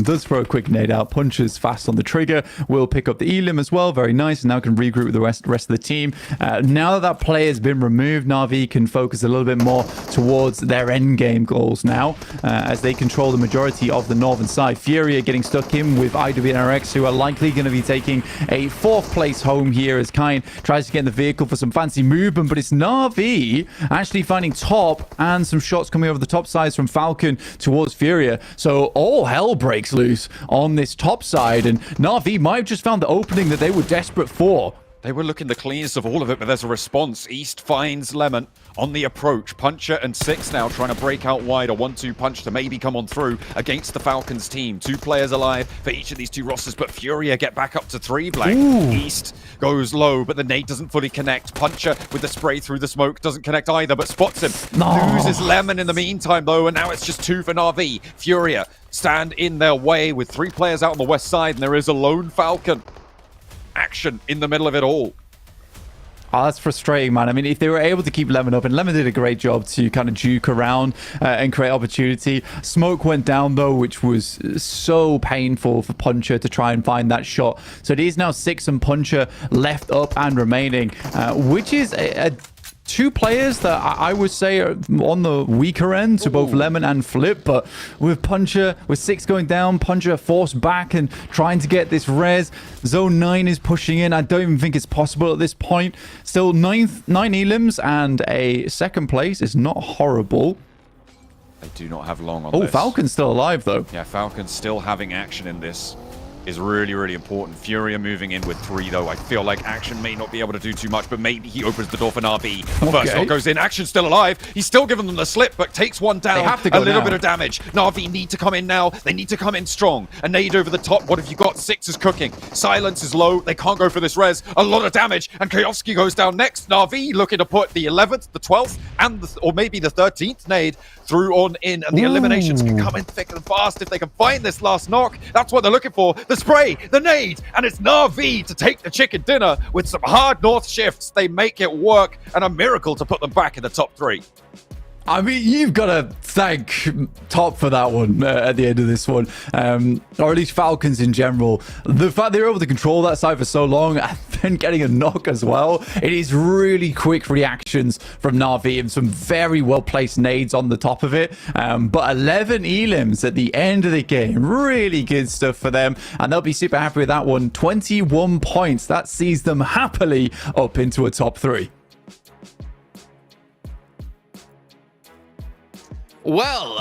Does throw a quick nade out, punches fast on the trigger, will pick up the elim as well, very nice, and now can regroup with the rest of the team. Now that player has been removed, Na'Vi can focus a little bit more towards their end game goals now, as they control the majority of the northern side. Furia getting stuck in with IWNRX, who are likely going to be taking a 4th place home here as Kine tries to get in the vehicle for some fancy movement, but it's Na'Vi actually finding top and some shots coming over the top sides from Falcon towards Furia. So all hell breaks loose on this top side, and Na'Vi might have just found the opening that they were desperate for.
They were looking the cleanest of all of it, but there's a response. East finds Lemon on the approach. Puncher and Six now trying to break out wide. A 1-2 punch to maybe come on through against the Falcons team. 2 players alive for each of these 2 rosters, but Furia get back up to 3 blank.
Ooh.
East goes low, but the nade doesn't fully connect. Puncher with the spray through the smoke doesn't connect either, but spots him.
No.
Loses Lemon in the meantime, though, and now it's just 2 for Na'Vi. Furia stand in their way with 3 players out on the west side, and there is a lone Falcon. Action in the middle of it all.
Oh, that's frustrating, man. I mean, if they were able to keep Lemon up, and Lemon did a great job to kind of juke around and create opportunity. Smoke went down, though, which was so painful for Puncher to try and find that shot. So it is now Six and Puncher left up and remaining, which is a 2 players that I would say are on the weaker end to both Lemon and Flip, but with Puncher, with Six going down, Puncher forced back and trying to get this res. Zone 9 is pushing in. I don't even think it's possible at this point. Still 9 elims and a 2nd place is not horrible.
They do not have long on
Oh,
this.
Falcon's still alive, though.
Yeah, Falcon's still having action in this is really, really important. Furia moving in with 3, though. I feel like Action may not be able to do too much, but maybe he opens the door for Na'Vi. First shot goes in. Action's still alive. He's still giving them the slip, but takes 1 down.
They have to go
a little
now.
bit of damage. Na'Vi need to come in now. They need to come in strong. A nade over the top. What have you got? Six is cooking. Silence is low. They can't go for this res. A lot of damage, and Kayovsky goes down next. Na'Vi looking to put the 11th, the 12th, and or maybe the 13th nade through on in, and the eliminations can come in thick and fast if they can find this last knock. That's what they're looking for. The spray, the nade, and it's Na'Vi to take the chicken dinner with some hard north shifts. They make it work, and a miracle to put them back in the top 3.
I mean, you've got to thank Top for that one at the end of this one, or at least Falcons in general. The fact they were able to control that side for so long and then getting a knock as well. It is really quick reactions from Na'Vi and some very well-placed nades on the top of it. But 11 elims at the end of the game. Really good stuff for them, and they'll be super happy with that one. 21 points. That sees them happily up into a top 3.
Well,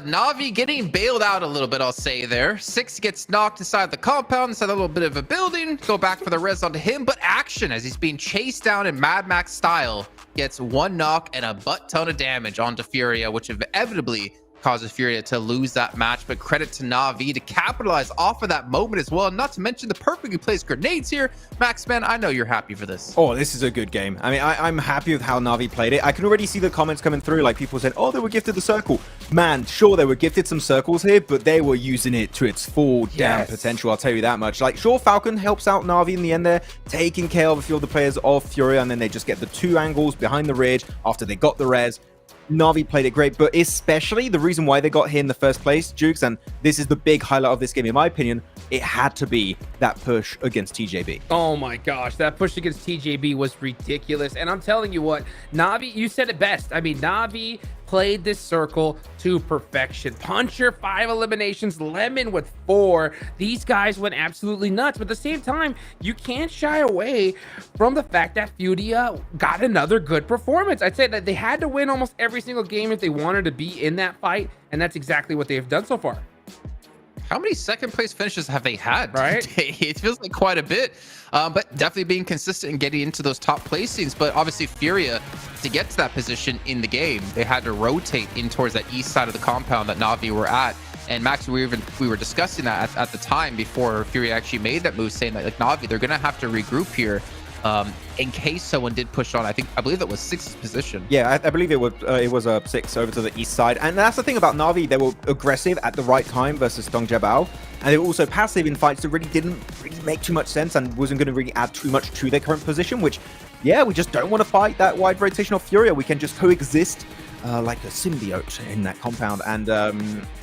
Na'Vi getting bailed out a little bit, I'll say there. Six gets knocked inside the compound, inside a little bit of a building. Go back for the res onto him, but Action, as he's being chased down in Mad Max style, gets 1 knock and a butt ton of damage onto Furia, which inevitably causes Furia to lose that match. But credit to Na'Vi to capitalize off of that moment as well. Not to mention the perfectly placed grenades here. Max, man, I know you're happy for this.
Oh, this is a good game. I mean, I'm happy with how Na'Vi played it. I can already see the comments coming through. Like, people said, oh, they were gifted the circle. Man, sure, they were gifted some circles here, but they were using it to its full damn potential. I'll tell you that much. Like, sure, Falcon helps out Na'Vi in the end there, taking care of a few of the players of Furia, and then they just get the 2 angles behind the ridge after they got the res. Na'Vi played it great, but especially the reason why they got here in the first place, Jukes, and this is the big highlight of this game, in my opinion, it had to be that push against TJB.
Oh my gosh, that push against TJB was ridiculous. And I'm telling you what, Na'Vi, you said it best. I mean, Na'Vi played this circle to perfection. Puncher, 5 eliminations, Lemon with 4. These guys went absolutely nuts. But at the same time, you can't shy away from the fact that Furia got another good performance. I'd say that they had to win almost every single game if they wanted to be in that fight, and that's exactly what they've done so far.
How many second place finishes have they had?
Right?
It feels like quite a bit, but definitely being consistent and getting into those top placings. But obviously Furia, to get to that position in the game, they had to rotate in towards that east side of the compound that Na'Vi were at. And Max, we were discussing that at the time before Furia actually made that move, saying that like Na'Vi, they're gonna have to regroup here in case someone did push on. I believe it was 6th position.
Yeah, I believe it was a 6 over to the east side. And that's the thing about Na'Vi. They were aggressive at the right time versus Dongjabao. And they were also passive in fights that really didn't make too much sense and wasn't going to really add too much to their current position, which, yeah, we just don't want to fight that wide rotation of Furia. We can just coexist like a symbiote in that compound and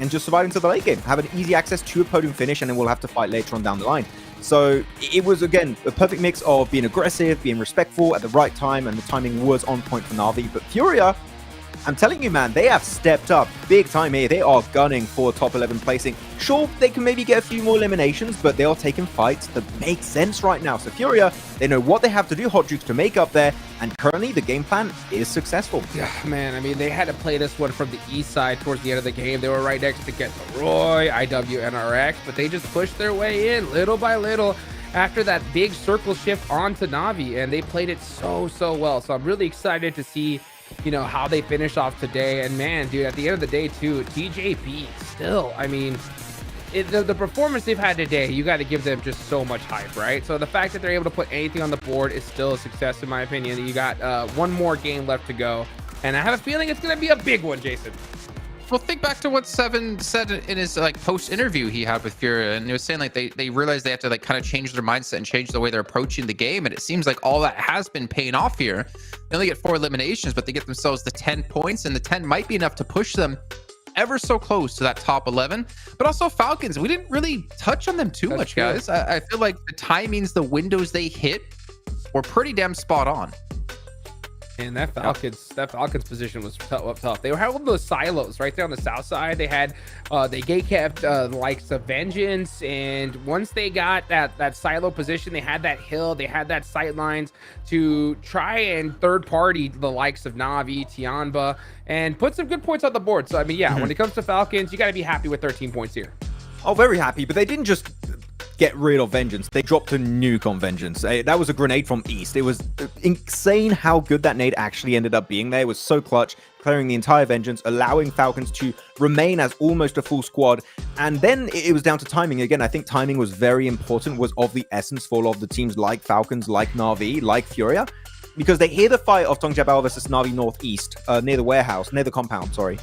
just survive into the late game. Have an easy access to a podium finish, and then we'll have to fight later on down the line. So it was, again, a perfect mix of being aggressive, being respectful at the right time, and the timing was on point for Na'Vi. But Furia, I'm telling you, man, they have stepped up big time here. They are gunning for top 11 placing. Sure, they can maybe get a few more eliminations, but they are taking fights that make sense right now. So Furia, they know what they have to do, Hot Jukes, to make up there, and currently the game plan is successful.
Yeah, man, I mean, they had to play this one from the east side towards the end of the game. They were right next to Get the Roy, IWNRX, but they just pushed their way in little by little after that big circle shift onto Na'Vi, and they played it so well. So I'm really excited to see, you know, how they finish off today. And man, dude, at the end of the day too, TJB still, I mean, the performance they've had today, you got to give them just so much hype, right? So the fact that they're able to put anything on the board is still a success in my opinion. You got one more game left to go, and I have a feeling it's going to be a big one, Jason.
Well, think back to what Seven said in his post interview he had with Furia, and he was saying they realized they have to kind of change their mindset and change the way they're approaching the game, and it seems like all that has been paying off here. They only get 4 eliminations, but they get themselves the 10 points, and the 10 might be enough to push them ever so close to that top 11. But also Falcons, we didn't really touch on them too much, guys. I feel like the timings, the windows they hit were pretty damn spot on.
And that Falcons position was tough. They were having those silos right there on the south side. They had they gate-kept the likes of Vengeance, and once they got that silo position, they had that hill, they had that sight lines to try and third party the likes of Na'Vi, Tianba, and put some good points on the board. So I mean, yeah, when it comes to Falcons, you got to be happy with 13 points here.
Oh, very happy, but they didn't just get rid of Vengeance. They dropped a nuke on Vengeance. That was a grenade from East. It was insane how good that nade actually ended up being there. It was so clutch, clearing the entire Vengeance, allowing Falcons to remain as almost a full squad. And then it was down to timing. Again, I think timing was very important, was of the essence for a lot of the teams like Falcons, like Na'Vi, like Furia, because they hear the fight of Dongjabao versus Na'Vi Northeast, near the warehouse, near the compound, sorry.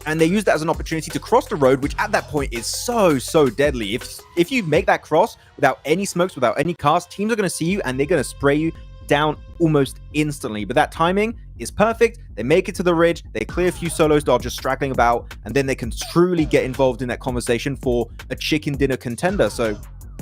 And they use that as an opportunity to cross the road, which at that point is so deadly. If you make that cross without any smokes, without any cars, teams are going to see you and they're going to spray you down almost instantly. But that timing is perfect. They make it to the ridge, they clear a few solos that are just straggling about, and then they can truly get involved in that conversation for a chicken dinner contender. So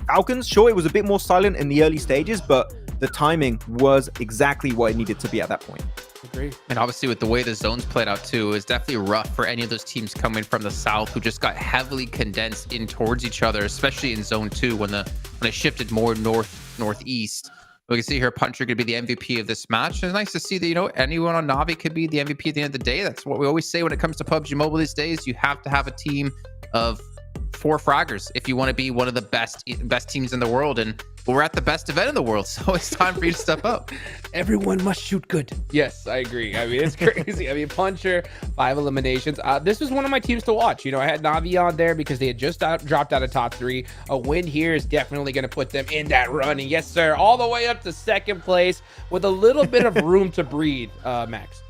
Falcons, sure, it was a bit more silent in the early stages, but the timing was exactly what it needed to be at that point.
Great.
And obviously with the way the zones played out too, it's definitely rough for any of those teams coming from the south who just got heavily condensed in towards each other, especially in zone 2 when it shifted more northeast. We can see here Puncher could be the MVP of this match. And it's nice to see that, you know, anyone on Na'Vi could be the MVP at the end of the day. That's what we always say when it comes to PUBG Mobile these days. You have to have a team of 4 fraggers if you want to be one of the best teams in the world. And we're at the best event in the world, so it's time for you to step up.
Everyone must shoot good. Yes, I agree. I mean, it's crazy. I mean, Puncher, 5 eliminations. This was one of my teams to watch. You know, I had Na'Vi on there because they had just dropped out of top 3. A win here is definitely going to put them in that running. Yes, sir. All the way up to 2nd place with a little bit of room to breathe, Max.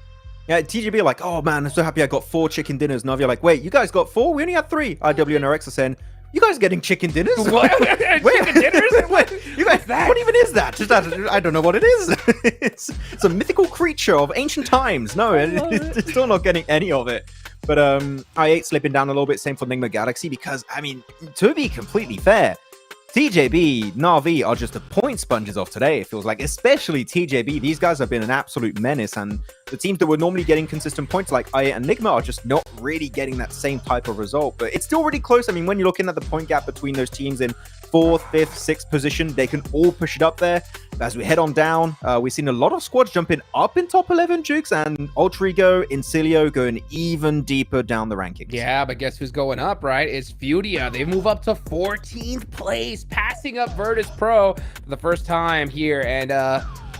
Yeah, TGB are like, oh man, I'm so happy I got 4 chicken dinners. Na'Vi are like, wait, you guys got 4? We only had 3. IWNRX are saying, you guys are getting chicken dinners?
What? Chicken dinners?
What? You guys, what even is that? Just, I don't know what it is. It's a mythical creature of ancient times. No, it's still not getting any of it. But I8 slipping down a little bit. Same for Enigma Galaxy because, I mean, to be completely fair, TJB, Na'Vi are just the point sponges of today, it feels like. Especially TJB. These guys have been an absolute menace. And the teams that were normally getting consistent points like I8 and Enigma are just not really getting that same type of result. But it's still really close. I mean, when you're looking at the point gap between those teams in 4th, 5th, 6th position, they can all push it up there. As we head on down, we've seen a lot of squads jumping up in top 11, Jukes, and Ultra Ego, Incilio going even deeper down the rankings.
Yeah, but guess who's going up, right? It's Furia. They move up to 14th place, passing up Virtus Pro for the first time here, and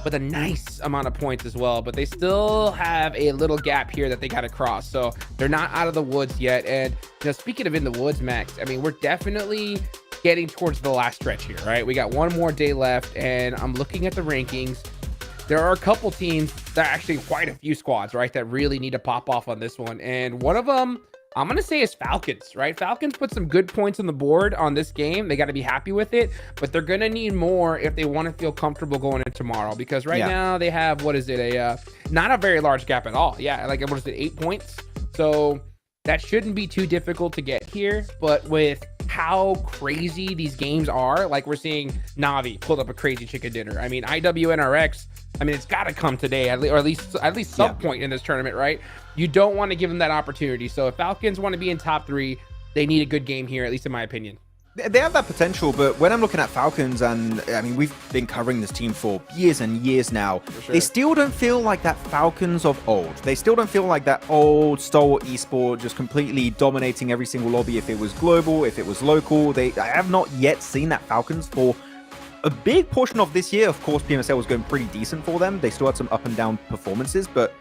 with a nice amount of points as well. But they still have a little gap here that they got to cross, so they're not out of the woods yet. And you know, speaking of in the woods, Max, I mean, we're definitely getting towards the last stretch here, right? We got one more day left, and I'm looking at the rankings. There are a couple teams that are actually quite a few squads, right, that really need to pop off on this one. And one of them, I'm going to say, is Falcons, right? Falcons put some good points on the board on this game. They got to be happy with it, but they're going to need more if they want to feel comfortable going into tomorrow, because right now they have, what is it, not a very large gap at all. Yeah, like, what is it, 8 points? So that shouldn't be too difficult to get here, but with how crazy these games are, like we're seeing Navi pulled up a crazy chicken dinner. I mean, IWNRX, I mean, it's got to come today, or at least some point in this tournament, right? You don't want to give them that opportunity. So if Falcons want to be in top 3, they need a good game here, at least in my opinion.
They have that potential, but when I'm looking at Falcons, and I mean, we've been covering this team for years and years now, they still don't feel like that Falcons of old. They still don't feel like that old stalwart esport, just completely dominating every single lobby. If it was global, if it was local, I have not yet seen that Falcons for a big portion of this year. Of course, PMSL was going pretty decent for them. They still had some up and down performances, but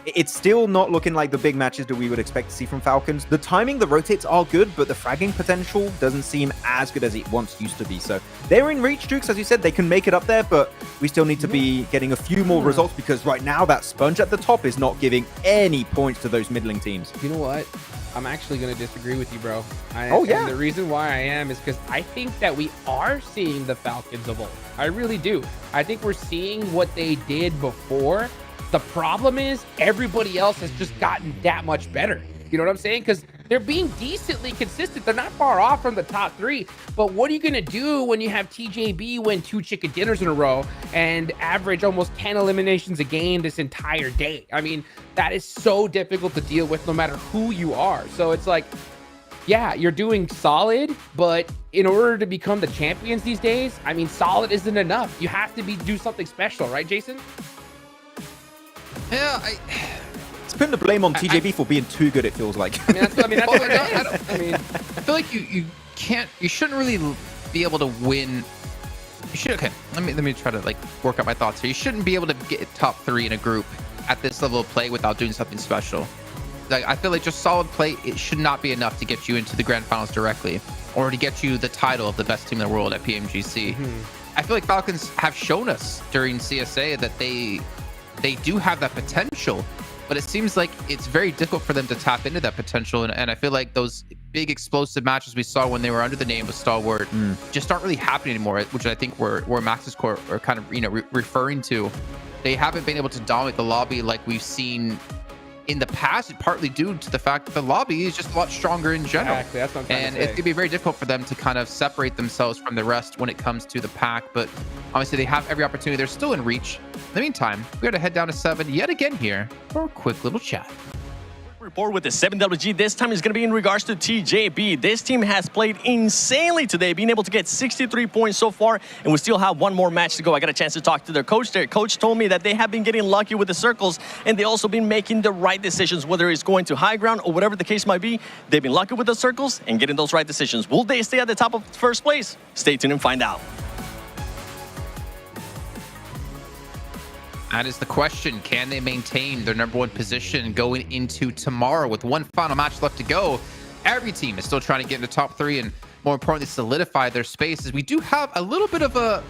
it's still not looking like the big matches that we would expect to see from Falcons. The timing, the rotates are good, but the fragging potential doesn't seem as good as it once used to be. So they're in reach, Dukes, as you said. They can make it up there, but we still need to be getting a few more results, because right now that sponge at the top is not giving any points to those middling teams.
You know what? I'm actually going to disagree with you, bro.
And
the reason why I am is because I think that we are seeing the Falcons of old. I really do. I think we're seeing what they did before. The problem is everybody else has just gotten that much better. You know what I'm saying? Because they're being decently consistent. They're not far off from the top 3. But what are you going to do when you have TJB win 2 chicken dinners in a row and average almost 10 eliminations a game this entire day? I mean, that is so difficult to deal with no matter who you are. So it's like, yeah, you're doing solid, but in order to become the champions these days, I mean, solid isn't enough. You have to do something special, right, Jason?
Yeah,
it's putting the blame on TJB for being too good, it feels like.
I
feel like you shouldn't really be able to win. You should, okay, let me try to like work out my thoughts here. You shouldn't be able to get top 3 in a group at this level of play without doing something special. Like, I feel like just solid play, it should not be enough to get you into the grand finals directly, or to get you the title of the best team in the world at PMGC. I feel like Falcons have shown us during CSA that they do have that potential, but it seems like it's very difficult for them to tap into that potential. And I feel like those big explosive matches we saw when they were under the name of Stalwart just aren't really happening anymore, which I think where Max's Court are kind of, referring to. They haven't been able to dominate the lobby like we've seen in the past, partly due to the fact that the lobby is just a lot stronger in general.
Exactly, that's what I'm trying to say.
It's going to be very difficult for them to kind of separate themselves from the rest when it comes to the pack. But obviously, they have every opportunity. They're still in reach. In the meantime, we got to head down to 7 yet again here for a quick little chat.
Report with the 7WG. This time is going to be in regards to TJB. This team has played insanely today, being able to get 63 points so far, and we still have one more match to go. I got a chance to talk to their coach. Their coach told me that they have been getting lucky with the circles, and they also been making the right decisions, whether it's going to high ground or whatever the case might be. They've been lucky with the circles and getting those right decisions. Will they stay at the top of first place? Stay tuned and find out.
That is the question. Can they maintain their #1 position going into tomorrow with one final match left to go? Every team is still trying to get into top 3 and, more importantly, solidify their spaces. We do have a little bit of a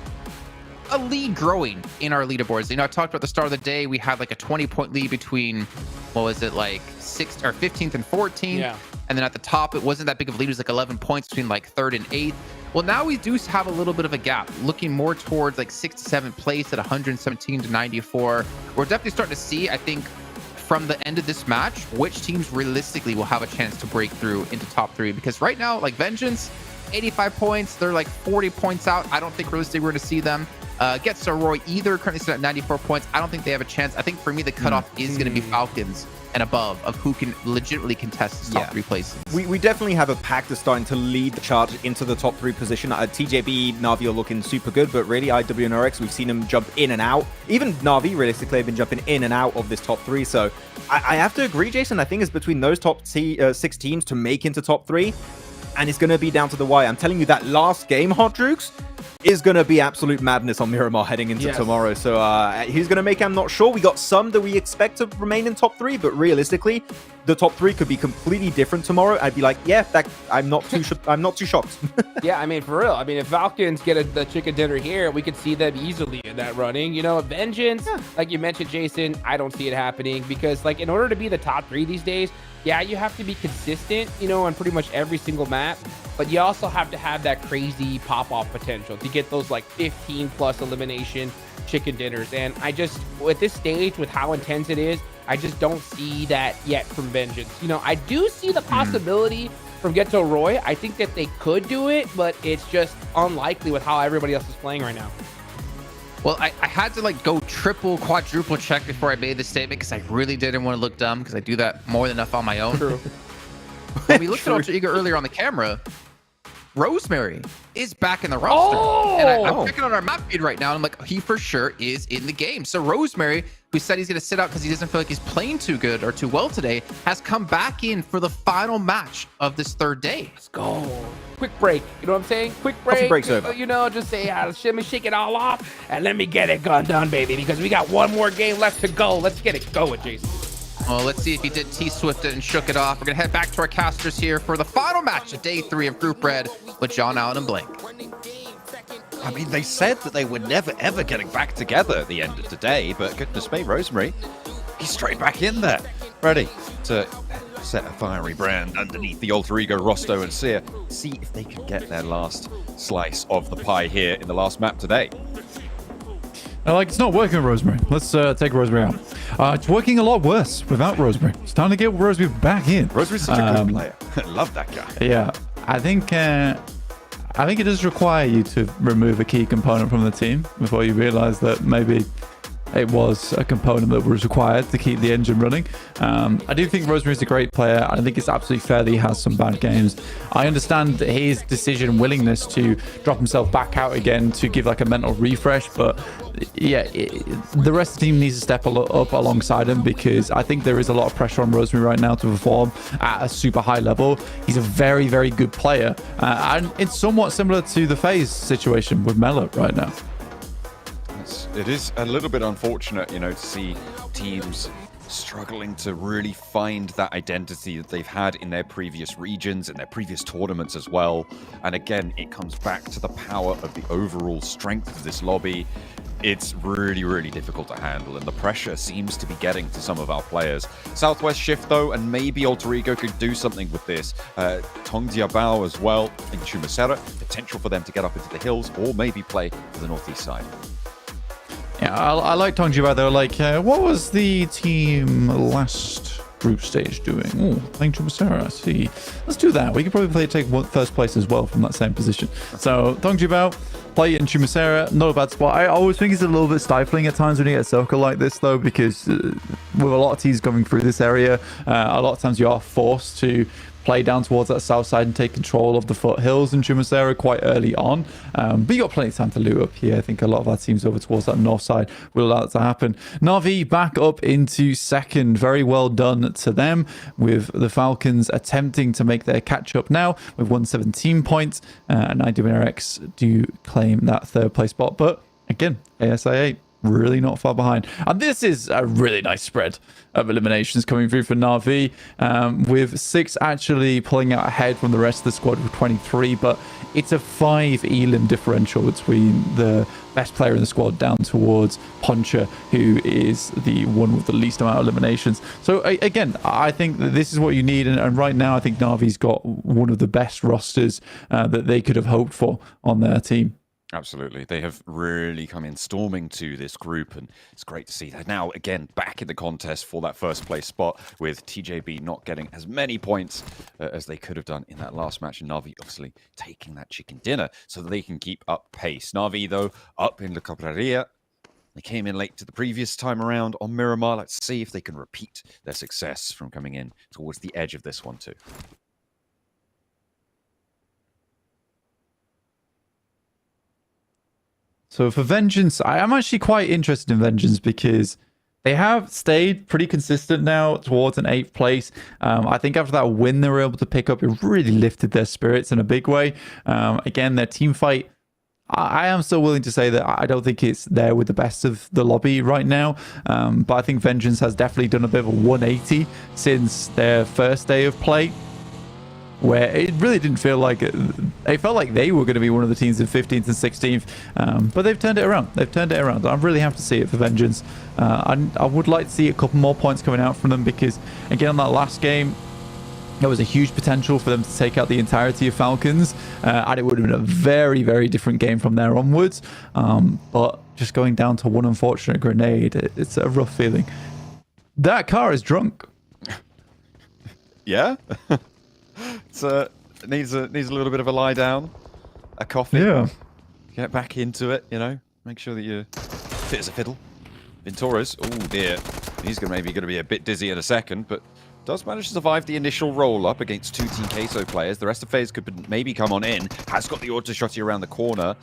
lead growing in our leaderboards. I talked about the start of the day. We had like a 20-point lead between, what was it, like 6th or 15th and 14th.
Yeah.
And then at the top, it wasn't that big of a lead. It was like 11 points between like 3rd and 8th. Well, now we do have a little bit of a gap, looking more towards like 6th to 7th place at 117 to 94. We're definitely starting to see, I think, from the end of this match, which teams realistically will have a chance to break through into top 3. Because right now, like Vengeance, 85 points. They're like 40 points out. I don't think realistically we're going to see them get Soroy either. Currently sitting at 94 points. I don't think they have a chance. I think for me, the cutoff is going to be Falcons and above of who can legitimately contest the top 3 places.
We definitely have a pack that's starting to lead the charge into the top 3 position. TJB, Navi are looking super good, but really IWNRX, we've seen them jump in and out. Even Navi, realistically, have been jumping in and out of this top 3. So I have to agree, Jason. I think it's between those top 6 teams to make into top 3. And it's going to be down to the wire. I'm telling you, that last game, Hot Drukes, is going to be absolute madness on Miramar heading into tomorrow. So who's going to make it? I'm not sure. We got some that we expect to remain in top 3, but realistically, the top 3 could be completely different tomorrow. I'd be like, yeah, I'm not too shocked.
Yeah, I mean, for real. I mean, if Falcons get the chicken dinner here, we could see them easily in that running. You know, Vengeance, like you mentioned, Jason, I don't see it happening because, like, in order to be the top 3 these days, yeah, you have to be consistent, you know, on pretty much every single map, but you also have to have that crazy pop-off potential to get those, like, 15-plus elimination chicken dinners. And I just, at this stage, with how intense it is, I just don't see that yet from Vengeance. You know, I do see the possibility from Ghetto Roy. I think that they could do it, but it's just unlikely with how everybody else is playing right now.
Well, I had to like go triple, quadruple check before I made this statement because I really didn't want to look dumb because I do that more than enough on my own.
True.
When we looked at Ultra Ego earlier on the camera, Rosemary is back in the roster. And I'm checking on our map feed right now. And I'm like, he for sure is in the game. So Rosemary, who said he's going to sit out because he doesn't feel like he's playing too good or too well today, has come back in for the final match of this 3rd day.
Let's go. Quick break. You know what I'm saying? Quick break.
Coffee break's over.
You know, just say, let me shake it all off and let me get it done, baby, because we got one more game left to go. Let's get it going, Jason.
Well, let's see if he did T-Swift it and shook it off. We're going to head back to our casters here for the final match of day 3 of Group Red with John Allen and Blake.
I mean, they said that they were never, ever getting back together at the end of the day, but goodness me, Rosemary, he's straight back in there, ready to set a fiery brand underneath the Alter Ego Rosto and Seer. See if they can get their last slice of the pie here in the last map today.
Like, it's not working with Rosemary. Let's take Rosemary out. It's working a lot worse without Rosemary. It's time to get Rosemary back in.
Rosemary's such a good player. I love that guy.
Yeah, I think it does require you to remove a key component from the team before you realize that maybe it was a component that was required to keep the engine running. I do think Rosemary's a great player. I think it's absolutely fair that he has some bad games. I understand his decision, willingness to drop himself back out again to give like a mental refresh, but yeah, the rest of the team needs to step up alongside him because I think there is a lot of pressure on Rosemary right now to perform at a super high level. He's a very, very good player, and it's somewhat similar to the FaZe situation with Mello right now.
It is a little bit unfortunate, you know, to see teams struggling to really find that identity that they've had in their previous regions and their previous tournaments as well. And again, it comes back to the power of the overall strength of this lobby. It's really, really difficult to handle, and the pressure seems to be getting to some of our players. Southwest shift, though, and maybe Alter Ego could do something with this. Tongdia Bao as well in Chumasera, potential for them to get up into the hills or maybe play to the northeast side.
Yeah, I like Tongjiba though. Like, what was the team last group stage doing? Oh, playing Chumasera, I see. Let's do that. We could probably take first place as well from that same position. So, Tongjiba, play in Chumasera, not a bad spot. I always think it's a little bit stifling at times when you get a circle like this though, because with a lot of teams going through this area, a lot of times you are forced to play down towards that south side and take control of the foothills in Chumasera quite early on. But you got plenty of time to loot up here. I think a lot of our teams over towards that north side will allow that to happen. Na'Vi back up into second. Very well done to them, with the Falcons attempting to make their catch up now with 117 points. And IWNRX do claim that third place spot. But again, ASIA really not far behind. And this is a really nice spread of eliminations coming through for Na'Vi, with 6 actually pulling out ahead from the rest of the squad with 23, but it's a 5 elim differential between the best player in the squad down towards Poncha, who is the one with the least amount of eliminations. So again, I think that this is what you need, and right now I think Na'Vi's got one of the best rosters that they could have hoped for on their team.
Absolutely. They have really come in storming to this group, and it's great to see that now, again, back in the contest for that first place spot, with TJB not getting as many points as they could have done in that last match, and Na'Vi obviously taking that chicken dinner so that they can keep up pace. Na'Vi, though, up in La Cabrera. They came in late to the previous time around on Miramar. Let's see if they can repeat their success from coming in towards the edge of this one, too.
So for Vengeance, I am actually quite interested in Vengeance because they have stayed pretty consistent now towards an 8th place. I think after that win they were able to pick up, it really lifted their spirits in a big way. Again, their team fight, I am still willing to say that I don't think it's there with the best of the lobby right now. But I think Vengeance has definitely done a bit of a 180 since their first day of play, where it really didn't feel like it felt like they were going to be one of the teams in 15th and 16th, but they've turned it around. I'm really happy to see it for Vengeance. I would like to see a couple more points coming out from them, because again, on that last game, there was a huge potential for them to take out the entirety of Falcons, and it would have been a very, very different game from there onwards. But just going down to one unfortunate grenade, it's a rough feeling. That car is drunk.
Yeah? It needs a little bit of a lie down, a coffee.
Yeah.
Get back into it, you know. Make sure that you're fit as a fiddle. Ventores, oh dear, he's maybe going to be a bit dizzy in a second, but does manage to survive the initial roll-up against two Team Queso players. The rest of FaZe could maybe come on in. Has got the auto-shotty around the corner.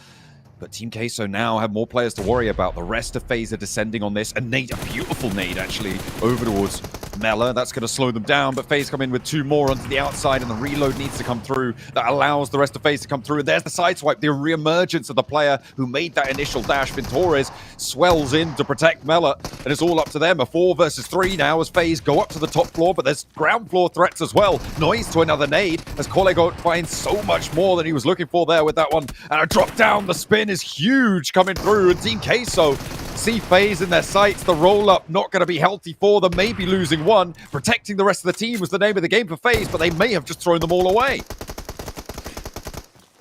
But Team Queso now have more players to worry about. The rest of FaZe are descending on this. A nade, a beautiful nade, actually, over towards Mela. That's going to slow them down, but FaZe come in with two more onto the outside, and the reload needs to come through. That allows the rest of FaZe to come through. And there's the sideswipe, the re-emergence of the player who made that initial dash. Ventores swells in to protect Mela, and it's all up to them. A 4 versus 3 now as FaZe go up to the top floor, but there's ground floor threats as well. Noise to another nade as Kolego finds so much more than he was looking for there with that one. And a drop down, the spin is huge coming through, and Team Queso see FaZe in their sights. The roll-up not going to be healthy for them, maybe losing one. Protecting the rest of the team was the name of the game for FaZe, but they may have just thrown them all away.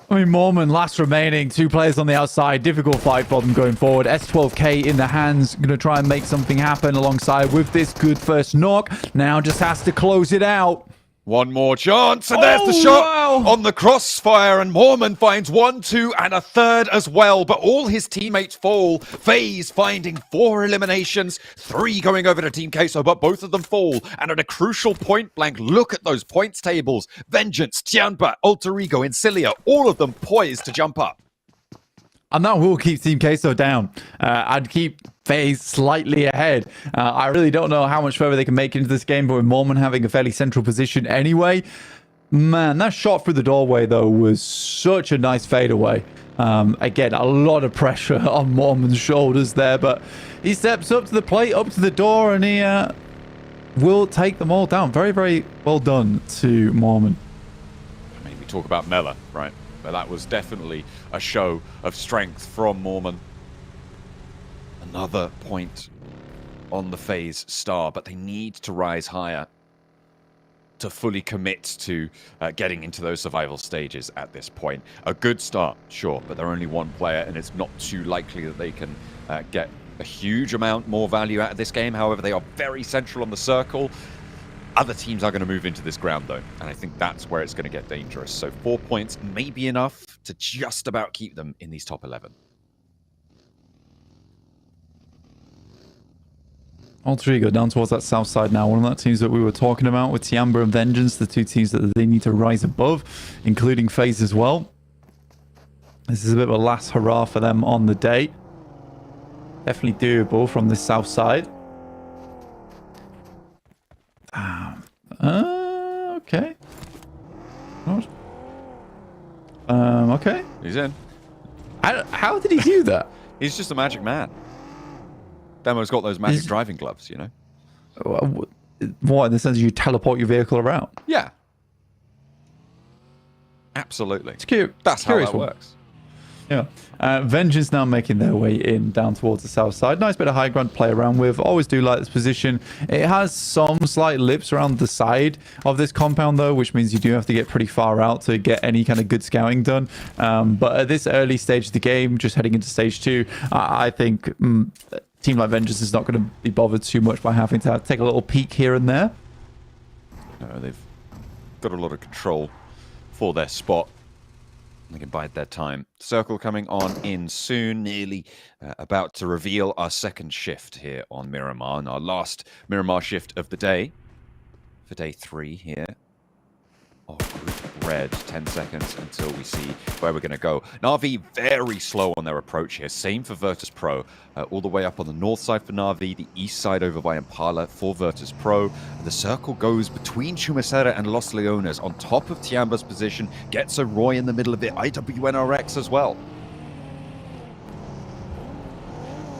I mean, Mormon, last remaining, 2 players on the outside. Difficult fight for them going forward. S12K in the hands, going to try and make something happen alongside with this good first knock. Now just has to close it out.
One more chance, and there's the shot on the crossfire, and Mormon finds 1, 2, and a third as well, but all his teammates fall. FaZe finding 4 eliminations, 3 going over to Team Queso, but both of them fall, and at a crucial point blank, look at those points tables. Vengeance, Tianba, Alter Ego, Incilia, all of them poised to jump up.
And that will keep Team Queso down. I'd keep FaZe slightly ahead. I really don't know how much further they can make into this game, but with Mormon having a fairly central position anyway. Man, that shot through the doorway, though, was such a nice fadeaway. Again, a lot of pressure on Mormon's shoulders there, but he steps up to the plate, up to the door, and he will take them all down. Very, very well done to Mormon.
I mean, we talk about Mela, right? But that was definitely a show of strength from Mormon. Another point on the FaZe star, but they need to rise higher to fully commit to getting into those survival stages at this point. A good start, sure, but they're only 1 player, and it's not too likely that they can get a huge amount more value out of this game. However, they are very central on the circle. Other teams are going to move into this ground, though, and I think that's where it's going to get dangerous. So 4 points may be enough to just about keep them in these top 11.
Alter Ego down towards that south side now. One of the teams that we were talking about with Tiamba and Vengeance, the 2 teams that they need to rise above, including FaZe as well. This is a bit of a last hurrah for them on the day. Definitely doable from the south side. Okay. What? Okay.
He's in.
How did he do that?
He's just a magic man. Demo's got those magic driving gloves, you know?
What, in the sense you teleport your vehicle around?
Yeah. Absolutely.
It's cute.
That's how that works.
Yeah. Vengeance now making their way in down towards the south side. Nice bit of high ground to play around with. Always do like this position. It has some slight lips around the side of this compound, though, which means you do have to get pretty far out to get any kind of good scouting done. But at this early stage of the game, just heading into stage 2, I think a team like Vengeance is not going to be bothered too much by having to take a little peek here and there.
No, they've got a lot of control for their spot. They can bide their time. Circle coming on in soon, nearly about to reveal our second shift here on Miramar, and our last Miramar shift of the day for day 3 here of Group Red. 10 seconds until we see where we're going to go. Na'Vi very slow on their approach here. Same for Virtus Pro. All the way up on the north side for Na'Vi, the east side over by Impala for Virtus Pro. The circle goes between Chumacera and Los Leones on top of Tiamba's position. Gets a Roy in the middle of it. IWNRX as well.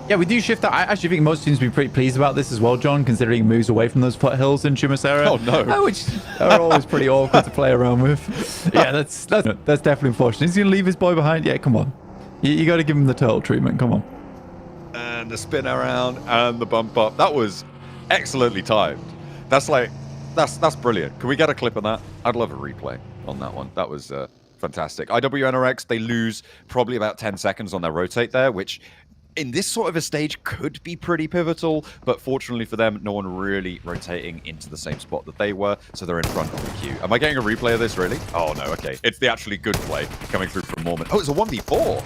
Yeah, we do shift that. I actually think most teams will be pretty pleased about this as well, John, considering he moves away from those foothills in Chumacera.
Oh, no.
Which are always pretty awkward to play around with. Yeah, that's definitely unfortunate. He's going to leave his boy behind. Yeah, come on. You got to give him the turtle treatment. Come on.
And the spin around and the bump up. That was excellently timed. That's brilliant. Can we get a clip of that? I'd love a replay on that one. That was fantastic. IWNRX, they lose probably about 10 seconds on their rotate there, which in this sort of a stage could be pretty pivotal, but fortunately for them, no one really rotating into the same spot that they were, so they're in front of the queue. Am I getting a replay of this, really? Oh, no, okay. It's the actually good play coming through from Mormon. Oh, it's a 1v4!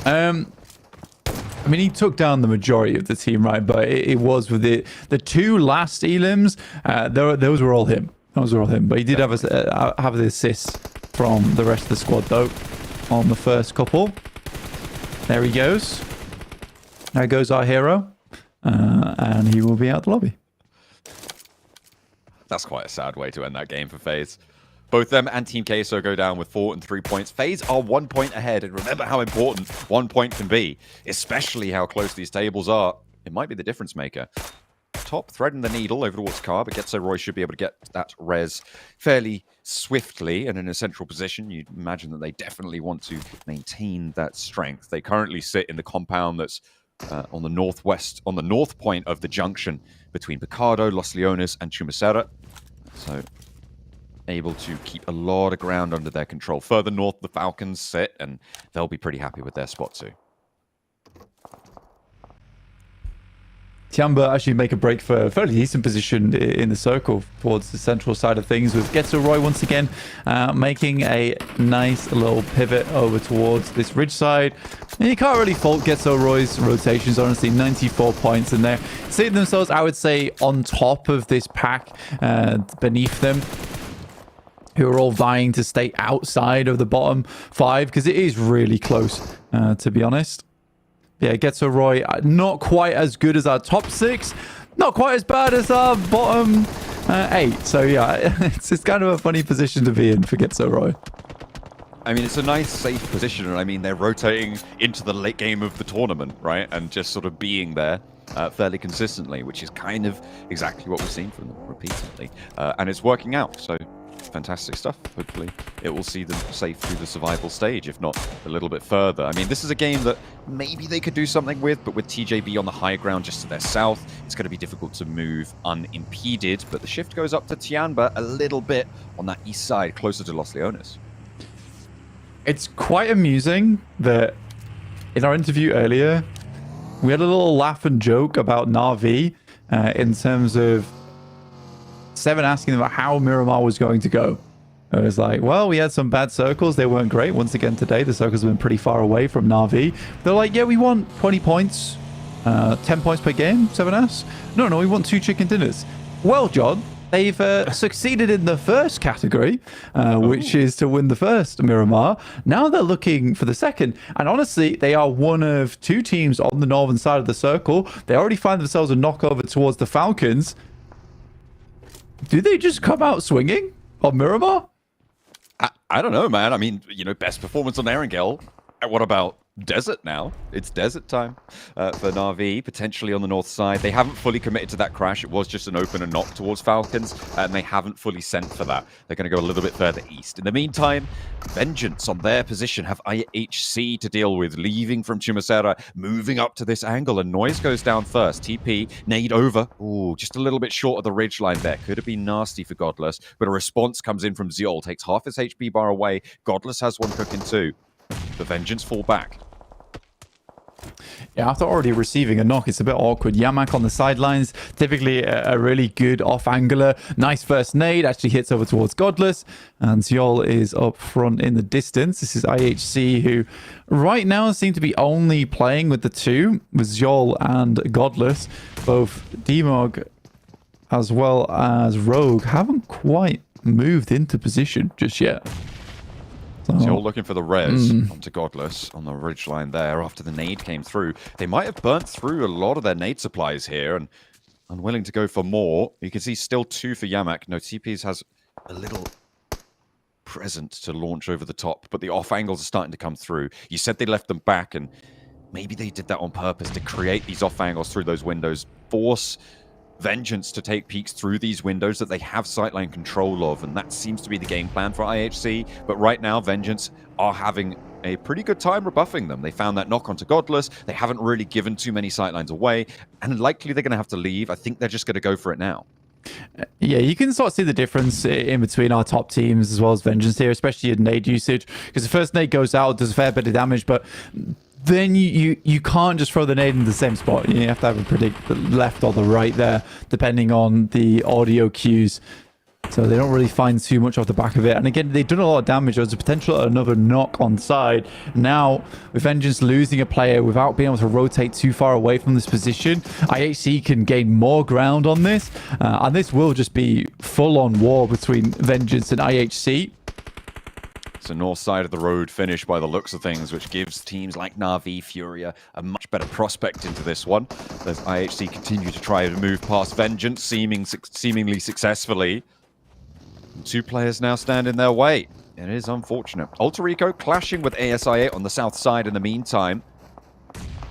I mean, he took down the majority of the team, right? But it was with the two last elims, those were all him. Those were all him. But he did have the assist from the rest of the squad, though, on the first couple. There he goes. There goes our hero. And he will be out the lobby.
That's quite a sad way to end that game for FaZe. Both them and Team Queso go down with 4 and 3 points. FaZe are 1 point ahead, and remember how important 1 point can be, especially how close these tables are. It might be the difference maker. Top threading the needle over towards Car, but Getso Roy should be able to get that res fairly swiftly and in a central position. You'd imagine that they definitely want to maintain that strength. They currently sit in the compound that's on the northwest, on the north point of the junction between Picardo, Los Leones, and Chumacera. So able to keep a lot of ground under their control. Further north, the Falcons sit, and they'll be pretty happy with their spot too.
Tiamba actually make a break for a fairly decent position in the circle towards the central side of things, with Getso Roy once again making a nice little pivot over towards this ridge side. And you can't really fault Getso Roy's rotations, honestly. 94 points in there. Seeing themselves, I would say, on top of this pack, beneath them, who are all vying to stay outside of the bottom 5, because it is really close, to be honest. Yeah, Getso Roy, not quite as good as our top 6, not quite as bad as our bottom 8. So yeah, it's kind of a funny position to be in for Getso Roy.
I mean, it's a nice, safe position, and I mean, they're rotating into the late game of the tournament, right? And just sort of being there fairly consistently, which is kind of exactly what we've seen from them repeatedly. And it's working out, so fantastic stuff. Hopefully it will see them safe through the survival stage, if not a little bit further. I mean, this is a game that maybe they could do something with, but with TJB on the high ground just to their south, it's going to be difficult to move unimpeded. But the shift goes up to Tianba a little bit on that east side, closer to Los Leones.
It's quite amusing that in our interview earlier, we had a little laugh and joke about Na'Vi in terms of Seven asking about how Miramar was going to go. It was like, well, we had some bad circles. They weren't great. Once again today, the circles have been pretty far away from Na'Vi. They're like, yeah, we want 20 points, 10 points per game, 7S. No, we want 2 chicken dinners. Well, John, they've succeeded in the first category, which is to win the first Miramar. Now they're looking for the second. And honestly, they are one of 2 teams on the northern side of the circle. They already find themselves a knockover towards the Falcons. Do they just come out swinging on Miramar?
I don't know, man. I mean, you know, best performance on Erangel. What about desert now? It's desert time for Na'Vi, potentially on the north side. They haven't fully committed to that crash. It was just an open and knock towards Falcons, and they haven't fully sent for that. They're going to go a little bit further east. In the meantime, Vengeance on their position have IHC to deal with, leaving from Chumacera, moving up to this angle, and Noise goes down first. TP, nade over. Ooh, just a little bit short of the ridge line there. Could have been nasty for Godless, but a response comes in from Zeol, takes half his HP bar away. Godless has one cooking too. The Vengeance fall back.
Yeah, after already receiving a knock, it's a bit awkward. Yamak on the sidelines, typically a really good off-angler. Nice first nade, actually hits over towards Godless. And Zeol is up front in the distance. This is IHC, who right now seem to be only playing with the 2, with Zeol and Godless. Both Demog as well as Rogue haven't quite moved into position just yet.
So you're looking for the res onto Godless on the ridgeline there after the nade came through. They might have burnt through a lot of their nade supplies here and unwilling to go for more. You can see still 2 for Yamak. No, TPs has a little present to launch over the top, but the off angles are starting to come through. You said they left them back, and maybe they did that on purpose to create these off angles through those windows, force Vengeance to take peeks through these windows that they have sightline control of, and that seems to be the game plan for IHC. But right now, Vengeance are having a pretty good time rebuffing them. They found that knock onto Godless. They haven't really given too many sightlines away, and likely they're going to have to leave. I think they're just going to go for it now.
Yeah, you can sort of see the difference in between our top teams as well as Vengeance here, especially in nade usage, because the first nade goes out, does a fair bit of damage, but then you can't just throw the nade in the same spot. You have to have a predict the left or the right there, depending on the audio cues. So they don't really find too much off the back of it. And again, they've done a lot of damage. There's a potential another knock on side. Now, with Vengeance losing a player without being able to rotate too far away from this position, IHC can gain more ground on this. And this will just be full-on war between Vengeance and IHC.
It's a north side of the road finish by the looks of things, which gives teams like Na'Vi, Furia a much better prospect into this one. As IHC continue to try to move past Vengeance, seemingly successfully. Two players now stand in their way. It is unfortunate. Alter Ego clashing with ASIA on the south side in the meantime.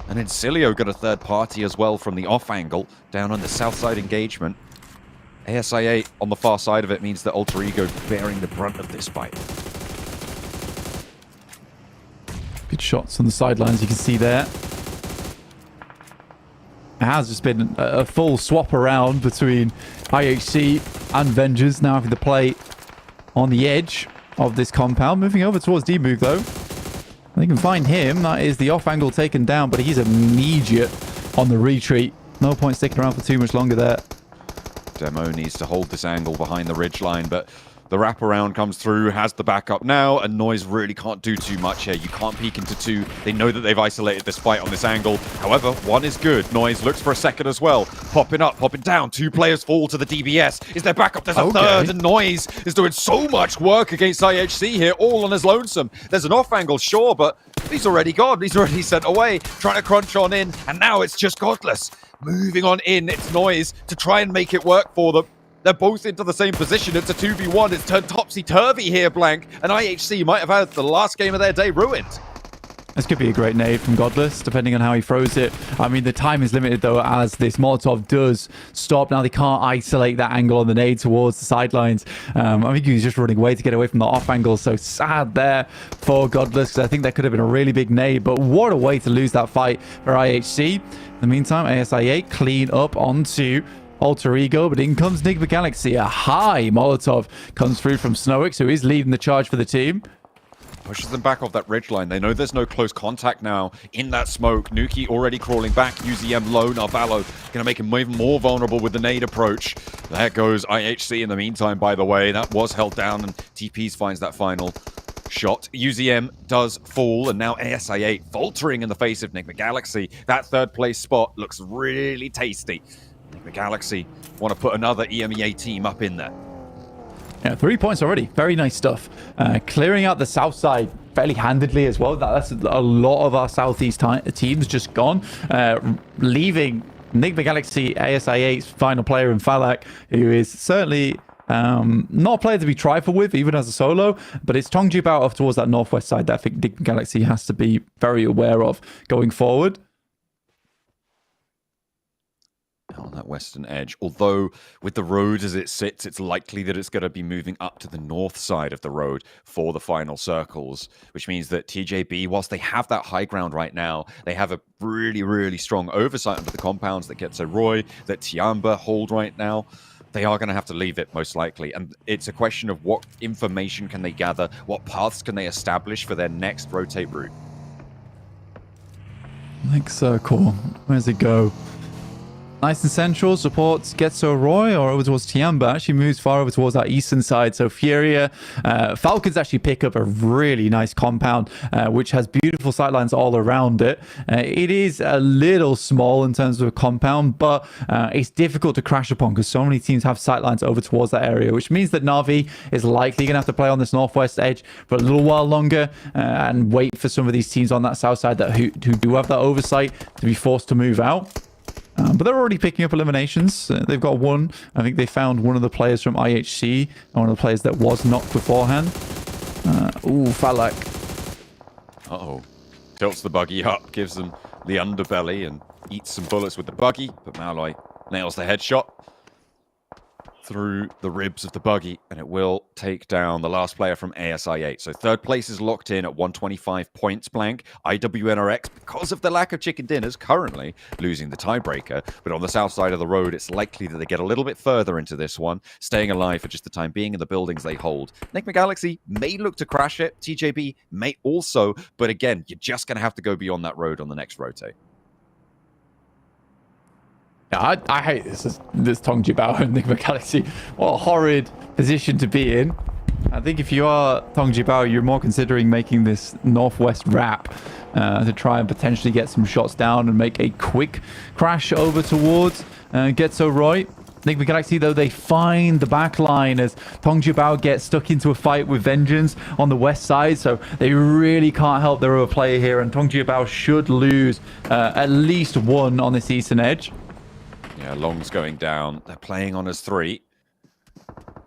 And then Cilio got a third party as well from the off angle down on the south side engagement. ASIA on the far side of it means that Alter Ego bearing the brunt of this fight.
Good shots on the sidelines, you can see there. It has just been a full swap around between IHC and Vengeance, now having to play on the edge of this compound. Moving over towards D-Move, though. They can find him. That is the off angle taken down, but he's immediate on the retreat. No point sticking around for too much longer there.
Demo needs to hold this angle behind the ridgeline, but the wraparound comes through, has the backup now, and Noise really can't do too much here. You can't peek into two. They know that they've isolated this fight on this angle. However, one is good. Noise looks for a second as well. Popping up, popping down. Two players fall to the DBS. Is there backup? There's a third, and Noise is doing so much work against IHC here, all on his lonesome. There's an off angle, sure, but he's already gone. He's already sent away, trying to crunch on in, and now it's just Godless. Moving on in, it's Noise to try and make it work for them. They're both into the same position. It's a 2v1. It's turned topsy-turvy here, Blank. And IHC might have had the last game of their day ruined.
This could be a great nade from Godless, depending on how he throws it. I mean, the time is limited, though, as this Molotov does stop. Now, they can't isolate that angle on the nade towards the sidelines. I think he's just running away to get away from the off angle. So sad there for Godless, because I think that could have been a really big nade. But what a way to lose that fight for IHC. In the meantime, ASIA clean up onto Alter Ego, but in comes Nigma Galaxy. A high Molotov comes through from Snowix, who is leading the charge for the team.
Pushes them back off that ridgeline. They know there's no close contact now in that smoke. Nuki already crawling back. UZM low. Narvalo going to make him even more vulnerable with the nade approach. There goes IHC in the meantime, by the way. That was held down, and TPs finds that final shot. UZM does fall, and now ASIA faltering in the face of Nigma Galaxy. That third place spot looks really tasty. The Galaxy want to put another EMEA team up in there.
Yeah, 3 points already. Very nice stuff. Clearing out the south side fairly handedly as well. That's a lot of our southeast teams just gone. Leaving Nigma Galaxy, ASIA's final player in Falak, who is certainly not a player to be trifled with, even as a solo, but it's Tongju out off towards that northwest side that I think Nigma Galaxy has to be very aware of going forward.
On that western edge, although with the road as it sits, it's likely that it's going to be moving up to the north side of the road for the final circles, which means that TJB, whilst they have that high ground right now, they have a really strong oversight under the compounds that Getso Roy, that Tiamba hold right now. They are going to have to leave it most likely, and it's a question of what information can they gather, what paths can they establish for their next rotate route.
Next circle, where's it go? Nice and central, supports Getso Roy or over towards Tiamba. Actually moves far over towards that eastern side. So Furia, Falcons actually pick up a really nice compound, which has beautiful sightlines all around it. It is a little small in terms of a compound, but it's difficult to crash upon because so many teams have sightlines over towards that area, which means that Na'Vi is likely going to have to play on this northwest edge for a little while longer and wait for some of these teams on that south side that who do have that oversight to be forced to move out. But they're already picking up eliminations. They've got one. I think they found one of the players from IHC, one of the players that was knocked beforehand. Falak.
Uh-oh. Tilts the buggy up, gives them the underbelly and eats some bullets with the buggy, but Malloy nails the headshot through the ribs of the buggy, and it will take down the last player from ASI8. So third place is locked in at 125 points blank. IWNRX, because of the lack of chicken dinners, currently losing the tiebreaker. But on the south side of the road, it's likely that they get a little bit further into this one, staying alive for just the time being in the buildings they hold. Enigma Galaxy may look to crash it. TJB may also, but again, you're just going to have to go beyond that road on the next rotate.
I hate this Tongji and Enigma Galaxy. What a horrid position to be in. I think if you are Tongji, you're more considering making this northwest wrap to try and potentially get some shots down and make a quick crash over towards Getso Roy. Enigma Galaxy, though, they find the back line as Tongji gets stuck into a fight with Vengeance on the west side, so they really can't help their other player here, and Tongji should lose at least one on this eastern edge.
Yeah, Long's going down. They're playing on as 3.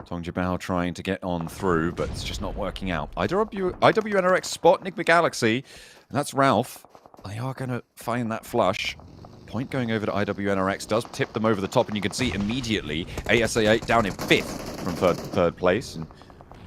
Tongji trying to get on through, but it's just not working out. IWNRX spot Enigma Galaxy, and that's Ralph. They are going to find that flush. Point going over to IWNRX does tip them over the top, and you can see immediately ASA8 down in 5th from third place in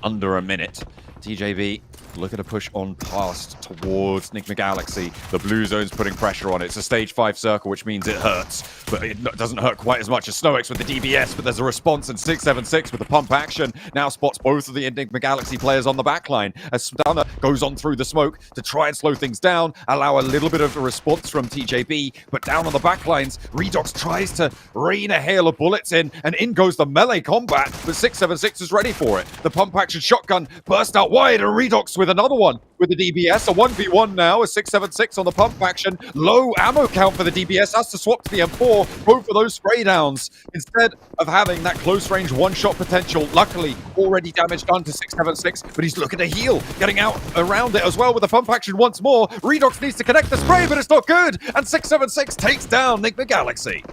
under a minute. TJB looking to push on past towards Enigma Galaxy. The blue zone's putting pressure on it. It's a stage 5 circle, which means it hurts, but it doesn't hurt quite as much as Snoix with the DBS, but there's a response, and 676 with the pump action now spots both of the Enigma Galaxy players on the backline as Stunner goes on through the smoke to try and slow things down, allow a little bit of a response from TJB, but down on the backlines, Redox tries to rain a hail of bullets in, and in goes the melee combat, but 676 is ready for it. The pump action shotgun burst out wide, and Redox with another one with the DBS. A 1v1 now as 676 on the pump action. Low ammo count for the DBS. Has to swap to the M4. Go for those spray downs instead of having that close range one-shot potential. Luckily, already damage done to 676, but he's looking to heal. Getting out around it as well with the pump action once more. Redox needs to connect the spray, but it's not good. And 676 takes down Enigma Galaxy.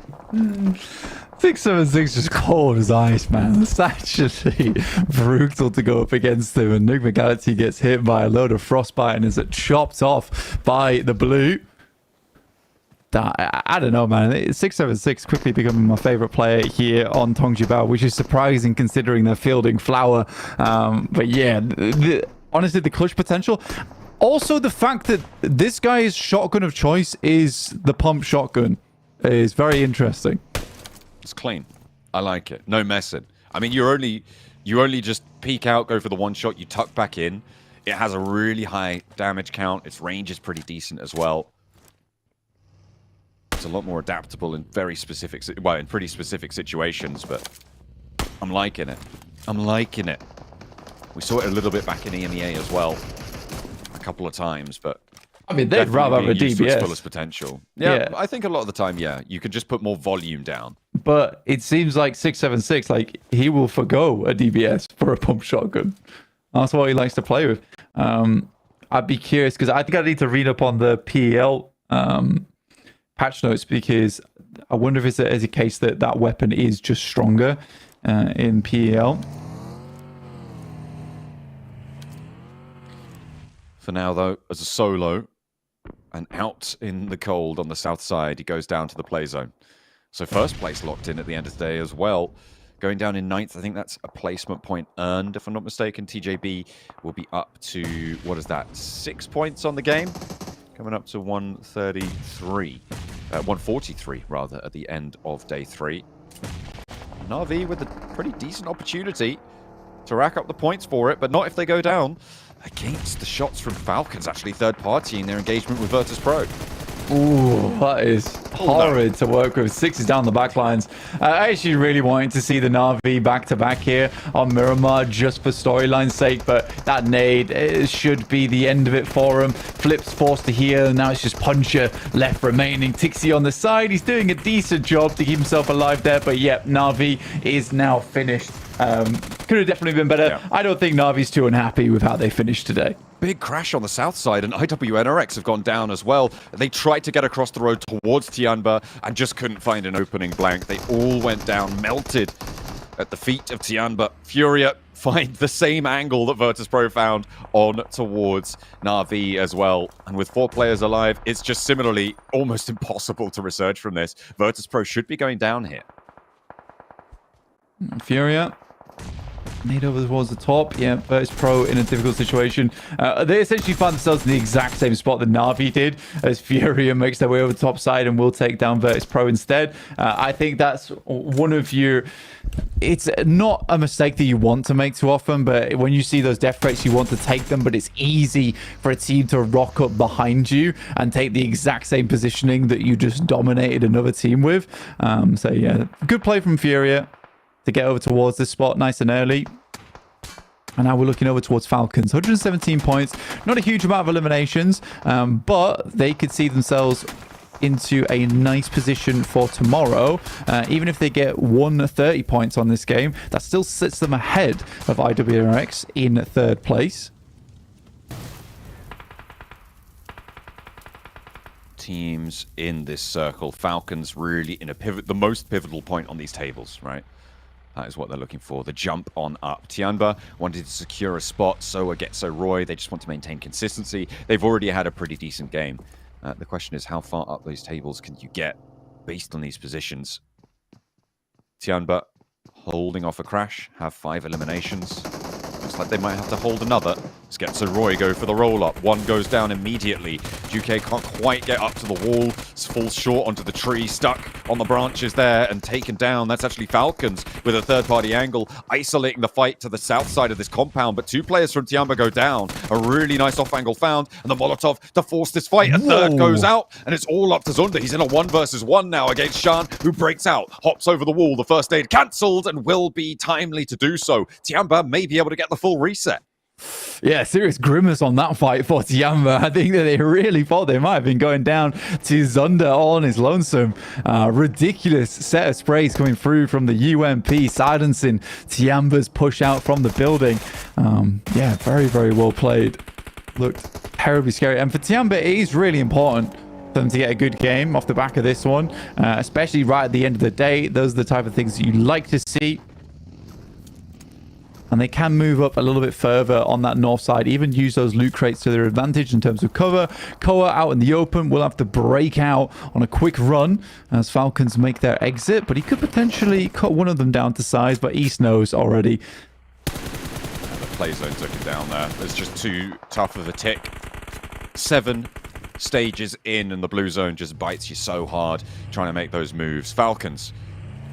676 just cold as ice, man. It's actually brutal to go up against him. And Enigma Galaxy gets hit by a load of frostbite and is chopped off by the blue. I don't know, man. 676 quickly becoming my favorite player here on Tongji, which is surprising considering they're fielding Flower. But yeah, honestly, the clutch potential. Also, the fact that this guy's shotgun of choice is the pump shotgun is very interesting.
It's clean. I like it. No messing. I mean, you only just peek out, go for the one shot, you tuck back in. It has a really high damage count. Its range is pretty decent as well. It's a lot more adaptable in very specific, well, in pretty specific situations, but I'm liking it. I'm liking it. We saw it a little bit back in EMEA as well, a couple of times, but
I mean, they'd rather have a DBS.
Fullest potential. Yeah, I think a lot of the time, yeah, you could just put more volume down.
But it seems like 676, like he will forgo a DBS for a pump shotgun. That's what he likes to play with. I'd be curious because I think I need to read up on the PEL patch notes because I wonder if it's a case that that weapon is just stronger in PEL.
For now, though, as a solo and out in the cold on the south side, he goes down to the play zone. So first place locked in at the end of the day as well. Going down in 9th, I think that's a placement point earned, if I'm not mistaken. TJB will be up to, what is that, 6 points on the game? Coming up to 143, 143 rather, at the end of day 3. Na'Vi with a pretty decent opportunity to rack up the points for it, but not if they go down against the shots from Falcons, actually third party in their engagement with Virtus Pro.
Ooh, that is horrid to work with. 6 is down the back lines. I actually really wanted to see the Na'Vi back-to-back here on Miramar just for storyline's sake, but that nade should be the end of it for him. Flip's forced to heal, and now it's just Puncher left remaining. Tixie on the side. He's doing a decent job to keep himself alive there, but yep, Na'Vi is now finished. Could have definitely been better. Yeah. I don't think Na'Vi's too unhappy with how they finished today.
Big crash on the south side, and IWNRX have gone down as well. They tried to get across the road towards Tianba and just couldn't find an opening blank. They all went down, melted at the feet of Tianba. Furia find the same angle that Virtus.pro found on towards Na'Vi as well. And with 4 players alive, it's just similarly almost impossible to research from this. Virtus.pro should be going down here.
Furia. Nade over towards the top. Yeah, Virtus.pro in a difficult situation. They essentially find themselves in the exact same spot that Na'Vi did, as Furia makes their way over the top side and will take down Virtus.pro instead. I think that's one of your... It's not a mistake that you want to make too often, but when you see those death threats, you want to take them, but it's easy for a team to rock up behind you and take the exact same positioning that you just dominated another team with. So yeah, good play from Furia to get over towards this spot nice and early. And now we're looking over towards Falcons. 117 points. Not a huge amount of eliminations, but they could see themselves into a nice position for tomorrow. Even if they get 130 points on this game, that still sits them ahead of IWNRX in 3rd place.
Teams in this circle. Falcons really in a the most pivotal point on these tables, right? That is what they're looking for, the jump on up. Tianba wanted to secure a spot, so gets so Roy. They just want to maintain consistency. They've already had a pretty decent game. The question is, how far up those tables can you get based on these positions? Tianba holding off a crash, have 5 eliminations. Looks like they might have to hold another. Sketz and Roy go for the roll-up. One goes down immediately. Duque can't quite get up to the wall. Falls short onto the tree, stuck on the branches there and taken down. That's actually Falcons with a third-party angle, isolating the fight to the south side of this compound. But 2 players from Tianba go down. A really nice off-angle found, and the Molotov to force this fight. A third goes out, and it's all up to Zunda. He's in a 1 versus 1 now against Shan, who breaks out, hops over the wall. The first aid cancelled and will be timely to do so. Tianba may be able to get the full reset.
Yeah, serious grimace on that fight for Tianba. I think that they really thought they might have been going down to Zunda all on his lonesome. Ridiculous set of sprays coming through from the UMP, silencing Tianba's push out from the building. Yeah, very, very well played. Looked terribly scary. And for Tianba, it is really important for them to get a good game off the back of this one, especially right at the end of the day. Those are the type of things that you like to see. And they can move up a little bit further on that north side, even use those loot crates to their advantage in terms of cover. Koa out in the open will have to break out on a quick run as Falcons make their exit, but he could potentially cut one of them down to size, but East knows already.
The play zone took it down there. It's just too tough of a tick. 7 stages in, and the blue zone just bites you so hard trying to make those moves. Falcons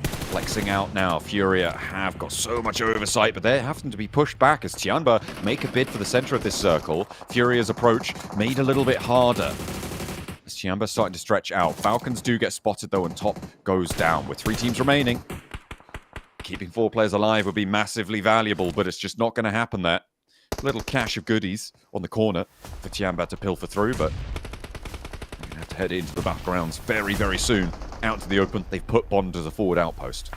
flexing out now. Furia have got so much oversight, but they're having to be pushed back as Tianba make a bid for the center of this circle. Furia's approach made a little bit harder as Tianba starting to stretch out. Falcons do get spotted though, and top goes down with 3 teams remaining. Keeping 4 players alive would be massively valuable, but it's just not going to happen there. Little cache of goodies on the corner for Tianba to pilfer through, but we're going to have to head into the battlegrounds very, very soon. Out to the open. They've put Bond as a forward outpost.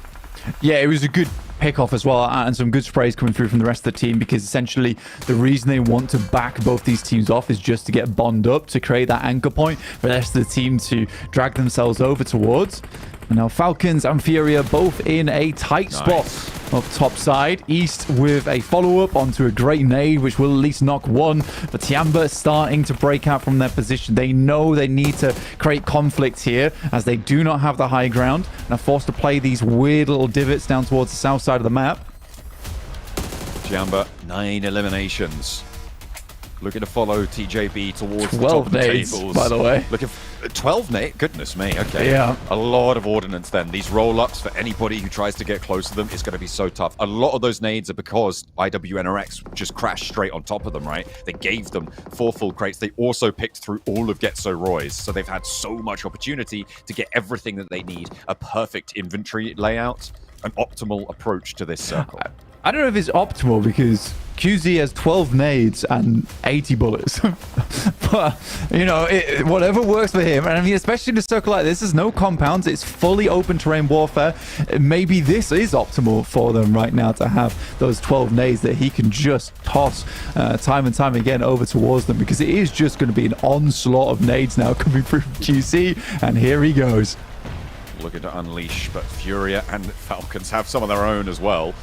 Yeah, it was a good pick-off as well, and some good sprays coming through from the rest of the team, because essentially the reason they want to back both these teams off is just to get Bond up, to create that anchor point for the rest of the team to drag themselves over towards. And now Falcons and Furia both in a tight spot up top side. East with a follow-up onto a great nade, which will at least knock one. But Tianba starting to break out from their position. They know they need to create conflict here, as they do not have the high ground and are forced to play these weird little divots down towards the south side of the map.
Tianba, 9 eliminations. Looking to follow TJB towards
12
the top of the
nades,
tables.
by the way.
Looking for 12 nades? Goodness me, okay.
Yeah.
A lot of ordnance then. These roll-ups for anybody who tries to get close to them is going to be so tough. A lot of those nades are because IWNRX just crashed straight on top of them, right? They gave them 4 full crates. They also picked through all of Getso Roy's, so they've had so much opportunity to get everything that they need. A perfect inventory layout, an optimal approach to this circle.
I don't know if it's optimal, because QZ has 12 nades and 80 bullets. But, you know, whatever works for him. And I mean, especially in a circle like this, there's no compounds. It's fully open terrain warfare. Maybe this is optimal for them right now, to have those 12 nades that he can just toss time and time again over towards them, because it is just going to be an onslaught of nades now coming through QC. And here he goes.
Looking to unleash, but Furia and Falcons have some of their own as well.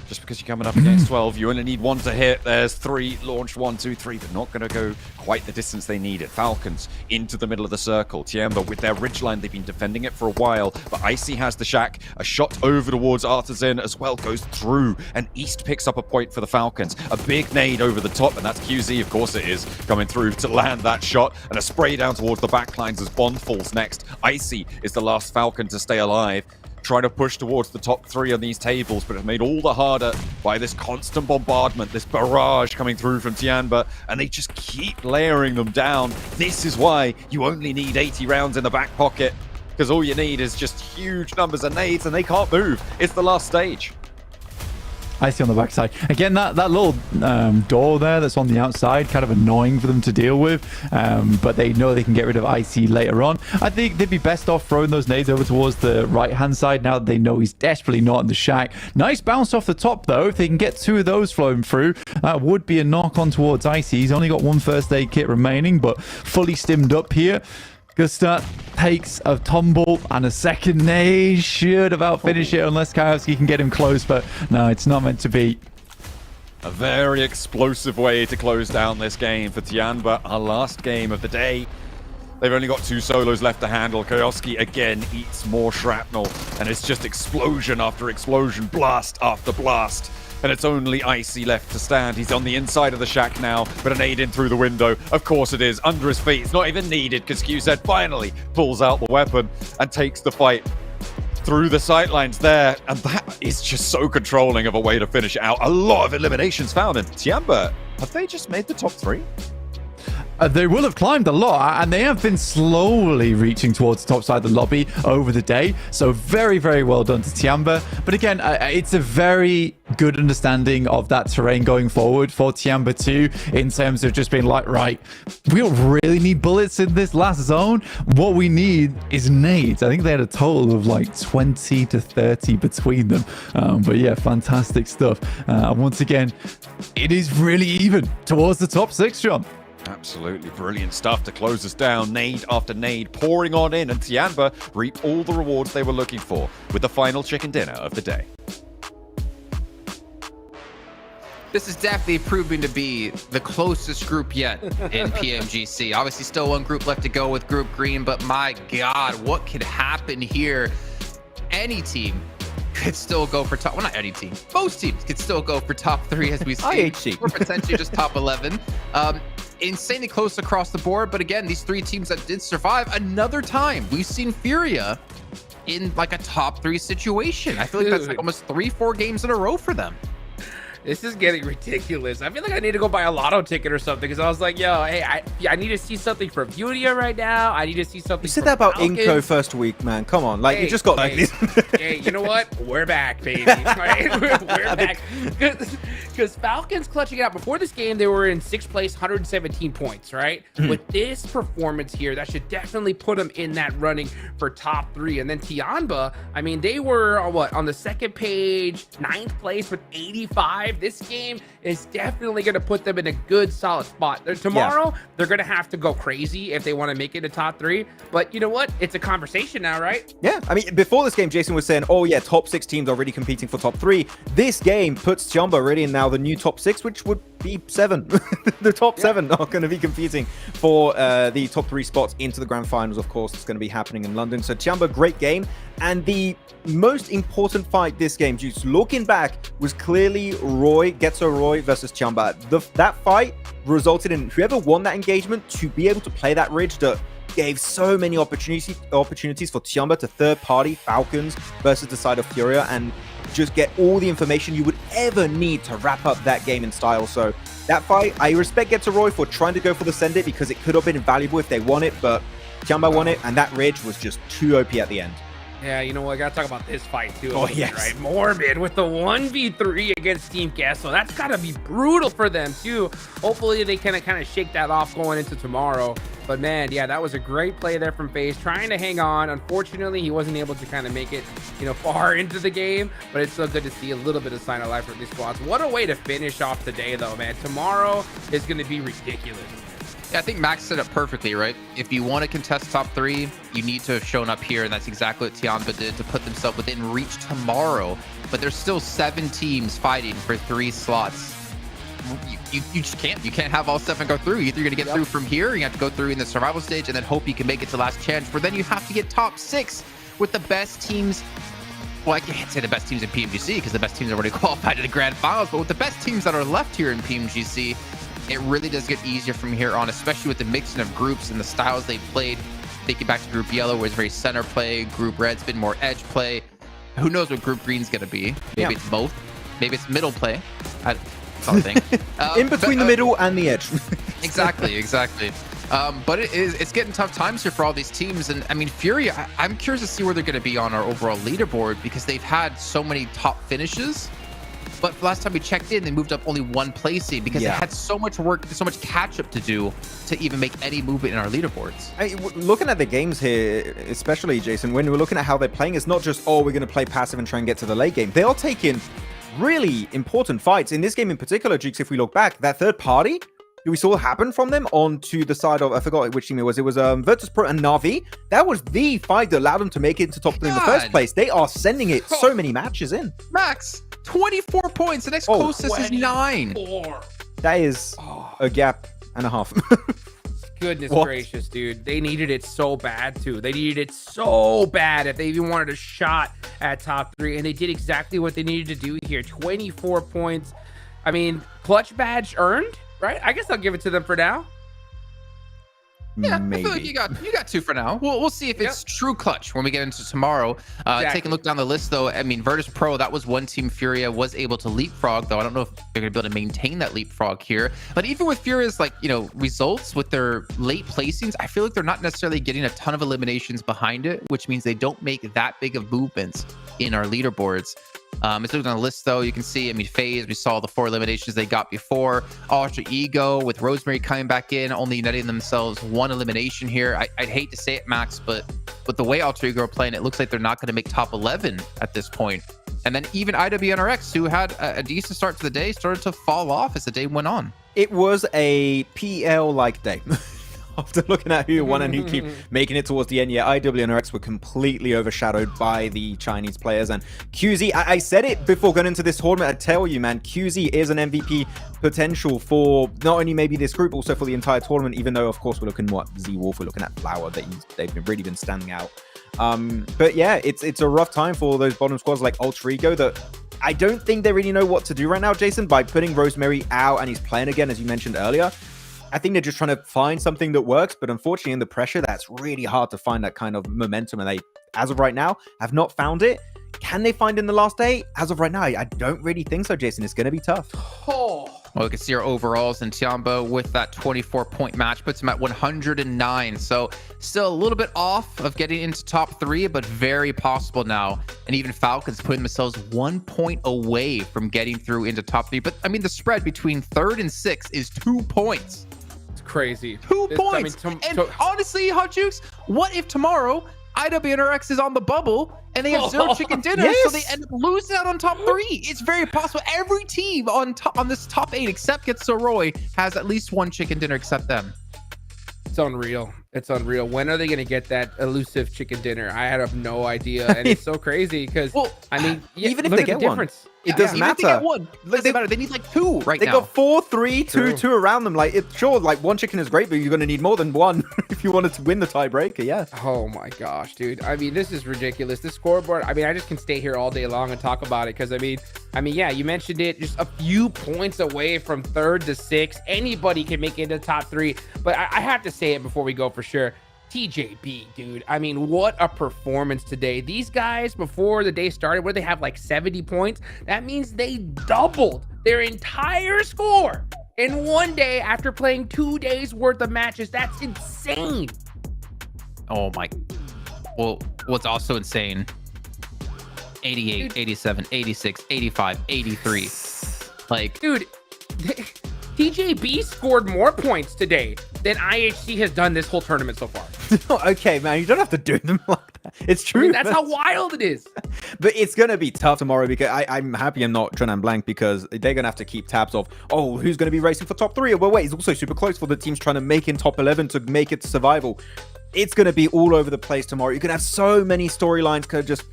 Just because you're coming up against 12, you only need 1 to hit. There's 3, launched 1, 2, 3, but not going to go quite the distance they needed. Falcons into the middle of the circle. Tiamba with their ridgeline, they've been defending it for a while, but Icy has the shack. A shot over towards Artisan as well goes through, and East picks up a point for the Falcons. A big nade over the top, and that's QZ, of course it is, coming through to land that shot, and a spray down towards the backlines as Bond falls next. Icy is the last Falcon to stay alive. Trying to push towards the top 3 on these tables, but it's made all the harder by this constant bombardment, this barrage coming through from Tianba, and they just keep layering them down. This is why you only need 80 rounds in the back pocket, because all you need is just huge numbers of nades, and they can't move. It's the last stage.
Icy on the backside. Again, that little door there that's on the outside, kind of annoying for them to deal with, but they know they can get rid of Icy later on. I think they'd be best off throwing those nades over towards the right-hand side now that they know he's desperately not in the shack. Nice bounce off the top, though. If they can get 2 of those flowing through, that would be a knock-on towards Icy. He's only got 1 first aid kit remaining, but fully stimmed up here. Gusta takes a tumble and a second nade. Should about finish it unless Kowski can get him close, but no, it's not meant to be.
A very explosive way to close down this game for Tianba, our last game of the day. They've only got 2 solos left to handle. Kowski again eats more shrapnel, and it's just explosion after explosion, blast after blast. And it's only Icy left to stand. He's on the inside of the shack now, but an aid in through the window. Of course it is. Under his feet. It's not even needed because QZ finally pulls out the weapon and takes the fight through the sightlines there. And that is just so controlling of a way to finish it out. A lot of eliminations found. And Tiamba, have they just made the top 3?
They will have climbed a lot, and they have been slowly reaching towards the top side of the lobby over the day. So very, very well done to Tiamba. But again, it's a very good understanding of that terrain going forward for Tiamba too, in terms of just being like, right, we don't really need bullets in this last zone. What we need is nades. I think they had a total of like 20 to 30 between them. But yeah, fantastic stuff. Once again, it is really even towards the top 6, John.
Absolutely brilliant stuff to close us down. Nade after nade pouring on in, and Tianba reap all the rewards they were looking for with the final chicken dinner of the day.
This is definitely proving to be the closest group yet in PMGC. Obviously still 1 group left to go with Group Green, but my God, what could happen here? Any team could still go for top, well, not any team, most teams could still go for top 3 as we see.
IHC.
Or potentially just top 11. Insanely close across the board, but again, these 3 teams that did survive, another time we've seen Furia in like a top 3 situation. I feel like that's like almost 3-4 games in a row for them.
This is getting ridiculous. I feel like I need to go buy a lotto ticket or something, because I was like, yo, hey, I need to see something from Furia right now. I need to see something.
You said that about Inco first week, man. Come on, like, you just got like this.
Hey, you know what? We're back, baby. Right? We're back. Because Falcons clutching it out. Before this game, they were in 6th place, 117 points, right? With this performance here, that should definitely put them in that running for top 3. And then Tianba, I mean, they were on the 2nd page, 9th place with 85. This game is definitely going to put them in a good, solid spot. Tomorrow, they're going to have to go crazy if they want to make it a top 3. But you know what? It's a conversation now, right?
Yeah, I mean, before this game, Jason was saying, oh yeah, top 6 teams already competing for top 3. This game puts Tiamba already in now the new top 6, which would be 7. The top 7 are going to be competing for the top 3 spots into the Grand Finals. Of course, it's going to be happening in London. So Tiamba, great game. And the most important fight this game, just looking back, was clearly Roy versus Tiamba. That fight resulted in whoever won that engagement to be able to play that ridge that gave so many opportunities for Tiamba to third-party Falcons versus the side of Furia and just get all the information you would ever need to wrap up that game in style. So that fight, I respect Roy for trying to go for the send it, because it could have been invaluable if they won it, but Tiamba won it, and that ridge was just too OP at the end.
Yeah, you know what? I gotta talk about this fight too.
Oh, yes.
Right? Morbid with the 1v3 against Team Castle. That's gotta be brutal for them too. Hopefully they can kind of shake that off going into tomorrow. But man, yeah, that was a great play there from FaZe, trying to hang on. Unfortunately, he wasn't able to kind of make it, far into the game. But it's so good to see a little bit of sign of life from these squads. What a way to finish off today, though, man. Tomorrow is gonna be ridiculous.
I think Max set up perfectly, right? If you want to contest top 3, you need to have shown up here, and that's exactly what Tiamba did to put themselves within reach tomorrow. But there's still 7 teams fighting for 3 slots. You just can't. You can't have all 7 go through. Either you're going to get through from here, you have to go through in the survival stage, and then hope you can make it to last chance. But then you have to get top 6 with the best teams. Well, I can't say the best teams in PMGC because the best teams are already qualified to the Grand Finals. But with the best teams that are left here in PMGC, it really does get easier from here on, especially with the mixing of groups and the styles they've played. Thinking back to Group Yellow, where it's very center play. Group Red's been more edge play. Who knows what Group Green's going to be? Maybe it's both. Maybe it's middle play. That's all I think.
In between the middle and the edge.
Exactly. But it's getting tough times here for all these teams. And I mean, Fury, I'm curious to see where they're going to be on our overall leaderboard because they've had so many top finishes. But last time we checked in, they moved up only 1 placing because they had so much work, so much catch up to do to even make any movement in our leaderboards.
Looking at the games here, especially Jason, when we're looking at how they're playing, it's not just, oh, we're going to play passive and try and get to the late game. They are taking really important fights. In this game in particular, Jukes, if we look back, that third party we saw happen from them onto the side of, I forgot which team it was. It was Virtus Pro and Na'Vi. That was the fight that allowed them to make it into top 3 in the first place. They are sending it so many matches in.
Max, 24 points. The next closest is 9.
That is a gap and a half.
Goodness gracious, dude. They needed it so bad, too. They needed it so bad if they even wanted a shot at top 3. And they did exactly what they needed to do here. 24 points. I mean, clutch badge earned, right? I guess I'll give it to them for now.
Yeah,
Maybe.
I feel like you got 2 for now. We'll see if it's true clutch when we get into tomorrow. Taking a look down the list, though, I mean, Virtus Pro, that was one team Furia was able to leapfrog, though I don't know if they're going to be able to maintain that leapfrog here. But even with Furia's, like, results with their late placings, I feel like they're not necessarily getting a ton of eliminations behind it, which means they don't make that big of movements in our leaderboards. It's looking on the list, though. You can see, I mean, FaZe, we saw the 4 eliminations they got before. Ultra Ego with Rosemary coming back in, only netting themselves 1 elimination here. I'd hate to say it, Max, but with the way Ultra Ego are playing, it looks like they're not going to make top 11 at this point. And then even IWNRX, who had a decent start to the day, started to fall off as the day went on.
It was a PL-like day. After looking at who won and who keep making it towards the end, IWNRX were completely overshadowed by the Chinese players. And QZ, I said it before going into this tournament, I tell you, man, QZ is an MVP potential for not only maybe this group, also for the entire tournament, even though, of course, we're looking at Z-Wolf, we're looking at Flower, they've really been standing out. But yeah, it's a rough time for those bottom squads like Ultra Ego that I don't think they really know what to do right now, Jason, by putting Rosemary out and he's playing again, as you mentioned earlier. I think they're just trying to find something that works, but unfortunately in the pressure, that's really hard to find that kind of momentum. And they, as of right now, have not found it. Can they find in the last day? As of right now, I don't really think so, Jason. It's going to be tough.
Well, we can see our overalls, and Tiamba with that 24-point match puts him at 109. So still a little bit off of getting into top 3, but very possible now. And even Falcons putting themselves 1 point away from getting through into top 3. But I mean, the spread between 3rd and 6th is 2 points.
Crazy.
2 points. And honestly, Hot Jukes, what if tomorrow IWNRX is on the bubble and they have 0 chicken dinner, so they end up losing out on top 3? It's very possible. Every team on this top 8 except Getsoroy has at least 1 chicken dinner except them.
It's unreal. It's unreal. When are they going to get that elusive chicken dinner? I have no idea. And it's so crazy because, I mean,
even if they get one, it doesn't matter.
They need like 2 right now.
They got 4, 3, 2, 2 around them. Like, it's sure, like 1 chicken is great, but you're going to need more than 1 if you wanted to win the tiebreaker. Yeah.
Oh my gosh, dude. I mean, this is ridiculous. This scoreboard. I mean, I just can stay here all day long and talk about it because I mean, yeah, you mentioned it. Just a few points away from 3rd to 6th. Anybody can make it into top 3. But I have to say it before we go for sure. TJB, dude. I mean, what a performance today. These guys, before the day started, where they have like 70 points, that means they doubled their entire score in one day after playing 2 days worth of matches. That's insane.
Oh my. Well, what's also insane, 88, 87, 86, 85, 83. Like,
dude, TJB scored more points today than IHC has done this whole tournament so far.
Okay, man, you don't have to do them like that. It's true.
I mean, that's how wild it is.
But it's going to be tough tomorrow because I'm happy I'm not Tran and Blank because they're going to have to keep tabs of, oh, who's going to be racing for top 3? Well, wait, it's also super close for the teams trying to make in top 11 to make it survival. It's going to be all over the place tomorrow. You can have so many storylines could just...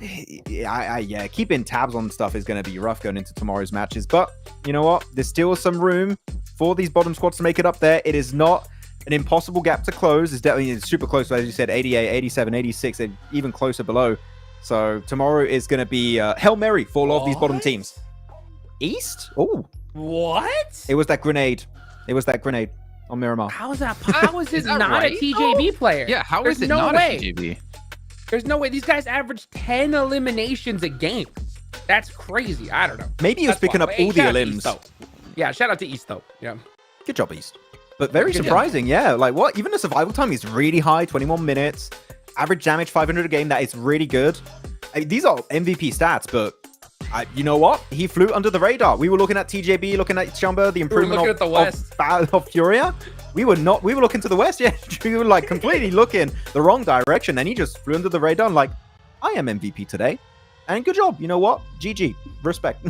Yeah, keeping tabs on stuff is going to be rough going into tomorrow's matches. But you know what? There's still some room for these bottom squads to make it up there. It is not an impossible gap to close. It's definitely super close. As you said, 88, 87, 86, and even closer below. So tomorrow is going to be Hail Mary for a lot of these bottom teams. East? Oh.
What?
It was that grenade. It was that grenade on Miramar.
How is that? How is it not a TJB player?
Yeah, how
There's
is it
no
not
way.
a TJB?
There's no way. These guys average 10 eliminations a game. That's crazy. I don't know.
Maybe he was picking up all the elims.
Yeah, shout out to East, though. Yeah.
Good job, East. But very
Good
surprising, yeah. Like, what? Even the survival time is really high, 21 minutes. Average damage, 500 a game. That is really good. I mean, these are MVP stats, but you know what? He flew under the radar. We were looking at TJB, looking at Chumba, the improvement
at the West.
of Furia. We were not. We were looking to the West, yeah. We were like completely looking the wrong direction. And he just flew under the radar and like, I am MVP today. And good job. You know what? GG. Respect.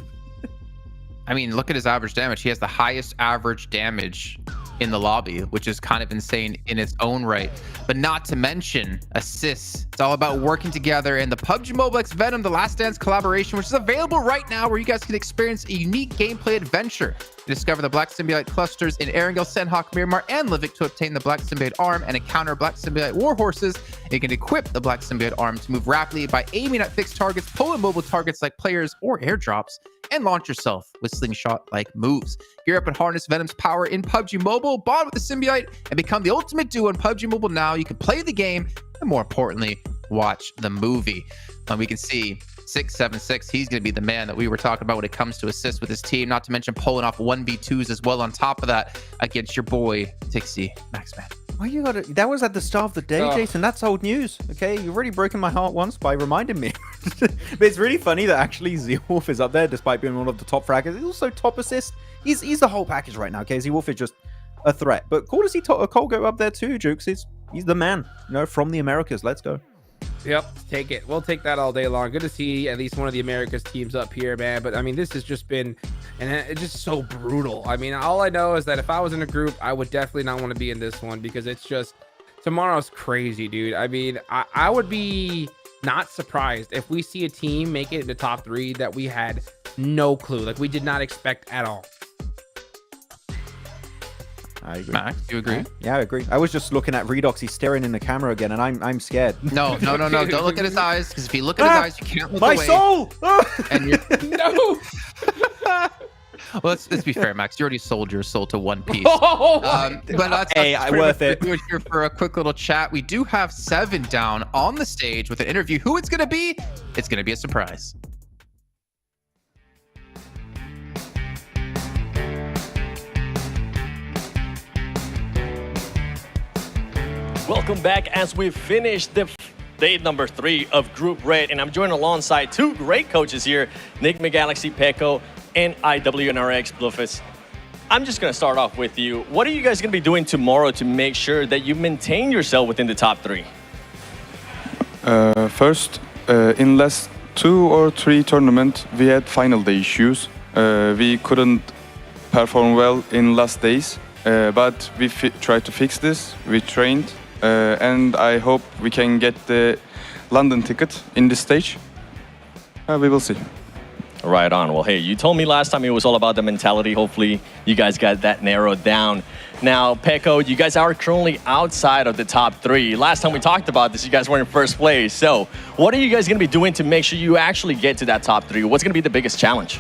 I mean, look at his average damage. He has the highest average damage in the lobby, which is kind of insane in its own right. But not to mention assists. It's all about working together in the PUBG MOBILE x Venom, the Last Dance collaboration, which is available right now, where you guys can experience a unique gameplay adventure. Discover the Black Symbiote clusters in Erangel, Sanhok, Miramar, and Livik to obtain the Black Symbiote arm and encounter Black Symbiote war horses. You can equip the Black Symbiote arm to move rapidly by aiming at fixed targets, pull in mobile targets like players or airdrops, and launch yourself with slingshot-like moves. Gear up and harness Venom's power in PUBG Mobile, bond with the symbiote, and become the ultimate duo in PUBG Mobile now. You can play the game, and more importantly, watch the movie. And we can see 676, he's going to be the man that we were talking about when it comes to assists with his team, not to mention pulling off 1v2s as well on top of that against your boy, Tixie Maxman.
Why you gotta? That was at the start of the day, Jason. That's old news. Okay, you've already broken my heart once by reminding me. But it's really funny that actually Z-Wolf is up there, despite being one of the top fraggers. He's also top assist. He's the whole package right now. Okay, Z-Wolf is just a threat. But cool to see Cole go up there too. Jukes he's the man. You know, from the Americas. Let's go.
Yep, take it. We'll take that all day long. Good to see at least one of the Americas teams up here, man. But I mean, this has just been, and it's just so brutal. I mean, all I know is that if I was in a group, I would definitely not want to be in this one because it's just, tomorrow's crazy, dude. I mean, I would be not surprised if we see a team make it in the top 3 that we had no clue, like we did not expect at all.
I agree.
Max, do you agree?
Yeah, I agree. I was just looking at Redox. He's staring in the camera again, and I'm scared.
No. Don't look at his eyes, because if you look at his eyes, you can't look away.
My soul!
And you're...
No!
Well, let's be fair, Max. You already sold your soul to One Piece.
But
that's
worth it.
We're here for a quick little chat. We do have 7 down on the stage with an interview. Who it's going to be? It's going to be a surprise.
Welcome back as we finish the day number 3 of Group Red, and I'm joined alongside 2 great coaches here, Enigma Galaxy, Peko, and IWNRX Bluffus. I'm just going to start off with you. What are you guys going to be doing tomorrow to make sure that you maintain yourself within the top 3?
First, in last 2 or 3 tournaments, we had final day issues. We couldn't perform well in last days, but we tried to fix this. We trained. And I hope we can get the London ticket in this stage. We will see.
Right on. Well, hey, you told me last time it was all about the mentality. Hopefully, you guys got that narrowed down. Now, Peko, you guys are currently outside of the top 3. Last time we talked about this, you guys were in first place. So, what are you guys going to be doing to make sure you actually get to that top 3? What's going to be the biggest challenge?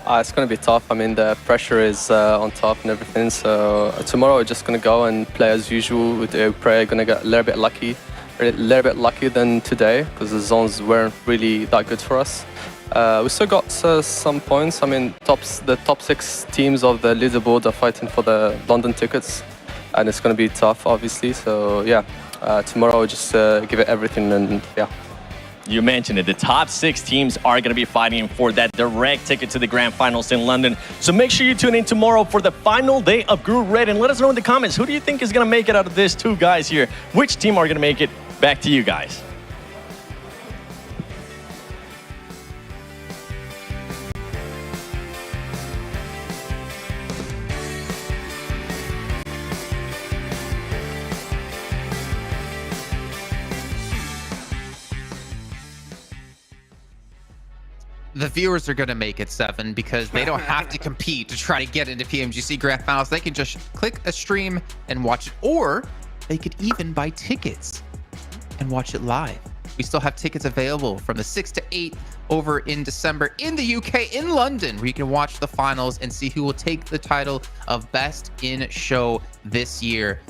It's going to be tough. I mean, the pressure is on top and everything. So tomorrow we're just going to go and play as usual. We're probably going to get a little bit lucky than today because the zones weren't really that good for us. We still got some points. I mean, the top 6 teams of the leaderboard are fighting for the London tickets, and it's going to be tough, obviously. So yeah, tomorrow we'll just give it everything, and yeah.
You mentioned it. The top 6 teams are going to be fighting for that direct ticket to the Grand Finals in London. So make sure you tune in tomorrow for the final day of Group Red and let us know in the comments, who do you think is going to make it out of these 2 guys here? Which team are going to make it? Back to you guys.
The viewers are going to make it 7 because they don't have to compete to try to get into PMGC Grand Finals. They can just click a stream and watch it, or they could even buy tickets and watch it live. We still have tickets available from the 6th to 8th over in December in the UK, in London, where you can watch the finals and see who will take the title of Best in Show this year.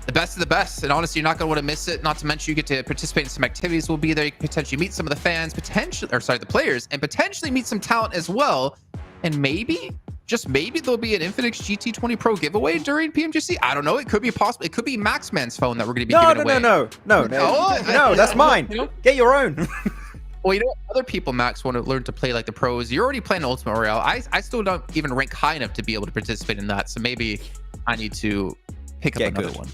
The best of the best, and honestly, you're not going to want to miss it. Not to mention, you get to participate in some activities. We'll be there. You can potentially meet some of the fans, the players, and potentially meet some talent as well. And maybe, just maybe, there'll be an Infinix GT20 Pro giveaway during PMGC. I don't know. It could be possible. It could be Maxman's phone that we're going to be giving away.
No, that's mine. Get your own.
Well, you know, other people, Max, want to learn to play like the pros. You're already playing Ultimate Royale. I still don't even rank high enough to be able to participate in that. So maybe I need to pick up another one.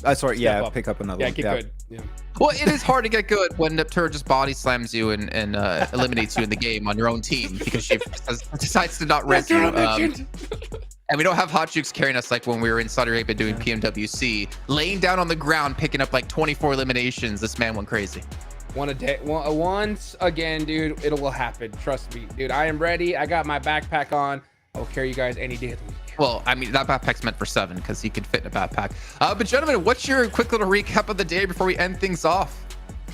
Pick up another one.
Get good. Yeah.
Well, it is hard to get good when Neptur just body slams you and eliminates you in the game on your own team because she decides to not rest you. And we don't have Hot Jukes carrying us like when we were in Saudi Arabia doing PMWC. Laying down on the ground, picking up like 24 eliminations. This man went crazy.
One a day. Once again, dude, it will happen. Trust me, dude. I am ready. I got my backpack on. I will carry you guys any day of the week.
Well, I mean, that backpack's meant for 7 because he can fit in a backpack. But gentlemen, what's your quick little recap of the day before we end things off?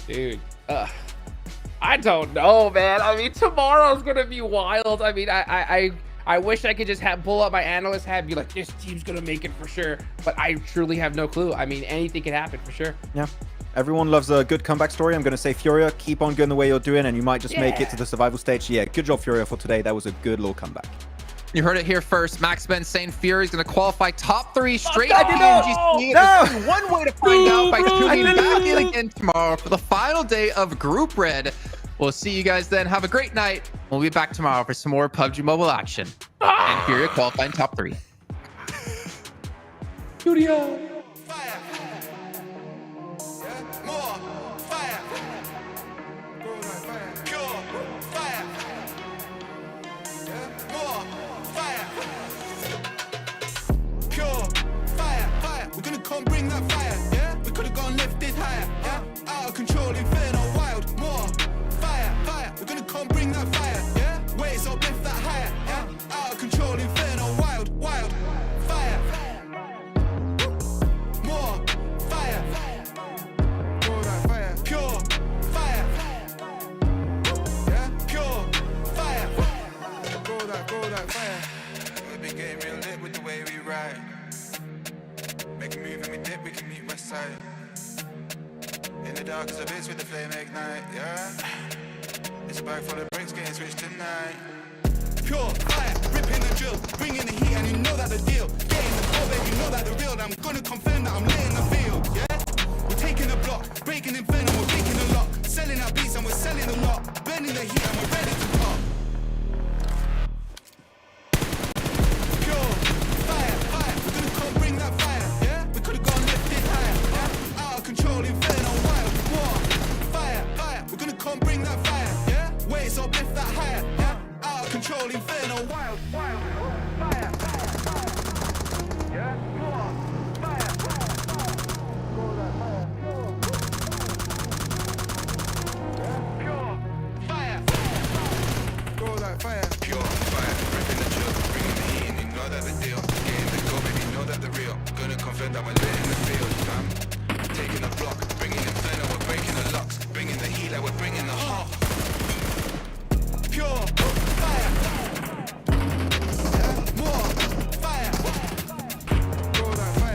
Dude, I don't know, man. I mean, tomorrow's going to be wild. I mean, I wish I could just pull up my analyst hat and be like, this team's going to make it for sure. But I truly have no clue. I mean, anything can happen for sure.
Yeah. Everyone loves a good comeback story. I'm going to say, Furia, keep on going the way you're doing, and you might just make it to the survival stage. Yeah, good job, Furia, for today. That was a good little comeback.
You heard it here first. Maxman saying Fury is going to qualify top 3 straight
I
at
did
PMGC.
not.
There's only one way to find out by tuning back in again tomorrow for the final day of Group Red. We'll see you guys then. Have a great night. We'll be back tomorrow for some more PUBG Mobile action. And Fury qualifying top 3.
Studio.
Come bring that fire, yeah? We could have gone lifted higher, yeah? Out of control, inferno, wild, more fire, fire. We're gonna come bring that fire, yeah? Wait, so lift that higher, yeah? Out of control, inferno, wild, wild, fire, more fire, grow that fire, pure fire, yeah? Pure fire, grow that fire. We've been getting real lit with the way we ride. Make a move and we dip, we can meet west side. In the dark as a bitch with the flame ignite, yeah. It's a bag full of bricks getting switched tonight. Pure fire, ripping the drill, bringing the heat and you know that the deal. Getting the flow, baby, you know that the real. I'm gonna confirm that I'm laying the field, yeah. We're taking the block, breaking inferno, we're breaking the lock. Selling our beats and we're selling a lot. Burning the heat and we're ready to pop. Pure fire, fire, we're gonna come bring that fire. Control inferno, wild war, fire, fire. We're gonna come bring that fire, yeah? Wait, so lift that higher, yeah? Out of control inferno, wild, wild, fire, yeah? War, fire, pure fire, grow that fire, pure fire, ripping the chill, bringing the heat, and you know that the deal. Getting the go, baby, know that the real. Gonna confirm that we're lit in the field, taking the block, bringing inferno, we're breaking the locks, bringing the heat, like we're bringing the hot. Pure fire, yeah, more fire, grow that fire.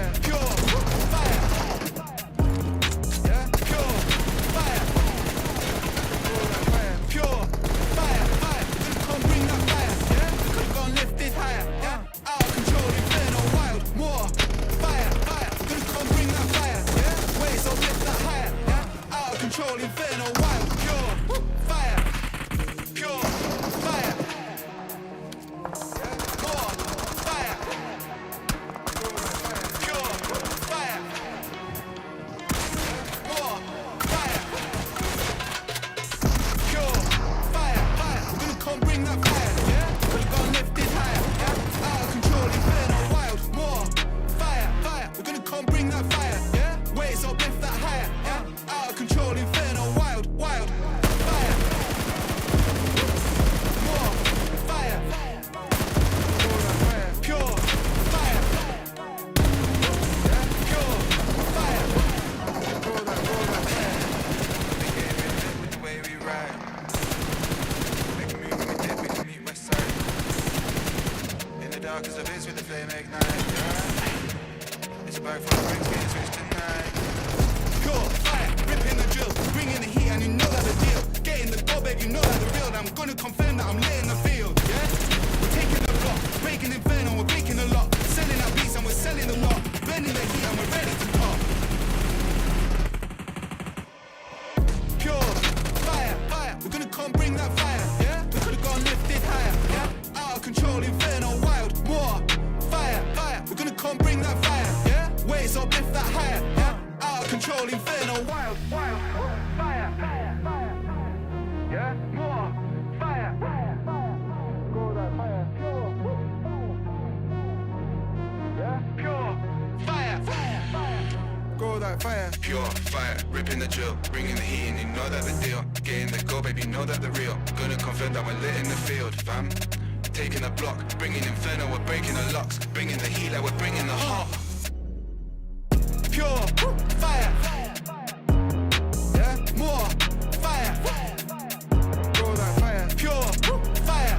right. Make a move when we dip, we can meet west side. In the dark as a biz with the flame ignite, yeah. It's a bag full of bricks getting switched tonight. Pure fire, ripping the drill, bringing the heat and you know that the deal. Getting the goal, babe, you know that the real. I'm gonna confirm that I'm lit in the field, yeah. We're taking the block, breaking inferno, we're breaking a lot. Selling our beats and we're selling a lot. Bending the heat and we're ready to pop. Pure fire, fire, we're gonna come bring that fire, yeah. We could've gone lifted higher, yeah. Out of control, inferno, wild, more fire, fire, we're gonna come bring that fire, yeah. Waves up, lift that higher, yeah. Out of control, inferno, wild, wild, fire, fire, fire, yeah. More fire, fire, fire, go that fire, pure, yeah. Pure fire, fire, fire, go that fire. Pure fire, ripping the drill, bringing the heat, and you know that the deal. Getting the go, baby, you know that the real. Gonna confirm that we're lit in the field, fam. Taking the block, bringing inferno, we're breaking the locks. Bringing the heat like we're bringing the heart. Pure fire, yeah, more fire, go that fire. Pure fire,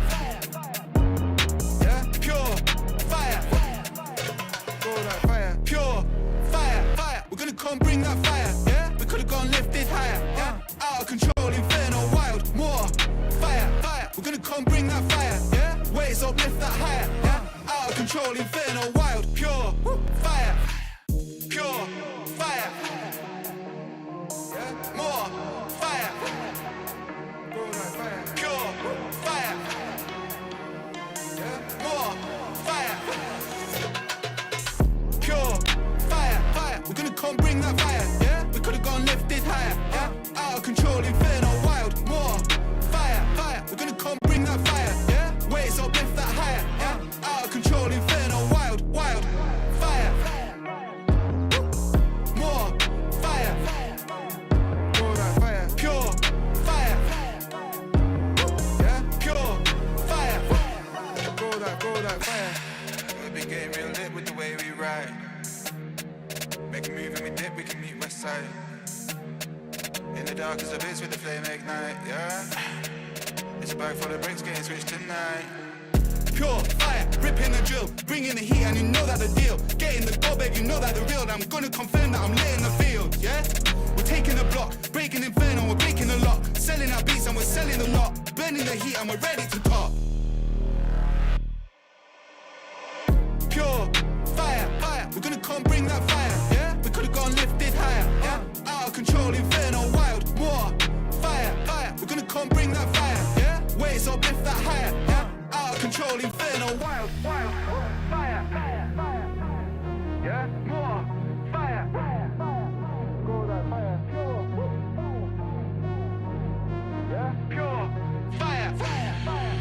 yeah, pure fire, go that fire. Pure fire, fire, we're gonna come bring that fire, yeah. We could've gone lifted higher, yeah. Out of control, inferno, wild, more fire, fire, we're gonna come bring that fire, yeah. Waves up, lift that higher, yeah. Out of control, inferno, wild, pure fire, pure fire, yeah. More fire, go that fire. Pure fire, yeah. More fire, pure fire, fire, we're gonna come bring that fire, yeah. We could've gone lifted higher, yeah. Out of control, inferno, wild, more fire, fire, we're gonna come bring that fire, yeah. Waves up, lift that higher, yeah. Out of control, inferno, wild, wild, fire, more fire, go that fire. Pure fire, yeah. Pure fire, go that fire. We've been getting real lit with the way we ride. Make a move and we dip, we can meet west side. In the dark as a bitch with the flame ignite, yeah. It's a bag full of bricks getting switched tonight. Pure fire, ripping the drill, bringing the heat and you know that the deal. Getting the goal, babe, you know that the real. I'm gonna confirm that I'm lit in the field, yeah. We're taking the block, breaking inferno, we're breaking a lot. Selling our beats and we're selling a lot. Burning the heat and we're ready to pop. Pure fire, fire, we're gonna come bring that fire, yeah. We could've gone lifted higher, yeah. Out of control, inferno, wild, more fire, fire, we're gonna come bring that fire, yeah. Waves up, lift that higher, yeah. Out of control, inferno, wild, wild, fire, fire, fire, yeah. More fire, fire, fire, go that fire, pure, yeah. Pure fire, fire, fire,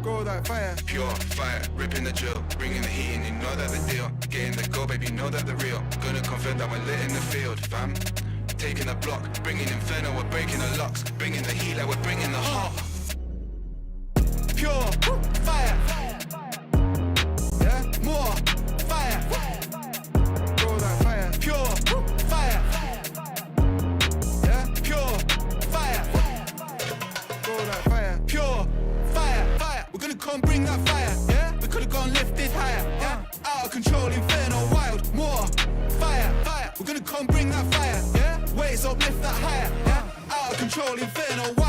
go that fire. Pure fire, ripping the drill, bringing the heat, and you know that the deal. Getting the go, baby, you know that the real. Gonna confirm that we're lit in the field, fam. Taking the block, bringing inferno, we're breaking the locks. Bringing the heat like we're bringing the heart. Pure fire, yeah. More fire, go that fire. Pure fire, yeah. Pure fire, go that fire. Pure fire, fire, we're gonna come bring that fire, yeah. We could've gone lifted higher, yeah. Out of control, inferno, wild, more fire, fire, we're gonna come bring that fire, yeah. Waves up, lift that higher, yeah. Out of control, inferno, wild.